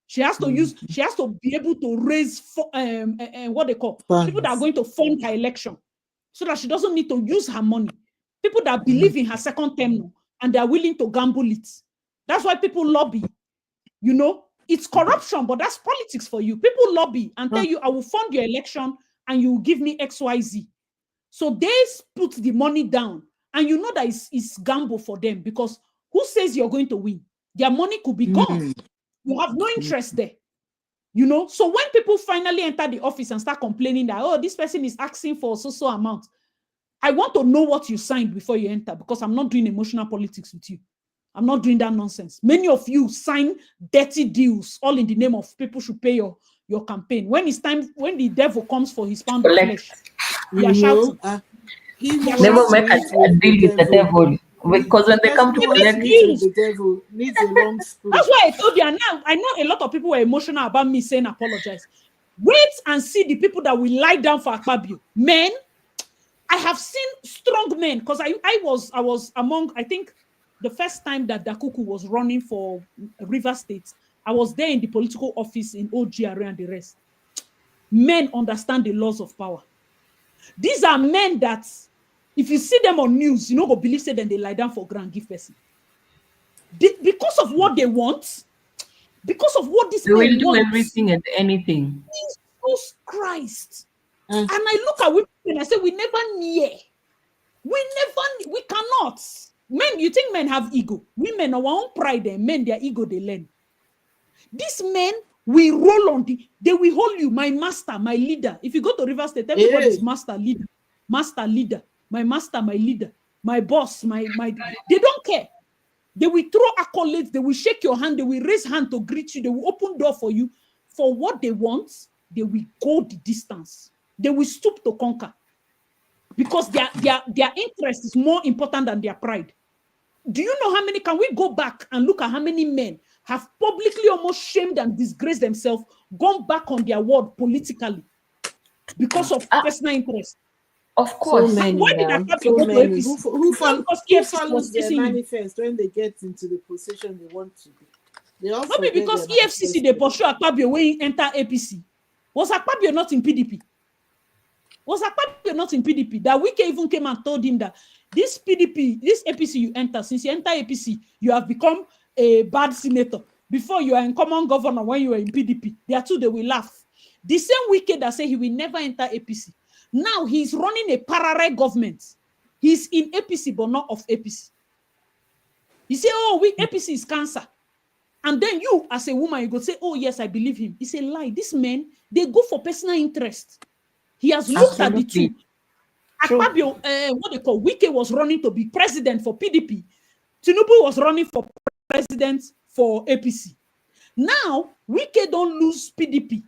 S1: She has to use, she has to be able to raise what they call people that are going to fund her election, so that she doesn't need to use her money. People that believe in her second term and they are willing to gamble it. That's why people lobby. You know, it's corruption, but that's politics for you. People lobby and tell you, I will fund your election and you will give me XYZ. So they put the money down, and you know that it's gamble for them, because who says you're going to win? Their money could be gone. You have no interest there. You know, so when people finally enter the office and start complaining that, oh, this person is asking for so amount, I want to know what you signed before you enter, because I'm not doing emotional politics with you. I'm not doing that nonsense. Many of you sign dirty deals, all in the name of people should pay your campaign. When it's time, when the devil comes for his pound of flesh, you are shouting.
S2: Never make a deal with the devil, because when they come to collect,
S6: the devil needs a long spoon.
S1: That's why I told you. And now I know a lot of people were emotional about me saying apologize. Wait and see the people that will lie down for Akpabio. Men, I have seen strong men, because I was among, I think, the first time that Dakuku was running for River State. I was there in the political office in OGRA and the rest. Men understand the laws of power. These are men that, if you see them on news, you know, go believe say then they lie down for ground, give person. Because of what they want, because of what this
S2: they will
S1: men
S2: do
S1: want,
S2: everything and anything.
S1: Jesus Christ. And I look at women and I say, we cannot. Men, you think men have ego? Women, our own pride, and men, their ego, they learn. These men, we roll on they will hold you, my master, my leader. If you go to River State, everybody is master, leader, my master, my leader, my boss, my. They don't care. They will throw accolades, they will shake your hand, they will raise hand to greet you, they will open door for you. For what they want, they will go the distance. They will stoop to conquer. Because their interest is more important than their pride. Do you know how many? Can we go back and look at how many men have publicly almost shamed and disgraced themselves, gone back on their word politically because of personal interest?
S2: Of course.
S6: So many.
S1: Why did that
S6: So many. Who
S1: follows
S6: their manifest when they get into the position they want to be? They all
S1: not because EFCC they pursue Akpabio when he enter APC. Was Akpabio not in PDP? Was Akpabio not in PDP? That Wike even came and told him that this PDP, this APC you enter, since you enter APC, you have become a bad senator. Before you are in common governor when you were in PDP. They are two, they will laugh. The same Wike that say he will never enter APC. Now he's running a parallel government. He's in APC, but not of APC. He say, oh, APC is cancer. And then you, as a woman, you go say, oh, yes, I believe him. It's a lie. These men, they go for personal interest. He has looked at the two. Akpabio, what they call, Wike was running to be president for PDP. Tinubu was running for president for APC. Now, Wike don't lose PDP.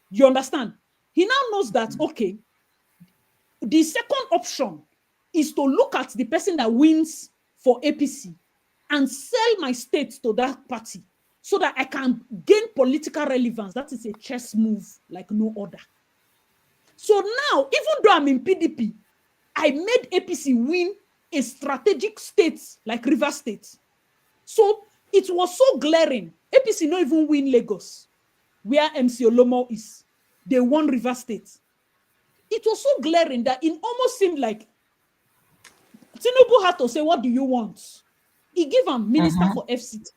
S1: You understand? He now knows that, okay, the second option is to look at the person that wins for APC and sell my state to that party so that I can gain political relevance. That is a chess move like no other. So now, even though I'm in PDP, I made APC win a strategic state like River State. So it was so glaring. APC not even win Lagos, where MC Olomo is. They won River State. It was so glaring that it almost seemed like Tinubu had to say, what do you want? He gave him minister for FCT.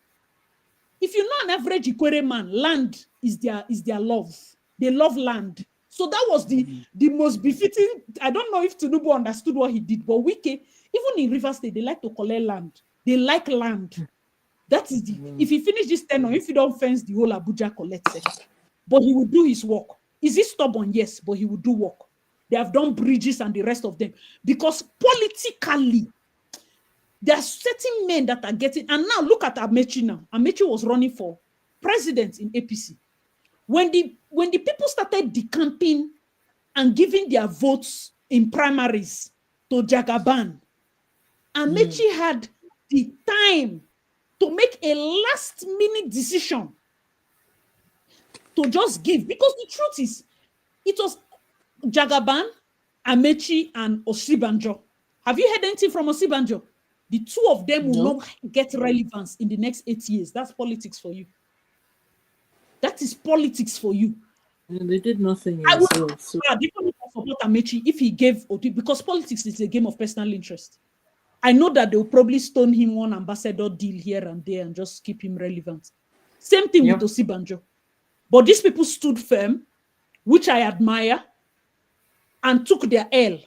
S1: If you're not an average Ikwere man, land is their love. They love land. So that was the most befitting. I don't know if Tinubu understood what he did, but Wike, even in River State, they like to collect land. They like land. That is if he finish this tenure, if he don't fence the whole Abuja collects it. But he will do his work. Is he stubborn? Yes, but he will do work. They have done bridges and the rest of them. Because politically, there are certain men that are getting, and now look at Amechi now. Amechi was running for president in APC. When the people started decamping and giving their votes in primaries to Jagaban, Amechi had the time to make a last-minute decision to just give. Because the truth is, it was Jagaban, Amechi, and Osibanjo. Have you heard anything from Osibanjo? The two of them will not get relevance in the next 8 years. That's politics for you. That is politics for you.
S6: And they did nothing.
S1: I would support Amechi if he gave, because politics is a game of personal interest. I know that they'll probably stone him one ambassador deal here and there and just keep him relevant. Same thing with Osibanjo. But these people stood firm, which I admire, and took their L.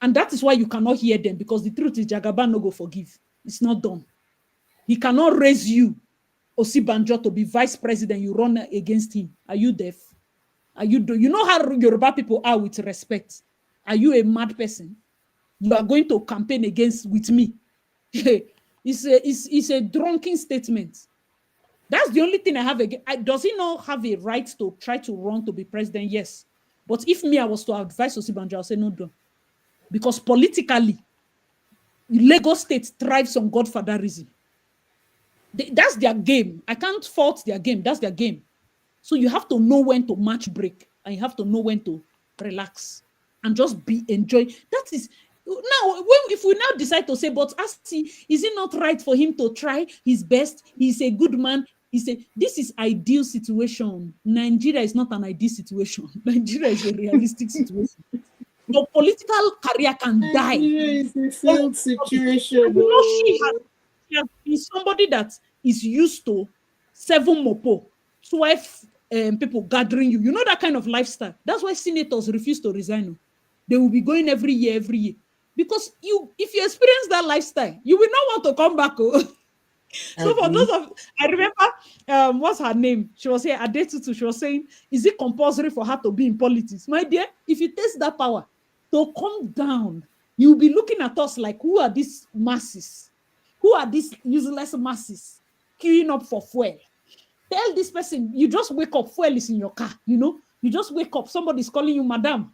S1: And that is why you cannot hear them, because the truth is Jagaban no go forgive. It's not done. He cannot raise you, Osibanjo, to be vice president. You run against him. Are you deaf? Are you you know how Yoruba people are with respect? Are you a mad person? You are going to campaign with me. It's a drunken statement. That's the only thing I have again. Does he not have a right to try to run to be president? Yes. But if me, I was to advise Osibanjo, I'll say no, don't. Because politically, Lagos State thrives on godfatherism. That's their game. I can't fault their game. That's their game. So you have to know when to match break, and you have to know when to relax and just enjoy. That is now if we now decide to say, but Asti, is it not right for him to try his best? He's a good man. This is ideal situation. Nigeria is not an ideal situation. Nigeria is a realistic situation. Your political career can die.
S6: It's a failed situation.
S1: She has been somebody that is used to 7 mopo, 12 people gathering you. You know that kind of lifestyle. That's why senators refuse to resign. They will be going every year. Because if you experience that lifestyle, you will not want to come back. So for those of, I remember, what's her name? She was here, Adetutu. She was saying, is it compulsory for her to be in politics? My dear, if you taste that power to come down, you'll be looking at us like, who are these masses? Who are these useless masses queuing up for fuel? Tell this person, you just wake up, fuel is in your car, you just wake up, somebody's calling you Madam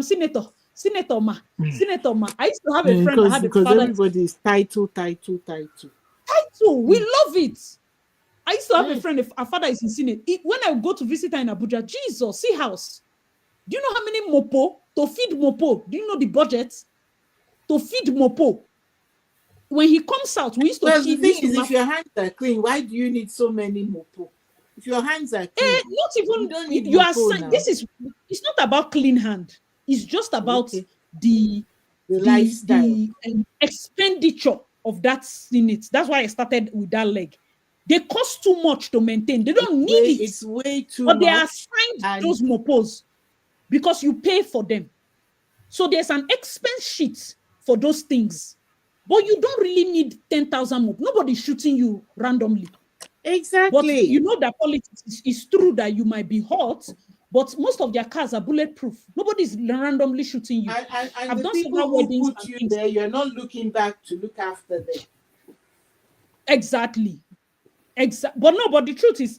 S1: Senator, Senator Ma. I used to have a friend that had
S6: because everybody is title.
S1: We love it. I used to have a friend, her father is in Senate. When I go to visit her in Abuja, Jesus, see house. Do you know how many mopo to feed mopo? Do you know the budget to feed mopo? When he comes out, we used to
S6: feed. The thing is, if your hands are clean, why do you need so many mopo? If your hands are clean,
S1: not even you are saying it's not about clean hand. It's just about the lifestyle, the expenditure of that Senate. That's why I started with that leg. They cost too much to maintain. They don't need it.
S6: It's way too much.
S1: But they are assigned those mopos because you pay for them. So there's an expense sheet for those things. But you don't really need 10,000 mop. Nobody's shooting you randomly.
S6: Exactly.
S1: But you know that politics is true that you might be hot, but most of their cars are bulletproof. Nobody's randomly shooting you.
S6: And
S1: I've
S6: the
S1: done
S6: people
S1: several
S6: who
S1: weddings
S6: put you there, you're not looking back to look after them.
S1: Exactly. But the truth is,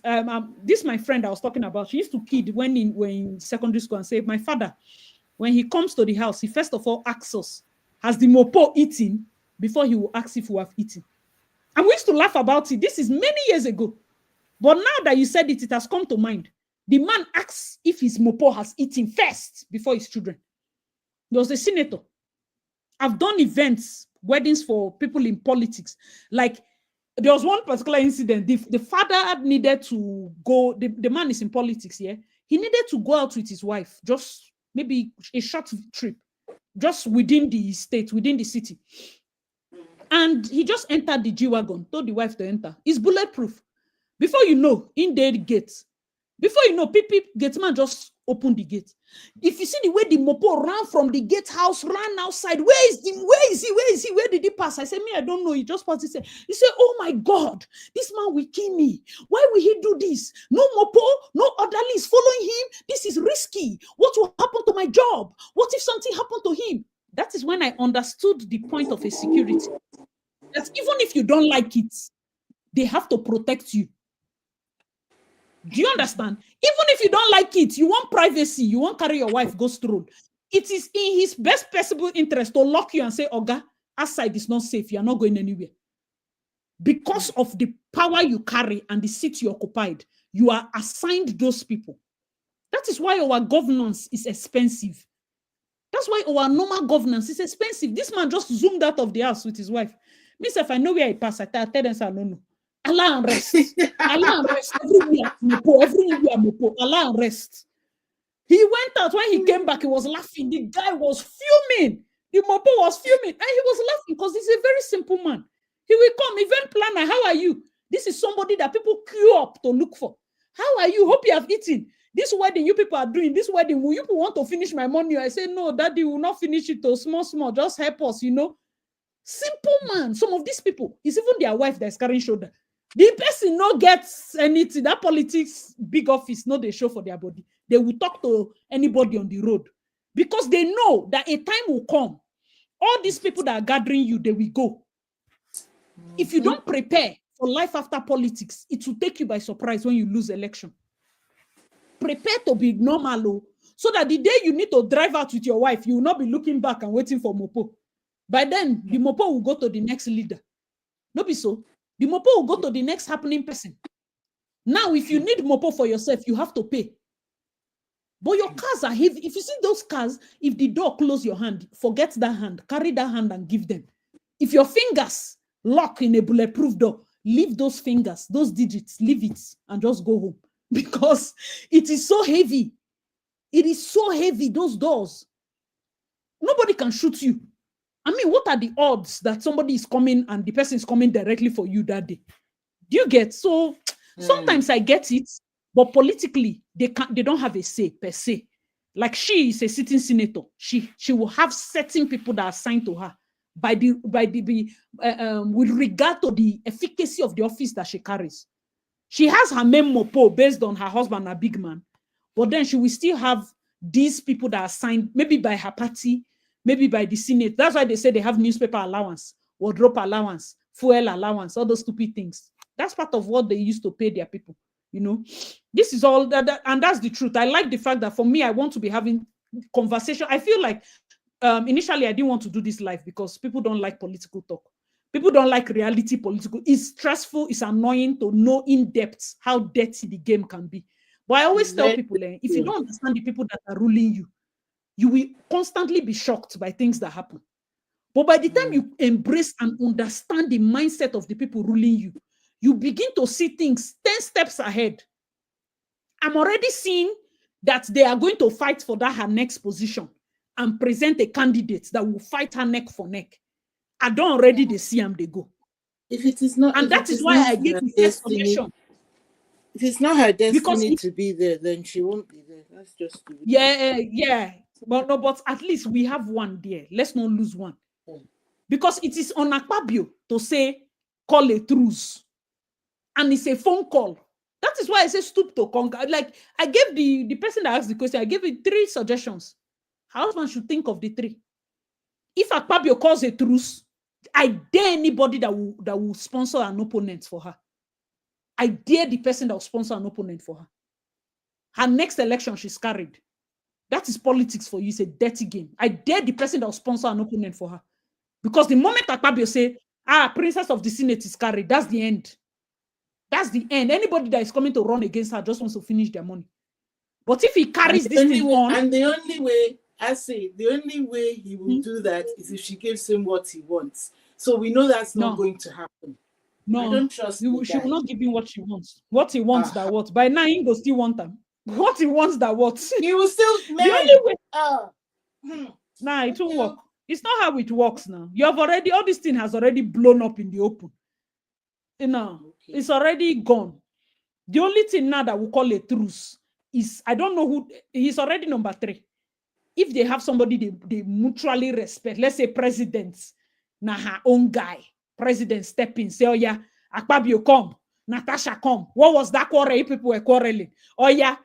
S1: this my friend I was talking about, she used to kid when in secondary school and say, my father, when he comes to the house, he first of all asks us, has the mopo eaten? Before he will ask if we have eaten. And we used to laugh about it. This is many years ago. But now that you said it, it has come to mind. The man asks if his mopo has eaten first before his children. He was a senator. I've done events, weddings for people in politics. Like, there was one particular incident. The father needed to go, the man is in politics, yeah? He needed to go out with his wife, just maybe a short trip, just within the state, within the city. And he just entered the G-Wagon, told the wife to enter. It's bulletproof. Before you know, in there the gate. Before you know, gate man just opened the gate. If you see the way the mopo ran from the gate house, ran outside, where is he? Where did he pass? I said, I don't know. He just passed. He said, oh my God, this man will kill me. Why will he do this? No mopo, no orderly is following him. This is risky. What will happen to my job? What if something happened to him? That is when I understood the point of a security. That even if you don't like it, they have to protect you. Do you understand? Even if you don't like it, you want privacy, you won't carry your wife go stroll. It is in his best possible interest to lock you and say, Oga, outside is not safe. You're not going anywhere. Because of the power you carry and the seat you occupied, you are assigned those people. That is why our governance is expensive. That's why our normal governance is expensive. This man just zoomed out of the house with his wife. Me, if I know where he passed, I tell them, I don't know. Allah and rest. Allah and rest. Everywhere, Mopo. Allah and rest. He went out. When he came back, he was laughing. The guy was fuming. The Mopo was fuming. And he was laughing because he's a very simple man. He will come, event planner. How are you? This is somebody that people queue up to look for. How are you? Hope you have eaten. This wedding you people are doing, this wedding, will you people want to finish my money? I say, no, daddy will not finish it. Small, just help us, Simple man. Some of these people, it's even their wife that's carrying shoulder. The person no gets anything. That politics, big office, no, they show for their body. They will talk to anybody on the road because they know that a time will come. All these people that are gathering you, they will go. If you don't prepare for life after politics, it will take you by surprise when you lose election. Prepare to be normal, so that the day you need to drive out with your wife, you will not be looking back and waiting for Mopo. By then, the Mopo will go to the next leader. No be so. The Mopo will go to the next happening person. Now, if you need Mopo for yourself, you have to pay. But your cars are heavy. If you see those cars, if the door close your hand, forget that hand. Carry that hand and give them. If your fingers lock in a bulletproof door, leave those fingers, those digits, leave it and just go home. Because it is so heavy. It is so heavy, those doors. Nobody can shoot you. I mean, what are the odds that somebody is coming and the person is coming directly for you that day? Do you get? So sometimes I get it, but politically, they don't have a say per se. Like she is a sitting senator. She will have certain people that are assigned to her with regard to the efficacy of the office that she carries. She has her main Mopo based on her husband, a big man. But then she will still have these people that are assigned, maybe by her party, maybe by the Senate. That's why they say they have newspaper allowance, wardrobe allowance, fuel allowance, all those stupid things. That's part of what they used to pay their people. This is all that, and that's the truth. I like the fact that for me, I want to be having conversation. I feel like initially I didn't want to do this live because people don't like political talk. People don't like reality political. It's stressful. It's annoying to know in depth how dirty the game can be. But I always tell people, if you don't understand the people that are ruling you, you will constantly be shocked by things that happen. But by the time you embrace and understand the mindset of the people ruling you, you begin to see things 10 steps ahead. I'm already seeing that they are going to fight for that her next position and present a candidate that will fight her neck for neck. I don't already see them, they go.
S6: If it is not,
S1: and that is why I give you first suggestion.
S6: If it's not her destiny to be there, then she won't be there. That's just
S1: yeah. But at least we have one there. Let's not lose one. Because it is on Akpabio to say call a truce. And it's a phone call. That is why I say stoop to conquer. Like I gave the person that asked the question, I gave it 3 suggestions. Her husband should think of the 3. If Akpabio calls a truce, I dare anybody that will sponsor an opponent for her. I dare the person that will sponsor an opponent for her. Her next election, she's carried. That is politics for you. It's a dirty game. I dare the person that will sponsor an opponent for her. Because the moment Akpabio say, Princess of the Senate is carried, that's the end. That's the end. Anybody that is coming to run against her just wants to finish their money. But if he carries this thing on...
S6: And the only way, the only way he will do that is if she gives him what he wants. So we know that's not going to happen.
S1: No,
S6: I don't trust
S1: she will not give him what she wants. What he wants, that what? By now, he will still want them. What he wants, that what?
S6: He will still marry.
S1: The only way. Nah, it won't work. It's not how it works now. You have already, all this thing has already blown up in the open. It's already gone. The only thing now that we call a truce is, I don't know who, he's already number 3. If they have somebody they mutually respect, let's say presidents, now her own guy, president step in, say, oh yeah, Akpabio come, Natasha come. What was that quarrel? People were quarreling. Oh yeah,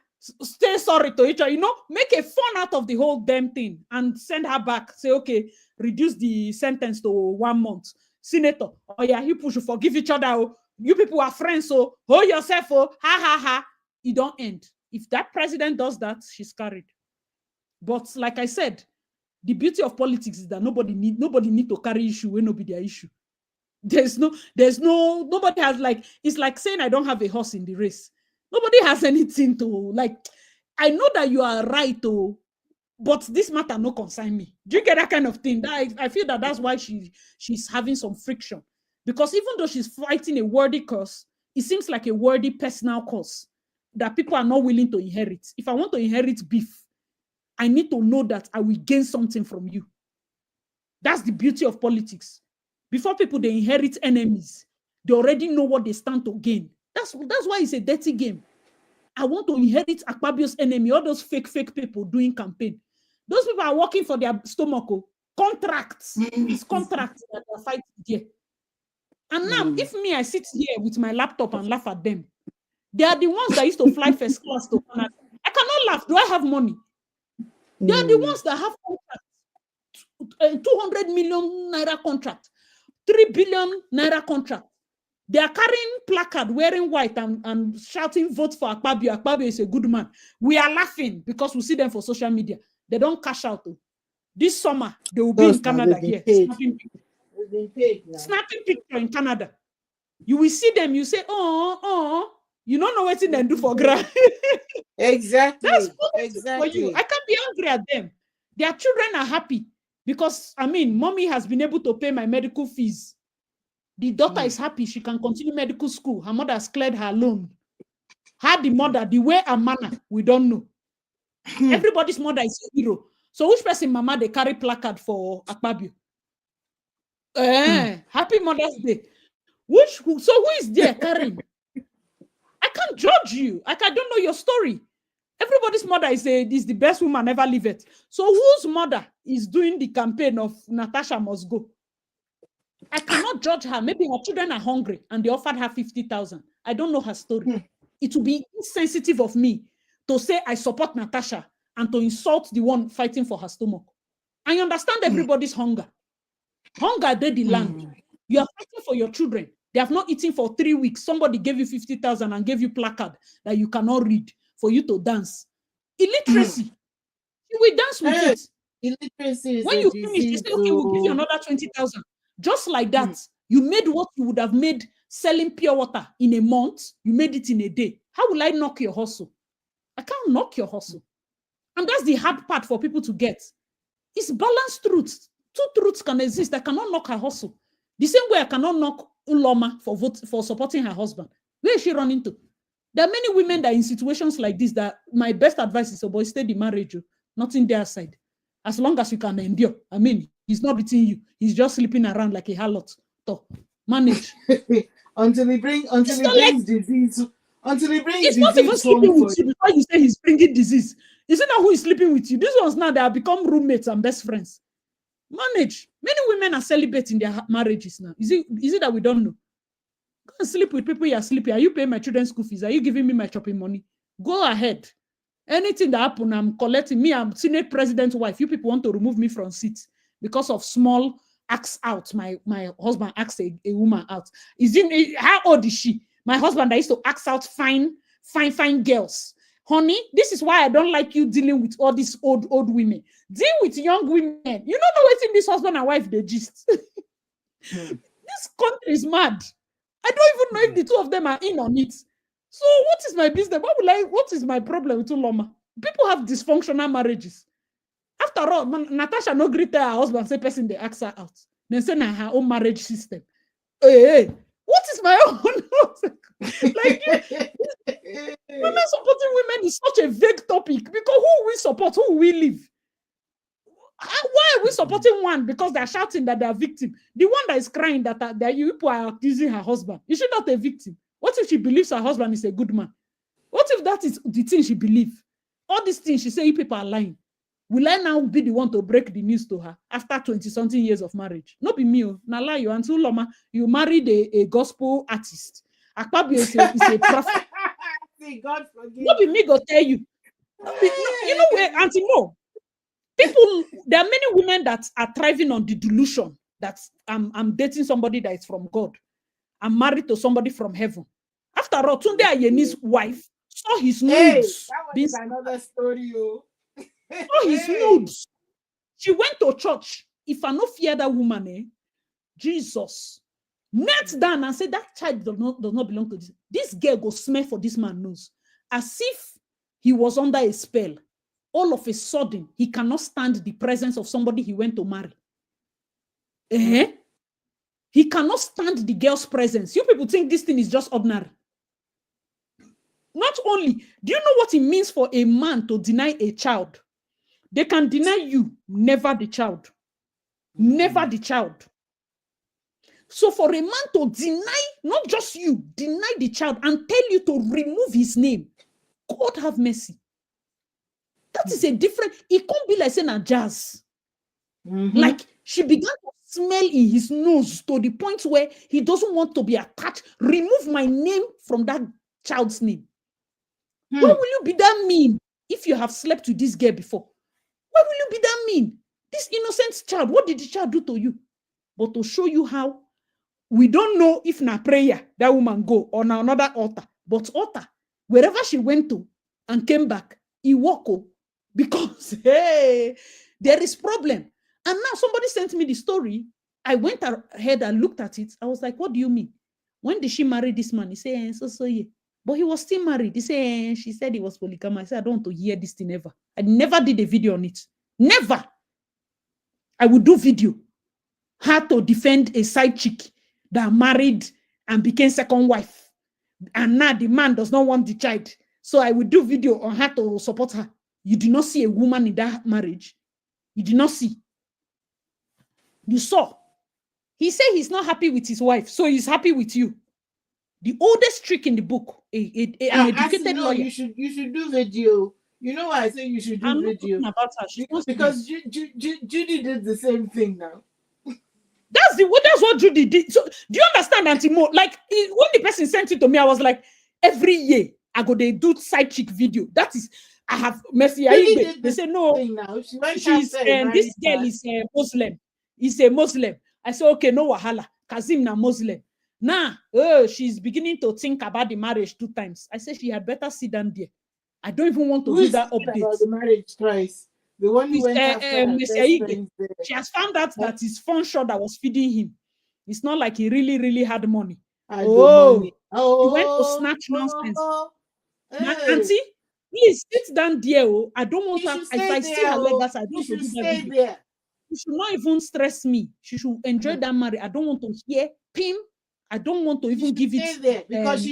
S1: stay sorry to each other, make a fun out of the whole damn thing and send her back. Say, okay, reduce the sentence to 1 month. Senator, oh yeah, you push to forgive each other. Oh. You people are friends, so hold yourself, oh, ha ha ha. It don't end. If that president does that, she's carried. But like I said, the beauty of politics is that nobody need to carry issue when nobody their issue. Nobody has it's like saying I don't have a horse in the race. Nobody has anything to I know that you are right, oh, but this matter no concern me. Do you get that kind of thing? I feel that's why she's having some friction. Because even though she's fighting a worthy cause, it seems like a worthy personal cause that people are not willing to inherit. If I want to inherit beef, I need to know that I will gain something from you. That's the beauty of politics. Before people, they inherit enemies. They already know what they stand to gain. That's why it's a dirty game. I want to inherit Akpabio's enemy, all those fake people doing campaign. Those people are working for their stomach. Contracts. It's contracts that are fighting here. And now, if me, I sit here with my laptop and laugh at them, they are the ones that used to fly first class to Canada. I cannot laugh. Do I have money? They are the ones that have contracts. 200 million naira contract, 3 billion naira contract. They are carrying placard, wearing white and shouting, vote for Akpabio. Akpabio is a good man. We are laughing because we see them for social media. They don't cash out. This summer, they will be in Canada here. Snapping picture in Canada. You will see them, you say, oh, you don't know what they do for grant.
S6: Exactly.
S1: That's for you. I can't be angry at them. Their children are happy because, mommy has been able to pay my medical fees. The daughter is happy. She can continue medical school. Her mother has cleared her loan. How the mother, the way and manner, we don't know. Everybody's mother is a hero. So which person, mama, they carry placard for Akpabio? Happy Mother's Day. So who is there carrying? I can't judge you. I don't know your story. Everybody's mother is the best woman ever lived. So whose mother is doing the campaign of Natasha must go? I cannot judge her. Maybe her children are hungry and they offered her 50,000. I don't know her story. It would be insensitive of me to say I support Natasha and to insult the one fighting for her stomach. I understand everybody's hunger. Hunger did the land. You are fighting for your children. They have not eaten for 3 weeks. Somebody gave you 50,000 and gave you placard that you cannot read for you to dance. Illiteracy. You will dance with it.
S6: Illiteracy is
S1: when you finish, they say, okay, we'll give you another 20,000. Just like that, you made what you would have made selling pure water in a month. You made it in a day. How will I knock your hustle? I can't knock your hustle. And that's the hard part for people to get. It's balanced truth. Two truths can exist. I cannot knock her hustle. The same way I cannot knock Uloma for supporting her husband. Where is she running to? There are many women that in situations like this that my best advice is, boy, stay the marriage, not in their side. As long as you can endure. He's not beating you. He's just sleeping around like a harlot. So manage.
S6: until he brings disease. Until he brings
S1: disease. It's
S6: not
S1: even sleeping with you before you say he's bringing disease. Isn't that who is sleeping with you? These ones now, they have become roommates and best friends. Manage. Many women are celebrating their marriages now. Is it that we don't know? Go and sleep with people you are sleeping. Are you paying my children's school fees? Are you giving me my shopping money? Go ahead. Anything that happens, I'm collecting. Me, I'm Senate President's wife. You people want to remove me from seats because of small acts out. My husband asked a woman out. How old is she? My husband that used to ask out fine girls. Honey, this is why I don't like you dealing with all these old women. Deal with young women. You don't know what's in this husband and wife, they gist. This country is mad. I don't even know if the two of them are in on it. So what is my business? What is my problem with Uloma? People have dysfunctional marriages. After all, Natasha no greet her husband, say person they ask her out. They say na her own marriage system. Hey, what is my own? Like women supporting women is such a vague topic because who will we support? Who will we leave? Why are we supporting one? Because they're shouting that they're victim. The one that is crying that you people are accusing her husband. Is she not a victim? What if she believes her husband is a good man? What if that is the thing she believes? All these things she say you people are lying. Will I now be the one to break the news to her after 20-something years of marriage? Not be me. Now lie you. Until Loma, you married a gospel artist. Akpabio is a prophet.
S6: God forgive.
S1: Not be me go tell you. You know where, Auntie Mo, people, there are many women that are thriving on the delusion that I'm dating somebody that is from God. I'm married to somebody from heaven. After all, Tunde Ayeni's wife saw his
S6: Hey,
S1: nudes.
S6: that one is another story, oh.
S1: Saw his nudes. She went to church. If I no fear that woman, Jesus, knelt down and said, that child does not belong to this. This girl go smell for this man nose. As if he was under a spell. All of a sudden, he cannot stand the presence of somebody he went to marry. He cannot stand the girl's presence. You people think this thing is just ordinary. Not only, do you know what it means for a man to deny a child? They can deny you, never the child. Never the child. So for a man to deny, not just you, deny the child and tell you to remove his name, God have mercy. That is a different, it can't be like saying a jazz. Like she began to smell in his nose to the point where he doesn't want to be attached. Remove my name from that child's name. Why will you be that mean if you have slept with this girl before? Why will you be that mean? This innocent child, what did the child do to you? But to show you how we don't know if na prayer that woman go or na another altar, but altar, wherever she went to and came back, he walk because hey, there is problem. And now somebody sent me the story. I went ahead and looked at it. I was like, what do you mean? When did she marry this man? He said, so yeah. But he was still married. He said, she said he was polygamous. I said, I don't want to hear this thing ever. I never did a video on it. Never. I would do video. How to defend a side chick that married and became second wife. And now the man does not want the child. So I would do video on how to support her. You did not see a woman in that marriage. You did not see. You saw. He said he's not happy with his wife, so he's happy with you. The oldest trick in the book, an educated lawyer.
S6: You should do video. You know why I say you should do video?
S1: I'm not talking about her.
S6: Because Judy did the same thing now.
S1: That's what Judy did. So do you understand, Auntie Mo? Like when the person sent it to me, I was like, every year I go they do side chick video. That is, I have Mercy. They say no. She's this girl is a Muslim. He's a Muslim. I said, okay, no wahala. Kazim na Muslim. Now, she's beginning to think about the marriage 2 times. I said she had better sit down there. I don't even want to do that update.
S6: About the marriage twice. The one who went after
S1: she has found out that his phone shot that was feeding him. It's not like he really, really had money. He went to snatch nonsense. Hey. Auntie, please sit down there. I don't want her. If I see her legs, I don't want to do that video. She should not even stress me. She should enjoy that marriage. I don't want to hear Pim. I don't want to even give it
S6: there because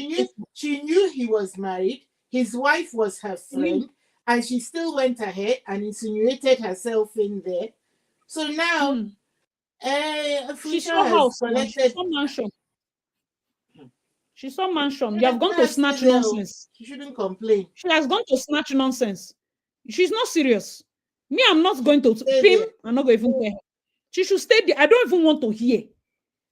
S6: she knew he was married. His wife was her friend, and she still went ahead and insinuated herself in there. So now,
S1: she saw house, she saw mansion. She saw mansion. You have gone to snatch nonsense.
S6: She shouldn't complain.
S1: She has gone to snatch nonsense. She's not serious. Me, I'm not going to Pim. I'm not going to even care. She should stay there. I don't even want to hear.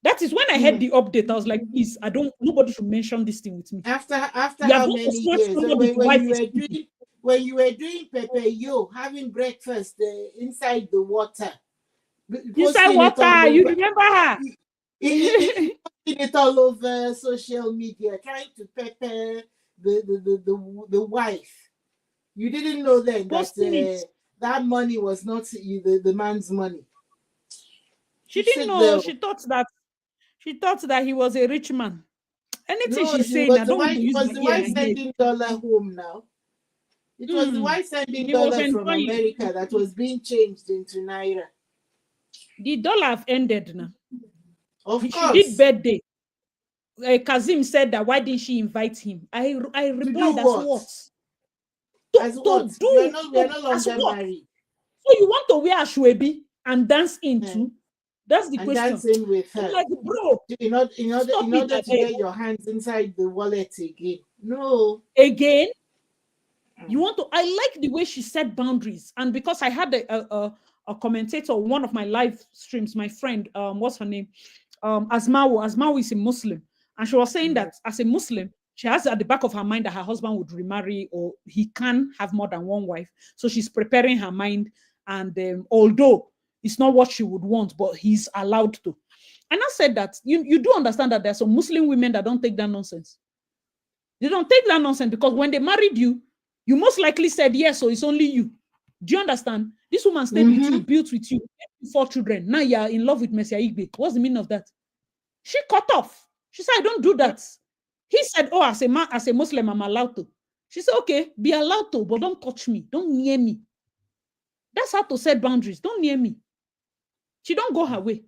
S1: That is when I heard the update. I was like, please, nobody should mention this thing with me.
S6: After how many years? When you were doing Pepe Yo, having breakfast inside the water.
S1: Inside water, you remember her?
S6: It all over social media, trying to pepper the wife. You didn't know then that that money was not the man's money.
S1: She didn't know. She thought that he was a rich man. Anything she's saying, I don't want to use
S6: it. Was the wife sending dollar home now? It was the wife sending dollar from America that was being changed into Naira.
S1: The dollar have ended now.
S6: Of course.
S1: She did birthday. Kazim said that why didn't she invite him? I replied, as what?
S6: As what? We're no longer married.
S1: So you want to wear a shwebi and dance into? That's the question.
S6: Dancing with her.
S1: Like, bro,
S6: in order to get your hands inside the wallet again. No.
S1: Again? You want to? I like the way she set boundaries. And because I had a commentator on one of my live streams, my friend, what's her name? Asmawo. Asmawo is a Muslim. And she was saying that as a Muslim, She has at the back of her mind that her husband would remarry or he can have more than one wife. So she's preparing her mind. And although it's not what she would want, but he's allowed to. And I said that you do understand that there's some Muslim women that don't take that nonsense. They don't take that nonsense because when they married you, you most likely said yes, so it's only you. Do you understand? This woman stayed with you, built with you, 4 children. Now you are in love with Messiah Igbe. What's the meaning of that? She cut off. She said, I don't do that. He said, oh, as a Muslim, I'm allowed to. She said, okay, be allowed to, but don't touch me. Don't near me. That's how to set boundaries. Don't near me. She don't go her way.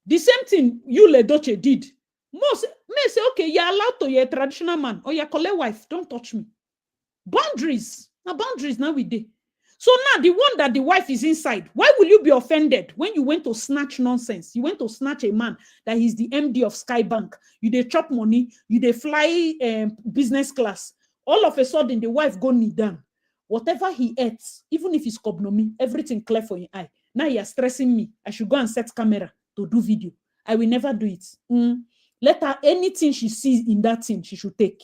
S1: The same thing you, Ledoche, did. Most may say, okay, you're allowed to, you're a traditional man, or you're a collect wife, don't touch me. Boundaries. Now, boundaries now we do. So now the one that the wife is inside, why will you be offended when you went to snatch nonsense? You went to snatch a man that he's the MD of Skybank. You they chop money, you they fly business class. All of a sudden, the wife go knee down. Whatever he eats, even if it's cognomy, everything clear for your eye. Now you're stressing me. I should go and set camera to do video. I will never do it. Let her, anything she sees in that thing, she should take.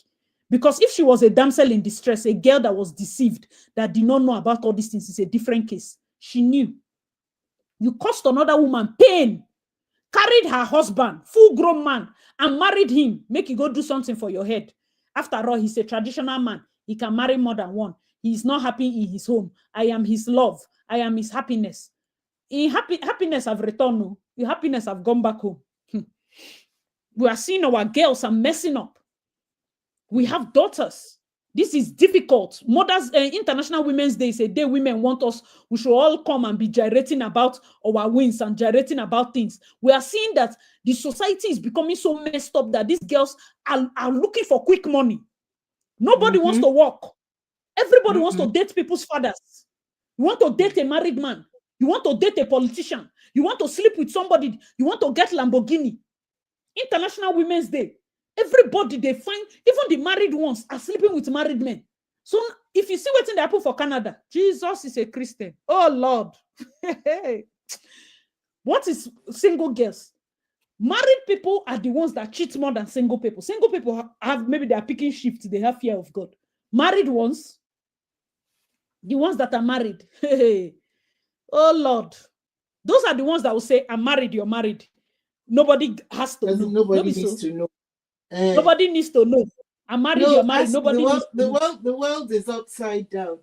S1: Because if she was a damsel in distress, a girl that was deceived, that did not know about all these things, is a different case. She knew. You caused another woman pain, carried her husband, full-grown man, and married him. Make you go do something for your head. After all, he's a traditional man. He can marry more than one. He is not happy in his home. I am his love. I am his happiness. In happiness, I've returned. In happiness, I've gone back home. We are seeing our girls are messing up. We have daughters. This is difficult. Mothers, International Women's Day is a day women want us. We should all come and be gyrating about our wins and gyrating about things. We are seeing that the society is becoming so messed up that these girls are looking for quick money. Nobody wants to work. Everybody wants to date people's fathers. You want to date a married man. You want to date a politician. You want to sleep with somebody. You want to get Lamborghini. International Women's Day. Everybody they find, even the married ones are sleeping with married men. So if you see what's in the apple for Canada, Jesus is a Christian. Oh Lord. What is single girls? Married people are the ones that cheat more than single people. Single people have maybe they are picking shifts, they have fear of God. Married ones, the ones that are married. Oh Lord. Those are the ones that will say, I'm married, you're married. Nobody has to know.
S6: Nobody needs to know.
S1: Nobody needs to know. I'm married, you're married. Nobody needs to know.
S6: The world is upside down.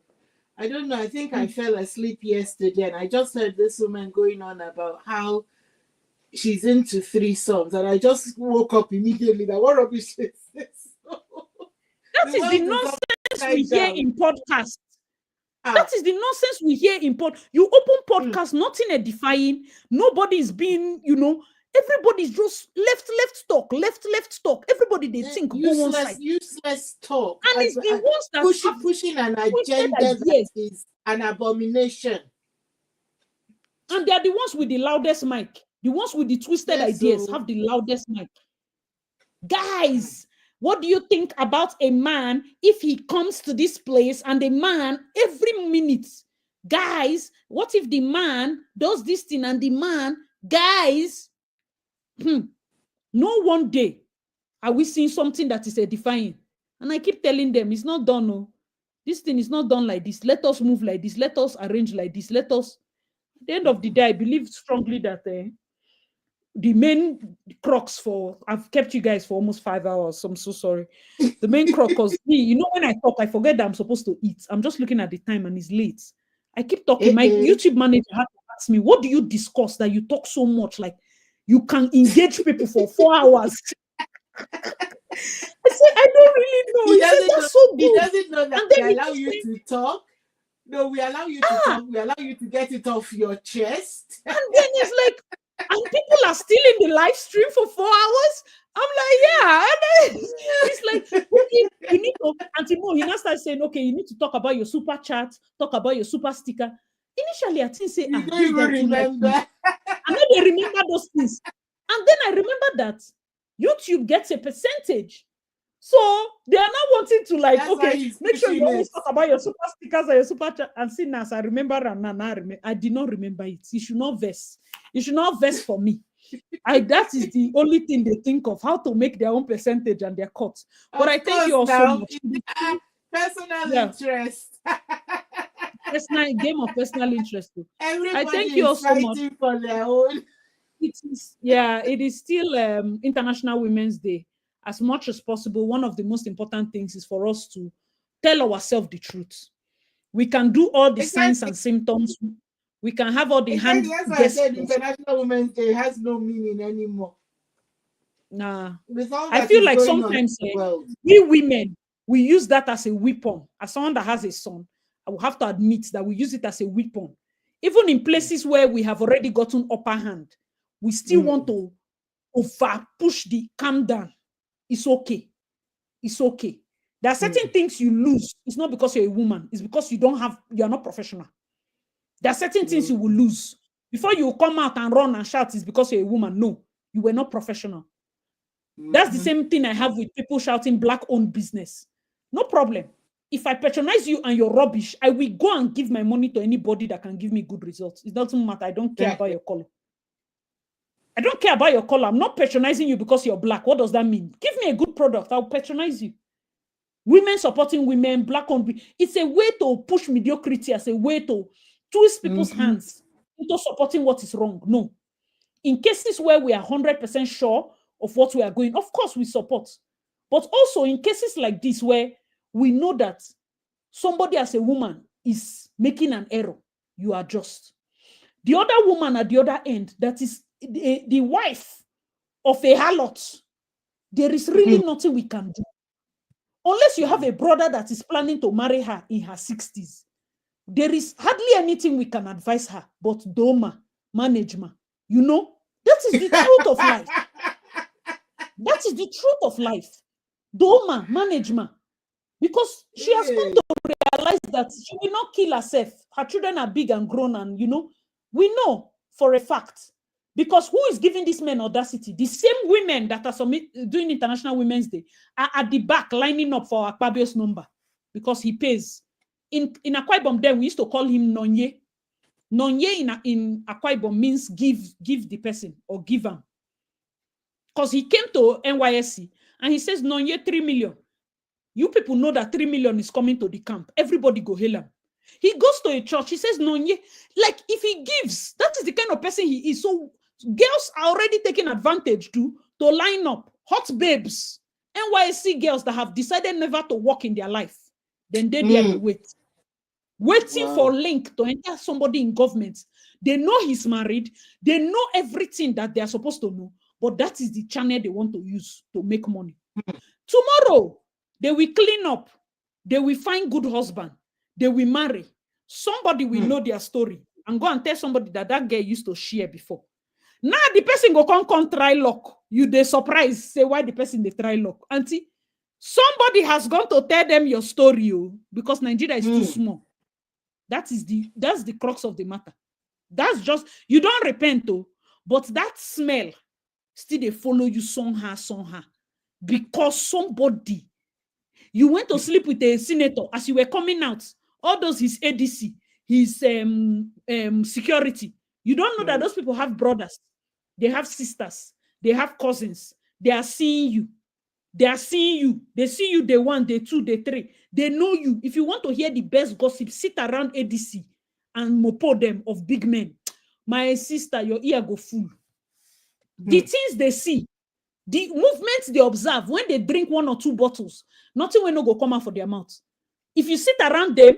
S6: I don't know. I think I fell asleep yesterday and I just heard this woman going on about how she's into threesomes. And I just woke up immediately. That what rubbish is this?
S1: That is the nonsense we hear in podcasts. That is the nonsense we hear in You open podcast, nothing edifying. Nobody is being, everybody's just left talk. Everybody they think go one side.
S6: Useless talk.
S1: And it's the ones that
S6: pushing an agenda that is an abomination.
S1: And they are the ones with the loudest mic. The ones with the twisted ideas have the loudest mic. Guys, what do you think about a man if he comes to this place and the man every minute? Guys, what if the man does this thing and the man, guys, no one day are we seeing something that is edifying. And I keep telling them, it's not done. No. This thing is not done like this. Let us move like this. Let us arrange like this. At the end of the day, I believe strongly that the main crux I've kept you guys for almost 5 hours, so I'm so sorry. The main crux, because when I talk, I forget that I'm supposed to eat. I'm just looking at the time and it's late. I keep talking. My YouTube manager had to ask me, what do you discuss that you talk so much? Like, you can engage people for 4 hours. I said, I don't really know. He said, that's so good.
S6: He doesn't know that we allow you to talk. No, we allow you to talk. We allow you to get it off your chest.
S1: And then it's like, and people are still in the live stream for 4 hours. I'm like, yeah. And it's like, okay, you need to, Auntie Mo, he now starts saying, okay, you need to talk about your super chat, talk about your super sticker. Initially, I didn't say,
S6: you don't even remember.
S1: I know they remember those things. And then I remember that YouTube gets a percentage. So they are now wanting to make sure you always talk about your super stickers or your super chat. And see, I remember, and I did not remember it. You should not vex. You should not vex for me. That is the only thing they think of, how to make their own percentage and their cut. But I thank you all so much.
S6: Personal
S1: Yeah.
S6: interest.
S1: Personal game of personal interest too.
S6: Everybody
S1: I thank you all
S6: is
S1: so much.
S6: fighting for their own.
S1: It is still International Women's Day. As much as possible, one of the most important things is for us to tell ourselves the truth. We can do all the signs and symptoms. We can have all the hand
S6: That's why I said
S1: gestures.
S6: International Women's Day has no meaning anymore.
S1: Nah,
S6: With all
S1: I
S6: that
S1: feel
S6: is
S1: like
S6: going on
S1: sometimes
S6: in the world.
S1: we women, we use that as a weapon. As someone that has a son, I will have to admit that we use it as a weapon. Even in places where we have already gotten upper hand, we still want to over push the calm down. It's okay. It's okay. There are certain things you lose. It's not because you're a woman. It's because you are not professional. There are certain things you will lose. Before you come out and run and shout, it's because you're a woman. No, you were not professional. That's the same thing I have with people shouting black-owned business. No problem. If I patronize you and you're rubbish, I will go and give my money to anybody that can give me good results. It doesn't matter. I don't care about your color. I don't care about your color. I'm not patronizing you because you're black. What does that mean? Give me a good product. I'll patronize you. Women supporting women, black-owned. It's a way to push mediocrity as a way to twist people's hands into supporting what is wrong. No. In cases where we are 100% sure of what we are going, of course we support. But also in cases like this where we know that somebody as a woman is making an error, you adjust. The other woman at the other end, that is the wife of a harlot, there is really nothing we can do. Unless you have a brother that is planning to marry her in her 60s, there is hardly anything we can advise her but doma, management. You know, that is the truth of life. That is the truth of life. Doma, management. Because she has come to realize that she will not kill herself. Her children are big and grown, and we know for a fact. Because who is giving these men audacity? The same women that are doing International Women's Day are at the back lining up for Akpabio's number because he pays. In Akwa Ibom, then we used to call him Nonye. Nonye in Akwa Ibom means give the person or give him. Because he came to NYSC and he says, Nonye 3 million. You people know that 3 million is coming to the camp. Everybody go hail him. He goes to a church. He says, Nonye. Like, if he gives, that is the kind of person he is. So girls are already taking advantage to line up. Hot babes. NYSC girls that have decided never to work in their life. Then they wait. Waiting for link to enter somebody in government. They know he's married. They know everything that they are supposed to know. But that is the channel they want to use to make money. Tomorrow, they will clean up. They will find good husband. They will marry. Somebody will know their story and go and tell somebody that girl used to share before. Now the person go come try luck. You they surprise, say why the person they try luck. Auntie, somebody has gone to tell them your story because Nigeria is too small. That's the crux of the matter. That's just, you don't repent but that smell still they follow you somehow. Because somebody, you went to sleep with a senator as you were coming out, all those his ADC, his security. You don't know that those people have brothers, they have sisters, they have cousins. They are seeing you. They see you day 1, day 2, day 3. They know you. If you want to hear the best gossip, sit around ADC and mopo them of big men. My sister, your ear go full. The things they see, the movements they observe when they drink 1 or 2 bottles, nothing will not go come out for their mouth. If you sit around them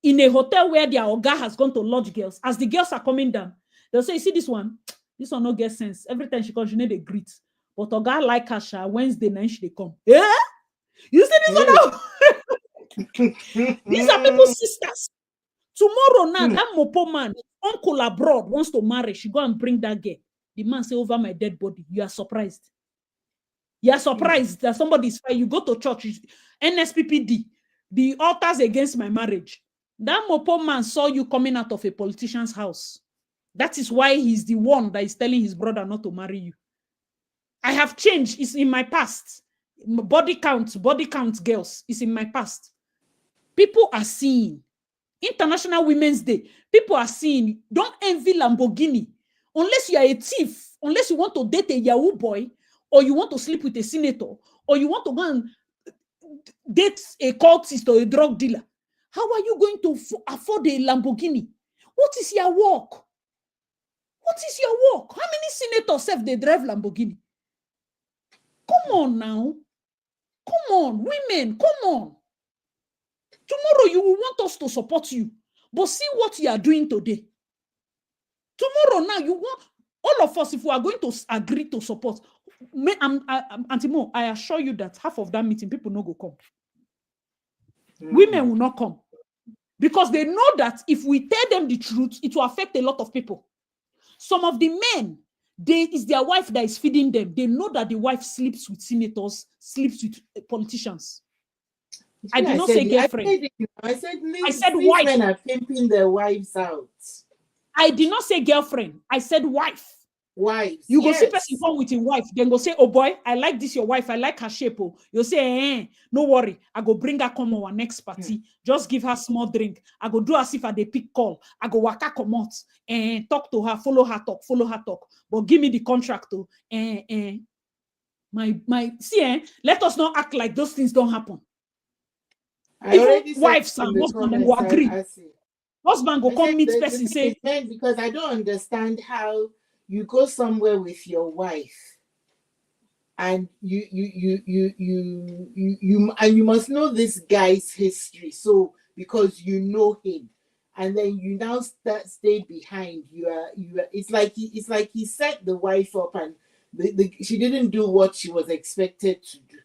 S1: in a hotel where their oga has gone to lodge girls, as the girls are coming down, they'll say, you see this one no get sense. Every time she comes, she need a greet. But oga like her, Wednesday night she come. Yeah? You see this one now? These are people's sisters. Tomorrow now, that mopo man, uncle abroad wants to marry. She go and bring that girl. The man say, over my dead body. You are surprised. You are surprised that somebody is fine. You go to church, NSPPD, the altars against my marriage. That mopo man saw you coming out of a politician's house. That is why he's the one that is telling his brother not to marry you. I have changed. It's in my past. Body count, girls. It's in my past. People are seeing. International Women's Day. People are seeing. Don't envy Lamborghini. Unless you are a thief unless you want to date a Yahoo boy, or you want to sleep with a senator, or you want to go and date a cultist or a drug dealer. How are you going to afford a Lamborghini? What is your work? What is your work? How many senators have they drive Lamborghini? Come on now. Come on, women, come on. Tomorrow you will want us to support you, but see what you are doing today. Tomorrow now you want all of us, if we are going to agree to support, Auntie Mo, I assure you that half of that meeting people no go come. Women will not come because they know that if we tell them the truth, it will affect a lot of people. Some of the men, it's their wife that is feeding them. They know that the wife sleeps with senators, sleeps with politicians. I did not say girlfriend.
S6: I said
S1: wife.
S6: Men are pimping their wives out.
S1: I did not say girlfriend. I said wife.
S6: Wives.
S1: You go see person come with his wife, then go say, oh boy, I like this your wife, I like her shape. Oh. You say, no worry, I go bring her come on our next party. Just give her small drink. I go do as if I dey pick call. I go waka come out and talk to her, follow her talk. But give me the contract to let us not act like those things don't happen. Even wives and husband will agree. Husband go come meet person say,
S6: because I don't understand how you go somewhere with your wife and you must know this guy's history. So because you know him, and then you now stay behind. It's like he set the wife up and she didn't do what she was expected to do.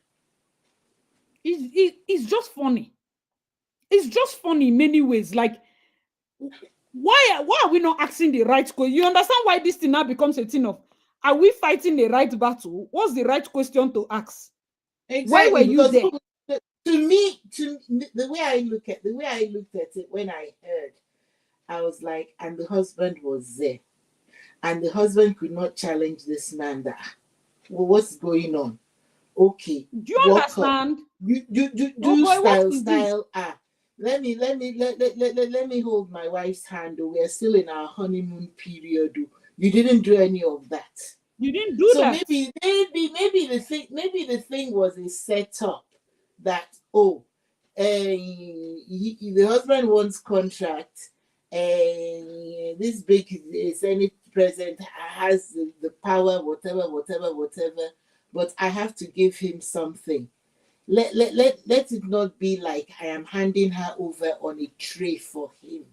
S1: It's just funny. It's just funny in many ways. Like, why are we not asking the right question? You understand why this thing now becomes a thing of, are we fighting the right battle? What's the right question to ask?
S6: Exactly,
S1: why were you there?
S6: To me, the way I looked at it when I heard, I was like, and the husband was there, and the husband could not challenge this man. That, well, what's going on? Okay,
S1: do you understand?
S6: You style. Let me hold my wife's hand. We're still in our honeymoon period. You didn't do any of that.
S1: You didn't do that.
S6: So maybe the thing was a setup that the husband wants contract, and this big Senate president has the power, whatever. But I have to give him something. Let it not be like I am handing her over on a tray for him.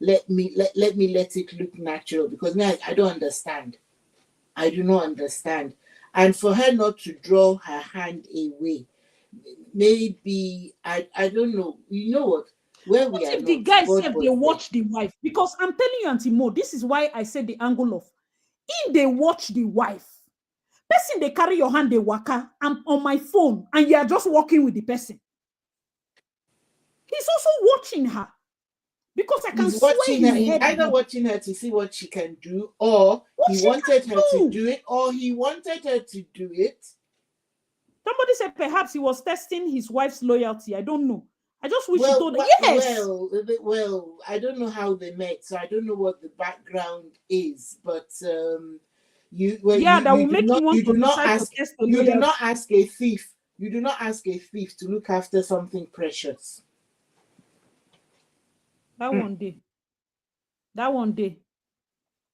S6: Let it look natural, because now I don't understand. I do not understand. And for her not to draw her hand away, maybe I don't know. You know what? Where we are
S1: if the guy said they watch the wife? Because I'm telling you, Auntie Mo, this is why I said the angle of if they watch the wife. Person they carry your hand, they waka. I'm on my phone, and you are just walking with the person. He's also watching her because I can swear
S6: he's either watching her to see what she can do, or he wanted her to do it, or he wanted her to do it.
S1: Somebody said perhaps he was testing his wife's loyalty. I don't know. I just wish he told her. Yes.
S6: Well, I don't know how they met, so I don't know what the background is, but you do not ask a thief to look after something precious.
S1: That one day.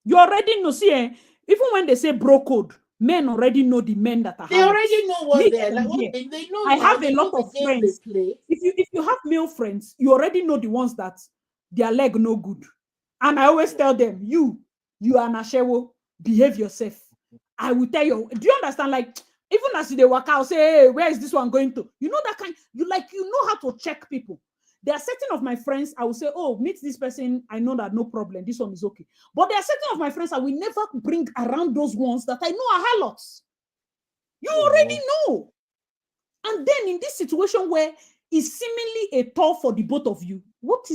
S1: You already know, see, even when they say bro code, men already know the men that are.
S6: They already know what they're like. They know.
S1: I have a lot of friends. If you have male friends, you already know the ones that their leg no good. And I always tell them, you are Nashewo, behave yourself. I will tell you. Do you understand? Like, even as they work out, say, hey, where is this one going to? You know that kind. You know how to check people. There are certain of my friends, I will say, oh, meet this person. I know that no problem. This one is okay. But there are certain of my friends I will never bring around those ones that I know are harlots. You already know. And then in this situation where it's seemingly a toll for the both of you, what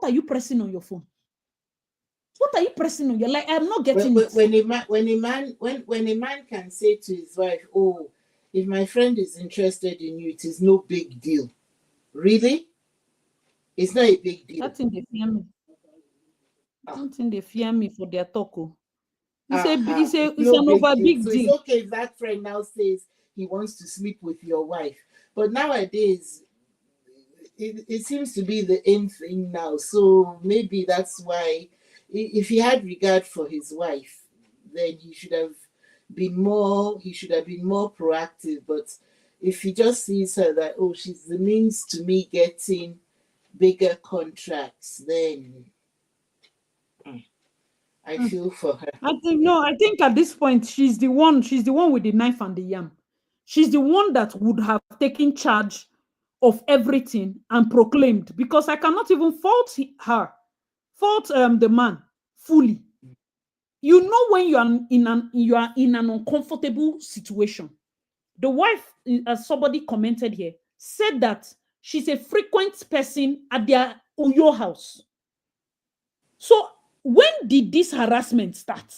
S1: are you pressing on your phone? What are you pressing on your? Like, I'm not getting it.
S6: When a man can say to his wife, oh, if my friend is interested in you, it is no big deal. Really? It's not a big deal.
S1: That's in the fear me. Something they fear me for their talk. It's
S6: no
S1: an
S6: big
S1: over
S6: deal.
S1: big
S6: So
S1: deal.
S6: it's okay if that friend now says he wants to sleep with your wife. But nowadays, it seems to be the in thing now. So maybe that's why, if he had regard for his wife, then he should have been more. He should have been more proactive. But if he just sees her that, oh, she's the means to me getting bigger contracts, then I feel for her.
S1: I think at this point she's the one with the knife and the yam. She's the one that would have taken charge of everything and proclaimed, because I cannot even fault the man fully. You know, when you are in an uncomfortable situation. The wife, as somebody commented here, said that she's a frequent person at their Uyo house. So when did this harassment start?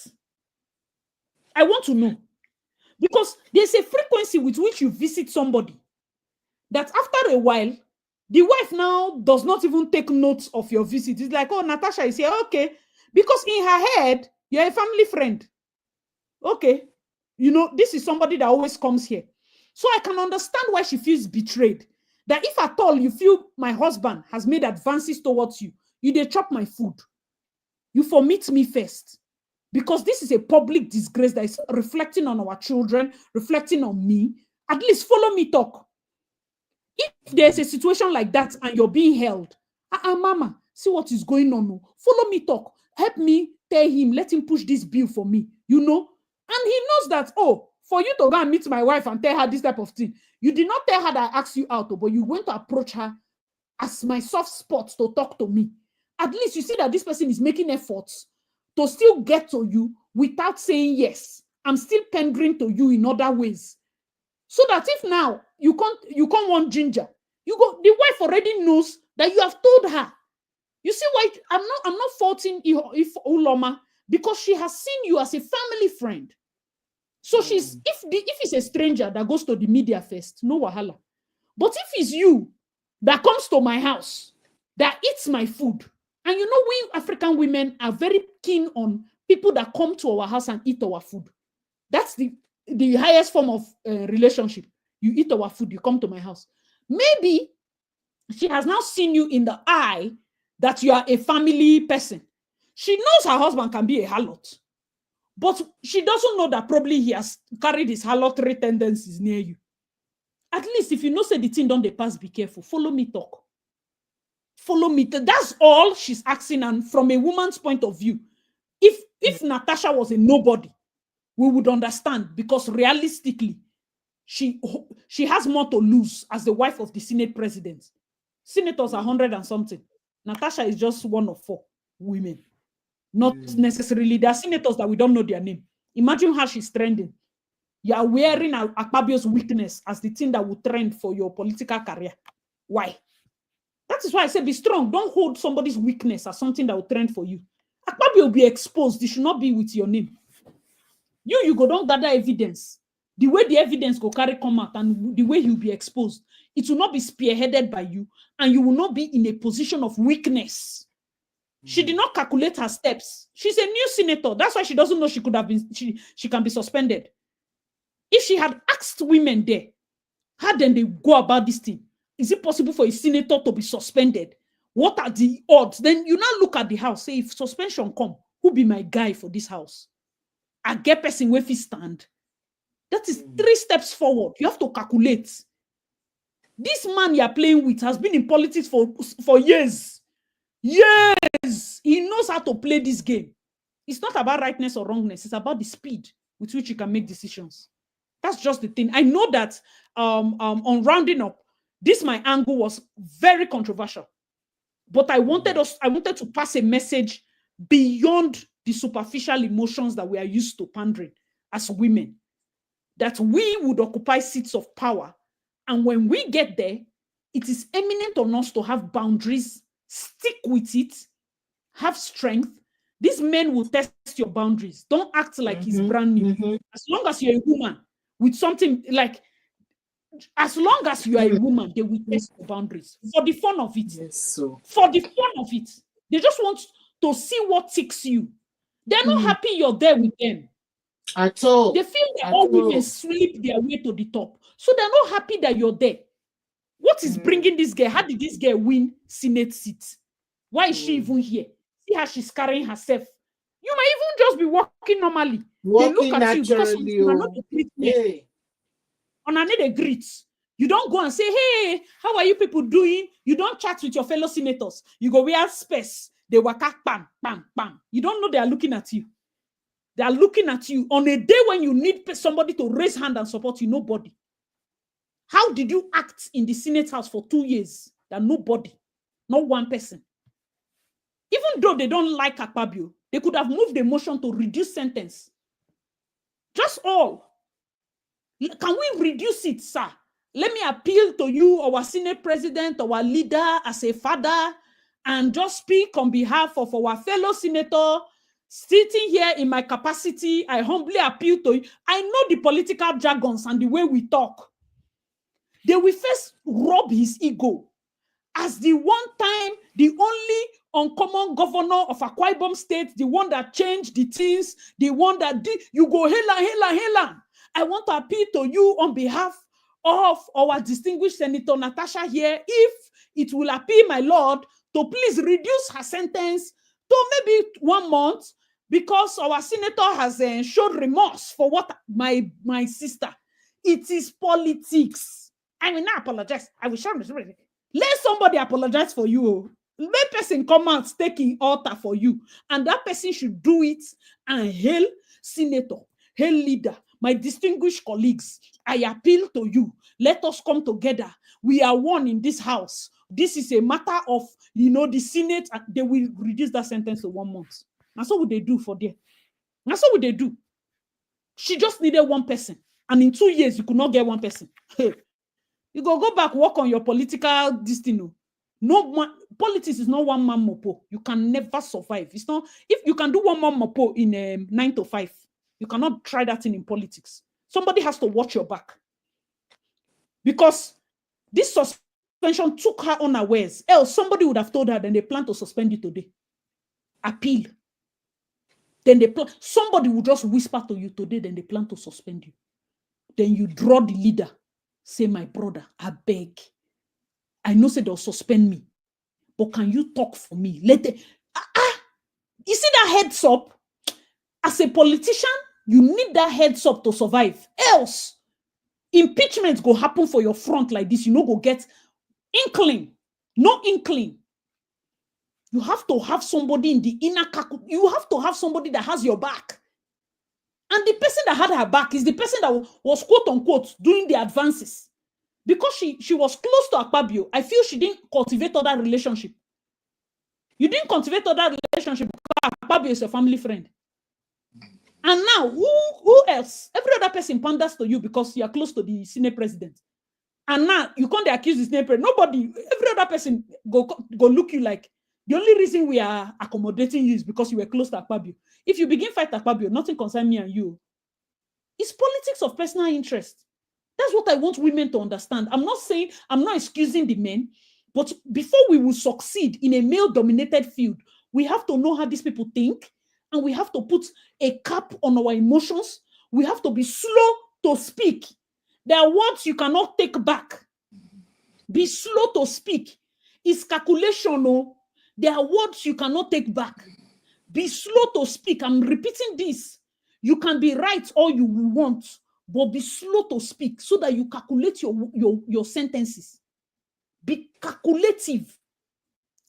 S1: I want to know. Because there's a frequency with which you visit somebody that after a while, the wife now does not even take notes of your visit. It's like, oh, Natasha is here. Okay. Because in her head, you're a family friend. Okay. You know, this is somebody that always comes here. So I can understand why she feels betrayed. That if at all you feel my husband has made advances towards you, you dey chop my food. You meet me first. Because this is a public disgrace that is reflecting on our children, reflecting on me. At least follow me talk. If there's a situation like that and you're being held, mama, see what is going on. Follow me talk. Help me tell him, let him push this bill for me, you know? And he knows that, oh, for you to go and meet my wife and tell her this type of thing, you did not tell her that I asked you out, but you went to approach her as my soft spot to talk to me. At least you see that this person is making efforts to still get to you without saying yes. I'm still pandering to you in other ways. So that if now you can't want ginger, the wife already knows that you have told her. You see why I'm not faulting if Uloma, because she has seen you as a family friend. So if it's a stranger that goes to the media first, no wahala. But if it's you that comes to my house, that eats my food, and you know we African women are very keen on people that come to our house and eat our food. That's the highest form of relationship. You eat our food, you come to my house. Maybe she has now seen you in the eye that you are a family person. She knows her husband can be a harlot, but she doesn't know that probably he has carried his harlotry tendencies near you. At least if you know say the thing don't they pass, be careful. Follow me talk. Follow me. That's all she's asking. And from a woman's point of view, if Natasha was a nobody, we would understand, because realistically, she has more to lose as the wife of the Senate president. Senators are 100 and something. Natasha is just one of 4 women. Not necessarily. There are senators that we don't know their name. Imagine how she's trending. You are wearing Akpabio's weakness as the thing that will trend for your political career. Why? That is why I say be strong. Don't hold somebody's weakness as something that will trend for you. Akpabio will be exposed. It should not be with your name. You go don't gather evidence. The way the evidence go carry come out and the way he'll be exposed, it will not be spearheaded by you, and you will not be in a position of weakness. She did not calculate her steps. She's a new senator. That's why she doesn't know she could have been, she can be suspended. If she had asked women there, how then they go about this thing? Is it possible for a senator to be suspended? What are the odds? Then you now look at the house, say if suspension come, who be my guy for this house? I get person where he stand. That is 3 steps forward. You have to calculate. This man you're playing with has been in politics for years. Years. He knows how to play this game. It's not about rightness or wrongness. It's about the speed with which you can make decisions. That's just the thing. I know that on rounding up, my angle was very controversial. But I wanted to pass a message beyond the superficial emotions that we are used to pandering as women. That we would occupy seats of power. And when we get there, it is eminent on us to have boundaries, stick with it, have strength. These men will test your boundaries. Don't act like it's brand new. As long as you're a woman with something like, as long as you are a woman, they will test your boundaries for the fun of it.
S6: Yes, so.
S1: For the fun of it. They just want to see what ticks you. They're not happy you're there with them.
S6: At all.
S1: They feel that
S6: At
S1: all
S6: all.
S1: women sleep their way to the top. So they're not happy that you're there. What is bringing this girl? How did this girl win Senate seat? Why is she even here? See how she's carrying herself. You might even just be walking normally. They look
S6: Walking
S1: at you because
S6: naturally.
S1: you are not a greet me.
S6: Hey.
S1: On another greet. You don't go and say, hey, how are you people doing? You don't chat with your fellow senators. You go wear space. They work out, bam, bam, bam. You don't know they are looking at you. They are looking at you on a day when you need somebody to raise hand and support you. Nobody. How did you act in the Senate House for 2 years? That nobody, not one person. Even though they don't like Akpabio, they could have moved the motion to reduce sentence. Just all. Can we reduce it, sir? Let me appeal to you, our Senate president, our leader, as a father, and just speak on behalf of our fellow senator, sitting here in my capacity. I humbly appeal to you. I know the political jargons and the way we talk. They will first rub his ego as the one time, the only uncommon governor of Akwa Ibom State, the one that changed the things, the one that did, you go, hela. I want to appeal to you on behalf of our distinguished Senator Natasha here, if it will appeal, my lord, to please reduce her sentence to maybe 1 month, because our senator has showed remorse for what my sister. It is politics. I will not apologize. I will show respect. Let somebody apologize for you. Let person come out, take an altar for you. And that person should do it and hail senator, hail leader, my distinguished colleagues. I appeal to you. Let us come together. We are one in this house. This is a matter of, the Senate. They will reduce that sentence to 1 month. That's what would they do for them. That's what would they do. She just needed one person. And in 2 years, you could not get one person. You go back, work on your political destiny. Politics is not one man mopo. You can never survive. It's not, if you can do one man mopo in 9 to 5, you cannot try that in politics. Somebody has to watch your back. Because this suspension took her unawares. Else somebody would have told her, then they plan to suspend you today. Appeal. Then somebody would just whisper to you today, then they plan to suspend you. Then you draw the leader. Say, my brother, I beg. I know say they'll suspend me, but can you talk for me? You see that heads up? As a politician, you need that heads up to survive. Else, impeachment go happen for your front like this. You know, go get inkling. No inkling. You have to have somebody in the inner cackle. You have to have somebody that has your back. And the person that had her back is the person that was, quote unquote, doing the advances. Because she was close to Akpabio, I feel she didn't cultivate other relationship. You didn't cultivate other relationship because Akpabio is a family friend. And now, who else? Every other person panders to you because you are close to the Senate president. And now, you can't accuse the Senate president. Nobody, every other person go look you like, the only reason we are accommodating you is because you were close to Akpabio. If you begin fight Akpabio, nothing concerns me and you. It's politics of personal interest. That's what I want women to understand. I'm not excusing the men, but before we will succeed in a male-dominated field, we have to know how these people think, and we have to put a cap on our emotions. We have to be slow to speak. There are words you cannot take back. Be slow to speak. It's calculation, no? There are words you cannot take back. Be slow to speak. I'm repeating this. You can be right all you want, but be slow to speak so that you calculate your sentences. Be calculative.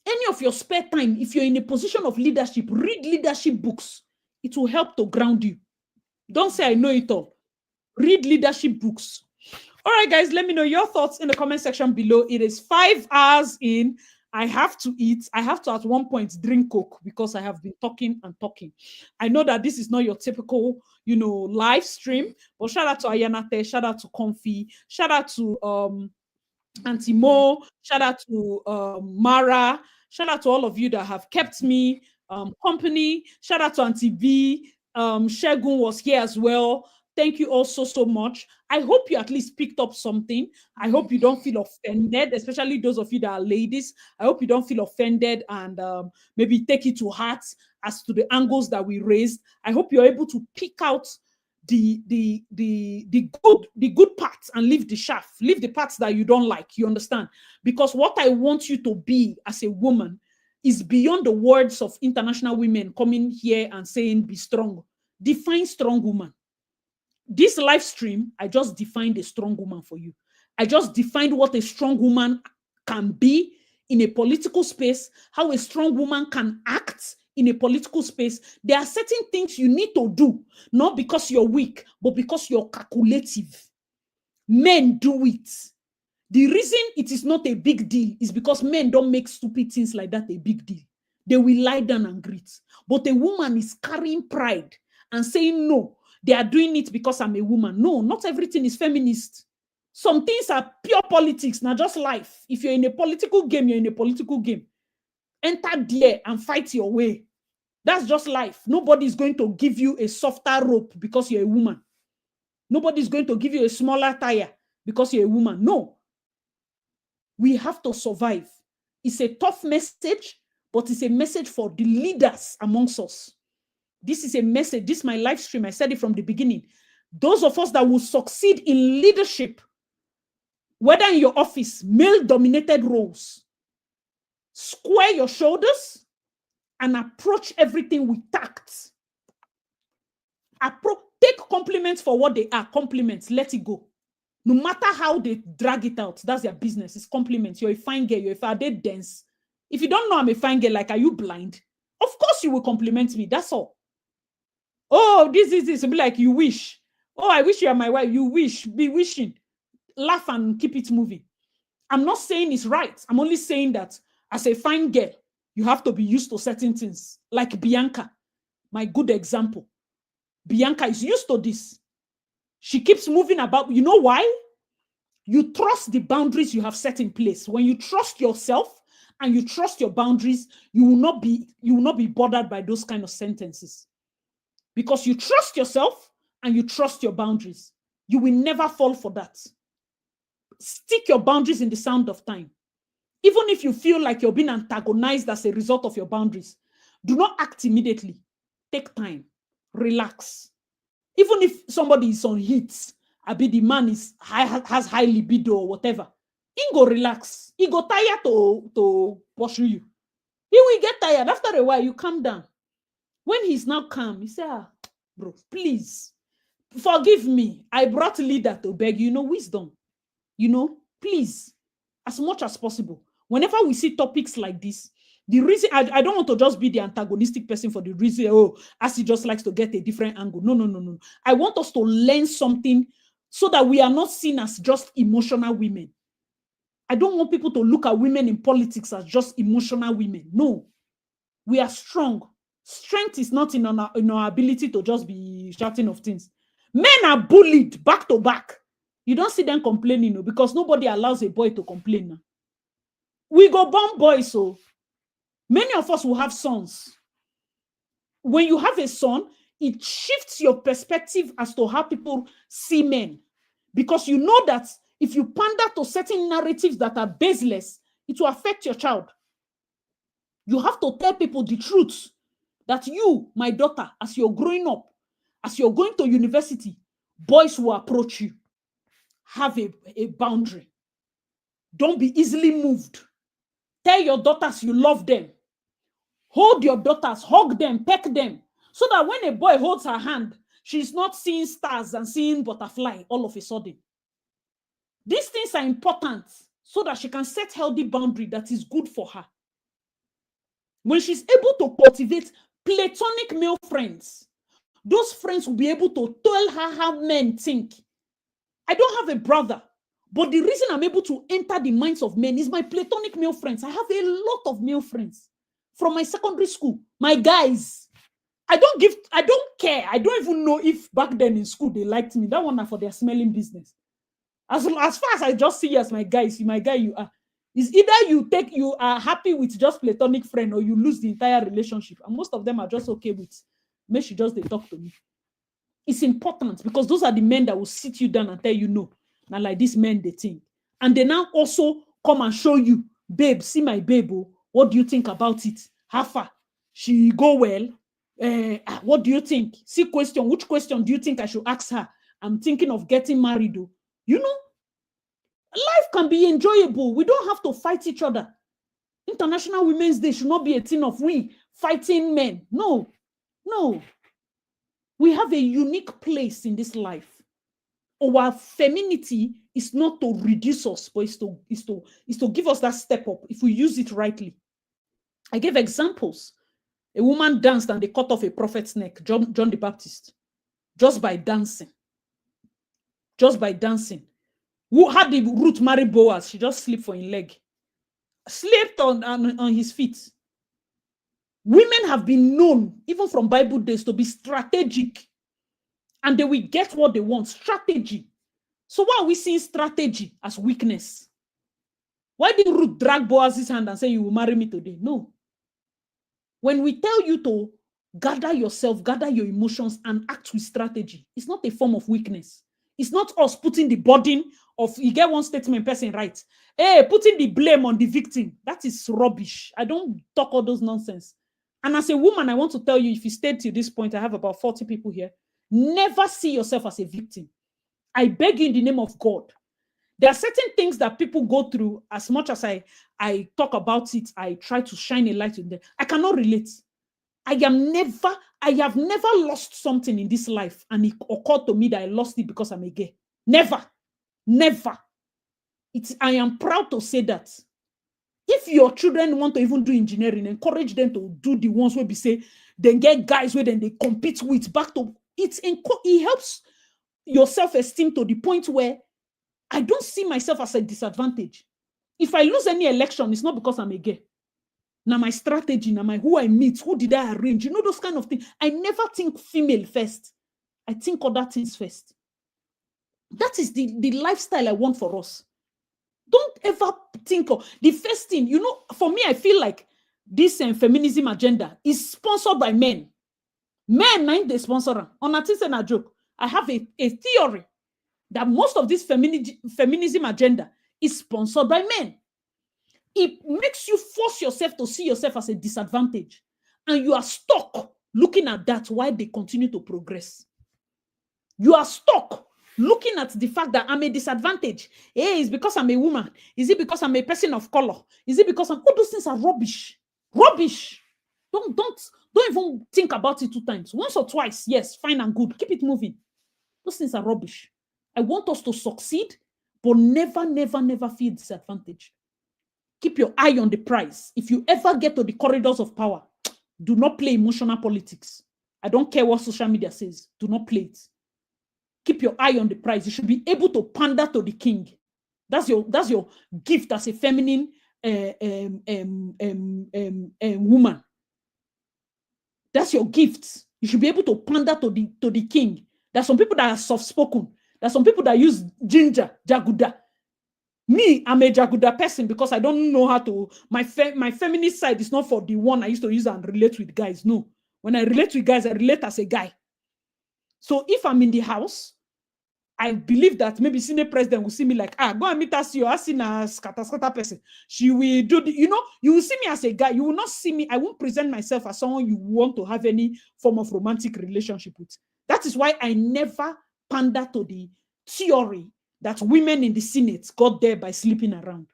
S1: Any of your spare time, if you're in a position of leadership, read leadership books. It will help to ground you. Don't say I know it all. Read leadership books. All right, guys, let me know your thoughts in the comment section below. It is 5 hours in. I have to eat. I have to, at one point, drink Coke because I have been talking and talking. I know that this is not your typical, live stream, but shout out to Ayanate, shout out to Comfy, shout out to Auntie Mo, shout out to Mara, shout out to all of you that have kept me company. Shout out to Auntie V. Shegun was here as well. Thank you all so much. I hope you at least picked up something. I hope you don't feel offended, especially those of you that are ladies. I hope you don't feel offended and maybe take it to heart. as to the angles that we raised. I hope you're able to pick out the good parts and leave the chaff, leave the parts that you don't like. You understand? Because what I want you to be as a woman is beyond the words of international women coming here and saying be strong. Define strong woman. This live stream, I just defined a strong woman for you. I just defined what a strong woman can be in a political space, how a strong woman can act in a political space. There are certain things you need to do, not because you're weak, but because you're calculative. Men do it. The reason it is not a big deal is because men don't make stupid things like that a big deal. They will lie down and greet. But a woman is carrying pride and saying, no, they are doing it because I'm a woman. No, not everything is feminist. Some things are pure politics, not just life. If you're in a political game, you're in a political game. Enter there and fight your way. That's just life. Nobody is going to give you a softer rope because you're a woman. Nobody is going to give you a smaller tire because you're a woman. No. We have to survive. It's a tough message, but it's a message for the leaders amongst us. This is a message. This is my live stream. I said it from the beginning. Those of us that will succeed in leadership, whether in your office, male-dominated roles, square your shoulders and approach everything with tact. Take compliments for what they are. Compliments. Let it go. No matter how they drag it out, that's their business. It's compliments. You're a fine girl. You're a dense. If you don't know I'm a fine girl, like, are you blind? Of course you will compliment me. That's all. Oh, this is this. It'll be like, you wish. Oh, I wish you are my wife. You wish. Be wishing. Laugh and keep it moving. I'm not saying it's right. I'm only saying that as a fine girl, you have to be used to certain things. Like Bianca, my good example. Bianca is used to this. She keeps moving about. You know why? You trust the boundaries you have set in place. When you trust yourself and you trust your boundaries, you will not be bothered by those kind of sentences. Because you trust yourself and you trust your boundaries. You will never fall for that. Stick your boundaries in the sound of time. Even if you feel like you're being antagonized as a result of your boundaries, do not act immediately. Take time. Relax. Even if somebody is on heat, maybe the man has high libido or whatever, he go relax. He go tired to pursue you. He will get tired. After a while, you calm down. When he's now calm, he say, bro, please, forgive me. I brought leader to beg you, wisdom. Please, as much as possible. Whenever we see topics like this, the reason, I don't want to just be the antagonistic person for the reason, as he just likes to get a different angle. No. I want us to learn something so that we are not seen as just emotional women. I don't want people to look at women in politics as just emotional women. No, we are strong. Strength is not in our ability to just be shouting of things. Men are bullied back to back. You don't see them complaining, because nobody allows a boy to complain now. We go born boys, so many of us will have sons. When you have a son, it shifts your perspective as to how people see men. Because you know that if you pander to certain narratives that are baseless, it will affect your child. You have to tell people the truth. That you, my daughter, as you're growing up, as you're going to university, boys will approach you. Have a boundary. Don't be easily moved. Tell your daughters you love them. Hold your daughters, hug them, peck them. So that when a boy holds her hand, she's not seeing stars and seeing butterfly all of a sudden. These things are important so that she can set healthy boundary that is good for her. When she's able to cultivate platonic male friends, those friends will be able to tell her how men think. I don't have a brother, but the reason I'm able to enter the minds of men is my platonic male friends. I have a lot of male friends from my secondary school, my guys. I don't care. I don't even know if back then in school they liked me. That one for their smelling business. As far as I just see you as my guy, you are. It's either you are happy with just platonic friend or you lose the entire relationship. And most of them are just okay with, maybe they talk to me. It's important because those are the men that will sit you down and tell you no. Now like these men, they think. And they now also come and show you, babe, see my babe, what do you think about it? How far? she go well. What do you think? See question. Which question do you think I should ask her? I'm thinking of getting married. Though. You know, life can be enjoyable. We don't have to fight each other. International Women's Day should not be a thing of we fighting men. No, no. We have a unique place in this life. Our femininity is not to reduce us, but is to give us that step up if we use it rightly. I gave examples. A woman danced and they cut off a prophet's neck, John the Baptist, just by dancing. Just by dancing. Who had the Ruth marry Boaz? She just slept for his leg. Slept on his feet. Women have been known, even from Bible days, to be strategic. And they will get what they want. Strategy. So why are we seeing strategy as weakness? Why did Ruth drag Boaz's hand and say, you will marry me today? No. When we tell you to gather yourself, gather your emotions, and act with strategy, it's not a form of weakness. It's not us putting the burden of, you get one statement person right. Hey, putting the blame on the victim. That is rubbish. I don't talk all those nonsense. And as a woman, I want to tell you, if you stayed to this point, I have about 40 people here. Never see yourself as a victim. I beg you in the name of God. There are certain things that people go through. As much as I talk about it, I try to shine a light on them. I cannot relate. I have never lost something in this life, and it occurred to me that I lost it because I'm a gay. Never. Never. I am proud to say that. If your children want to even do engineering, encourage them to do the ones where we say, then get guys where then they compete with back to it helps your self-esteem to the point where I don't see myself as a disadvantage. If I lose any election, it's not because I'm a gay. Now my strategy, now my who I meet, who did I arrange, you know, those kind of things. I never think female first. I think other things first. That is the lifestyle I want for us. Don't ever think of the first thing, you know, for me, I feel like this feminism agenda is sponsored by men. Men, mind they sponsor. On a thing and a joke. I have a theory that most of this feminism agenda is sponsored by men. It makes you force yourself to see yourself as a disadvantage. And you are stuck looking at that while they continue to progress. You are stuck looking at the fact that I'm a disadvantage. Hey, it's because I'm a woman. Is it because I'm a person of color? Is it because all those things are rubbish? Rubbish. Don't even think about it 2 times. Once or twice, yes, fine and good. Keep it moving. Those things are rubbish. I want us to succeed, but never, never, never feel disadvantaged. Keep your eye on the prize. If you ever get to the corridors of power, do not play emotional politics. I don't care what social media says. Do not play it. Keep your eye on the prize. You should be able to pander to the king. That's your gift as a feminine woman. That's your gift. You should be able to pander to the king. There's some people that are soft-spoken. There's some people that use ginger, jaguda. Me, I'm a jaguda person because I don't know how to. My feminist side is not for the one I used to use and relate with guys. No. When I relate with guys, I relate as a guy. So if I'm in the house, I believe that maybe senior president will see me like, go and meet us, you are seen as scatter person. She will do you will see me as a guy. You will not see me. I won't present myself as someone you want to have any form of romantic relationship with. That is why I never pander to the theory that women in the Senate got there by sleeping around.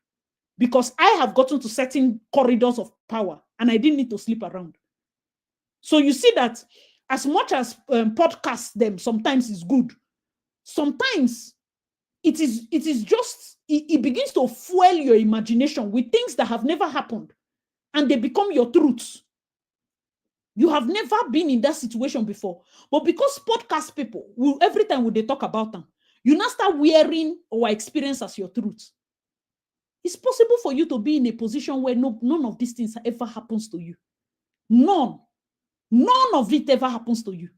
S1: Because I have gotten to certain corridors of power and I didn't need to sleep around. So you see that as much as podcasts them sometimes is good, sometimes it begins to fuel your imagination with things that have never happened and they become your truths. You have never been in that situation before, but because podcast people will every time when they talk about them, you now start wearing our experience as your truth. It's possible for you to be in a position where none of these things ever happens to you. None of it ever happens to you.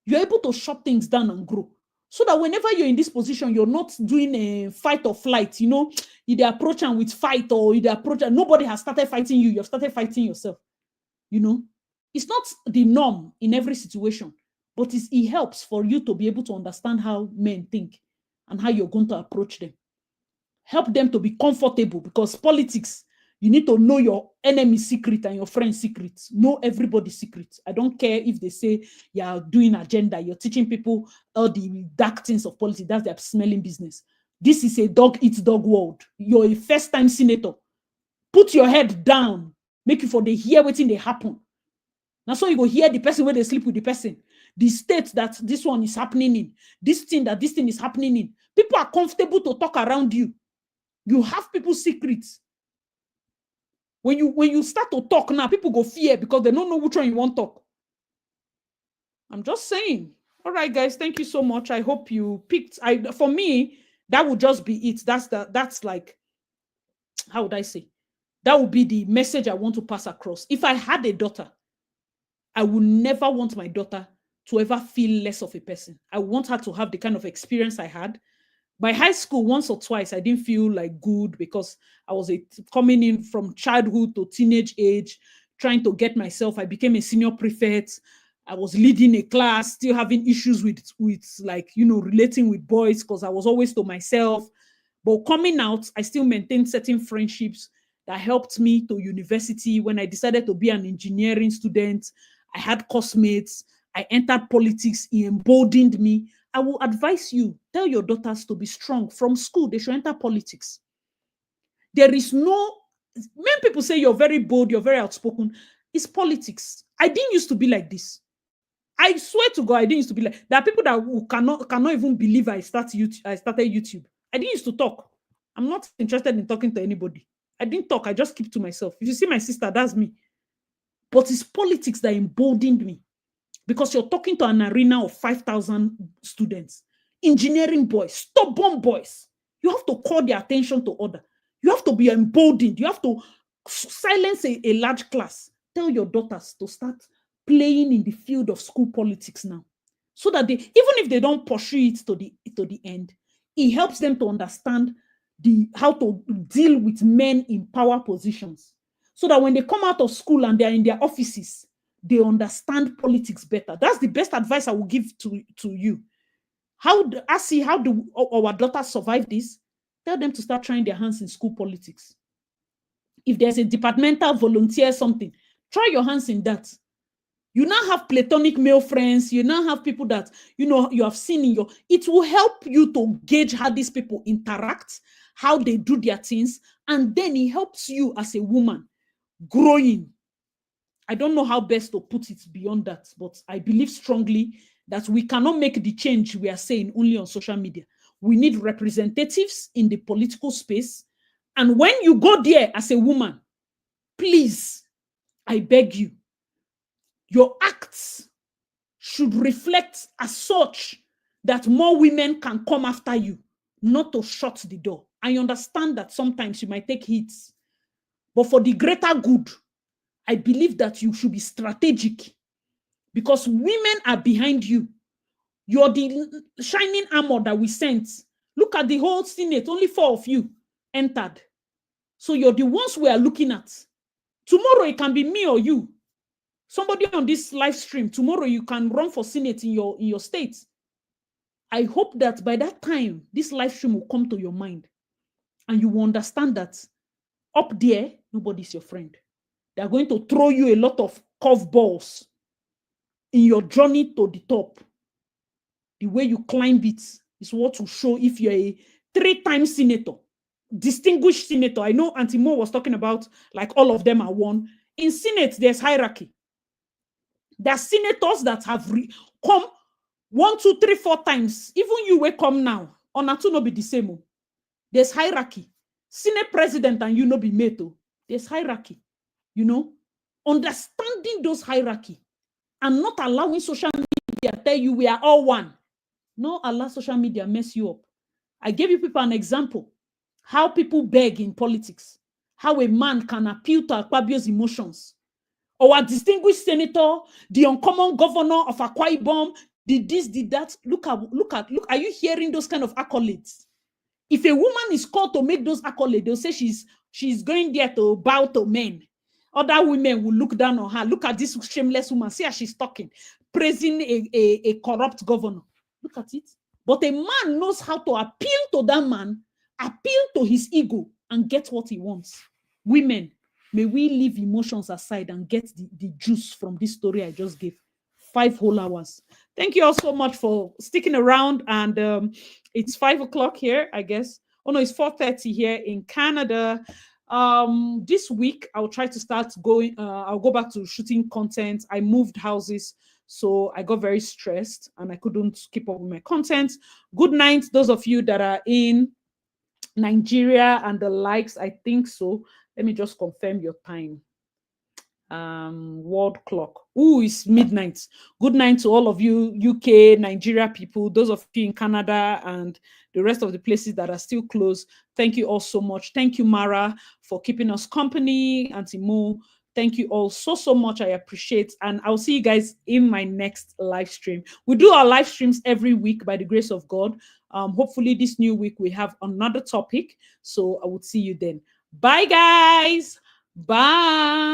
S1: You're able to shut things down and grow. So that whenever you're in this position, you're not doing a fight or flight, either approach and with fight or either approach and nobody has started fighting you. You've started fighting yourself. It's not the norm in every situation, but it helps for you to be able to understand how men think and how you're going to approach them. Help them to be comfortable because politics, You need to know your enemy's secret and your friend's secret. Know everybody's secret. I don't care if they say you're doing agenda, you're teaching people all the dark things of politics. That's their smelling business. This is a dog eats dog world. You're a first-time senator. Put your head down. Make you for the hear waiting they happen. Now so you go hear the person where they sleep with the person. The state that this one is happening in. This thing is happening in. People are comfortable to talk around you. You have people's secrets. When you start to talk now, people go fear because they don't know which one you want to talk. I'm just saying. All right, guys, thank you so much. I hope you picked. For me, that would just be it. That's like, how would I say? That would be the message I want to pass across. If I had a daughter, I would never want my daughter to ever feel less of a person. I want her to have the kind of experience I had. By high school, once or twice, I didn't feel like good because I was coming in from childhood to teenage age, trying to get myself. I became a senior prefect. I was leading a class, still having issues with like, relating with boys because I was always to myself. But coming out, I still maintained certain friendships that helped me to university. When I decided to be an engineering student, I had classmates. I entered politics. It emboldened me. I will advise you, tell your daughters to be strong. From school, they should enter politics. There is no, many people say you're very bold, you're very outspoken. It's politics. I didn't used to be like this. I swear to God, I didn't used to be like, there are people that cannot even believe I started YouTube. I didn't used to talk. I'm not interested in talking to anybody. I didn't talk. I just keep to myself. If you see my sister, that's me. But it's politics that emboldened me. Because you're talking to an arena of 5,000 students, engineering boys, stubborn boys. You have to call their attention to order. You have to be emboldened. You have to silence a large class. Tell your daughters to start playing in the field of school politics now. So that even if they don't pursue it to the end, it helps them to understand how to deal with men in power positions. So that when they come out of school and they're in their offices, they understand politics better. That's the best advice I will give to you. How do our daughters survive this? Tell them to start trying their hands in school politics. If there's a departmental volunteer something, try your hands in that. You now have platonic male friends. You now have people that, you have seen in your... It will help you to gauge how these people interact, how they do their things, and then it helps you as a woman growing. I don't know how best to put it beyond that, but I believe strongly that we cannot make the change we are saying only on social media. We need representatives in the political space. And when you go there as a woman, please, I beg you, your acts should reflect as such that more women can come after you, not to shut the door. I understand that sometimes you might take hits, but for the greater good, I believe that you should be strategic because women are behind you. You're the shining armor that we sent. Look at the whole Senate, only 4 of you entered. So you're the ones we are looking at. Tomorrow it can be me or you. Somebody on this live stream, tomorrow you can run for Senate in your state. I hope that by that time, this live stream will come to your mind and you will understand that up there, nobody's your friend. They are going to throw you a lot of curveballs in your journey to the top. The way you climb it is what will show if you're a 3-time senator, distinguished senator. I know Auntie Mo was talking about like all of them are one. In Senate, there's hierarchy. There are senators that have come 1, 2, 3, 4 times. Even you will come now. On a two no be the same. There's hierarchy. Senate president and you no be mate. There's hierarchy. Understanding those hierarchy and not allowing social media tell you we are all one. No, allow social media mess you up. I gave you people an example. How people beg in politics. How a man can appeal to Akpabio's emotions. Our distinguished senator, the uncommon governor of Akwa Ibom, did this, did that. Look. Are you hearing those kind of accolades? If a woman is called to make those accolades, they'll say she's going there to bow to men. Other women will look down on her. Look at this shameless woman. See how she's talking, praising a corrupt governor. Look at it. But a man knows how to appeal to that man, appeal to his ego, and get what he wants. Women, may we leave emotions aside and get the juice from this story I just gave. 5 whole hours. Thank you all so much for sticking around. And it's 5 o'clock here, I guess. Oh no, it's 4:30 here in Canada. This week I'll try to start going. I'll go back to shooting content. I moved houses, so I got very stressed and I couldn't keep up with my content. Good night, those of you that are in Nigeria and the likes. I think so. Let me just confirm your time. World clock. Ooh, it's midnight. Good night to all of you UK, Nigeria people, those of you in Canada and the rest of the places that are still closed. Thank you all so much. Thank you, Mara, for keeping us company. Auntie Mo, thank you all so much. I appreciate. And I'll see you guys in my next live stream. We do our live streams every week by the grace of God. Hopefully this new week we have another topic. So I would see you then. Bye, guys. Bye.